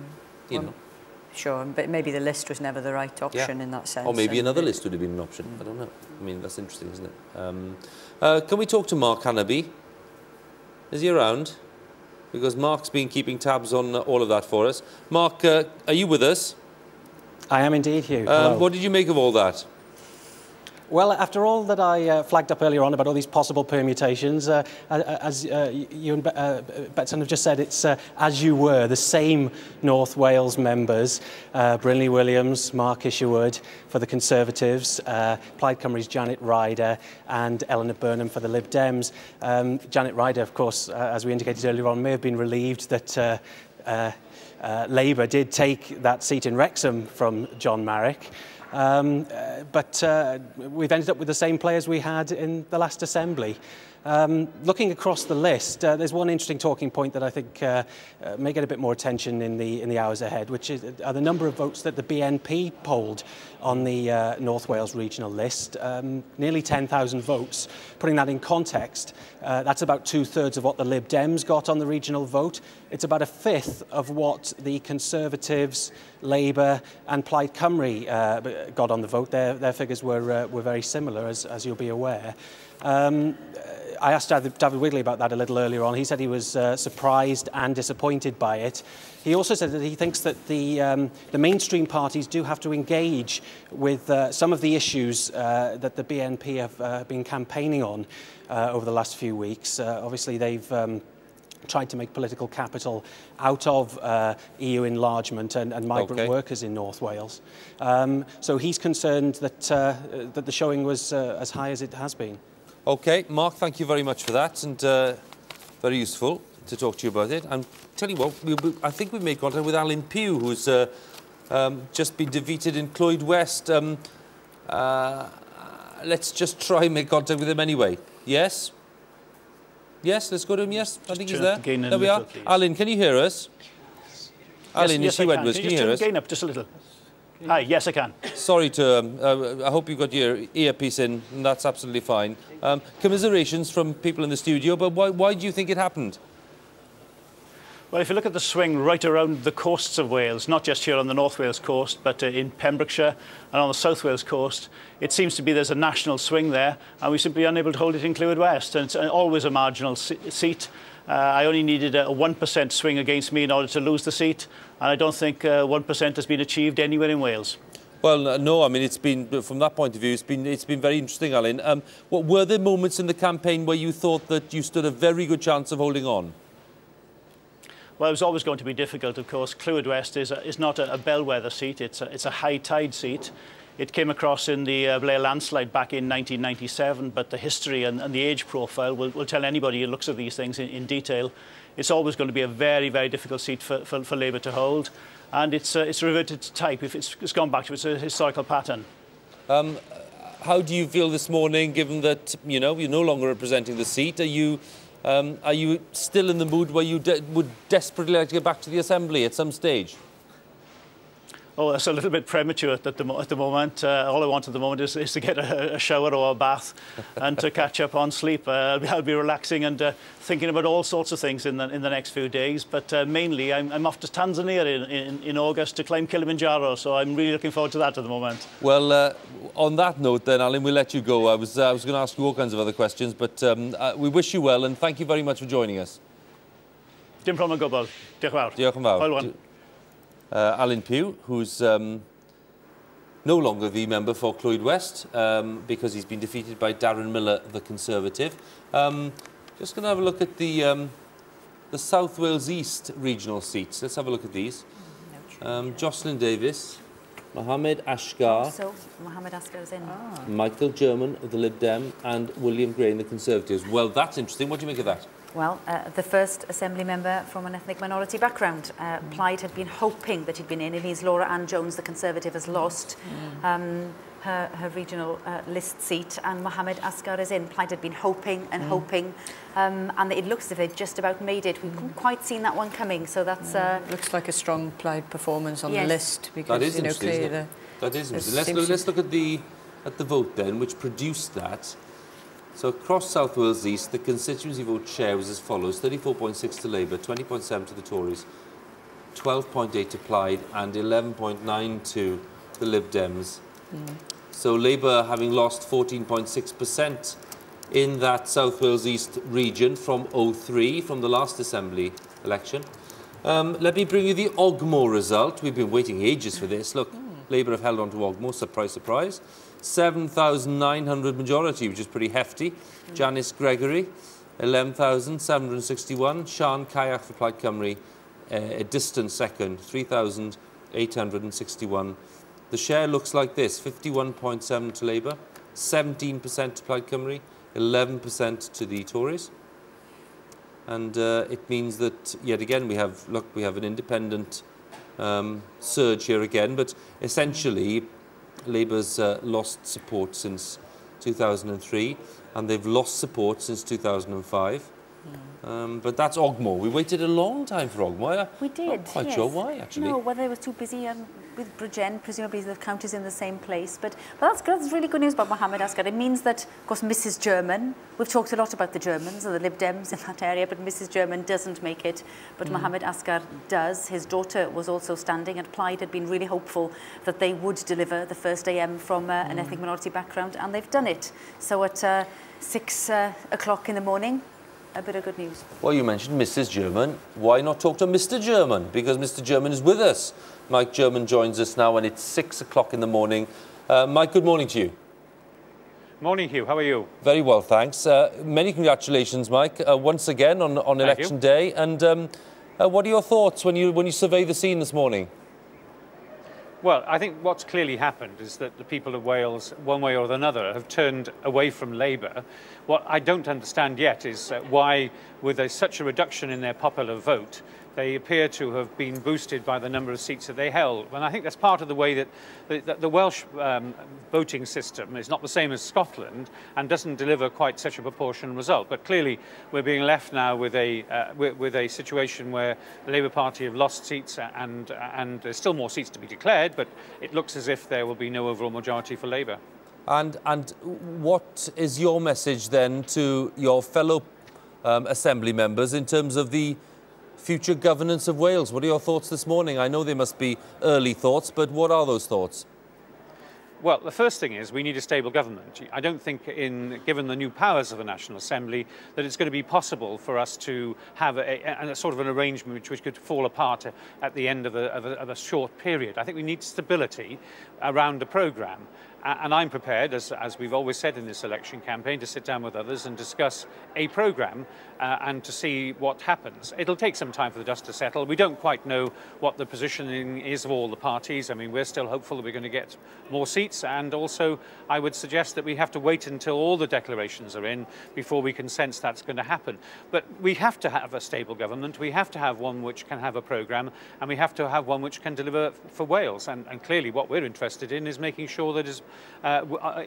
you know. Sure, but maybe the list was never the right option in that sense. Or maybe another list would have been an option, I don't know. I mean, that's interesting, isn't it? Can we talk to Mark Hannaby? Is he around? Because Mark's been keeping tabs on all of that for us. Mark, are you with us? I am indeed, Huw. What did you make of all that? Well, after all that I flagged up earlier on about all these possible permutations, as you and Betsan have just said, it's as you were, the same North Wales members, Brynley Williams, Mark Isherwood for the Conservatives, Plaid Cymru's Janet Ryder and Eleanor Burnham for the Lib Dems. Janet Ryder, of course, as we indicated earlier on, may have been relieved that Labour did take that seat in Wrexham from John Marek. But we've ended up with the same players we had in the last Assembly. Looking across the list, there's one interesting talking point that I think may get a bit more attention in the hours ahead, which is the number of votes that the BNP polled on the North Wales regional list. Nearly 10,000 votes. Putting that in context, that's about 2/3 of what the Lib Dems got on the regional vote. It's about 1/5 of what the Conservatives, Labour and Plaid Cymru got on the vote. Their figures were very similar, as you'll be aware. I asked David Wigley about that a little earlier on. He said he was surprised and disappointed by it. He also said that he thinks that the mainstream parties do have to engage with some of the issues that the BNP have been campaigning on over the last few weeks. Obviously, they've tried to make political capital out of EU enlargement and migrant workers in North Wales. So he's concerned that, that the showing was as high as it has been. OK, Mark, thank you very much for that, and very useful to talk to you about it. And tell you what, I think we made contact with Alan Pugh, who's just been defeated in Clwyd West. Let's just try and make contact with him anyway. Yes? Yes, let's go to him, yes? I think he's there. There we are. Please. Alan, can you hear us? Alan, yes, Huw Edwards, can you hear us? Gain up just a little. Hi, yes, I can. Sorry to... I hope you've got your earpiece in, and that's absolutely fine. Commiserations from people in the studio, but why do you think it happened? Well, if you look at the swing right around the coasts of Wales, not just here on the North Wales coast, but in Pembrokeshire and on the South Wales coast, it seems to be there's a national swing there, and we're simply unable to hold it in Clwyd West. And it's always a marginal seat. I only needed a 1% swing against me in order to lose the seat, and I don't think 1% has been achieved anywhere in Wales. Well, no, I mean, it's been, from that point of view, it's been very interesting, Alan. What were there moments in the campaign where you thought that you stood a very good chance of holding on? Well, it was always going to be difficult, of course. Clwyd West is not a bellwether seat. It's a high tide seat. It came across in the Blair landslide back in 1997, but the history and the age profile will tell anybody who looks at these things in detail. It's always going to be a very, very difficult seat for Labour to hold. And it's reverted to type. If it's gone back to its historical pattern. How do you feel this morning, given that, you know, you're no longer representing the seat? Are you still in the mood where you would desperately like to get back to the Assembly at some stage? Oh, that's a little bit premature at the moment. All I want at the moment is to get a shower or a bath and to catch up on sleep. I'll be relaxing and thinking about all sorts of things in the next few days. But mainly, I'm off to Tanzania in August to climb Kilimanjaro, so I'm really looking forward to that at the moment. Well, on that note then, Alan, we'll let you go. I was going to ask you all kinds of other questions, but we wish you well, and thank you very much for joining us. Dim problem o gwbl. Diolch yn fawr. Diolch yn fawr. Alan Pugh, who's no longer the member for Clwyd West because he's been defeated by Darren Miller, the Conservative. Just going to have a look at the South Wales East regional seats. Let's have a look at these. Jocelyn Davis, Mohammed Ashgar. So, Mohammed Ashgar is in. Michael German of the Lib Dem and William Gray, the Conservatives. Well, that's interesting. What do you make of that? Well, the first Assembly member from an ethnic minority background. Plaid had been hoping that he'd been in. It means Laura Ann Jones, the Conservative, has lost her regional list seat, and Mohammed Ashgar is in. Plaid had been hoping and hoping, and it looks as if they've just about made it. We couldn't quite seen that one coming, so that's... looks like a strong Plaid performance on the list, because, that is interesting, isn't it? That is interesting. Let's look at the vote then, which produced that. So across South Wales East, the constituency vote share was as follows: 34.6 to Labour, 20.7 to the Tories, 12.8 to Plaid, and 11.9 to the Lib Dems. So Labour having lost 14.6% in that South Wales East region from 03, from the last Assembly election. Let me bring you the Ogmore result. We've been waiting ages for this. Look, Labour have held on to Ogmore, surprise, surprise. 7,900 majority, which is pretty hefty. Janice Gregory, 11,761. Sian Caich for Plaid Cymru, a distant second, 3,861. The share looks like this: 51.7 to Labour, 17% to Plaid Cymru, 11% to the Tories. And it means that, yet again, we have an independent surge here again, but essentially Labour's lost support since 2003, and they've lost support since 2005. But that's Ogmore. We waited a long time for Ogmore. We did, I'm not quite yes. sure why, actually. No, whether they were too busy with Bridgend, presumably the counties in the same place. But that's good. That's really good news about Mohammed Asghar. It means that, of course, Mrs. German, we've talked a lot about the Germans and the Lib Dems in that area, but Mrs. German doesn't make it. But Mohammed Asghar does. His daughter was also standing, and Plaid had been really hopeful that they would deliver the first AM from an ethnic minority background, and they've done it. So at 6 o'clock in the morning, a bit of good news. Well, you mentioned Mrs. German. Why not talk to Mr. German? Because Mr. German is with us. Mike German joins us now, and it's 6 o'clock in the morning. Mike, good morning to you. Morning, Huw. How are you? Very well, thanks. Many congratulations, Mike, once again on election day. And what are your thoughts when you survey the scene this morning? Well, I think what's clearly happened is that the people of Wales, one way or another, have turned away from Labour. What I don't understand yet is why, with such a reduction in their popular vote, they appear to have been boosted by the number of seats that they held. And I think that's part of the way that the Welsh voting system is not the same as Scotland and doesn't deliver quite such a proportional result. But clearly, we're being left now with a situation where the Labour Party have lost seats, and there's still more seats to be declared, but it looks as if there will be no overall majority for Labour. And what is your message then to your fellow Assembly members in terms of the future governance of Wales? What are your thoughts this morning? I know they must be early thoughts, but what are those thoughts? Well, the first thing is we need a stable government. I don't think, given the new powers of the National Assembly, that it's going to be possible for us to have a sort of an arrangement which could fall apart at the end of a short period. I think we need stability around a programme. And I'm prepared, as we've always said in this election campaign, to sit down with others and discuss a programme and to see what happens. It'll take some time for the dust to settle. We don't quite know what the positioning is of all the parties. I mean, we're still hopeful that we're going to get more seats, and also I would suggest that we have to wait until all the declarations are in before we can sense that's going to happen. But we have to have a stable government. We have to have one which can have a programme, and we have to have one which can deliver for Wales. And clearly what we're interested in is making sure that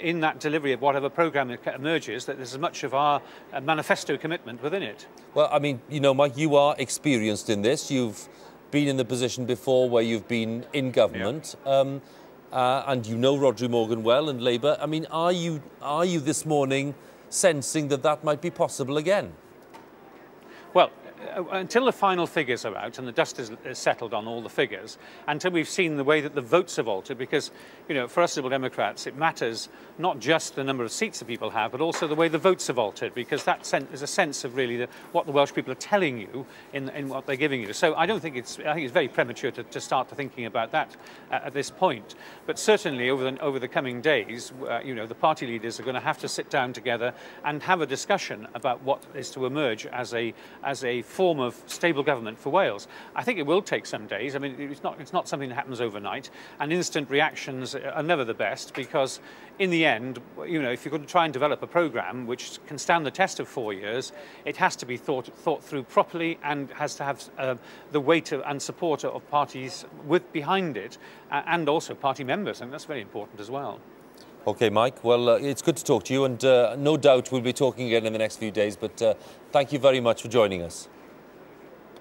in that delivery of whatever programme emerges, that there's as much of our manifesto commitment within it. Well, I mean, you know, Mike, you are experienced in this. You've been in the position before where you've been in government, and you know Rhodri Morgan well and Labour. I mean, are you this morning sensing that that might be possible again? Well, until the final figures are out and the dust is settled on all the figures, until we've seen the way that the votes have altered, because, you know, for us Liberal Democrats, it matters not just the number of seats that people have, but also the way the votes have altered, because that is a sense of really what the Welsh people are telling you in what they're giving you. So I think it's very premature to start thinking about that at this point. But certainly over the coming days, you know, the party leaders are going to have to sit down together and have a discussion about what is to emerge as a form of stable government for Wales. I think it will take some days. I mean, it's not something that happens overnight, and instant reactions are never the best, because in the end, you know, if you're going to try and develop a programme which can stand the test of 4 years, it has to be thought through properly and has to have the weight and support of parties behind it, and also party members, and that's very important as well. OK, Mike, well, it's good to talk to you, and no doubt we'll be talking again in the next few days, but thank you very much for joining us.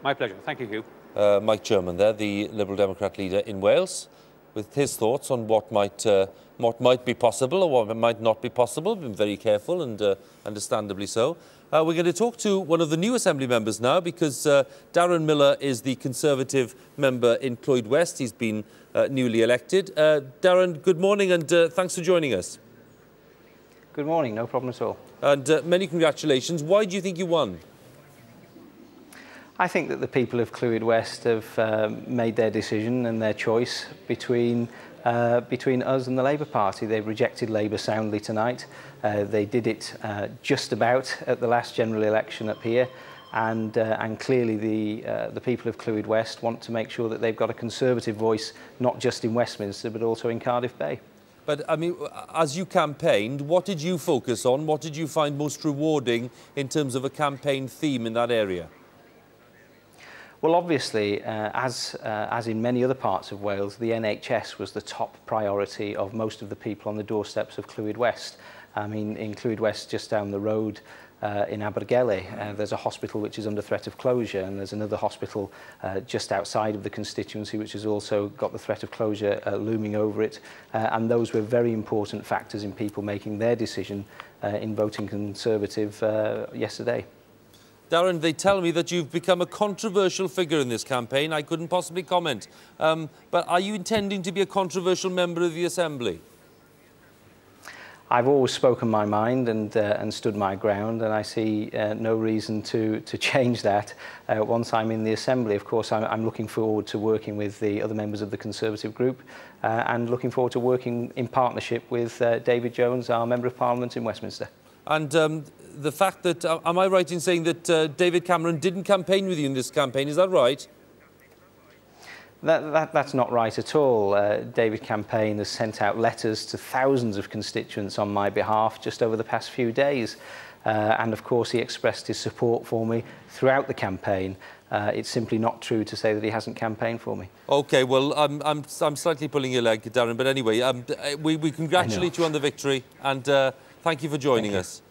My pleasure. Thank you, Huw. Mike German there, the Liberal Democrat leader in Wales, with his thoughts on what might be possible or what might not be possible. Been very careful, and understandably so. We're going to talk to one of the new Assembly members now, because Darren Miller is the Conservative member in Clwyd West. He's been newly elected. Darren, good morning, and thanks for joining us. Good morning, no problem at all. And many congratulations. Why do you think you won? I think that the people of Clwyd West have made their decision and their choice between us and the Labour Party. They've rejected Labour soundly tonight. They did it just about at the last general election up here, and clearly the people of Clwyd West want to make sure that they've got a Conservative voice, not just in Westminster but also in Cardiff Bay. But, I mean, as you campaigned, what did you focus on? What did you find most rewarding in terms of a campaign theme in that area? Well, obviously, as in many other parts of Wales, the NHS was the top priority of most of the people on the doorsteps of Clwyd West. I mean, in Clwyd West, just down the road, in Abergele. There's a hospital which is under threat of closure, and there's another hospital just outside of the constituency which has also got the threat of closure looming over it. And those were very important factors in people making their decision in voting Conservative yesterday. Darren, they tell me that you've become a controversial figure in this campaign. I couldn't possibly comment. But are you intending to be a controversial member of the Assembly? I've always spoken my mind and stood my ground, and I see no reason to change that once I'm in the Assembly. Of course, I'm looking forward to working with the other members of the Conservative group and looking forward to working in partnership with David Jones, our Member of Parliament in Westminster. And the fact that, am I right in saying that David Cameron didn't campaign with you in this campaign, is that right? That's not right at all. David Campaign has sent out letters to thousands of constituents on my behalf just over the past few days. And of course, he expressed his support for me throughout the campaign. It's simply not true to say that he hasn't campaigned for me. OK, well, I'm slightly pulling your leg, Darren, but anyway, we congratulate you on the victory, and thank you for joining us.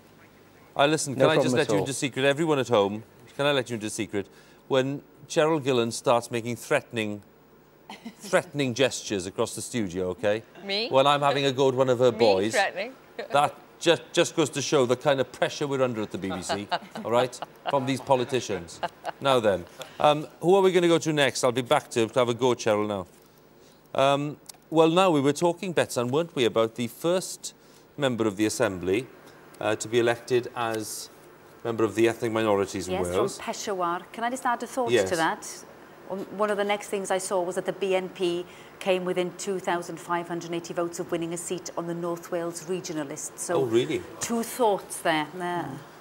Listen, can I just let you into secret, everyone at home, can I let you into a secret? When CHERYL GILLAN starts making threatening gestures across the studio, OK? Me? When I'm having a go at one of her boys. Threatening? That just goes to show the kind of pressure we're under at the BBC, all right, from these politicians. Now then, who are we going to go to next? I'll be back to have a go at CHERYL now. Well, now we were talking, Betsan, weren't we, about the first member of the Assembly to be elected as member of the ethnic minorities in Wales. Yes, from Peshawar. Can I just add a thought to that? One of the next things I saw was that the BNP came within 2,580 votes of winning a seat on the North Wales regional list. So, really? 2 thoughts there.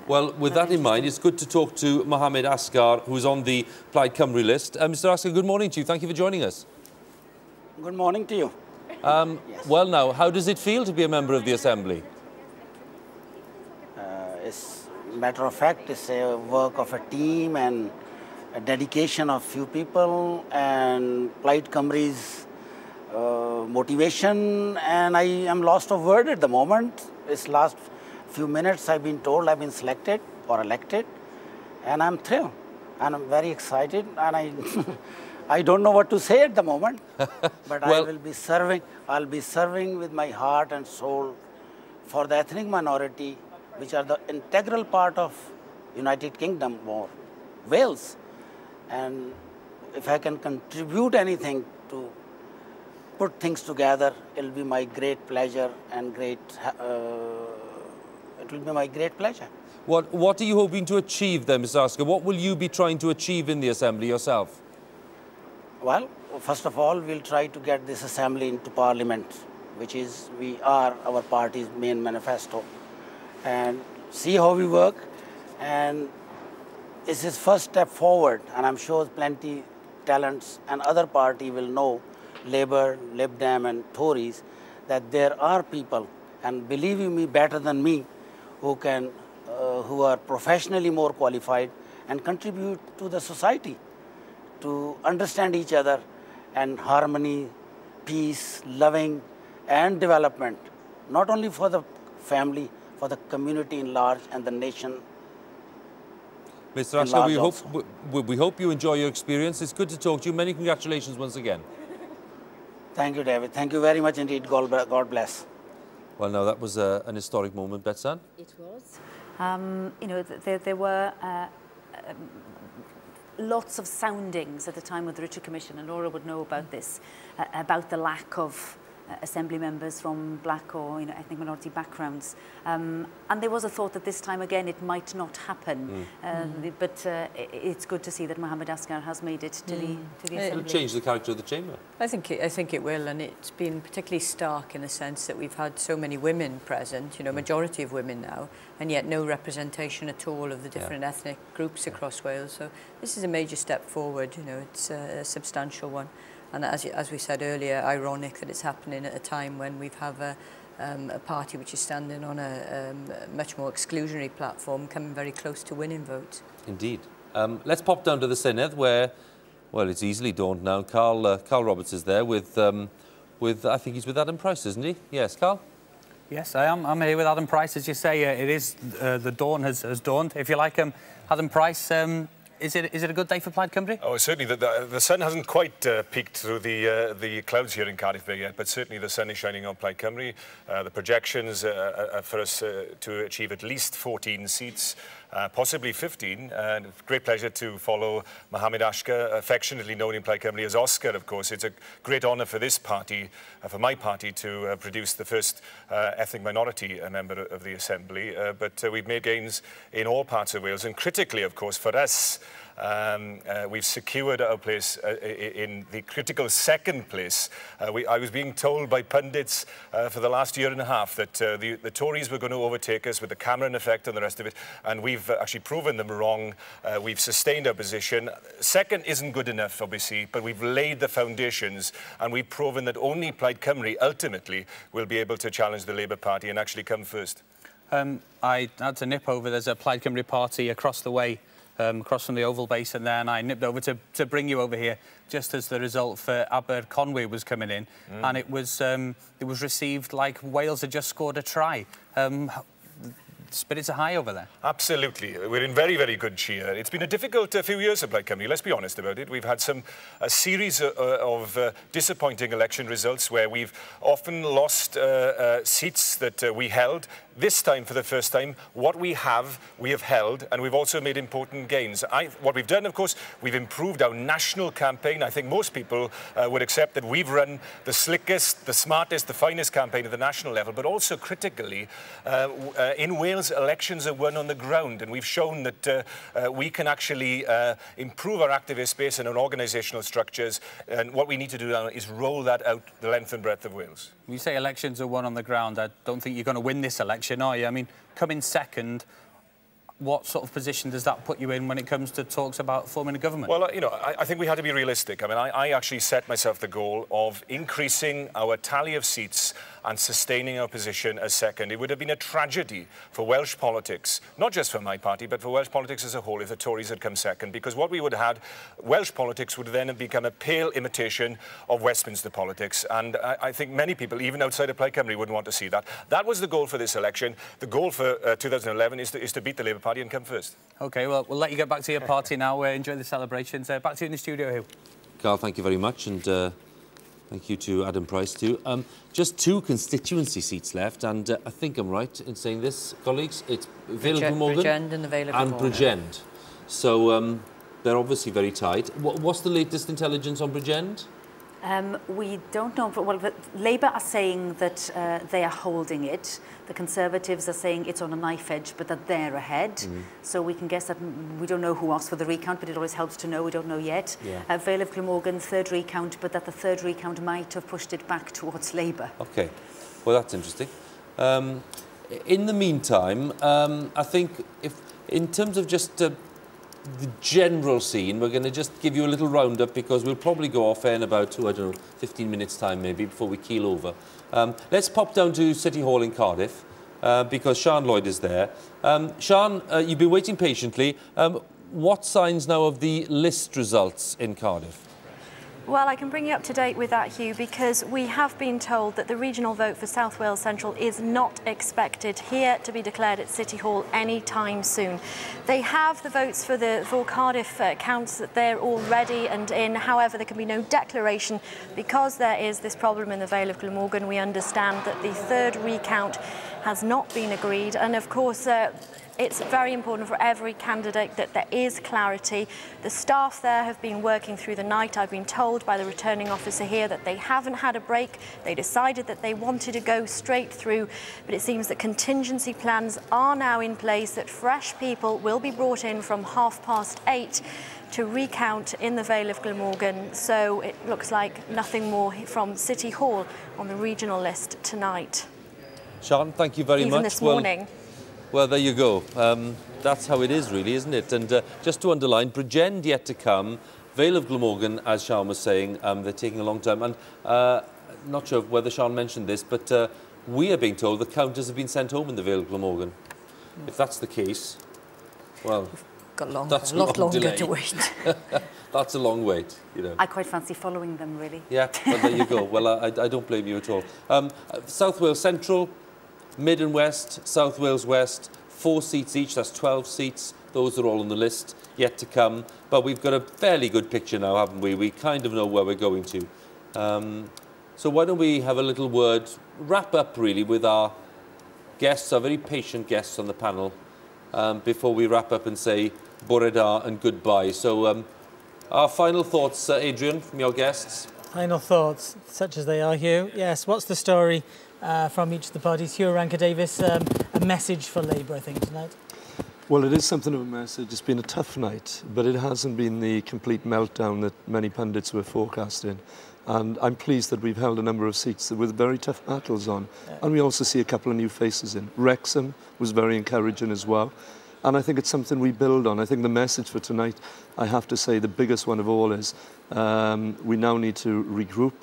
Well, with that in mind, it's good to talk to Mohammed Asghar, who's on the Plaid Cymru list. Mr Asghar, good morning to you. Thank you for joining us. Good morning to you. Yes. Well, now, how does it feel to be a member of the Assembly? It's a matter of fact, it's a work of a team and a dedication of few people and Plaid Cymru's motivation, and I am lost of word at the moment. This last few minutes I've been told I've been selected or elected, and I'm thrilled and I'm very excited, and I don't know what to say at the moment, but well, I'll be serving with my heart and soul for the ethnic minority, which are the integral part of United Kingdom or Wales. And if I can contribute anything to put things together, it'll be my great pleasure and it will be my great pleasure. What are you hoping to achieve then, Mr Asghar? What will you be trying to achieve in the Assembly yourself? Well, first of all, we'll try to get this Assembly into Parliament, which is our party's main manifesto, and see how we work. And this is first step forward, and I'm sure plenty talents and other party will know, Labour, Lib Dem and Tories, that there are people, and believe you me, better than me, who are professionally more qualified and contribute to the society, to understand each other and harmony, peace, loving and development, not only for the family, for the community in large and the nation. Mr Asghar, we hope you enjoy your experience. It's good to talk to you. Many congratulations once again. Thank you, David. Thank you very much indeed. God bless. Well, now, that was an historic moment, Betsan. It was. You know, there were lots of soundings at the time of the Richard Commission, and Laura would know about this, about the lack of Assembly members from black or ethnic minority backgrounds. And there was a thought that this time again it might not happen. But it's good to see that Mohammed Asghar has made it to the Assembly. It'll change the character of the chamber. I think it will, and it's been particularly stark in the sense that we've had so many women present, majority of women now, and yet no representation at all of the different ethnic groups across Wales. So this is a major step forward. It's a substantial one. And as we said earlier, ironic that it's happening at a time when we have a party which is standing on a much more exclusionary platform, coming very close to winning votes. Indeed. Let's pop down to the Senedd, where, well, it's easily dawned now. Carl Roberts is there with I think he's with Adam Price, isn't he? Yes, Carl? Yes, I am. I'm here with Adam Price. As you say, it is the dawn has dawned, if you like. Adam Price, is it a good day for Plaid Cymru? Oh, certainly. The sun hasn't quite peaked through the clouds here in Cardiff Bay yet, but certainly the sun is shining on Plaid Cymru. The projections are for us to achieve at least 14 seats, possibly 15. And great pleasure to follow Mohammed Ashka, affectionately known in Plaid Cymru as Oscar, of course. It's a great honour for this party, for my party, to produce the first ethnic minority member of the Assembly. But we've made gains in all parts of Wales, and critically, of course, for us, we've secured our place in the critical second place. I was being told by pundits for the last year and a half that the Tories were going to overtake us with the Cameron effect and the rest of it, and we've actually proven them wrong. We've sustained our position. Second isn't good enough, obviously, but we've laid the foundations, and we've proven that only Plaid Cymru ultimately will be able to challenge the Labour Party and actually come first. I had to nip over. There's a Plaid Cymru party across the way, across from the Oval Basin there, and I nipped over to bring you over here just as the result for Aberconwy was coming in, and it was received like Wales had just scored a try. Spirits are high over there. Absolutely. We're in very, very good cheer. It's been a difficult few years of Plaid Cymru, let's be honest about it. We've had a series of disappointing election results where we've often lost seats that we held. This time, for the first time, what we have held, and we've also made important gains. What we've done, of course, we've improved our national campaign. I think most people would accept that we've run the slickest, the smartest, the finest campaign at the national level, but also critically, in Wales, elections are won on the ground, and we've shown that we can actually improve our activist base and our organisational structures, and what we need to do now is roll that out the length and breadth of Wales. When you say elections are won on the ground, I don't think you're going to win this election, are you? I mean, coming second, what sort of position does that put you in when it comes to talks about forming a government? Well, you know, I think we had to be realistic. I mean, I actually set myself the goal of increasing our tally of seats and sustaining our position as second. It would have been a tragedy for Welsh politics, not just for my party, but for Welsh politics as a whole, if the Tories had come second, because what we would have had, Welsh politics would then have become a pale imitation of Westminster politics, and I think many people, even outside of Plaid Cymru, wouldn't want to see that. That was the goal for this election. The goal for 2011 is to beat the Labour Party and come first. OK, well, we'll let you get back to your party now. Enjoy the celebrations. Back to you in the studio, Huw. Carl, thank you very much, and thank you to Adam Price too. Just 2 constituency seats left, and I think I'm right in saying this, colleagues. It's Vale of Glamorgan Bridgend and the Vale of Glamorgan. And Bridgend. So they're obviously very tight. What's the latest intelligence on Bridgend? We don't know. Well, Labour are saying that they are holding it. The Conservatives are saying it's on a knife edge, but that they're ahead. So we can guess that we don't know who asked for the recount, but it always helps to know. We don't know yet. Yeah. Vale of Glamorgan, 3rd recount, but that the 3rd recount might have pushed it back towards Labour. OK. Well, that's interesting. In the meantime, I think in terms of just the general scene, we're going to just give you a little roundup because we'll probably go off air in about, I don't know, 15 minutes time maybe before we keel over. Let's pop down to City Hall in Cardiff because Sian Lloyd is there. Sian, you've been waiting patiently. What signs now of the list results in Cardiff? Well, I can bring you up to date with that, Huw, because we have been told that the regional vote for South Wales Central is not expected here to be declared at City Hall any time soon. They have the votes for Cardiff counts that they're all ready and in. However, there can be no declaration because there is this problem in the Vale of Glamorgan. We understand that the 3rd recount has not been agreed, and of course it's very important for every candidate that there is clarity. The staff there have been working through the night. I've been told by the returning officer here that they haven't had a break. They decided that they wanted to go straight through, but it seems that contingency plans are now in place, that fresh people will be brought in from 8:30 to recount in the Vale of Glamorgan. So it looks like nothing more from City Hall on the regional list tonight. Sian, thank you very much. Even this morning. Well, there you go. That's how it is, really, isn't it? And just to underline, Bridgend yet to come. Vale of Glamorgan, as Sian was saying, they're taking a long time. And not sure whether Sian mentioned this, but we are being told the counters have been sent home in the Vale of Glamorgan. If that's the case, well, that's a lot longer to wait. That's a long wait, you know. I quite fancy following them, really. Yeah, well, there you go. Well, I don't blame you at all. South Wales Central, Mid and West, South Wales West, 4 seats each, that's 12 seats. Those are all on the list, yet to come. But we've got a fairly good picture now, haven't we? We kind of know where we're going to. So why don't we have a little word, wrap up really with our guests, our very patient guests on the panel, before we wrap up and say bore da and goodbye. So our final thoughts, Adrian, from your guests. Final thoughts, such as they are, Huw. Yes, what's the story from each of the parties? Huw Ranka-Davies, a message for Labour, I think, tonight. Well, it is something of a message. It's been a tough night, but it hasn't been the complete meltdown that many pundits were forecasting. And I'm pleased that we've held a number of seats with very tough battles on. Yeah. And we also see a couple of new faces in. Wrexham was very encouraging as well. And I think it's something we build on. I think the message for tonight, I have to say, the biggest one of all is we now need to regroup.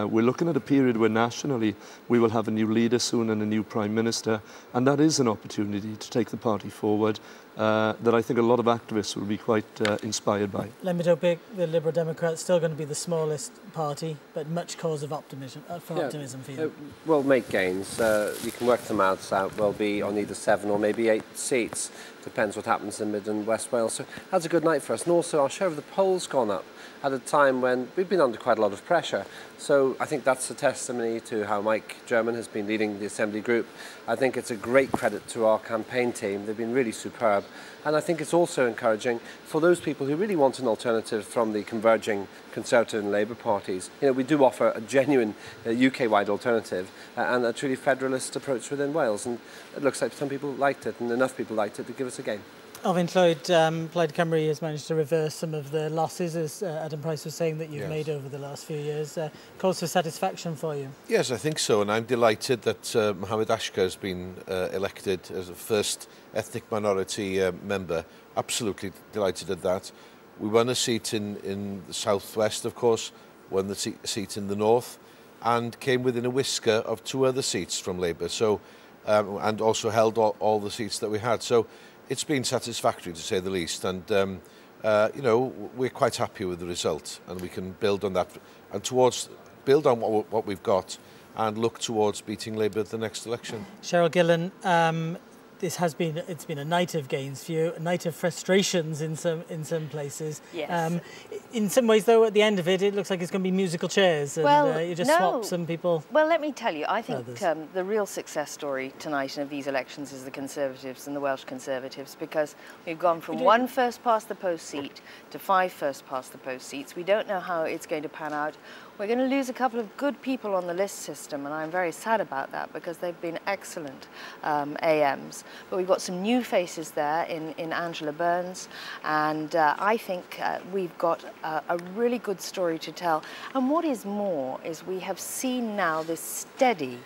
We're looking at a period where nationally we will have a new leader soon and a new Prime Minister. And that is an opportunity to take the party forward that I think a lot of activists will be quite inspired by. LEMBIT OPIK, the Liberal Democrats, still going to be the smallest party, but much cause of optimism for you. We'll make gains. You can work the maths out. We'll be on either 7 or maybe 8 seats. Depends what happens in Mid and West Wales. So that's a good night for us. And also our share of the polls gone up at a time when we've been under quite a lot of pressure. So I think that's a testimony to how Mike German has been leading the Assembly group. I think it's a great credit to our campaign team. They've been really superb. And I think it's also encouraging for those people who really want an alternative from the converging Conservative and Labour parties. You know, we do offer a genuine UK-wide alternative and a truly federalist approach within Wales. And it looks like some people liked it and enough people liked it to give us a game. Alvin Lloyd, Plaid Cymru has managed to reverse some of the losses, as Adam Price was saying, that you've made over the last few years. Cause for satisfaction for you? Yes, I think so, and I'm delighted that Mohammed Ashka has been elected as the first ethnic minority member. Absolutely delighted at that. We won a seat in the southwest, of course, won the seat in the north, and came within a whisker of 2 other seats from Labour. So, and also held all the seats that we had. So. It's been satisfactory, to say the least, and you know, we're quite happy with the result, and we can build on that and build on what we've got and look towards beating Labour at the next election. CHERYL Gillan, it's been a night of gains for you, a night of frustrations in some places. Yes. In some ways, though, at the end of it, it looks like it's going to be musical chairs, and you just swap some people. Well, let me tell you, I think the real success story tonight of these elections is the Conservatives and the Welsh Conservatives, because we've gone from 1 first-past-the-post seat to 5 first-past-the-post seats. We don't know how it's going to pan out. We're going to lose a couple of good people on the list system, and I'm very sad about that because they've been excellent AMs. But we've got some new faces there in Angela Burns, and I think we've got a really good story to tell. And what is more is we have seen now this steady